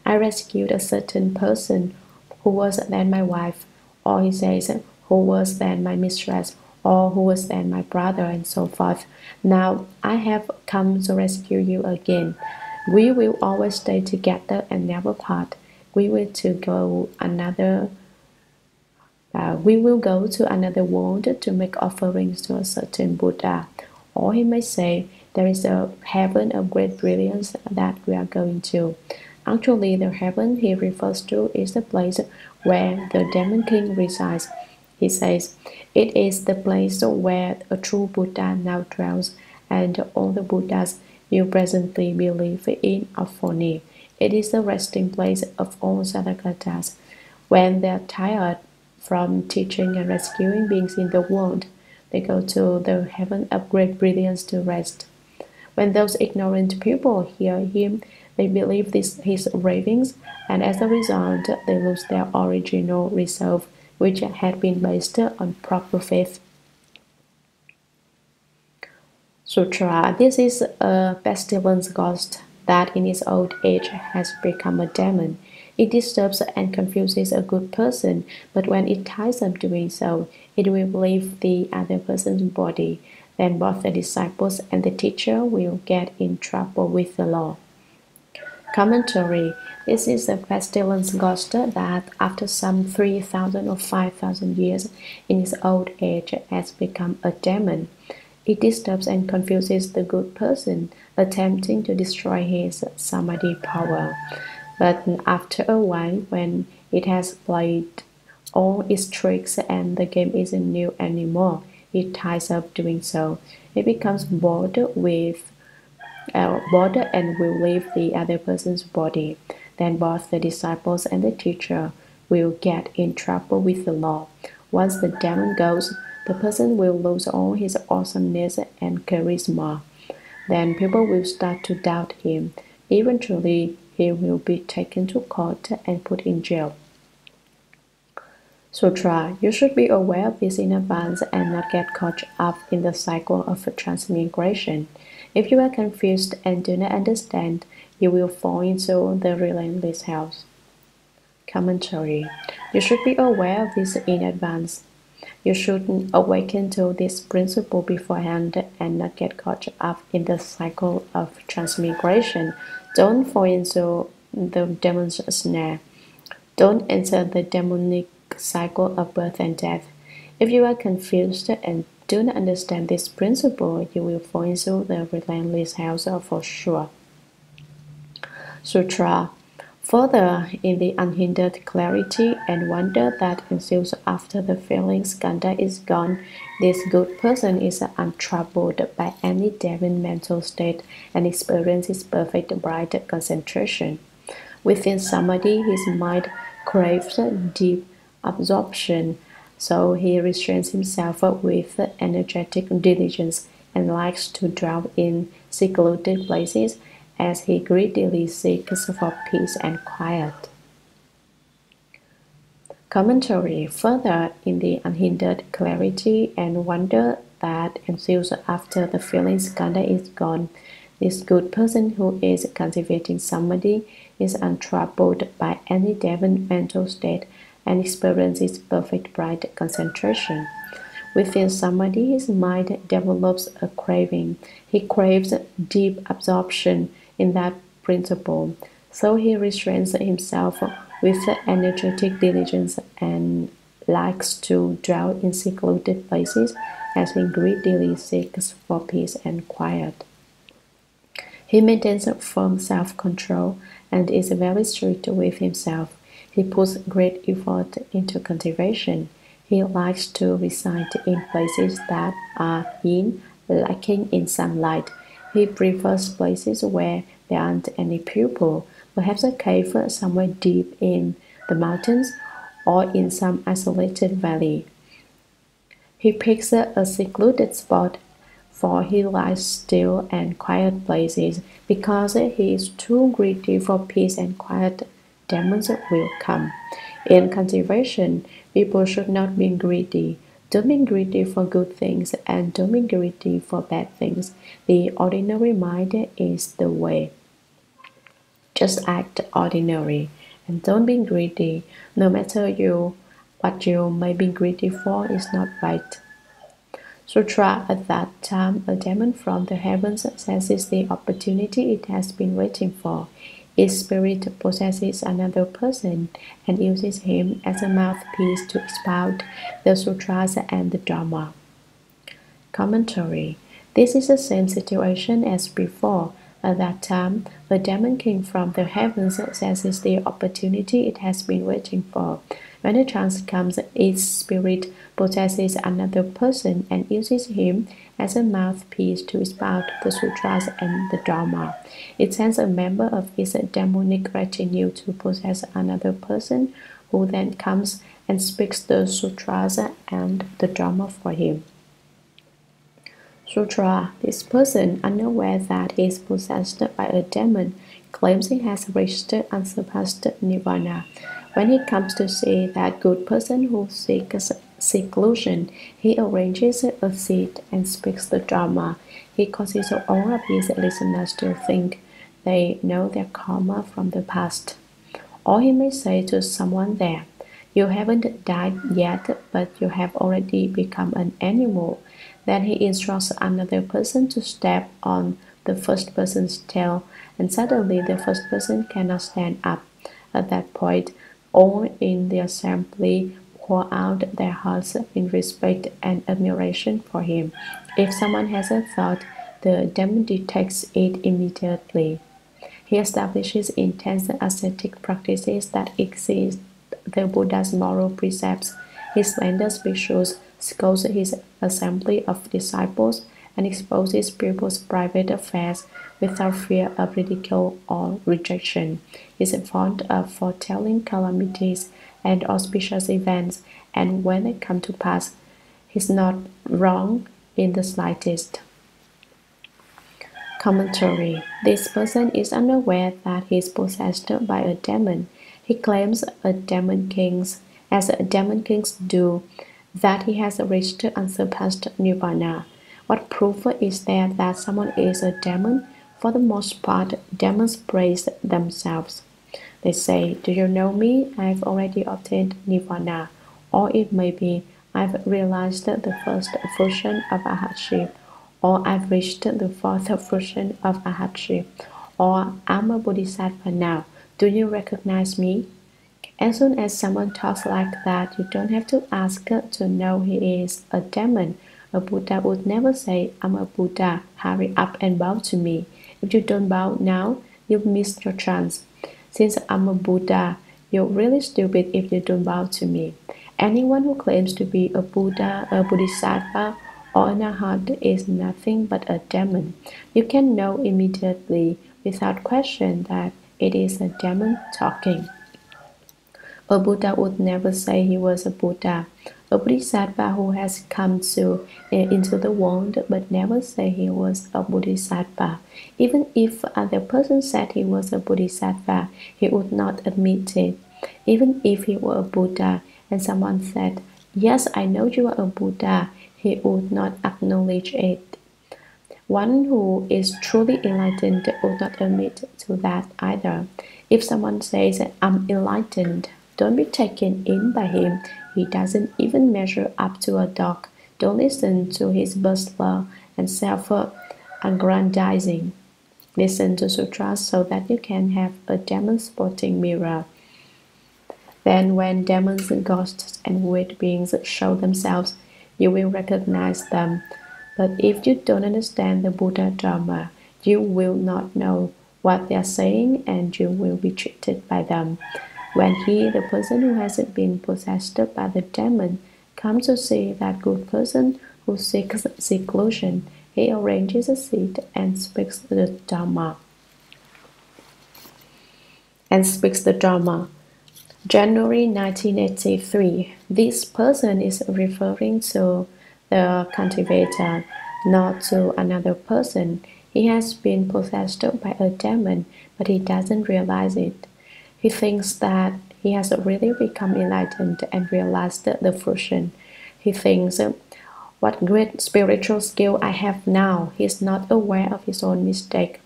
[SPEAKER 1] I rescued a certain person who was then my wife, or he says, who was then my mistress, or who was then my brother, and so forth. Now I have come to rescue you again. We will always stay together and never part. We will go to another world to make offerings to a certain Buddha. Or he may say, there is a heaven of great brilliance that we are going to. Actually, the heaven he refers to is the place where the Demon King resides. He says, it is the place where a true Buddha now dwells, and all the Buddhas you presently believe in are phony. It is the resting place of all Tathagatas. When they are tired from teaching and rescuing beings in the world, they go to the heaven of great brilliance to rest. When those ignorant people hear him, they believe his ravings, and as a result, they lose their original resolve, which had been based on proper faith. Sutra. This is a pestilence ghost that in its old age has become a demon. It disturbs and confuses a good person, but when it ties up doing so, it will leave the other person's body. Then both the disciples and the teacher will get in trouble with the law. Commentary. This is a pestilence ghost that, after some 3,000 or 5,000 years in its old age, has become a demon. It disturbs and confuses the good person, attempting to destroy his samadhi power. But after a while, when it has played all its tricks and the game isn't new anymore, it ties up doing so. It becomes bored and will leave the other person's body. Then both the disciples and the teacher will get in trouble with the law. Once the demon goes, the person will lose all his awesomeness and charisma. Then people will start to doubt him. Eventually, he will be taken to court and put in jail. Sutra. You should be aware of this in advance and not get caught up in the cycle of transmigration. If you are confused and do not understand, you will fall into the relentless house. Commentary. You should be aware of this in advance. You should awaken to this principle beforehand and not get caught up in the cycle of transmigration. Don't fall into the demon's snare. Don't enter the demonic cycle of birth and death. If you are confused and do not understand this principle, you will fall into the relentless house for sure. Sutra. Further, in the unhindered clarity and wonder that ensues after the feeling skandha is gone, this good person is untroubled by any demon mental state and experiences perfect bright concentration. Within samadhi, his mind craves deep absorption, so he restrains himself with energetic diligence and likes to dwell in secluded places as he greedily seeks for peace and quiet. Commentary. Further, in the unhindered clarity and wonder that ensues after the feeling skandha is gone, this good person who is cultivating samadhi is untroubled by any demon mental state and experiences perfect bright concentration. Within samadhi, his mind develops a craving. He craves deep absorption in that principle, so he restrains himself with energetic diligence and likes to dwell in secluded places as he greedily seeks for peace and quiet. He maintains firm self-control and is very strict with himself. He puts great effort into cultivation. He likes to reside in places that are lacking in sunlight. He prefers places where there aren't any people, perhaps a cave somewhere deep in the mountains or in some isolated valley. He picks a secluded spot, for he likes still and quiet places. Because he is too greedy for peace and quiet, demons will come. In cultivation, people should not be greedy. Don't be greedy for good things and don't be greedy for bad things. The ordinary mind is the way. Just act ordinary and don't be greedy. No matter what you may be greedy for is not right. Sutra. At that time, a demon from the heavens senses the opportunity it has been waiting for. Its spirit possesses another person and uses him as a mouthpiece to expound the sutras and the Dharma. Commentary. This is the same situation as before. At that time, the demon king from the heavens senses the opportunity it has been waiting for. When the chance comes, its spirit possesses another person and uses him as a mouthpiece to expound the sutras and the Dharma. It sends a member of its demonic retinue to possess another person, who then comes and speaks the sutras and the Dharma for him. Sutra. This person, unaware that he is possessed by a demon, claims he has reached unsurpassed nirvana. When he comes to see that good person who seeks seclusion, he arranges a seat and speaks the Dharma. He causes all of his listeners to think they know their karma from the past. Or he may say to someone there, "You haven't died yet, but you have already become an animal." Then he instructs another person to step on the first person's tail, and suddenly the first person cannot stand up. At that point, all in the assembly pour out their hearts in respect and admiration for him. If someone has a thought, the demon detects it immediately. He establishes intense ascetic practices that exceed the Buddha's moral precepts. He slanders bhikshus, scolds his assembly of disciples, and exposes people's private affairs without fear of ridicule or rejection. He is fond of foretelling calamities and auspicious events, and when they come to pass, he is not wrong in the slightest. Commentary. This person is unaware that he is possessed by a demon. He claims as demon kings do, that he has reached unsurpassed nirvana. What proof is there that someone is a demon? For the most part, demons praise themselves. They say, "Do you know me? I've already obtained nirvana." Or it may be, "I've realized the first fruition of arhatship," or "I've reached the fourth fruition of arhatship," or "I'm a bodhisattva now. Do you recognize me?" As soon as someone talks like that, you don't have to ask to know he is a demon. A Buddha would never say, "I'm a Buddha, hurry up and bow to me." If you don't bow now, you've missed your chance. Since I'm a Buddha, you're really stupid if you don't bow to me. Anyone who claims to be a Buddha, a Bodhisattva, or an Arhat is nothing but a demon. You can know immediately, without question, that it is a demon talking. A Buddha would never say he was a Buddha. A Bodhisattva who has come into the world but never say he was a Bodhisattva. Even if other person said he was a Bodhisattva, he would not admit it. Even if he were a Buddha and someone said, "Yes, I know you are a Buddha," he would not acknowledge it. One who is truly enlightened would not admit to that either. If someone says, "I'm enlightened," don't be taken in by him. He doesn't even measure up to a dog. Don't listen to his bustler and self-aggrandizing. Listen to sutras so that you can have a demon sporting mirror. Then when demons, ghosts, and weird beings show themselves, you will recognize them. But if you don't understand the Buddha Dharma, you will not know what they are saying and you will be cheated by them. When he, the person who hasn't been possessed by the demon, comes to see that good person who seeks seclusion, he arranges a seat and speaks the Dharma. January 1983. This person is referring to the cultivator, not to another person. He has been possessed by a demon, but he doesn't realize it. He thinks that he has really become enlightened and realized the fruition. He thinks, what great spiritual skill I have now. He is not aware of his own mistake.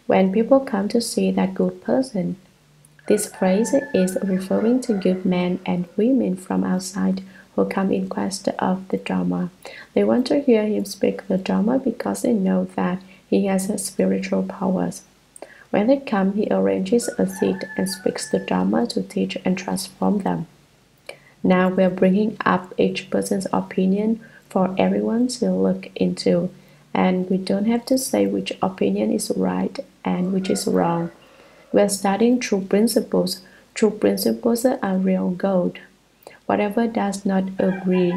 [SPEAKER 1] When people come to see that good person, this phrase is referring to good men and women from outside who come in quest of the Dharma. They want to hear him speak the Dharma because they know that he has spiritual powers. When they come, he arranges a seat and speaks the Dharma to teach and transform them. Now we're bringing up each person's opinion for everyone to look into, and we don't have to say which opinion is right and which is wrong. We're studying true principles. True principles are real gold. Whatever does not agree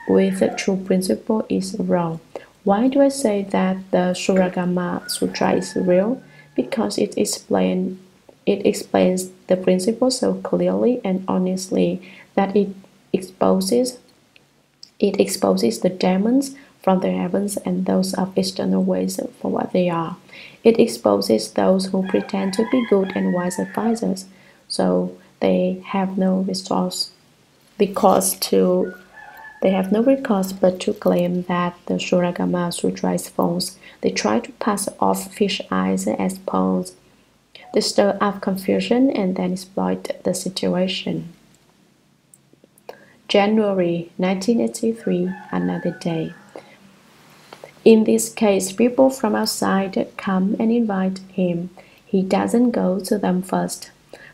[SPEAKER 1] with the true principle is wrong. Why do I say that the Shurangama Sutra is real? Because it explains the principle so clearly and honestly that it exposes the demons from the heavens and those of external ways for what they are. It exposes those who pretend to be good and wise advisors, so they have no recourse but to claim that the Shurangama Sutra is false. They try to pass off fish eyes as pearls. They stir up confusion and then exploit the situation. January 1983, another day. In this case, people from outside come and invite him. He doesn't go to them first.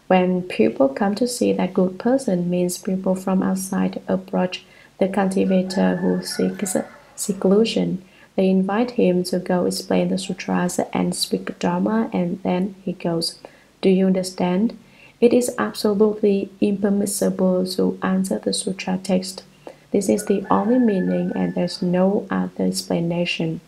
[SPEAKER 1] When people come to see that good person, means people from outside approach the cultivator who seeks seclusion. They invite him to go explain the sutras and speak Dharma, and then he goes. Do you understand? It is absolutely impermissible to answer the sutra text. This is the only meaning, and there's no other explanation.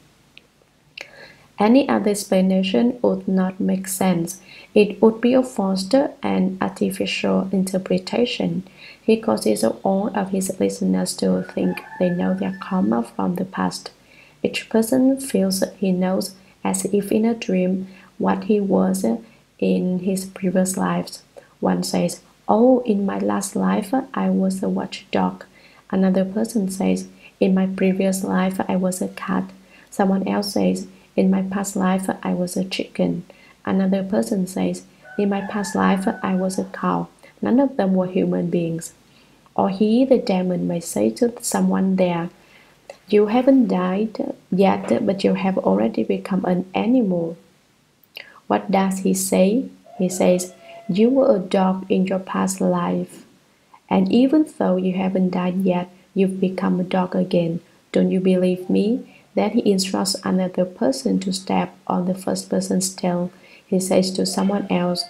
[SPEAKER 1] Any other explanation would not make sense. It would be a forced and artificial interpretation. He causes all of his listeners to think they know their karma from the past. Each person feels he knows, as if in a dream, what he was in his previous lives. One says, "Oh, in my last life I was a watchdog." Another person says, "In my previous life I was a cat." Someone else says, "In my past life I was a chicken." Another person says, "In my past life I was a cow." None of them were human beings. Or he, the demon, may say to someone there, "You haven't died yet, but you have already become an animal." What does he say? He says, "You were a dog in your past life. And even though you haven't died yet, you've become a dog again. Don't you believe me?" Then he instructs another person to step on the first person's tail. He says to someone else,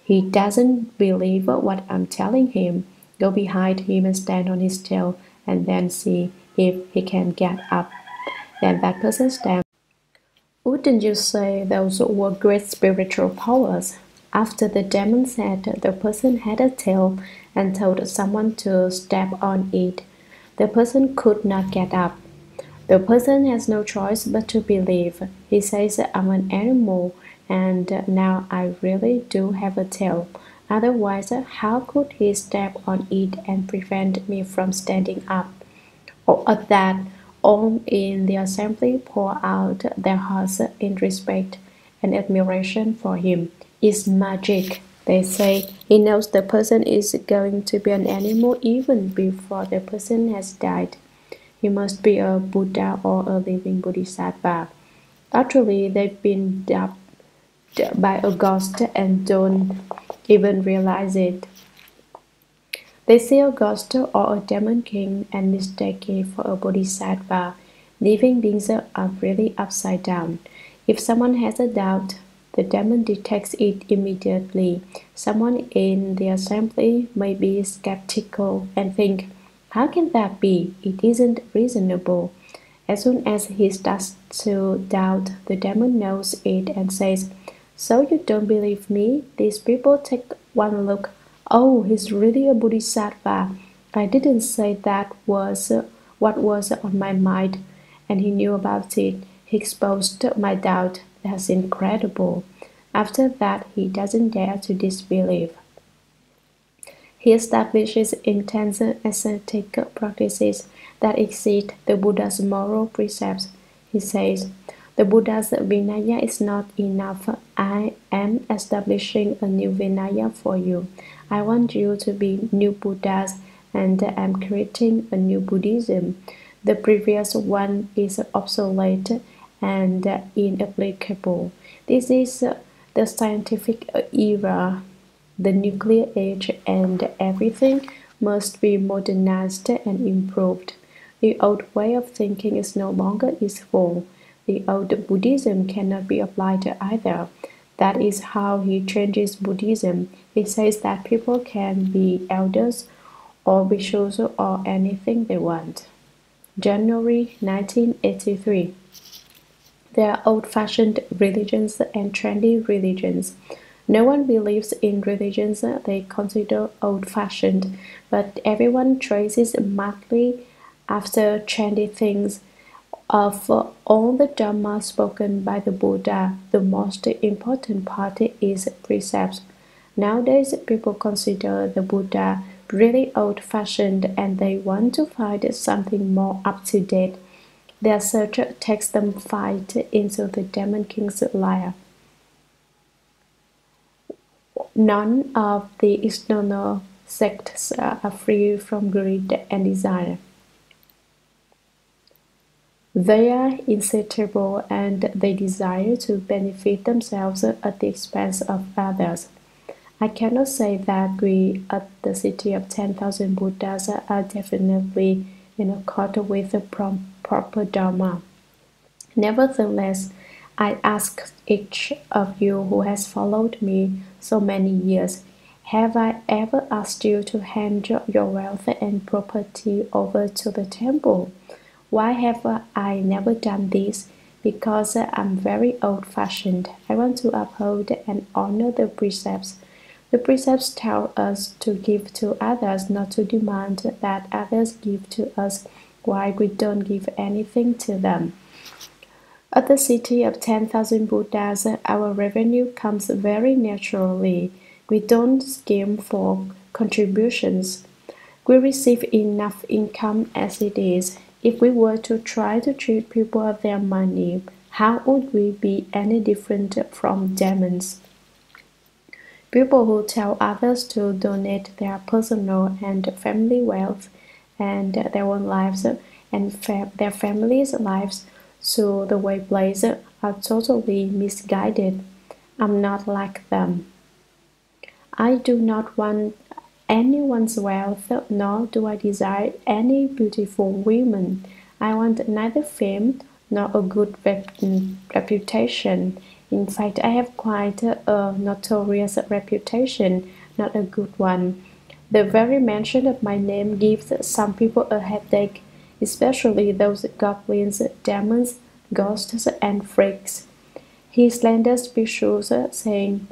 [SPEAKER 1] "He doesn't believe what I'm telling him. Go behind him and stand on his tail, and then see if he can get up." Then that person stands. Wouldn't you say those were great spiritual powers? After the demon said the person had a tail and told someone to step on it, the person could not get up. The person has no choice but to believe. He says, "I'm an animal, and now I really do have a tail. Otherwise, how could he step on it and prevent me from standing up?" Or at that, all in the assembly pour out their hearts in respect and admiration for him. "It's magic," they say. "He knows the person is going to be an animal even before the person has died. He must be a Buddha or a living Bodhisattva." Actually, they've been dubbed by a ghost and don't even realize it. They see a ghost or a demon king and mistake it for a bodhisattva. Living beings are really upside down. If someone has a doubt, The demon detects it immediately. Someone in the assembly may be skeptical and think, how can that be? It isn't reasonable. As soon as he starts to doubt, the demon knows it and says, so you don't believe me? These people take one look. Oh, he's really a bodhisattva. I didn't say that was what was on my mind, and he knew about it. He exposed my doubt. That's incredible. After that, he doesn't dare to disbelieve. He establishes intense ascetic practices that exceed the Buddha's moral precepts. He says, the Buddha's Vinaya is not enough. I am establishing a new Vinaya for you. I want you to be new Buddhas, and I am creating a new Buddhism. The previous one is obsolete and inapplicable. This is the scientific era, the nuclear age, and everything must be modernized and improved. The old way of thinking is no longer useful. The old Buddhism cannot be applied either. That is how he changes Buddhism. He says that people can be elders or bhikshus or anything they want. January 1983. There are old-fashioned religions and trendy religions. No one believes in religions they consider old-fashioned, but everyone traces madly after trendy things. Of all the Dharma spoken by the Buddha, the most important part is precepts. Nowadays, people consider the Buddha really old-fashioned and they want to find something more up-to-date. Their search takes them fight into the Demon King's lair. None of the external sects are free from greed and desire. They are insatiable and they desire to benefit themselves at the expense of others. I cannot say that we at the city of 10,000 Buddhas are definitely in accord with the proper Dharma. Nevertheless, I ask each of you who has followed me so many years, have I ever asked you to hand your wealth and property over to the temple? Why have I never done this? Because I'm very old-fashioned. I want to uphold and honor the precepts. The precepts tell us to give to others, not to demand that others give to us while we don't give anything to them. At the city of 10,000 Buddhas, our revenue comes very naturally. We don't scheme for contributions. We receive enough income as it is. If we were to try to treat people of their money, how would we be any different from demons? People who tell others to donate their personal and family wealth and their own lives and their families' lives to the way Bliss are totally misguided. I'm not like them. I do not want anyone's wealth, nor do I desire any beautiful women. I want neither fame nor a good reputation. In fact, I have quite a notorious reputation, not a good one. The very mention of my name gives some people a headache, especially those goblins, demons, ghosts, and freaks. He slanders bhikshus, saying,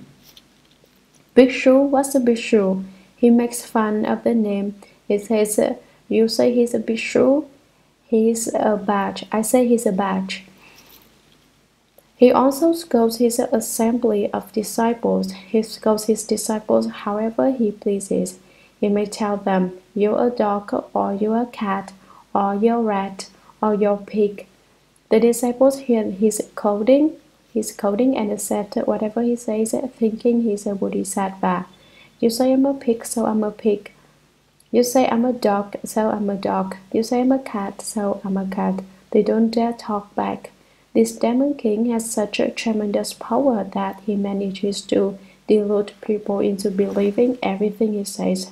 [SPEAKER 1] Bhikshu, what's a bhikshu? He makes fun of the name. He says, you say he's a bhikshu? He's a badge. I say he's a badge. He also scolds his assembly of disciples. He scolds his disciples however he pleases. He may tell them, you're a dog, or you're a cat, or you're a rat, or you're a pig. The disciples hear his scolding and accept whatever he says, thinking he's a bodhisattva. You say I'm a pig, so I'm a pig. You say I'm a dog, so I'm a dog. You say I'm a cat, so I'm a cat. They don't dare talk back. This demon king has such a tremendous power that he manages to delude people into believing everything he says.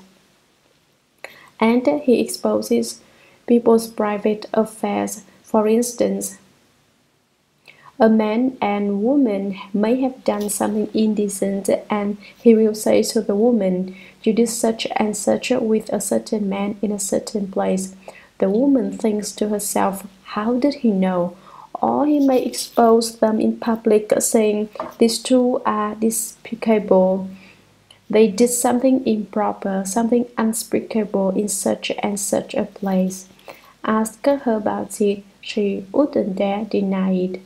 [SPEAKER 1] And he exposes people's private affairs. For instance, A man and woman may have done something indecent, and he will say to the woman, "You did such and such with a certain man in a certain place." The woman thinks to herself, "How did he know?" Or he may expose them in public, saying, "These two are despicable. They did something improper, something unspeakable in such and such a place." Ask her about it, she wouldn't dare deny it.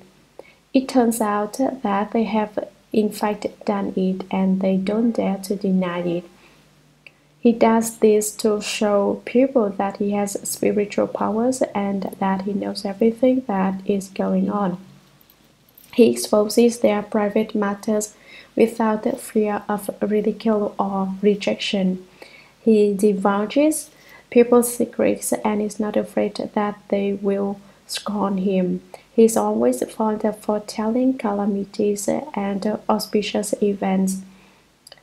[SPEAKER 1] It turns out that they have in fact done it, and they don't dare to deny it. He does this to show people that he has spiritual powers and that he knows everything that is going on. He exposes their private matters without fear of ridicule or rejection. He divulges people's secrets and is not afraid that they will scorn him. He is always fond of foretelling calamities and auspicious events.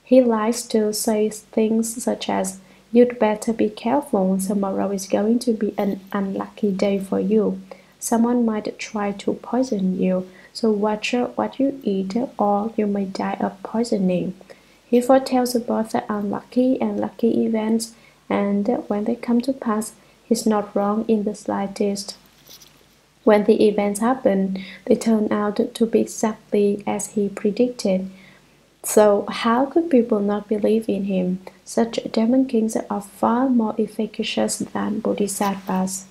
[SPEAKER 1] He likes to say things such as, "You'd better be careful, tomorrow is going to be an unlucky day for you. Someone might try to poison you, so watch what you eat, or you may die of poisoning." He foretells both unlucky and lucky events, and when they come to pass, he's not wrong in the slightest. When the events happen, they turn out to be exactly as he predicted. So how could people not believe in him? Such demon kings are far more efficacious than bodhisattvas.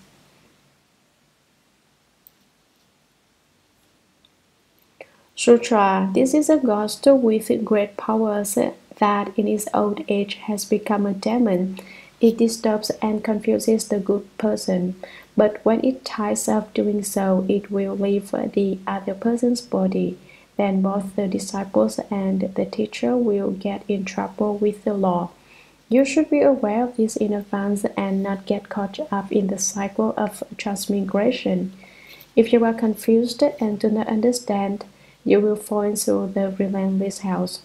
[SPEAKER 1] Sutra. This is a ghost with great powers that in its old age has become a demon. It disturbs and confuses the good person, but when it tires of doing so, it will leave the other person's body. Then both the disciples and the teacher will get in trouble with the law. You should be aware of this in advance and not get caught up in the cycle of transmigration. If you are confused and do not understand, you will fall into the relentless house.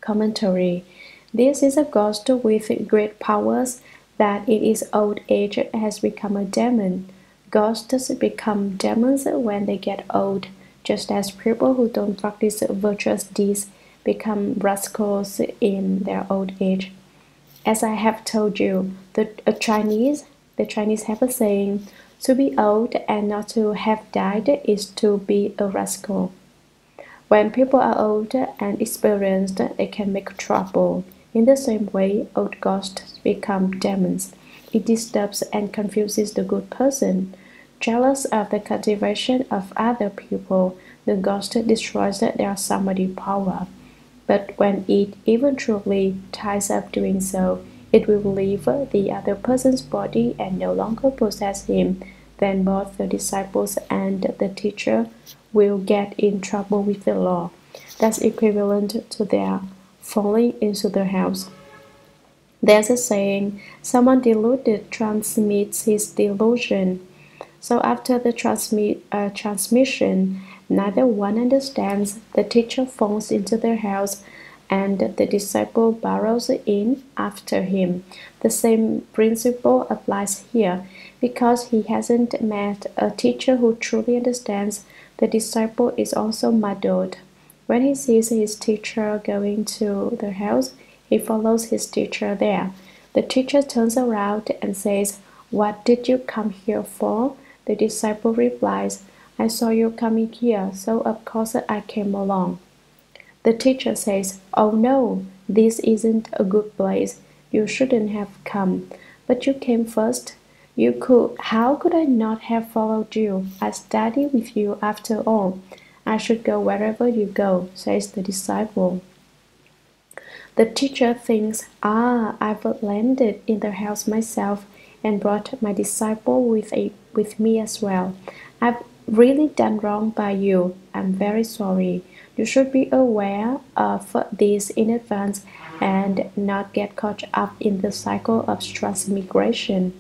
[SPEAKER 1] Commentary. This is a ghost with great powers that in its old age has become a demon. Ghosts become demons when they get old, just as people who don't practice virtuous deeds become rascals in their old age. As I have told you, the Chinese have a saying, "To be old and not to have died is to be a rascal." When people are older and experienced, they can make trouble. In the same way, old ghosts become demons. It disturbs and confuses the good person. Jealous of the cultivation of other people, the ghost destroys their samadhi power. But when it eventually tires of doing so, it will leave the other person's body and no longer possess him. Then both the disciples and the teacher will get in trouble with the law. That's equivalent to their falling into the house. There's a saying, "Someone deluded transmits his delusion." So after the transmission, neither one understands. The teacher falls into their house, and the disciple burrows in after him. The same principle applies here. Because he hasn't met a teacher who truly understands, the disciple is also muddled. When he sees his teacher going to the house, he follows his teacher there. The teacher turns around and says, "What did you come here for?" The disciple replies, "I saw you coming here, so of course I came along." The teacher says, "Oh no, this isn't a good place. You shouldn't have come. But you came first. How could I not have followed you? I study with you after all. I should go wherever you go," says the disciple. The teacher thinks, "I've landed in the house myself and brought my disciple with me as well. I've really done wrong by you. I'm very sorry. You should be aware of this in advance and not get caught up in the cycle of transmigration.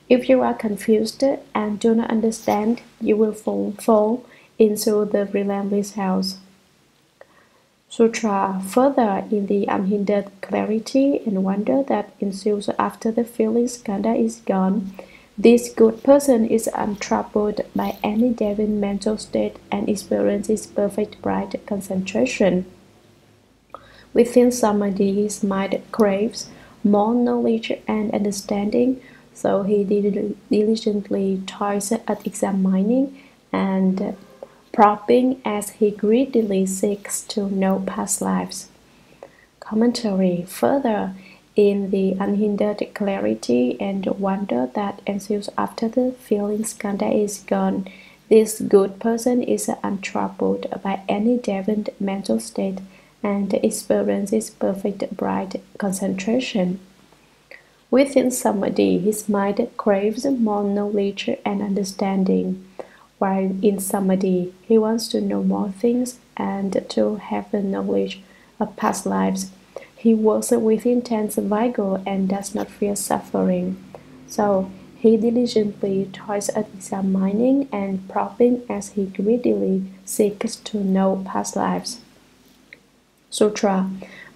[SPEAKER 1] If you are confused and do not understand, you will fall into the relentless house." Sutra. Further, in the unhindered clarity and wonder that ensues after the feeling skandha is gone, This good person is untroubled by any devil mental state and experiences perfect bright concentration. Within samadhi, his mind craves more knowledge and understanding, so he diligently toils at examining and probing as he greedily seeks to know past lives. Commentary. Further, in the unhindered clarity and wonder that ensues after the feeling skandha is gone, this good person is untroubled by any deviant mental state and experiences perfect bright concentration. Within samadhi, his mind craves more knowledge and understanding, while in samadhi, he wants to know more things and to have the knowledge of past lives. He works with intense vigor and does not fear suffering. So he diligently toils at examining and probing as he greedily seeks to know past lives. Sutra.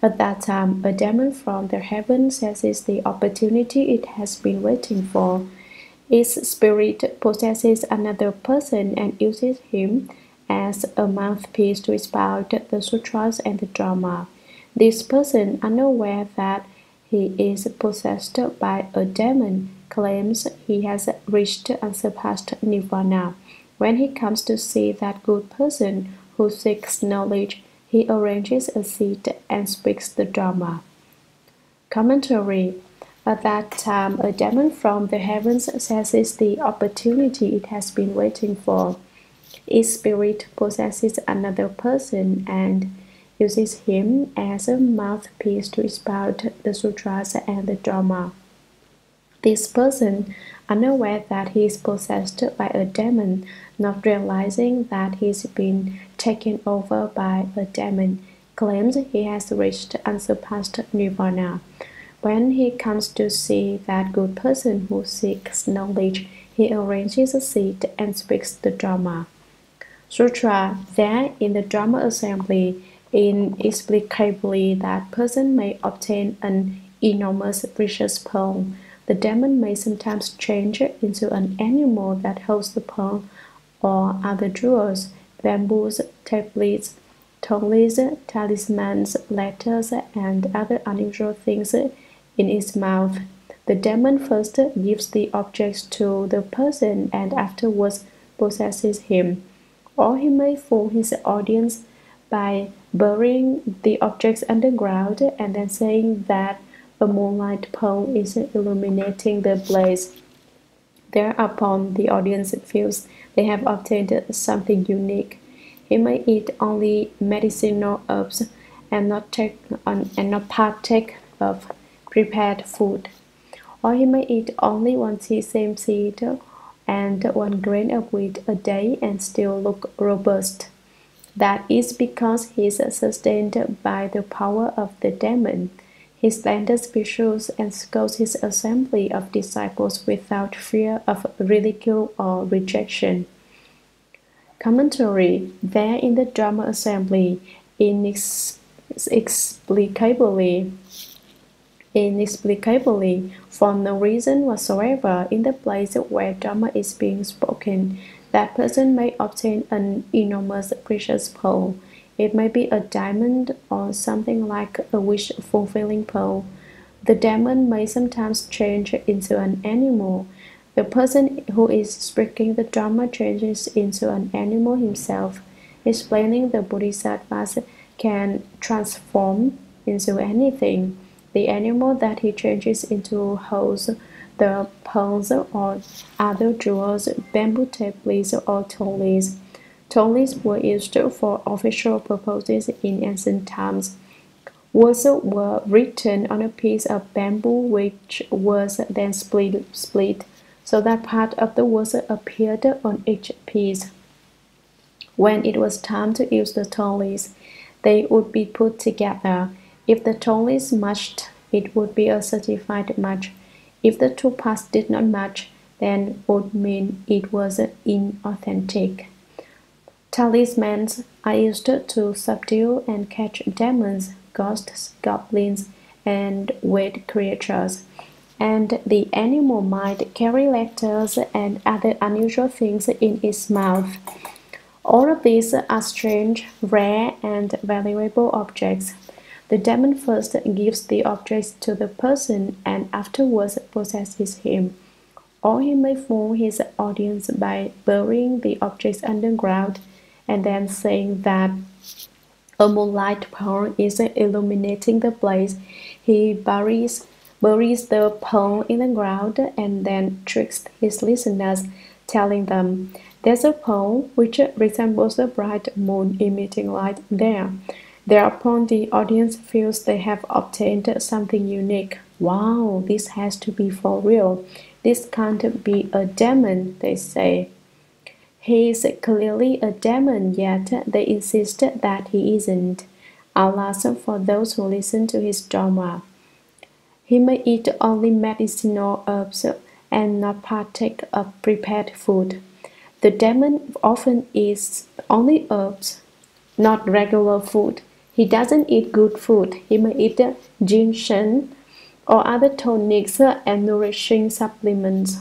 [SPEAKER 1] At that time, a demon from the heavens seizes the opportunity it has been waiting for. Its spirit possesses another person and uses him as a mouthpiece to expound the sutras and the Dharma. This person, unaware that he is possessed by a demon, claims he has reached unsurpassed nirvana. When he comes to see that good person who seeks knowledge, he arranges a seat and speaks the Dharma. Commentary. At that time, a demon from the heavens seizes the opportunity it has been waiting for. Its spirit possesses another person and uses him as a mouthpiece to expound the sutras and the Dharma. This person, unaware that he is possessed by a demon, not realizing that he is being taken over by a demon, claims he has reached unsurpassed nirvana. When he comes to see that good person who seeks knowledge, he arranges a seat and speaks the Dharma. Sutra. There, in the Dharma assembly, inexplicably that person may obtain an enormous precious pearl. The demon may sometimes change into an animal that holds the pearl or other jewels, bamboos, tablets, tongues, talismans, letters, and other unusual things in its mouth. The demon first gives the objects to the person and afterwards possesses him. Or he may fool his audience by burying the objects underground and then saying that a moonlight pearl is illuminating the place. Thereupon the audience feels they have obtained something unique. He may eat only medicinal herbs and not partake of prepared food. Or he may eat only one sesame seed and 1 grain of wheat a day and still look robust. That is because he is sustained by the power of the demon. He slanders visuals and scolds his assembly of disciples without fear of ridicule or rejection. Commentary. There in the Dharma assembly, inexplicably, for no reason whatsoever, in the place where Dharma is being spoken, that person may obtain an enormous precious pearl. It may be a diamond or something like a wish-fulfilling pearl. The demon may sometimes change into an animal. The person who is speaking the Dharma changes into an animal himself. Explaining the Bodhisattvas can transform into anything. The animal that he changes into holds the pearls or other jewels, bamboo tablets or tongues. Tongues were used for official purposes in ancient times. Words were written on a piece of bamboo which was then split so that part of the words appeared on each piece. When it was time to use the tongues, they would be put together. If the tongues matched, it would be a certified match. If the two parts did not match, then would mean it was inauthentic. Talismans are used to subdue and catch demons, ghosts, goblins, and weird creatures. and the animal might carry letters and other unusual things in its mouth. All of these are strange, rare, and valuable objects. The demon first gives the objects to the person and afterwards possesses him. Or he may fool his audience by burying the objects underground and then saying that a moonlight pearl is illuminating the place. He buries the pearl in the ground and then tricks his listeners, telling them, "There's a pearl which resembles the bright moon emitting light there." Thereupon the audience feels they have obtained something unique. "Wow, this has to be for real. This can't be a demon," they say. "He is clearly a demon, yet they insist that he isn't." Alas for those who listen to his Dharma. He may eat only medicinal herbs and not partake of prepared food. The demon often eats only herbs, not regular food. He doesn't eat good food. He may eat ginseng or other tonics and nourishing supplements.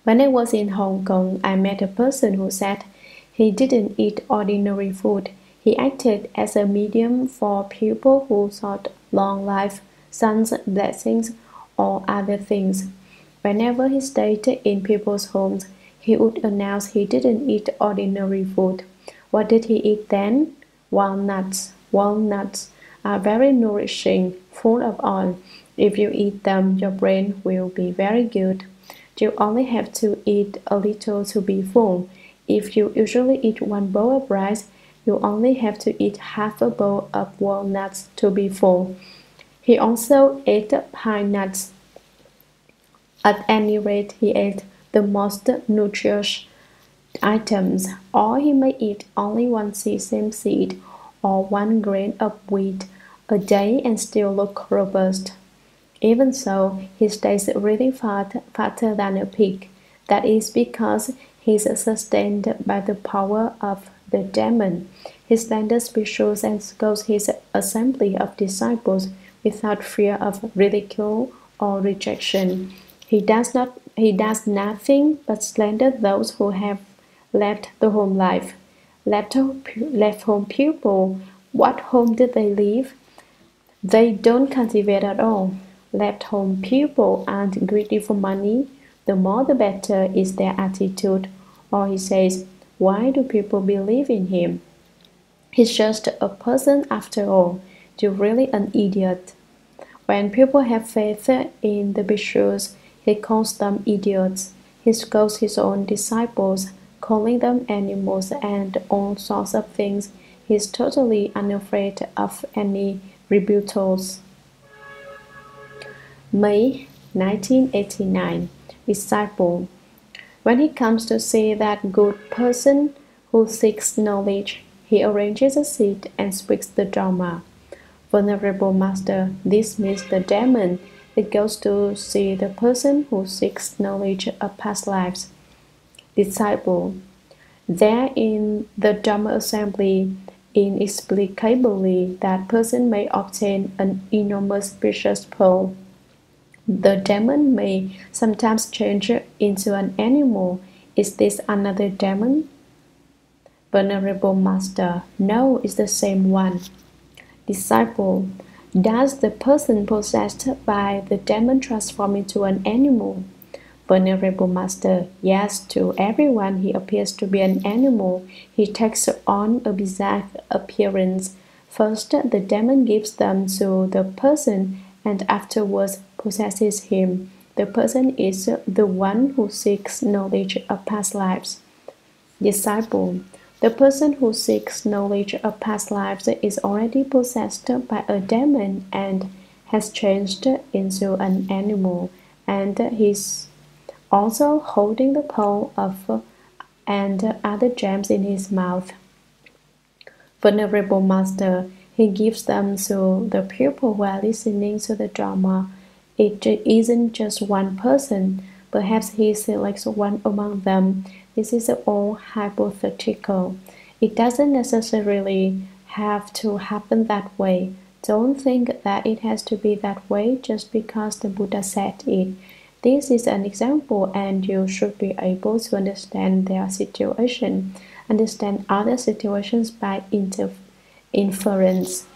[SPEAKER 1] When I was in Hong Kong, I met a person who said he didn't eat ordinary food. He acted as a medium for people who sought long life, sun's blessings, or other things. Whenever he stayed in people's homes, he would announce he didn't eat ordinary food. What did he eat then? Walnuts. Walnuts are very nourishing, full of oil. If you eat them, your brain will be very good. You only have to eat a little to be full. If you usually eat one bowl of rice, you only have to eat half a bowl of walnuts to be full. He also ate pine nuts. At any rate, he ate the most nutritious items, or he may eat only one sesame seed or 1 grain of wheat a day and still look robust. Even so, he stays really fatter than a pig. That is because he is sustained by the power of the demon. He slender speeches and scolds his assembly of disciples without fear of ridicule or rejection. He does nothing but slander those who have left the home life. Left home people. What home did they leave? They don't cultivate at all. Left home people aren't greedy for money. The more the better is their attitude. Or he says, why do people believe in him? He's just a person after all. You're really an idiot. When people have faith in the bhikshus, he calls them idiots. He scolds his own disciples, calling them animals and all sorts of things. He's totally unafraid of any rebuttals. May 1989. Disciple. When he comes to see that good person who seeks knowledge, he arranges a seat and speaks the Dharma. Venerable Master, this means the demon. It goes to see the person who seeks knowledge of past lives. Disciple. There in the Dharma assembly, inexplicably, that person may obtain an enormous precious pearl. The demon may sometimes change into an animal. Is this another demon? Venerable Master, no, it's the same one. Disciple, does the person possessed by the demon transform into an animal? Venerable Master, yes, to everyone he appears to be an animal. He takes on a bizarre appearance. First, the demon gives them to the person and afterwards possesses him. The person is the one who seeks knowledge of past lives. Disciple, the person who seeks knowledge of past lives is already possessed by a demon and has changed into an animal, and he's also holding the pearl of and other gems in his mouth. Venerable Master, he gives them to the people who are listening to the Dharma. It isn't just one person. Perhaps he selects one among them. This is all hypothetical. It doesn't necessarily have to happen that way. Don't think that it has to be that way just because the Buddha said it. This is an example, and you should be able to understand their situation, understand other situations by inference.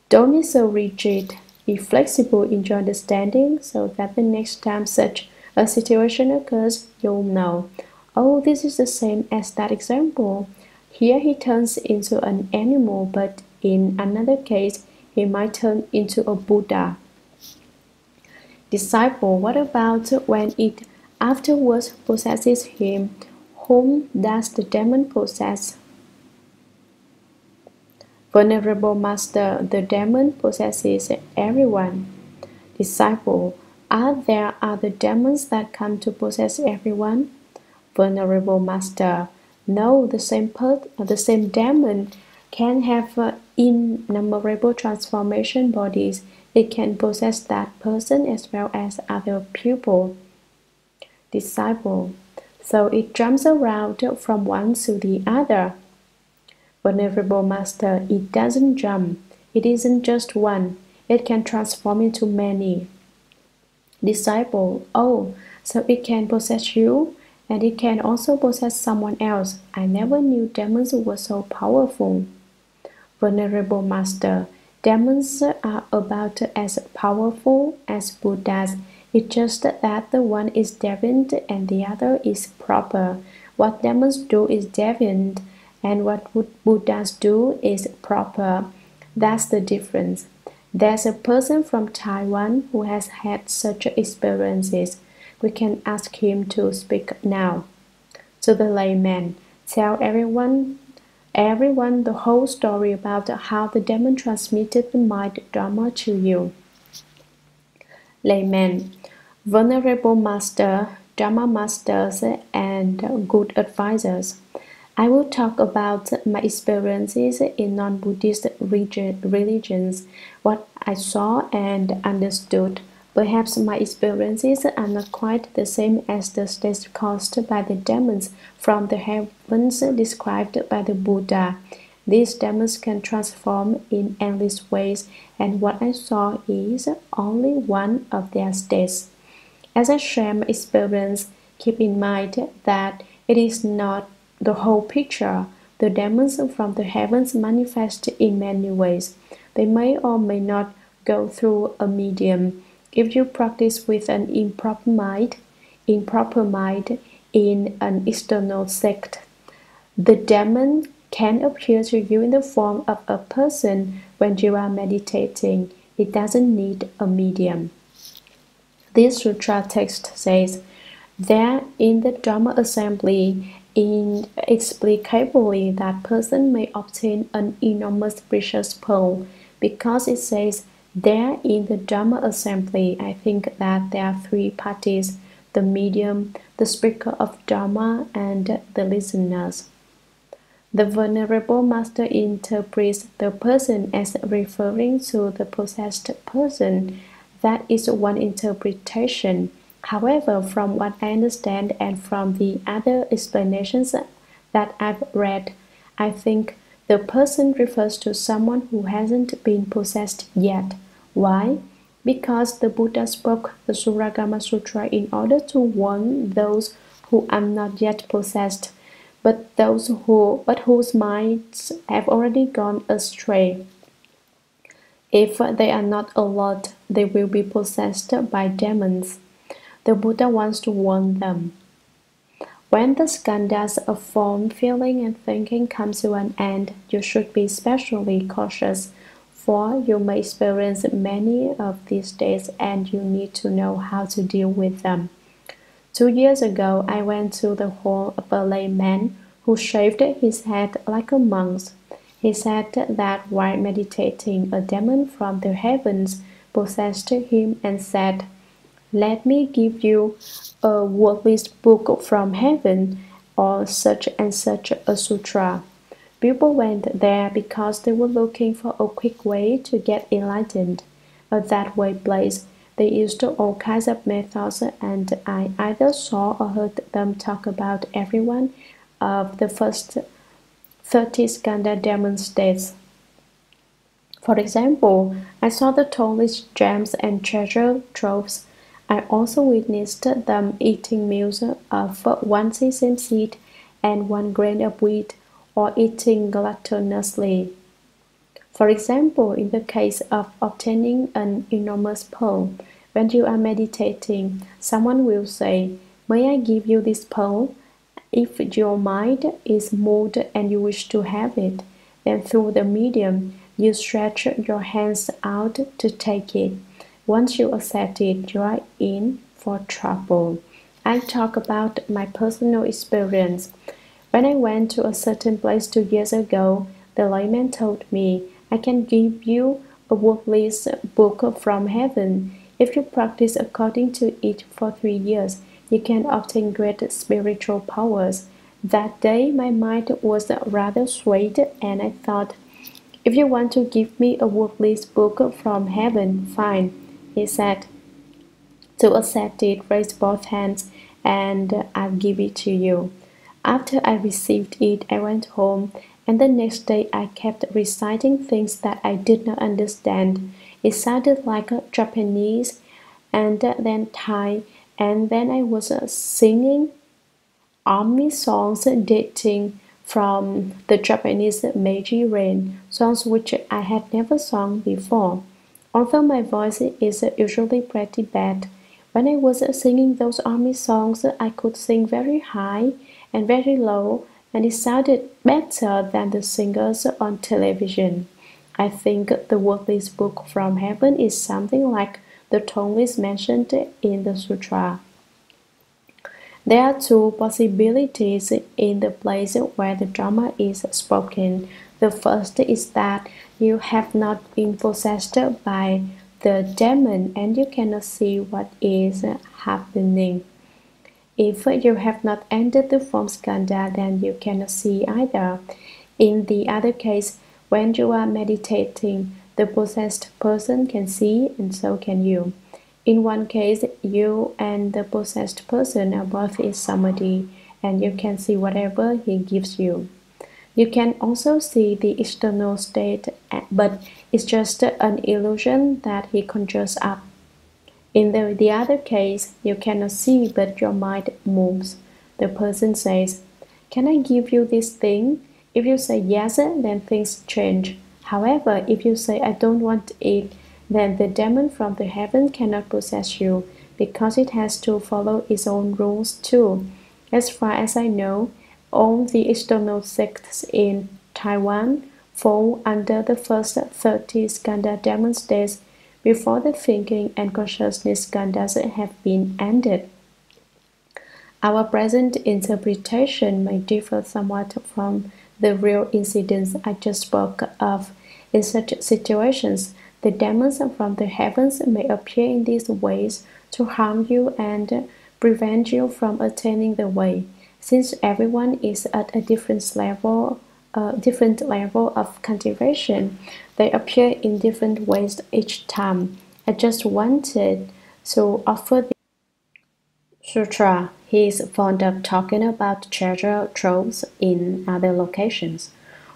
[SPEAKER 1] Don't be so rigid. Be flexible in your understanding so that the next time such a situation occurs, you'll know, oh, this is the same as that example. Here he turns into an animal, but in another case, he might turn into a Buddha. Disciple, what about when it afterwards possesses him? Whom does the demon possess? Venerable Master, the demon possesses everyone. Disciple, are there other demons that come to possess everyone? Venerable Master, no, the same demon can have innumerable transformation bodies. It can possess that person as well as other people. Disciple, so it jumps around from one to the other. Venerable Master, it doesn't jump. It isn't just one. It can transform into many. Disciple, oh, so it can possess you, and it can also possess someone else. I never knew demons were so powerful. Venerable Master, demons are about as powerful as Buddhas. It's just that the one is deviant and the other is proper. What demons do is deviant, and what Buddhas do is proper. That's the difference. There's a person from Taiwan who has had such experiences. We can ask him to speak now. To the layman, tell everyone the whole story about how the demon transmitted the mind Dharma to you. Layman, Venerable Master, Dharma Masters, and good advisors. I will talk about my experiences in non-Buddhist religions, what I saw and understood. Perhaps my experiences are not quite the same as the states caused by the demons from the heavens described by the Buddha. These demons can transform in endless ways, and what I saw is only one of their states. As I share my experience, keep in mind that it is not the whole picture. The demons from the heavens manifest in many ways. They may or may not go through a medium. If you practice with an improper mind in an external sect, the demon can appear to you in the form of a person when you are meditating. It doesn't need a medium. This sutra text says, there in the Dharma assembly, inexplicably that person may obtain an enormous precious pearl. Because it says, there in the Dharma assembly, I think that there are three parties, the medium, the speaker of Dharma, and the listeners. The Venerable Master interprets the person as referring to the possessed person. That is one interpretation. However, from what I understand and from the other explanations that I've read, I think the person refers to someone who hasn't been possessed yet. Why? Because the Buddha spoke the Shurangama Sutra in order to warn those who are not yet possessed, but whose minds have already gone astray. If they are not alert, they will be possessed by demons. The Buddha wants to warn them. When the skandhas of form, feeling, and thinking come to an end, you should be especially cautious, for you may experience many of these days and you need to know how to deal with them. 2 years ago, I went to the hall of a layman who shaved his head like a monk's. He said that while meditating, a demon from the heavens possessed him and said, let me give you a worthless book from heaven, or such and such a sutra. People went there because they were looking for a quick way to get enlightened. At that way place, they used all kinds of methods, and I either saw or heard them talk about every one of the first 30 skandha demon states. For example, I saw the tallest gems and treasure troves. I also witnessed them eating meals of one sesame seed and one grain of wheat, or eating gluttonously. For example, in the case of obtaining an enormous pearl, when you are meditating, someone will say, "May I give you this pearl?" If your mind is moved and you wish to have it, then through the medium, you stretch your hands out to take it. Once you accept it, you are in for trouble. I talk about my personal experience. When I went to a certain place 2 years ago, the layman told me, "I can give you a worthless book from heaven. If you practice according to it for 3 years, you can obtain great spiritual powers." That day my mind was rather swayed, and I thought, "If you want to give me a worthless book from heaven, fine." He said, "To accept it, raise both hands, and I'll give it to you." After I received it, I went home, and the next day I kept reciting things that I did not understand. It sounded like Japanese, and then Thai, and then I was singing army songs dating from the Japanese Meiji Reign, songs which I had never sung before. Although my voice is usually pretty bad, when I was singing those army songs, I could sing very high and very low, and it sounded better than the singers on television. I think the worthless book from heaven is something like the toneless mentioned in the sutra. There are two possibilities in the place where the Dharma is spoken. The first is that you have not been possessed by the demon and you cannot see what is happening. If you have not entered the form skandha, then you cannot see either. In the other case, when you are meditating, the possessed person can see and so can you. In one case, you and the possessed person are both in samadhi, and you can see whatever he gives you. You can also see the external state, but it's just an illusion that he conjures up. In the other case, you cannot see, but your mind moves. The person says, "Can I give you this thing?" If you say yes, then things change. However, if you say, "I don't want it," then the demon from the heaven cannot possess you, because it has to follow its own rules too. As far as I know, all the external sects in Taiwan fall under the first 30 skandha demon states before the thinking and consciousness skandhas have been ended. Our present interpretation may differ somewhat from the real incidents I just spoke of. In such situations, the demons from the heavens may appear in these ways to harm you and prevent you from attaining the way. Since everyone is at a different level of cultivation, they appear in different ways each time. I just wanted to offer the sutra. He is fond of talking about treasure troves in other locations,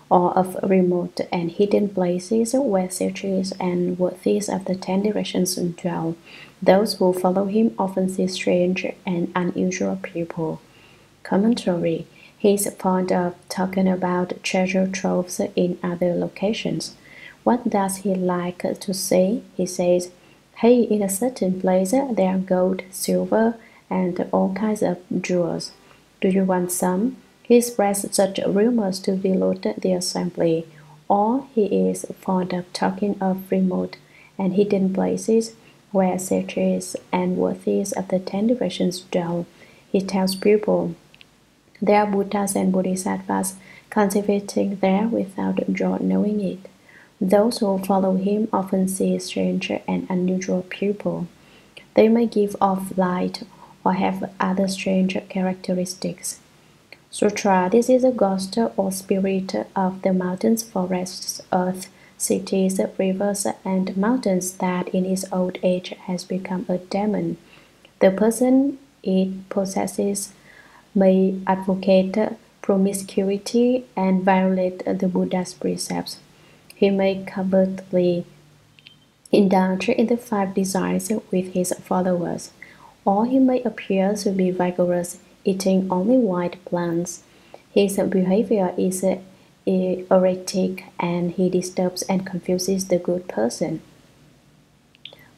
[SPEAKER 1] or of remote and hidden places where sages and worthies of the 10 directions dwell. Those who follow him often see strange and unusual people. Commentary. He is fond of talking about treasure troves in other locations. What does he like to say? He says, "Hey, in a certain place there are gold, silver, and all kinds of jewels. Do you want some?" He spreads such rumors to delude the assembly. Or he is fond of talking of remote and hidden places where sages and worthies of the 10 directions dwell. He tells people, "There are Buddhas and Bodhisattvas cultivating there without your knowing it." Those who follow him often see strange and unusual people. They may give off light or have other strange characteristics. Sutra. This is a ghost or spirit of the mountains, forests, earth, cities, rivers, and mountains that in its old age has become a demon. The person it possesses may advocate promiscuity and violate the Buddha's precepts. He may covertly indulge in the five desires with his followers, or he may appear to be vigorous, eating only white plants. His behavior is erratic, and he disturbs and confuses the good person.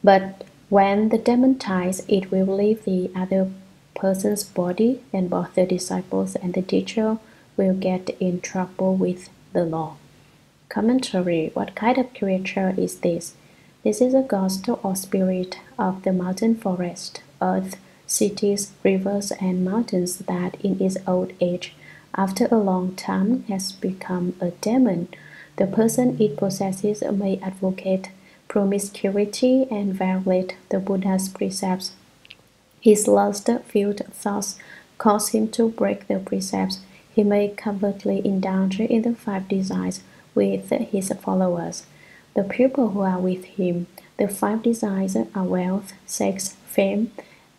[SPEAKER 1] But when the demon dies, it will leave the other person's body, and both the disciples and the teacher will get in trouble with the law. Commentary. What kind of creature is this? This is a ghost or spirit of the mountain forest, earth, cities, rivers, and mountains that in its old age, after a long time, has become a demon. The person it possesses may advocate promiscuity and violate the Buddha's precepts. His lust-filled thoughts cause him to break the precepts. He may covertly indulge in the five desires with his followers. The people who are with him, the five desires are wealth, sex, fame,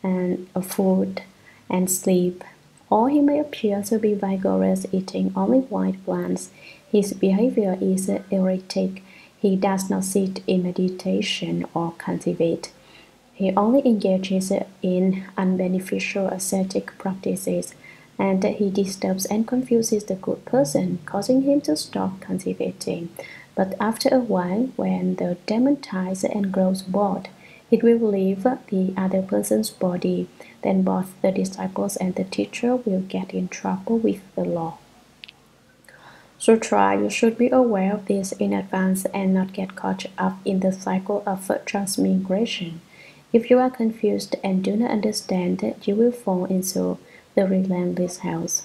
[SPEAKER 1] and food, and sleep. Or he may appear to be vigorous, eating only white plants. His behavior is erratic. He does not sit in meditation or cultivate. He only engages in unbeneficial ascetic practices, and he disturbs and confuses the good person, causing him to stop cultivating. But after a while, when the demon dies and grows bored, it will leave the other person's body. Then both the disciples and the teacher will get in trouble with the law. Sutra. You should be aware of this in advance and not get caught up in the cycle of transmigration. If you are confused and do not understand, you will fall into the relentless hells.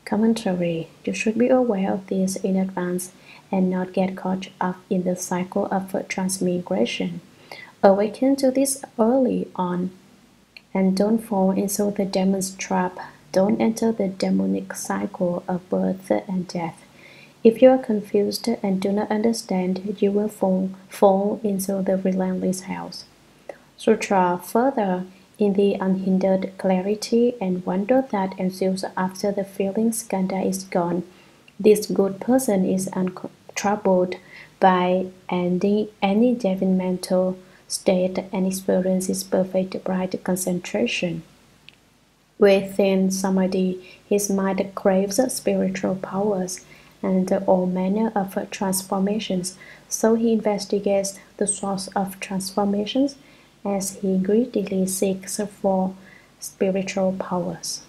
[SPEAKER 1] Commentary. You should be aware of this in advance and not get caught up in the cycle of transmigration. Awaken to this early on, and don't fall into the demon's trap. Don't enter the demonic cycle of birth and death. If you are confused and do not understand, you will fall into the relentless hells. Sutra. Further, in the unhindered clarity and wonder that ensues after the feeling skandha is gone, this good person is untroubled by any divine mental state and experiences perfect bright concentration. Within samadhi, his mind craves spiritual powers and all manner of transformations, so he investigates the source of transformations as he greedily seeks for spiritual powers.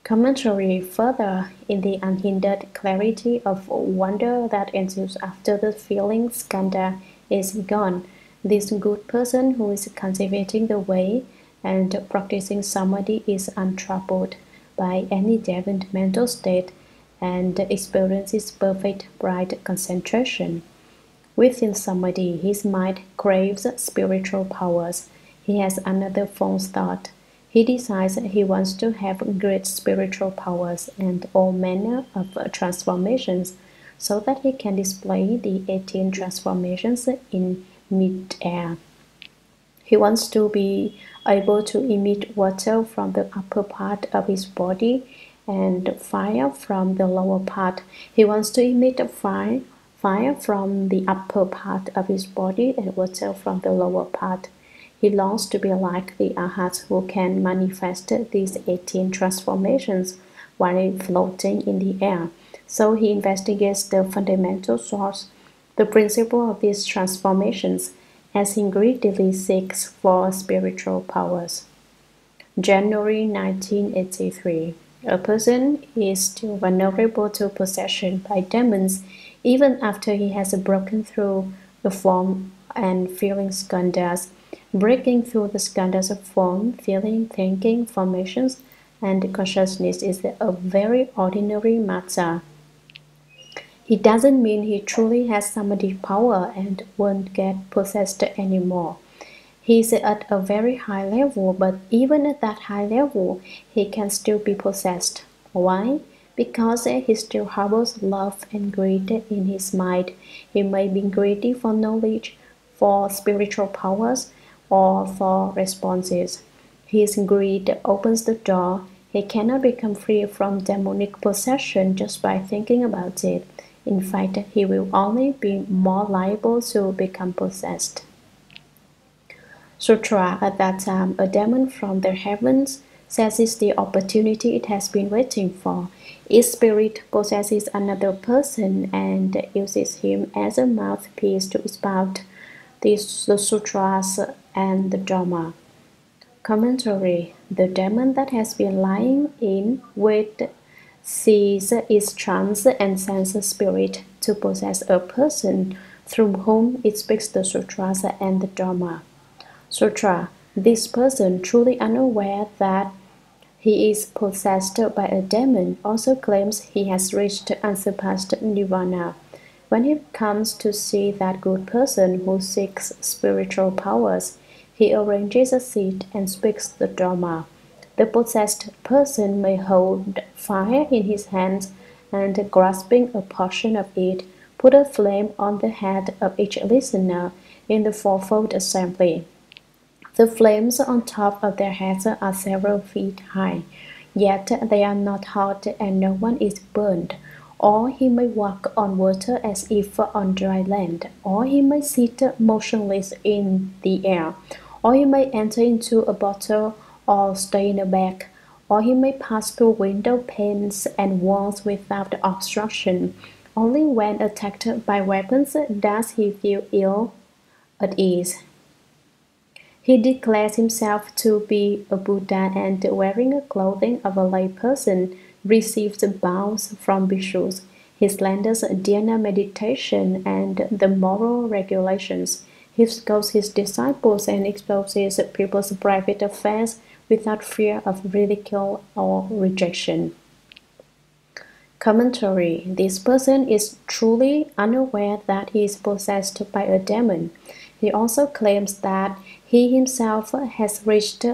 [SPEAKER 1] Commentary. Further, in the unhindered clarity of wonder that ensues after the feeling skandha is gone, this good person who is cultivating the way and practicing samadhi is untroubled by any deviant mental state and experiences perfect bright concentration. Within samadhi, his mind craves spiritual powers. He has another false thought. He decides he wants to have great spiritual powers and all manner of transformations, so that he can display the 18 transformations in mid-air. He wants to be able to emit water from the upper part of his body and fire from the lower part. He wants to emit fire from the upper part of his body and water from the lower part. He longs to be like the arhats who can manifest these 18 transformations while floating in the air. So he investigates the fundamental source, the principle of these transformations, as he greedily seeks for spiritual powers. January 1983. A person is still vulnerable to possession by demons even after he has broken through the form and feeling skandhas. Breaking through the skandhas of form, feeling, thinking, formations, and consciousness is a very ordinary matter. It doesn't mean he truly has samadhi power and won't get possessed anymore. He is at a very high level, but even at that high level, he can still be possessed. Why? Because he still harbors love and greed in his mind. He may be greedy for knowledge, for spiritual powers, or for responses. His greed opens the door. He cannot become free from demonic possession just by thinking about it. In fact, he will only be more liable to become possessed. Sutra. At that time, a demon from the heavens seizes the opportunity it has been waiting for. Its spirit possesses another person and uses him as a mouthpiece to expound the sutras and the Dharma. Commentary. The demon that has been lying in wait sees its trance and sends a spirit to possess a person through whom it speaks the sutras and the Dharma. Sutra. This person, truly unaware that he is possessed by a demon, also claims he has reached unsurpassed nirvana. When he comes to see that good person who seeks spiritual powers, he arranges a seat and speaks the Dharma. The possessed person may hold fire in his hands and, grasping a portion of it, put a flame on the head of each listener in the fourfold assembly. The flames on top of their heads are several feet high, yet they are not hot and no one is burned. Or he may walk on water as if on dry land, or he may sit motionless in the air, or he may enter into a bottle or stay in a bag, or he may pass through window panes and walls without obstruction. Only when attacked by weapons does he feel ill at ease. He declares himself to be a Buddha and, wearing the clothing of a lay person, receives vows from bhikshus. He slanders dhyana meditation and the moral regulations. He scolds his disciples and exposes people's private affairs without fear of ridicule or rejection. Commentary. This person is truly unaware that he is possessed by a demon. He also claims that he himself has reached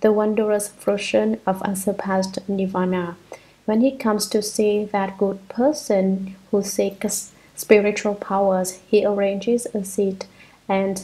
[SPEAKER 1] the wondrous fruition of unsurpassed nirvana. When he comes to see that good person who seeks spiritual powers, he arranges a seat and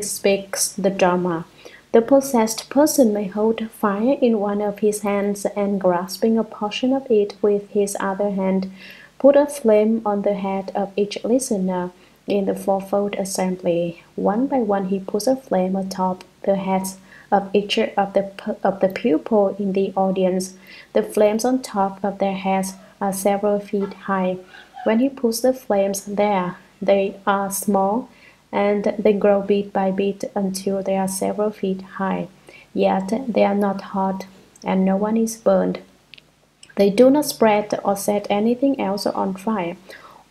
[SPEAKER 1] speaks the Dharma. The possessed person may hold fire in one of his hands and, grasping a portion of it with his other hand, put a flame on the head of each listener in the fourfold assembly. One by one he puts a flame atop the heads of each of the pupil in the audience. The flames on top of their heads are several feet high. When he puts the flames there, they are small, and they grow bit by bit until they are several feet high. Yet they are not hot, and no one is burned. They do not spread or set anything else on fire.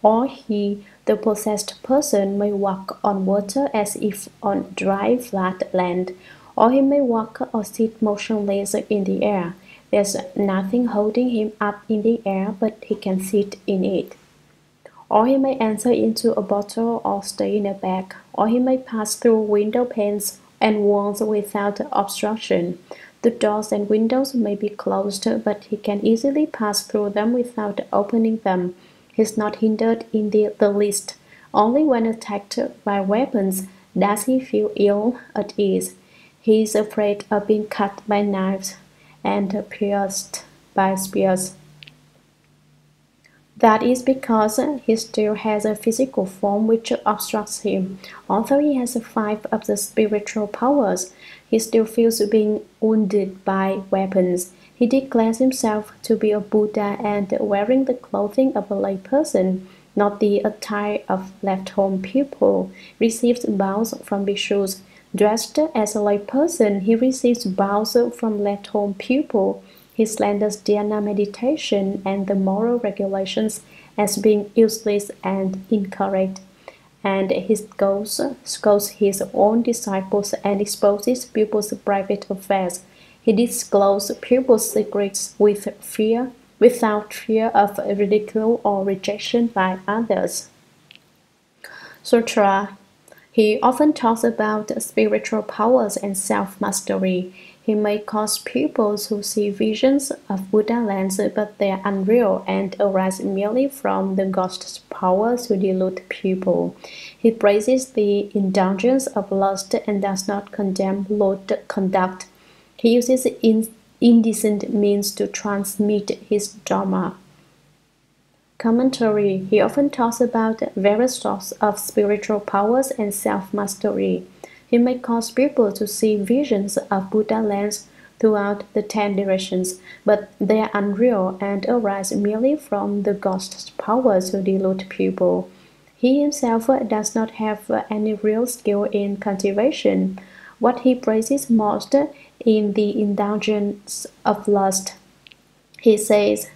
[SPEAKER 1] Or he, the possessed person, may walk on water as if on dry, flat land, or he may walk or sit motionless in the air. There's nothing holding him up in the air, but he can sit in it. Or he may enter into a bottle or stay in a bag, or he may pass through window panes and walls without obstruction. The doors and windows may be closed, but he can easily pass through them without opening them. He is not hindered in the least. Only when attacked by weapons does he feel ill at ease. He is afraid of being cut by knives and pierced by spears. That is because he still has a physical form which obstructs him. Although he has 5 of the spiritual powers, he still feels being wounded by weapons. He declares himself to be a Buddha and, wearing the clothing of a lay person, not the attire of left-home pupil, receives vows from bhikshus. Dressed as a lay person, he receives vows from left-home pupil. He slanders dhyana meditation and the moral regulations as being useless and incorrect, and he scolds his own disciples and exposes pupils' private affairs. He discloses pupils' secrets without fear of ridicule or rejection by others. Sutra. He often talks about spiritual powers and self-mastery. He may cause pupils who see visions of Buddha lands, but they are unreal and arise merely from the ghost's power to delude people. He praises the indulgence of lust and does not condemn lewd conduct. He uses indecent means to transmit his Dharma. Commentary. He often talks about various sorts of spiritual powers and self-mastery. He may cause people to see visions of Buddha lands throughout the 10 directions, but they are unreal and arise merely from the ghost's power to delude people. He himself does not have any real skill in cultivation. What he praises most in the indulgence of lust. He says,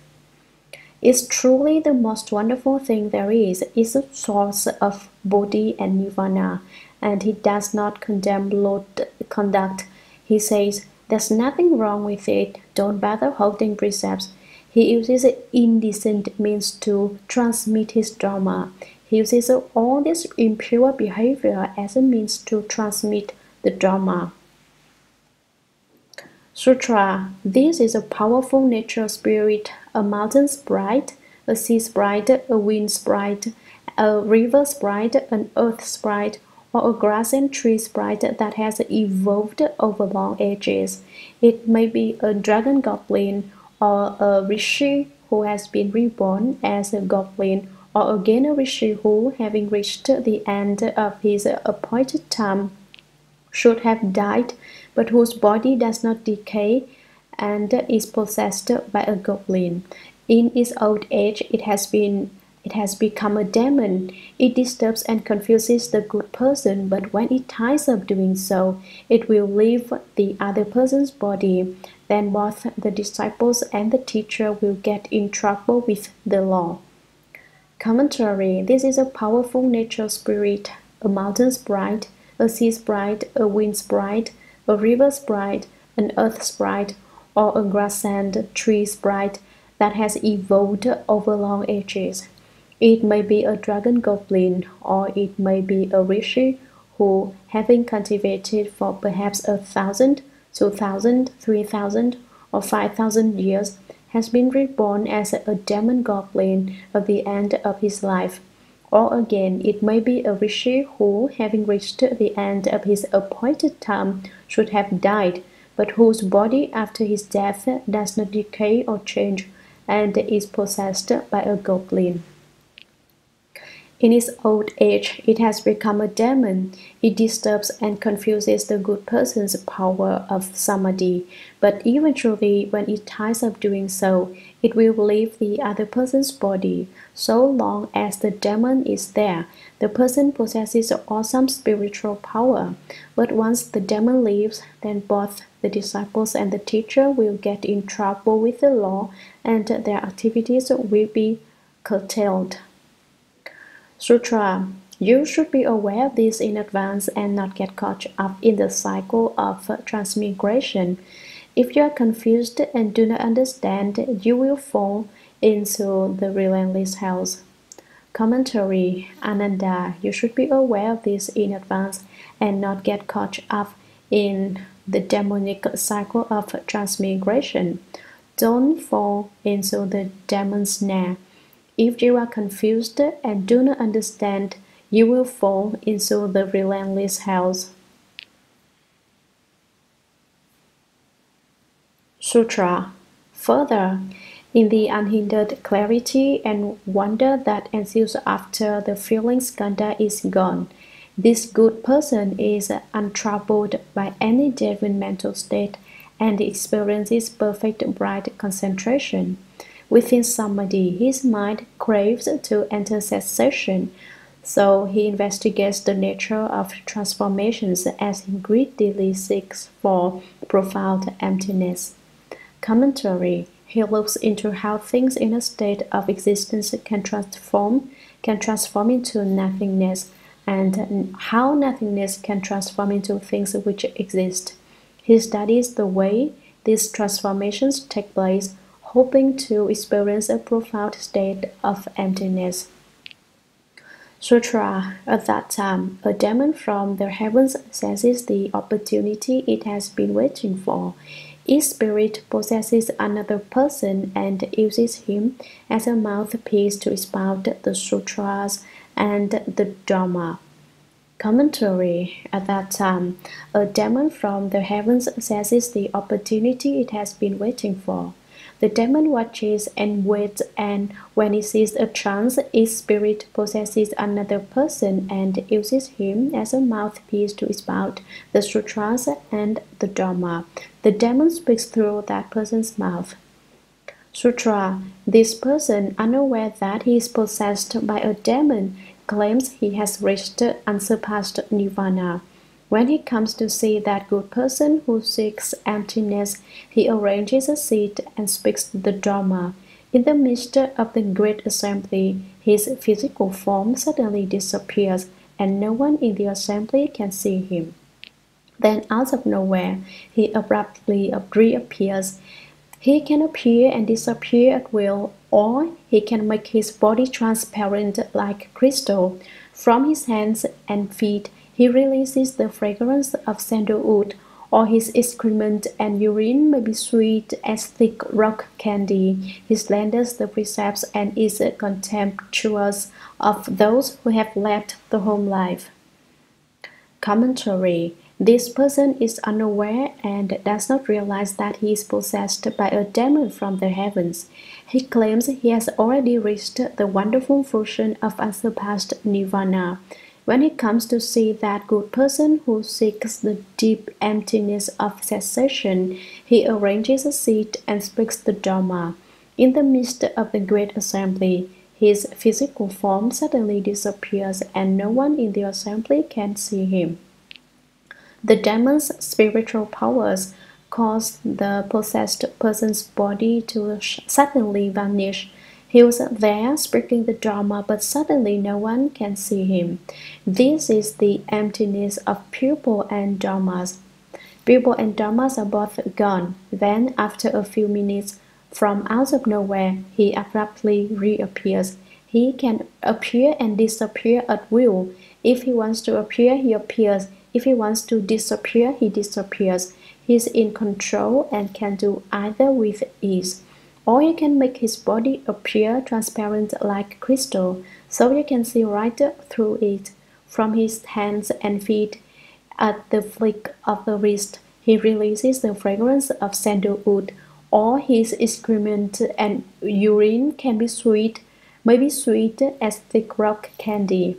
[SPEAKER 1] is truly the most wonderful thing there is a source of bodhi and nirvana, and he does not condemn lewd conduct. He says, there's nothing wrong with it, don't bother holding precepts. He uses indecent means to transmit his dharma. He uses all this impure behavior as a means to transmit the dharma. Sutra. This is a powerful nature spirit, a mountain sprite, a sea sprite, a wind sprite, a river sprite, an earth sprite, or a grass and tree sprite that has evolved over long ages. It may be a dragon goblin, or a rishi who has been reborn as a goblin, or again a rishi who, having reached the end of his appointed time, should have died, but whose body does not decay and is possessed by a goblin. In its old age, it has become a demon. It disturbs and confuses the good person, but when it tires of doing so, it will leave the other person's body. Then both the disciples and the teacher will get in trouble with the law. Commentary. This is a powerful nature spirit, a mountain sprite, a sea sprite, a wind sprite, a river sprite, an earth sprite, or a grass and tree sprite that has evolved over long ages. It may be a dragon goblin, or it may be a rishi who, having cultivated for perhaps 1,000, 2,000, 3,000, or 5,000 years, has been reborn as a demon goblin at the end of his life. Or again, it may be a rishi who, having reached the end of his appointed time, should have died, but whose body after his death does not decay or change, and is possessed by a goblin. In its old age, it has become a demon. It disturbs and confuses the good person's power of samadhi, but eventually, when it tires of doing so, it will leave the other person's body. So long as the demon is there, the person possesses awesome spiritual power. But once the demon leaves, then both the disciples and the teacher will get in trouble with the law, and their activities will be curtailed. Sutra. You should be aware of this in advance and not get caught up in the cycle of transmigration. If you are confused and do not understand, you will fall into the relentless hells. Commentary. Ananda. You should be aware of this in advance and not get caught up in the demonic cycle of transmigration. Don't fall into the demon's snare. If you are confused and do not understand, you will fall into the relentless hells. Sutra. Further, in the unhindered clarity and wonder that ensues after the feeling skandha is gone, this good person is untroubled by any deviant mental state and experiences perfect bright concentration. Within samadhi, his mind craves to enter cessation, so he investigates the nature of transformations as he greedily seeks for profound emptiness. Commentary. He looks into how things in a state of existence can transform into nothingness, and how nothingness can transform into things which exist. He studies the way these transformations take place, hoping to experience a profound state of emptiness. Sutra. At that time, a demon from the heavens seizes the opportunity it has been waiting for. Each spirit possesses another person and uses him as a mouthpiece to expound the sutras and the Dharma. Commentary. At that time, a demon from the heavens seizes the opportunity it has been waiting for. The demon watches and waits, and when he sees a chance, its spirit possesses another person and uses him as a mouthpiece to expound the sutras and the Dharma. The demon speaks through that person's mouth. Sutra. This person, unaware that he is possessed by a demon, claims he has reached unsurpassed nirvana. When he comes to see that good person who seeks emptiness, he arranges a seat and speaks the Dharma. In the midst of the great assembly, his physical form suddenly disappears, and no one in the assembly can see him. Then, out of nowhere, he abruptly reappears. He can appear and disappear at will, or he can make his body transparent like crystal. From his hands and feet, he releases the fragrance of sandalwood, or his excrement and urine may be sweet as thick rock candy. He slanders the precepts and is contemptuous of those who have left the home life. Commentary. This person is unaware and does not realize that he is possessed by a demon from the heavens. He claims he has already reached the wonderful fruition of unsurpassed nirvana. When he comes to see that good person who seeks the deep emptiness of cessation, he arranges a seat and speaks the Dharma. In the midst of the great assembly, his physical form suddenly disappears, and no one in the assembly can see him. The demon's spiritual powers cause the possessed person's body to suddenly vanish. He was there speaking the Dharma, but suddenly no one can see him. This is the emptiness of pupil and dharmas. Pupil and dharmas are both gone. Then, after a few minutes, from out of nowhere, he abruptly reappears. He can appear and disappear at will. If he wants to appear, he appears. If he wants to disappear, he disappears. He is in control and can do either with ease. Or he can make his body appear transparent like crystal, so you can see right through it. From his hands and feet, at the flick of the wrist, he releases the fragrance of sandalwood. Or his excrement and urine can be sweet, may be sweet as thick rock candy.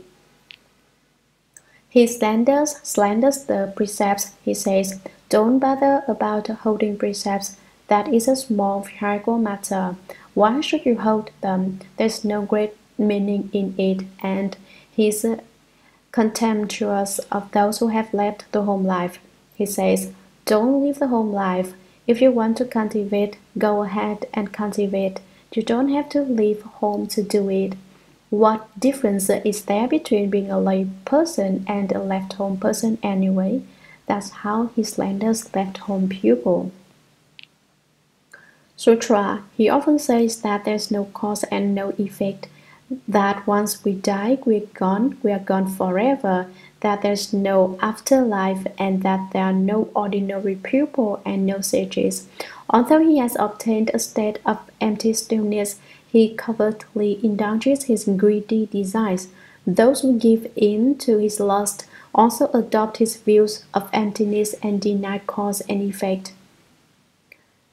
[SPEAKER 1] He slanders the precepts. He says, "Don't bother about holding precepts. That is a small trivial matter. Why should you hold them? There's no great meaning in it." And he's contemptuous of those who have left the home life. He says, "Don't leave the home life. If you want to cultivate, go ahead and cultivate. You don't have to leave home to do it. What difference is there between being a lay person and a left-home person anyway?" That's how he slanders left-home pupil. Sutra. He often says that there's no cause and no effect, that once we die, we are gone forever, that there's no afterlife, and that there are no ordinary pupil and no sages. Although he has obtained a state of empty stillness, he covertly indulges his greedy desires. Those who give in to his lust also adopt his views of emptiness and deny cause and effect.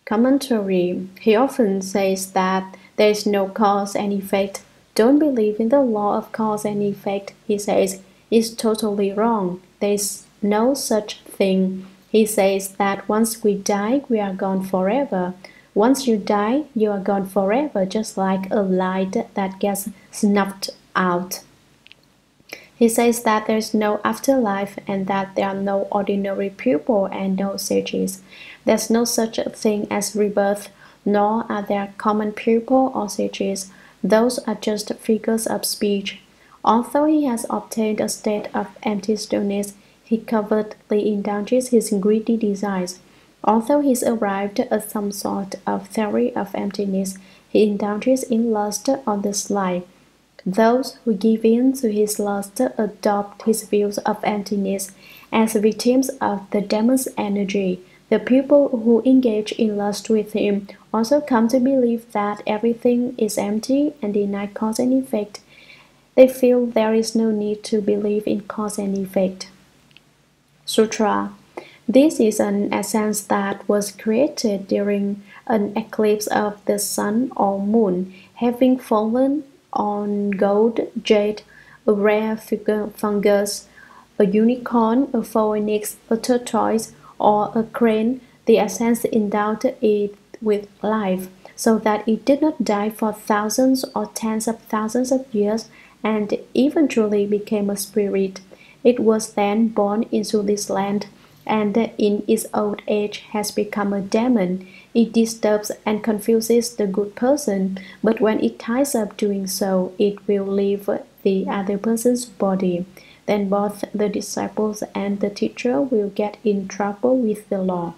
[SPEAKER 1] Commentary. He often says that there is no cause and effect. Don't believe in the law of cause and effect, he says. It's totally wrong. There is no such thing. He says that once we die, we are gone forever. Once you die, you are gone forever, just like a light that gets snuffed out. He says that there is no afterlife and that there are no ordinary pupil and no sages. There's no such a thing as rebirth, nor are there common pupil or sages. Those are just figures of speech. Although he has obtained a state of empty stillness, he covertly indulges his greedy desires. Although he's arrived at some sort of theory of emptiness, he indulges in lust on the sly. Those who give in to his lust adopt his views of emptiness as victims of the demon's energy. The people who engage in lust with him also come to believe that everything is empty and deny cause and effect. They feel there is no need to believe in cause and effect. Sutra. This is an essence that was created during an eclipse of the sun or moon, having fallen on gold, jade, a rare fungus, a unicorn, a phoenix, a tortoise, or a crane. The essence endowed it with life, so that it did not die for thousands or tens of thousands of years and eventually became a spirit. It was then born into this land, and in its old age has become a demon. It disturbs and confuses the good person, but when it ties up doing so, it will leave the other person's body. Then both the disciples and the teacher will get in trouble with the law.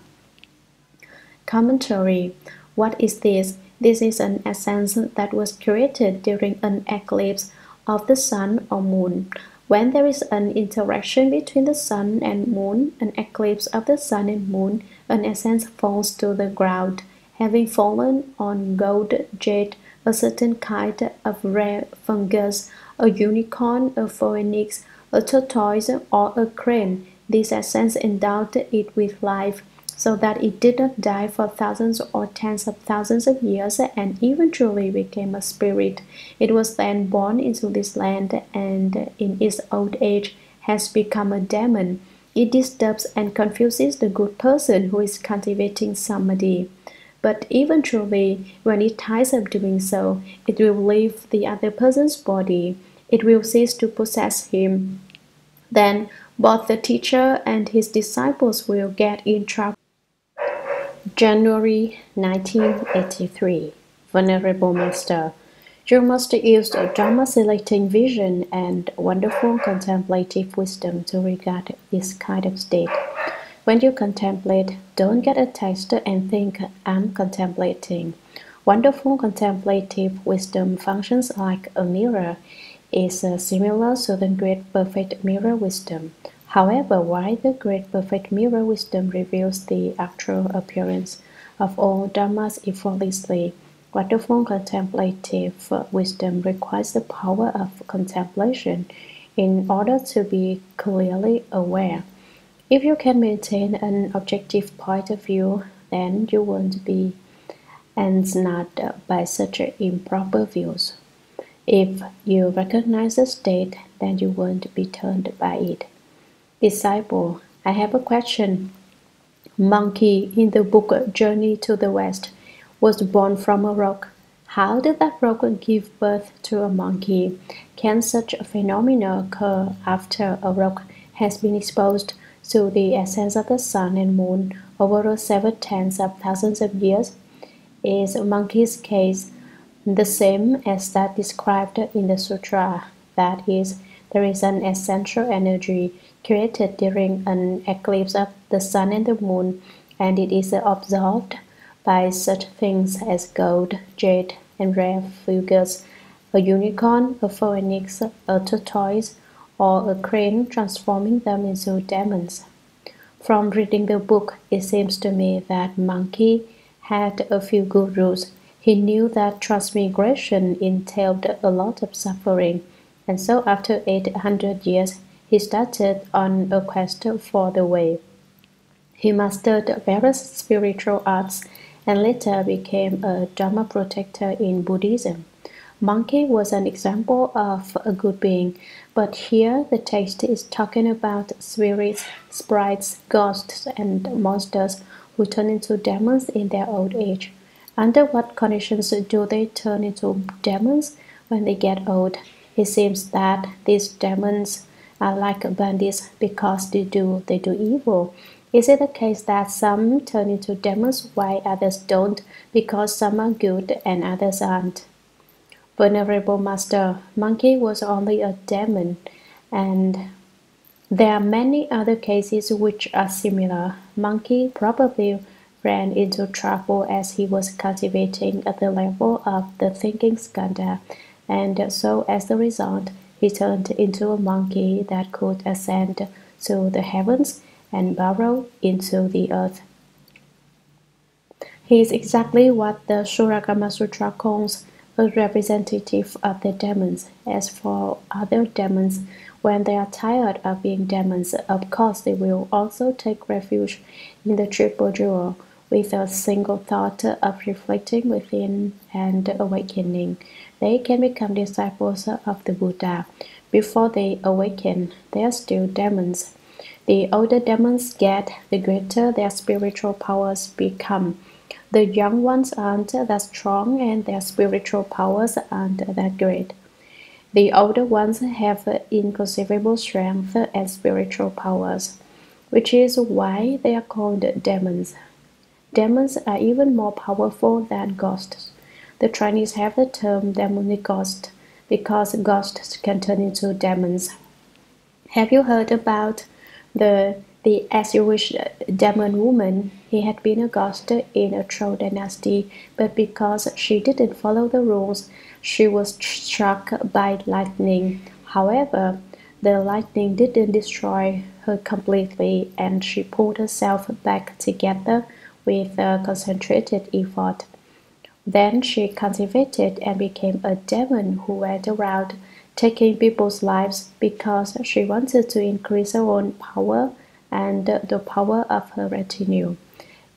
[SPEAKER 1] Commentary. What is this? This is an essence that was created during an eclipse of the sun or moon. When there is an interaction between the sun and moon, an eclipse of the sun and moon, an essence falls to the ground, having fallen on gold, jade, a certain kind of rare fungus, a unicorn, a phoenix, a tortoise, or a crane. This essence endowed it with life, so that it did not die for thousands or tens of thousands of years and eventually became a spirit. It was then born into this land and in its old age has become a demon. It disturbs and confuses the good person who is cultivating samadhi. But eventually, when it ties up doing so, it will leave the other person's body. It will cease to possess him. Then both the teacher and his disciples will get in trouble. January 1983. Venerable Master, you must use a Dharma-selecting vision and wonderful contemplative wisdom to regard this kind of state. When you contemplate, don't get attached and think, I'm contemplating. Wonderful contemplative wisdom functions like a mirror, is similar to the Great Perfect Mirror wisdom. However, while the Great Perfect Mirror wisdom reveals the actual appearance of all dharmas effortlessly, wonderful contemplative wisdom requires the power of contemplation in order to be clearly aware. If you can maintain an objective point of view, then you won't be ensnared by such improper views. If you recognize the state, then you won't be turned by it. Disciple, I have a question. Monkey in the book Journey to the West was born from a rock. How did that rock give birth to a monkey? Can such a phenomenon occur after a rock has been exposed to the essence of the sun and moon over several tens of thousands of years? Is a monkey's case the same as that described in the sutra? That is, there is an essential energy created during an eclipse of the sun and the moon, and it is absorbed by such things as gold, jade, and rare fungus, a unicorn, a phoenix, a tortoise, or a crane, transforming them into demons. From reading the book, it seems to me that monkey had a few gurus. He knew that transmigration entailed a lot of suffering, and so after 800 years, he started on a quest for the way. He mastered various spiritual arts and later became a Dharma protector in Buddhism. Monkey was an example of a good being, but here the text is talking about spirits, sprites, ghosts, and monsters who turn into demons in their old age. Under what conditions do they turn into demons when they get old? It seems that these demons are like bandits because they do evil. Is it the case that some turn into demons while others don't because some are good and others aren't? Venerable Master, monkey was only a demon, and there are many other cases which are similar. Monkey probably ran into trouble as he was cultivating at the level of the thinking skandha, and so as a result, he turned into a monkey that could ascend to the heavens and burrow into the earth. He is exactly what the Shurangama Sutra calls a representative of the demons. As for other demons, When they are tired of being demons, of course they will also take refuge in the triple jewel, with a single thought of reflecting within and awakening. They can become disciples of the Buddha. Before they awaken, they are still demons. The older demons get, the greater their spiritual powers become. The young ones aren't that strong and their spiritual powers aren't that great. The older ones have inconceivable strength and spiritual powers, which is why they are called demons. Demons are even more powerful than ghosts. The Chinese have the term demonic ghost because ghosts can turn into demons. Have you heard about the Jewish demon woman? He had been a ghost in a Troll dynasty, but because she didn't follow the rules, she was struck by lightning. However, the lightning didn't destroy her completely, and she pulled herself back together with a concentrated effort. Then she cultivated and became a demon who went around taking people's lives because she wanted to increase her own power and the power of her retinue.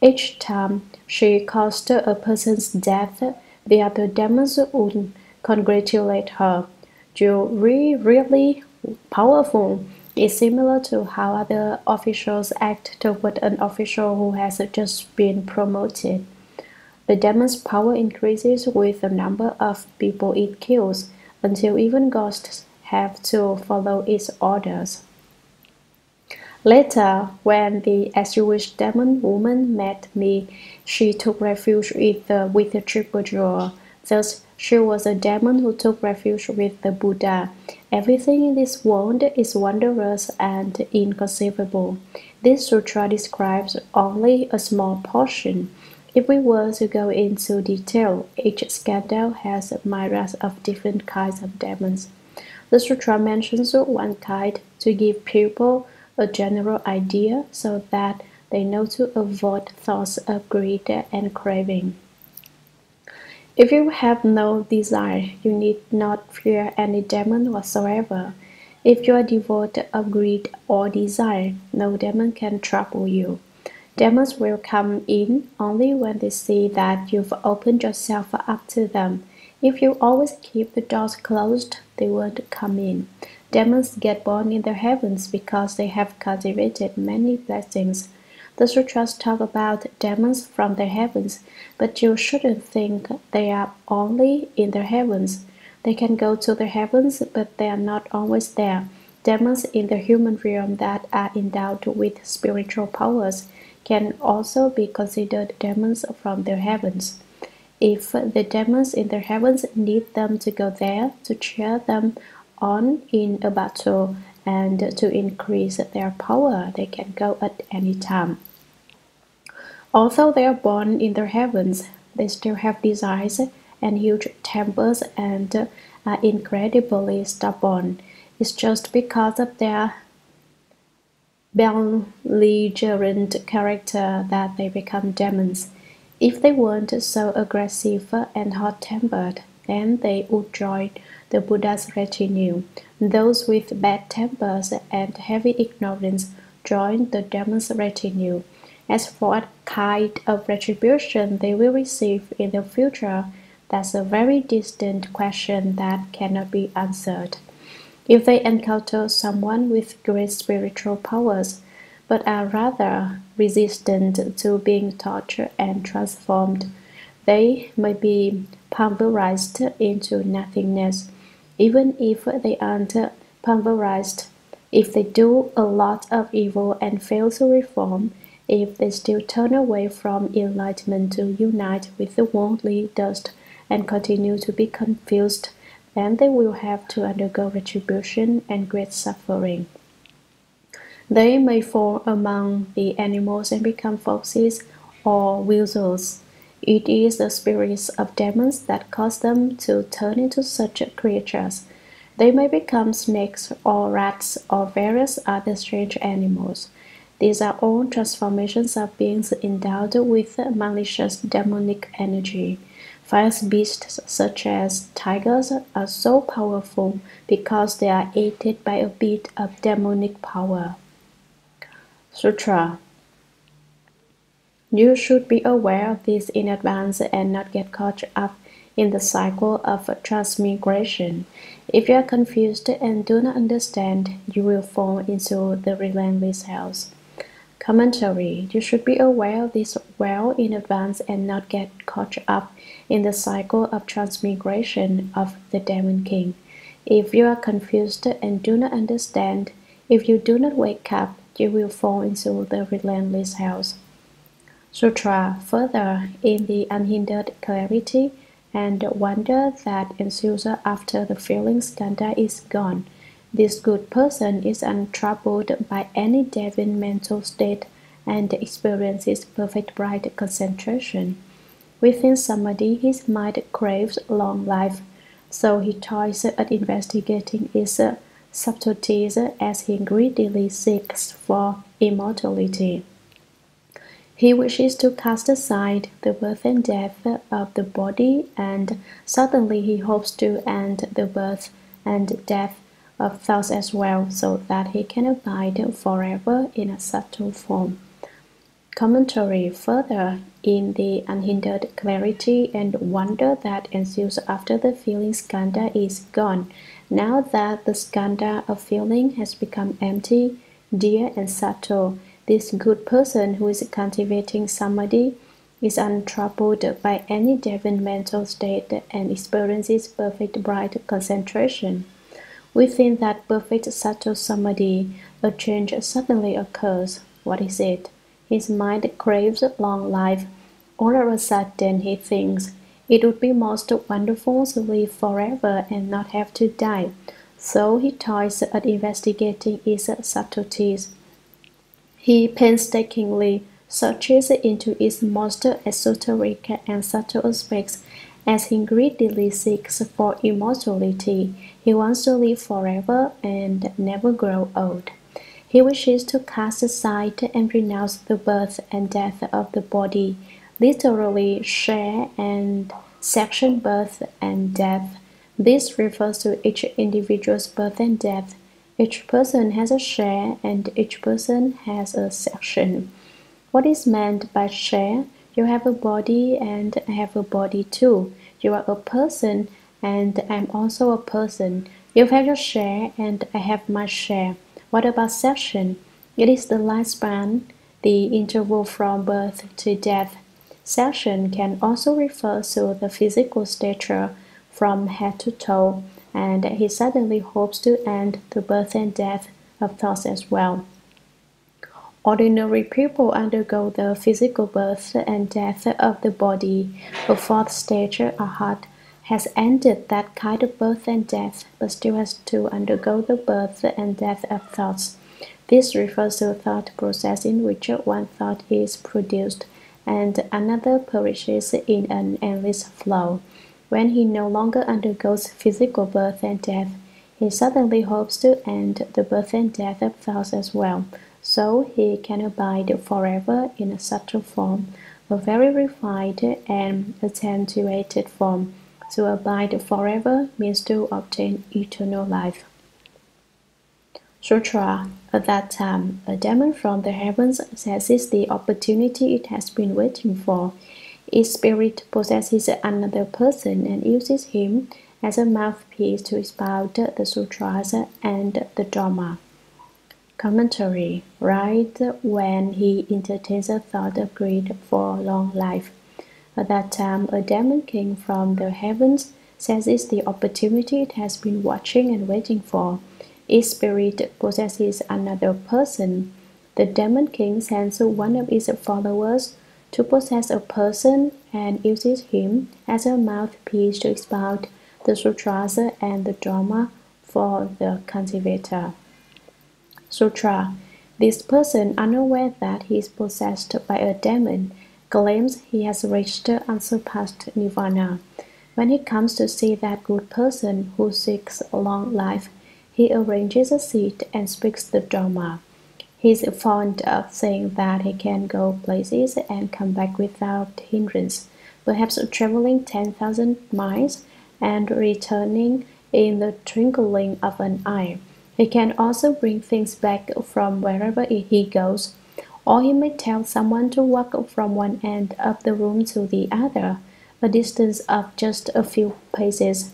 [SPEAKER 1] Each time she caused a person's death, the other demons would congratulate her. "You're really powerful." It's similar to how other officials act toward an official who has just been promoted. The demon's power increases with the number of people it kills, until even ghosts have to follow its orders. Later, when the Jewish demon woman met me, she took refuge with the triple jewel. Thus, she was a demon who took refuge with the Buddha. Everything in this world is wondrous and inconceivable. This sutra describes only a small portion. If we were to go into detail, each skandal has myriads of different kinds of demons. The sutra mentions one kind to give people a general idea so that they know to avoid thoughts of greed and craving. If you have no desire, you need not fear any demon whatsoever. If you are devoid of greed or desire, no demon can trouble you. Demons will come in only when they see that you've opened yourself up to them. If you always keep the doors closed, they won't come in. Demons get born in the heavens because they have cultivated many blessings. The sutras talk about demons from the heavens, but you shouldn't think they are only in the heavens. They can go to the heavens, but they are not always there. Demons in the human realm that are endowed with spiritual powers can also be considered demons from the heavens. If the demons in the heavens need them to go there to cheer them on in a battle and to increase their power, they can go at any time. Although they are born in the heavens, they still have desires and huge tempers and are incredibly stubborn. It's just because of their belligerent character that they become demons. If they weren't so aggressive and hot-tempered, then they would join the Buddha's retinue. Those with bad tempers and heavy ignorance join the demon's retinue. As for what kind of retribution they will receive in the future, that's a very distant question that cannot be answered. If they encounter someone with great spiritual powers, but are rather resistant to being tortured and transformed, they may be pulverized into nothingness. Even if they aren't pulverized, if they do a lot of evil and fail to reform, if they still turn away from enlightenment to unite with the worldly dust and continue to be confused, then they will have to undergo retribution and great suffering. They may fall among the animals and become foxes or weasels. It is the spirits of demons that cause them to turn into such creatures. They may become snakes or rats or various other strange animals. These are all transformations of beings endowed with malicious demonic energy. Fierce beasts such as tigers are so powerful because they are aided by a bit of demonic power. Sutra. You should be aware of this in advance and not get caught up in the cycle of transmigration. If you are confused and do not understand, you will fall into the relentless hells. Commentary. You should be aware of this well in advance and not get caught up in the cycle of transmigration of the Demon King. If you are confused and do not understand, if you do not wake up, you will fall into the relentless hells. Sutra. Further, in the unhindered clarity and wonder that ensues after the feeling skandha is gone, this good person is untroubled by any deviant mental state and experiences perfect bright concentration. Within samadhi, his mind craves long life, so he toils at investigating its subtleties as he greedily seeks for immortality. He wishes to cast aside the birth and death of the body, and suddenly he hopes to end the birth and death of thoughts as well, so that he can abide forever in a subtle form. Commentary. Further, in the unhindered clarity and wonder that ensues after the feeling skandha is gone, now that the skandha of feeling has become empty, dear and subtle, this good person who is cultivating samadhi is untroubled by any deviant mental state and experiences perfect bright concentration. Within that perfect subtle samadhi, a change suddenly occurs. What is it? His mind craves long life. All of a sudden he thinks, it would be most wonderful to live forever and not have to die. So he toils at investigating its subtleties. He painstakingly searches into its most esoteric and subtle aspects as he greedily seeks for immortality. He wants to live forever and never grow old. He wishes to cast aside and renounce the birth and death of the body, literally share and section birth and death. This refers to each individual's birth and death. Each person has a share and each person has a section. What is meant by share? You have a body and I have a body too. You are a person and I'm also a person. You have your share and I have my share. What about section? It is the lifespan, the interval from birth to death. Section can also refer to the physical stature from head to toe, and he suddenly hopes to end the birth and death of thoughts as well. Ordinary people undergo the physical birth and death of the body. A fourth stage, arhat, has ended that kind of birth and death, but still has to undergo the birth and death of thoughts. This refers to a thought process in which one thought is produced and another perishes in an endless flow. When he no longer undergoes physical birth and death, he suddenly hopes to end the birth and death of thoughts as well, so he can abide forever in a subtle form, a very refined and attenuated form. To abide forever means to obtain eternal life. Sutra. At that time, a demon from the heavens seizes the opportunity it has been waiting for. Its spirit possesses another person and uses him as a mouthpiece to expound the sutras and the Dharma. Commentary. Right when he entertains a thought of greed for long life. At that time, a demon king from the heavens seizes the opportunity it has been watching and waiting for. Its spirit possesses another person. The demon king sends one of its followers to possess a person and uses him as a mouthpiece to expound the sutras and the Dharma for the cultivator. Sutra. This person, unaware that he is possessed by a demon, claims he has reached unsurpassed nirvana. When he comes to see that good person who seeks a long life, he arranges a seat and speaks the Dharma. He is fond of saying that he can go places and come back without hindrance. perhaps traveling 10,000 miles and returning in the twinkling of an eye. He can also bring things back from wherever he goes, or he may tell someone to walk from one end of the room to the other, a distance of just a few paces.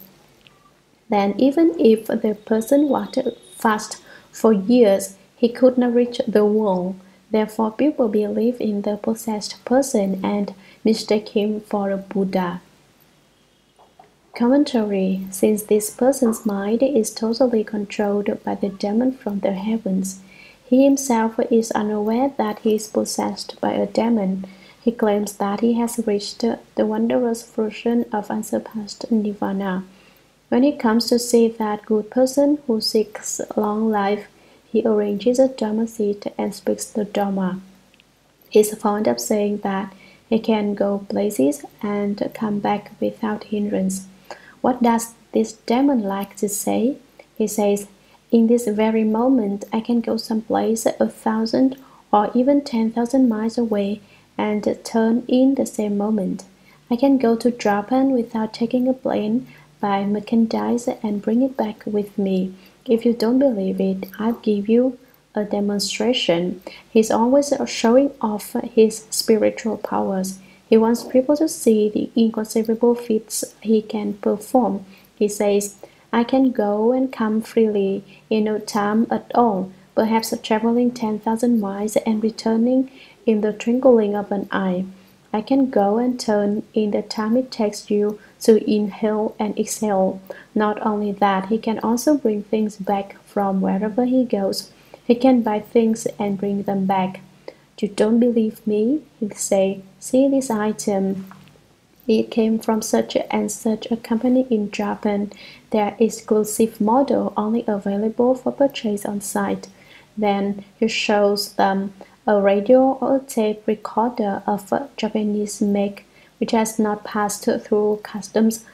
[SPEAKER 1] Then, even if the person walked fast for years, he could not reach the wall. Therefore, people believe in the possessed person and mistake him for a Buddha. Commentary. Since this person's mind is totally controlled by the demon from the heavens, he himself is unaware that he is possessed by a demon. He claims that he has reached the wondrous fruition of unsurpassed nirvana. When he comes to see that good person who seeks long life, he arranges a Dharma seat and speaks the Dharma. He is fond of saying that he can go places and come back without hindrance. What does this demon like to say? He says, in this very moment I can go someplace 1,000 or even 10,000 miles away and turn in the same moment. I can go to Japan without taking a plane, buy merchandise and bring it back with me. If you don't believe it, I'll give you a demonstration. He's always showing off his spiritual powers. He wants people to see the inconceivable feats he can perform. He says, I can go and come freely in no time at all, perhaps traveling 10,000 miles and returning in the twinkling of an eye. I can go and turn in the time it takes you to inhale and exhale. Not only that, he can also bring things back from wherever he goes. He can buy things and bring them back. You don't believe me? He'll say, see this item. It came from such and such a company in Japan. Their exclusive model only available for purchase on site. Then he shows them a radio or a tape recorder of a Japanese make, which has not passed through customs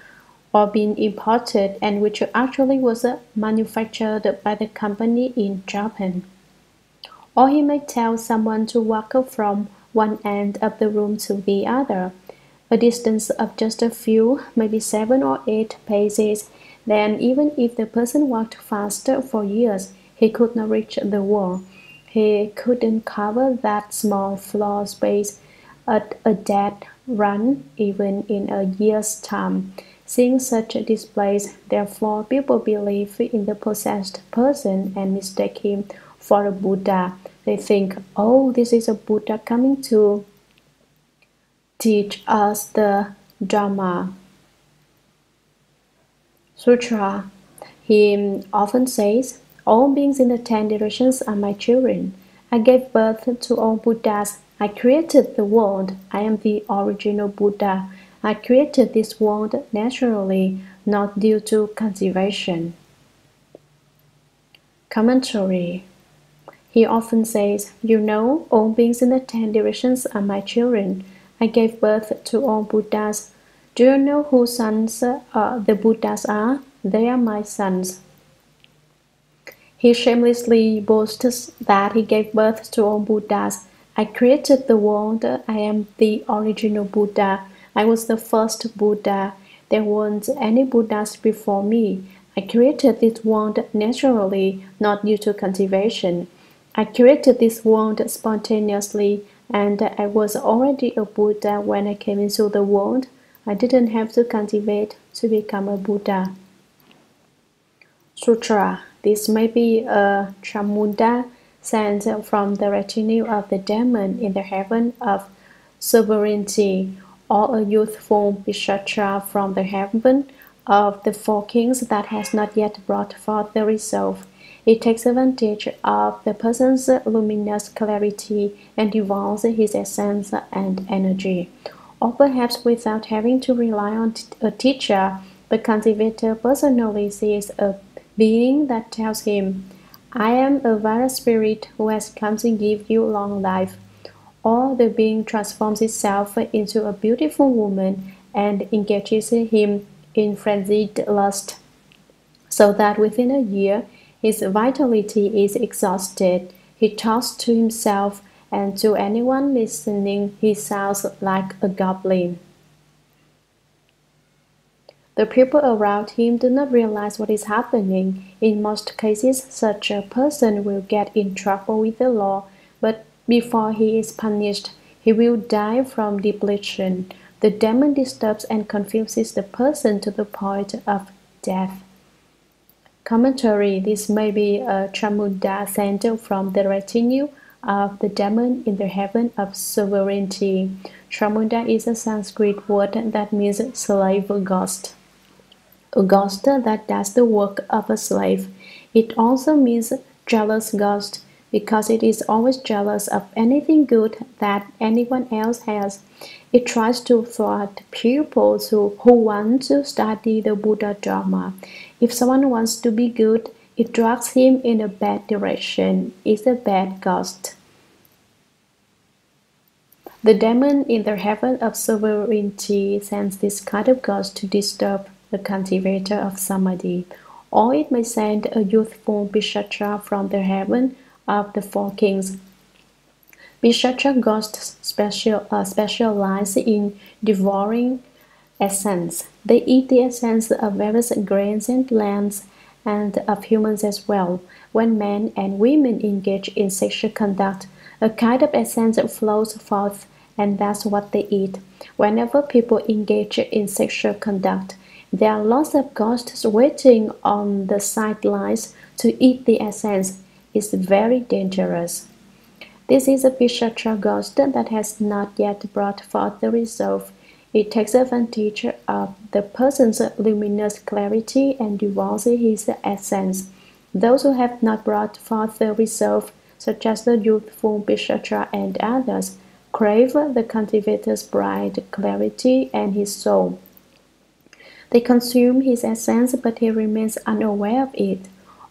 [SPEAKER 1] or been imported, and which actually was manufactured by the company in Japan. Or he may tell someone to walk from one end of the room to the other, a distance of just a few, maybe 7 or 8 paces. Then, even if the person walked faster for years, he could not reach the wall. He couldn't cover that small floor space at a dead run, even in a year's time. Seeing such displays, therefore, people believe in the possessed person and mistake him for a Buddha. They think, oh, this is a Buddha coming to teach us the Dharma. Sutra. He often says, all beings in the 10 directions are my children. I gave birth to all Buddhas. I created the world. I am the original Buddha. I created this world naturally, not due to cultivation. Commentary. He often says, you know, all beings in the 10 directions are my children. I gave birth to all Buddhas. Do you know whose sons the Buddhas are? They are my sons. He shamelessly boasts that he gave birth to all Buddhas. I created the world. I am the original Buddha. I was the first Buddha. There weren't any Buddhas before me. I created this world naturally, not due to cultivation. I created this world spontaneously, and I was already a Buddha when I came into the world. I didn't have to cultivate to become a Buddha. Sutra. This may be a Chamunda sent from the retinue of the demon in the heaven of sovereignty, or a youthful Bishatra from the heaven of the 4 kings that has not yet brought forth the resolve. It takes advantage of the person's luminous clarity and devours his essence and energy. Or perhaps without having to rely on a teacher, the cultivator personally sees a being that tells him, I am a Vara spirit who has come to give you long life. Or the being transforms itself into a beautiful woman and engages him in frenzied lust, so that within a year his vitality is exhausted. He talks to himself, and to anyone listening he sounds like a goblin. The people around him do not realize what is happening. In most cases, such a person will get in trouble with the law, but before he is punished, he will die from depletion. The demon disturbs and confuses the person to the point of death. Commentary: this may be a Chamunda sent from the retinue of the demon in the heaven of sovereignty. Chamunda is a Sanskrit word that means slave ghost. A ghost that does the work of a slave. It also means jealous ghost because it is always jealous of anything good that anyone else has. It tries to thwart pupils who want to study the Buddha Dharma. If someone wants to be good, it drags him in a bad direction. It's a bad ghost. The demon in the heaven of sovereignty sends this kind of ghost to disturb the cultivator of samadhi, or it may send a youthful Bishatra from the heaven of the four kings. Bishatra ghosts specialize in devouring essence. They eat the essence of various grains and plants, and of humans as well. When men and women engage in sexual conduct, a kind of essence flows forth, and that's what they eat. Whenever people engage in sexual conduct, there are lots of ghosts waiting on the sidelines to eat the essence. It's very dangerous. This is a Bishatra ghost that has not yet brought forth the resolve. It takes advantage of the person's luminous clarity and devours his essence. Those who have not brought forth the resolve, such as the youthful Bishatra and others, crave the cultivator's bright clarity and his soul. They consume his essence, but he remains unaware of it.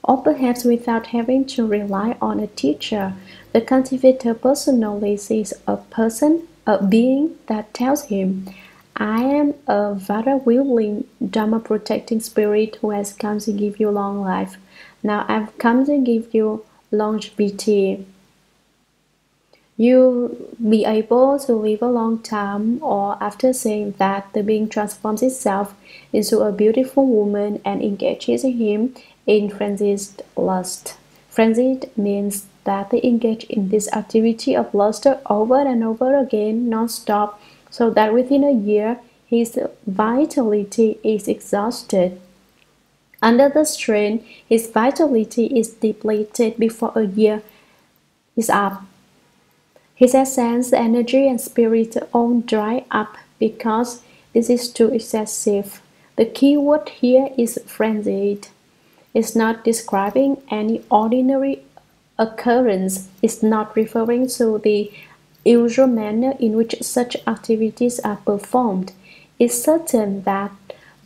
[SPEAKER 1] Or perhaps without having to rely on a teacher, the cultivator personally sees a being that tells him, I am a very willing Dharma-protecting spirit who has come to give you long life. Now I've come to give you longevity. You'll be able to live a long time. Or after saying that, the being transforms itself into a beautiful woman and engages him in frenzied lust. Frenzied means that they engage in this activity of lust over and over again, non-stop, so that within a year his vitality is exhausted. Under the strain, his vitality is depleted before a year is up. His essence, energy, and spirit all dry up because this is too excessive. The key word here is frenzied. It's not describing any ordinary occurrence. It's not referring to the usual manner in which such activities are performed. It's certain that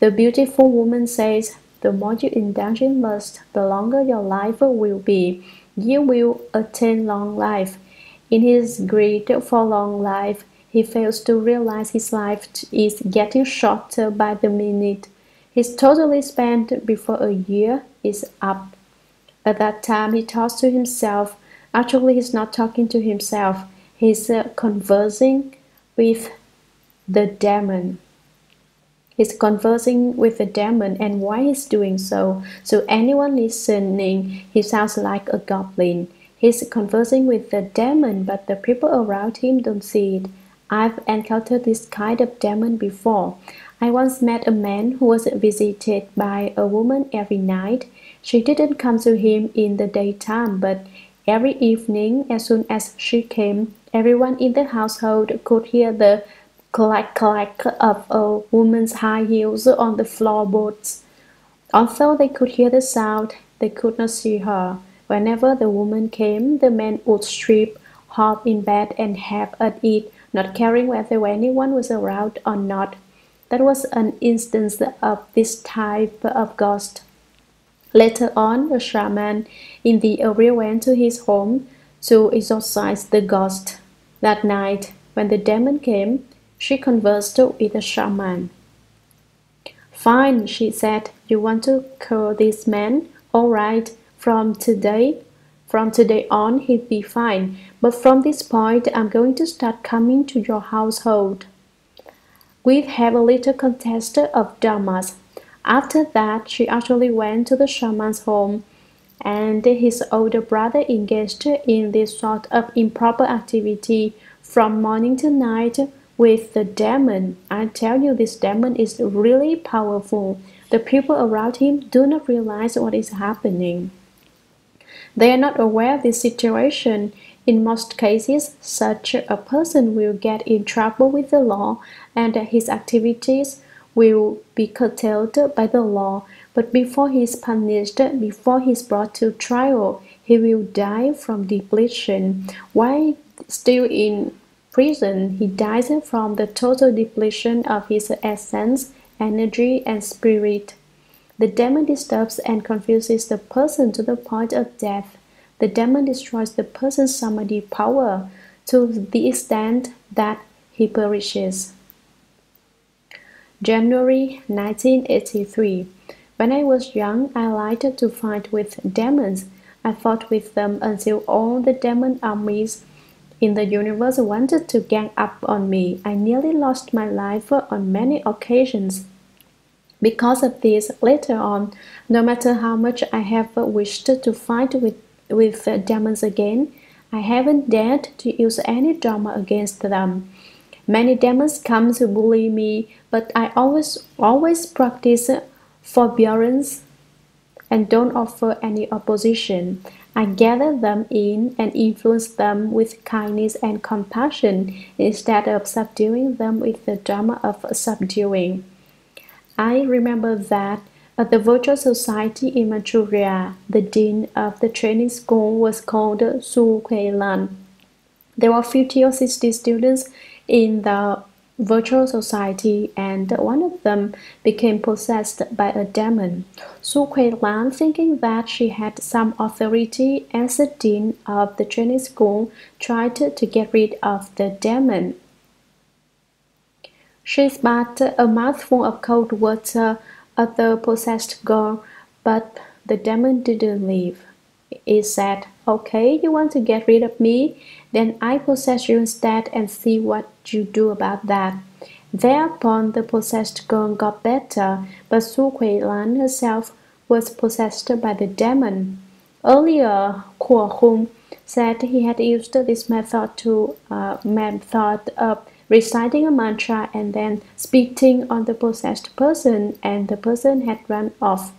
[SPEAKER 1] the beautiful woman says, the more you indulge in lust, the longer your life will be. You will attain long life. In his greed for long life, he fails to realize his life is getting shorter by the minute. He's totally spent before a year is up. At that time, he talks to himself. Actually, he's not talking to himself. He's conversing with the demon. He's conversing with the demon, and why he's doing so? So anyone listening, he sounds like a goblin. He's conversing with the demon, but the people around him don't see it. I've encountered this kind of demon before. I once met a man who was visited by a woman every night. She didn't come to him in the daytime, but every evening, as soon as she came, everyone in the household could hear the clack-clack of a woman's high heels on the floorboards. Although they could hear the sound, they could not see her. Whenever the woman came, the man would strip, hop in bed, and have at it, not caring whether anyone was around or not. That was an instance of this type of ghost. Later on, a shaman in the area went to his home to exorcise the ghost. That night, when the demon came, she conversed with the shaman. Fine, she said, you want to cure this man? All right. From today on, he'll be fine. But from this point, I'm going to start coming to your household. We'll have a little contest of dharmas. After that, she actually went to the shaman's home, and his older brother engaged in this sort of improper activity from morning to night with the demon. I tell you, this demon is really powerful. The people around him do not realize what is happening. They are not aware of this situation. In most cases, such a person will get in trouble with the law, and his activities will be curtailed by the law. But before he is punished, before he is brought to trial, he will die from depletion. While still in prison, he dies from the total depletion of his essence, energy, and spirit. The demon disturbs and confuses the person to the point of death. The demon destroys the person's samadhi power to the extent that he perishes. January 1983. When I was young, I liked to fight with demons. I fought with them until all the demon armies in the universe wanted to gang up on me. I nearly lost my life on many occasions. Because of this, later on, no matter how much I have wished to fight with demons again, I haven't dared to use any Dharma against them. Many demons come to bully me, but I always practice forbearance and don't offer any opposition. I gather them in and influence them with kindness and compassion instead of subduing them with the Dharma of subduing. I remember that at the virtual society in Manchuria, the dean of the training school was called Su Lan. There were 50 or 60 students in the virtual society, and one of them became possessed by a demon. Su Lan, thinking that she had some authority as the dean of the training school, tried to get rid of the demon. She spat a mouthful of cold water at the possessed girl, but the demon didn't leave. It said, "Okay, you want to get rid of me? Then I possess you instead and see what you do about that." Thereupon the possessed girl got better, but Su Lan herself was possessed by the demon. Earlier, Kuo Hung said he had used this method of reciting a mantra and then spitting on the possessed person, and the person had run off.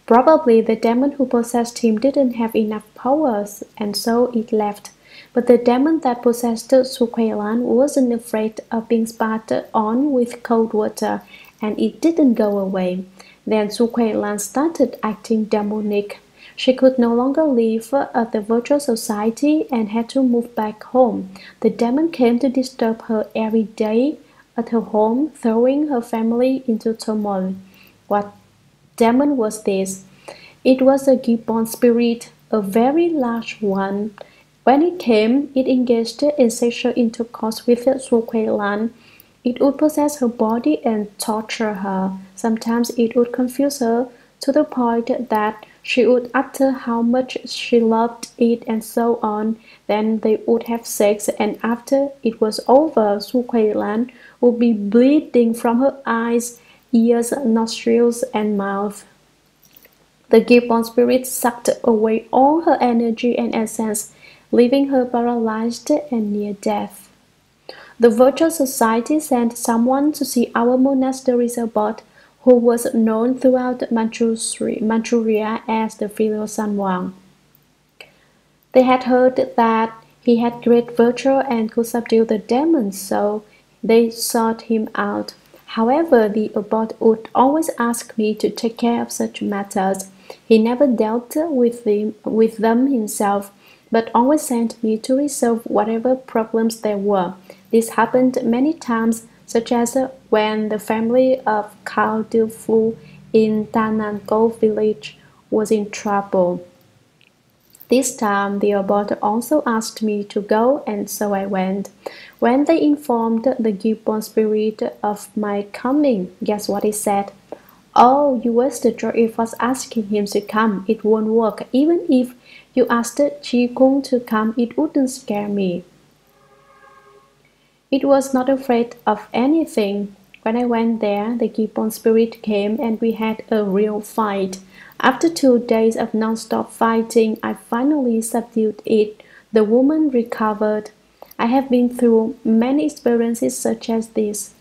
[SPEAKER 1] Probably the demon who possessed him didn't have enough powers, and so it left. But the demon that possessed Su Lan wasn't afraid of being spat on with cold water, and it didn't go away. Then Su Lan started acting demonic. She could no longer live at the virtual society and had to move back home. The demon came to disturb her every day at her home, throwing her family into turmoil. What demon was this? It was a gibbon spirit, a very large one. When it came, it engaged in sexual intercourse with Su Lan. It would possess her body and torture her. Sometimes it would confuse her to the point that she would utter how much she loved it and so on. Then they would have sex, and after it was over, Su Lan would be bleeding from her eyes, ears, nostrils, and mouth. The gibbon spirit sucked away all her energy and essence, leaving her paralyzed and near death. The virtual society sent someone to see our monastery's abbot, who was known throughout Manchuria as the filial San Wang. They had heard that he had great virtue and could subdue the demons, so they sought him out. However, the abbot would always ask me to take care of such matters. He never dealt with them himself, but always sent me to resolve whatever problems there were. This happened many times, such as when the family of Cao Difu in Danango village was in trouble. This time the abbot also asked me to go, and so I went. When they informed the gibbon spirit of my coming, guess what he said? "Oh, you wasted your efforts asking him to come. It won't work. Even if you asked Qi Kung to come, it wouldn't scare me." It was not afraid of anything. When I went there, the Gibbon spirit came and we had a real fight. After 2 days of non-stop fighting, I finally subdued it. The woman recovered. I have been through many experiences such as this.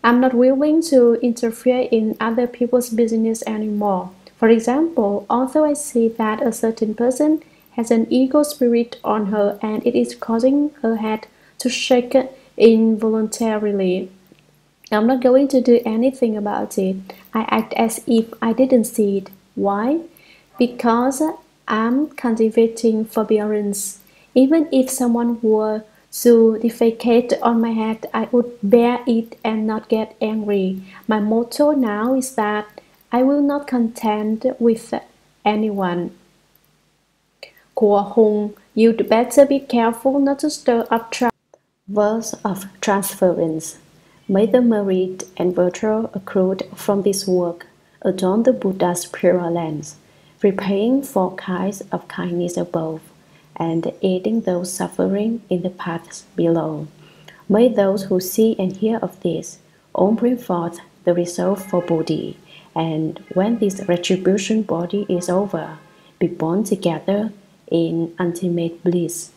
[SPEAKER 1] I'm not willing to interfere in other people's business anymore. For example, although I see that a certain person has an ego spirit on her and it is causing her head to shake involuntarily, I'm not going to do anything about it. I act as if I didn't see it. Why? Because I'm cultivating forbearance. Even if someone were to defecate on my head, I would bear it and not get angry. My motto now is that I will not contend with anyone. Của Hùng, you'd better be careful not to stir up trouble. Verse of transference. May the merit and virtue accrued from this work adorn the Buddha's pure lands, repaying for kinds of kindness above, and aiding those suffering in the paths below. May those who see and hear of this all bring forth the resolve for Bodhi, and when this retribution body is over, be born together in ultimate bliss.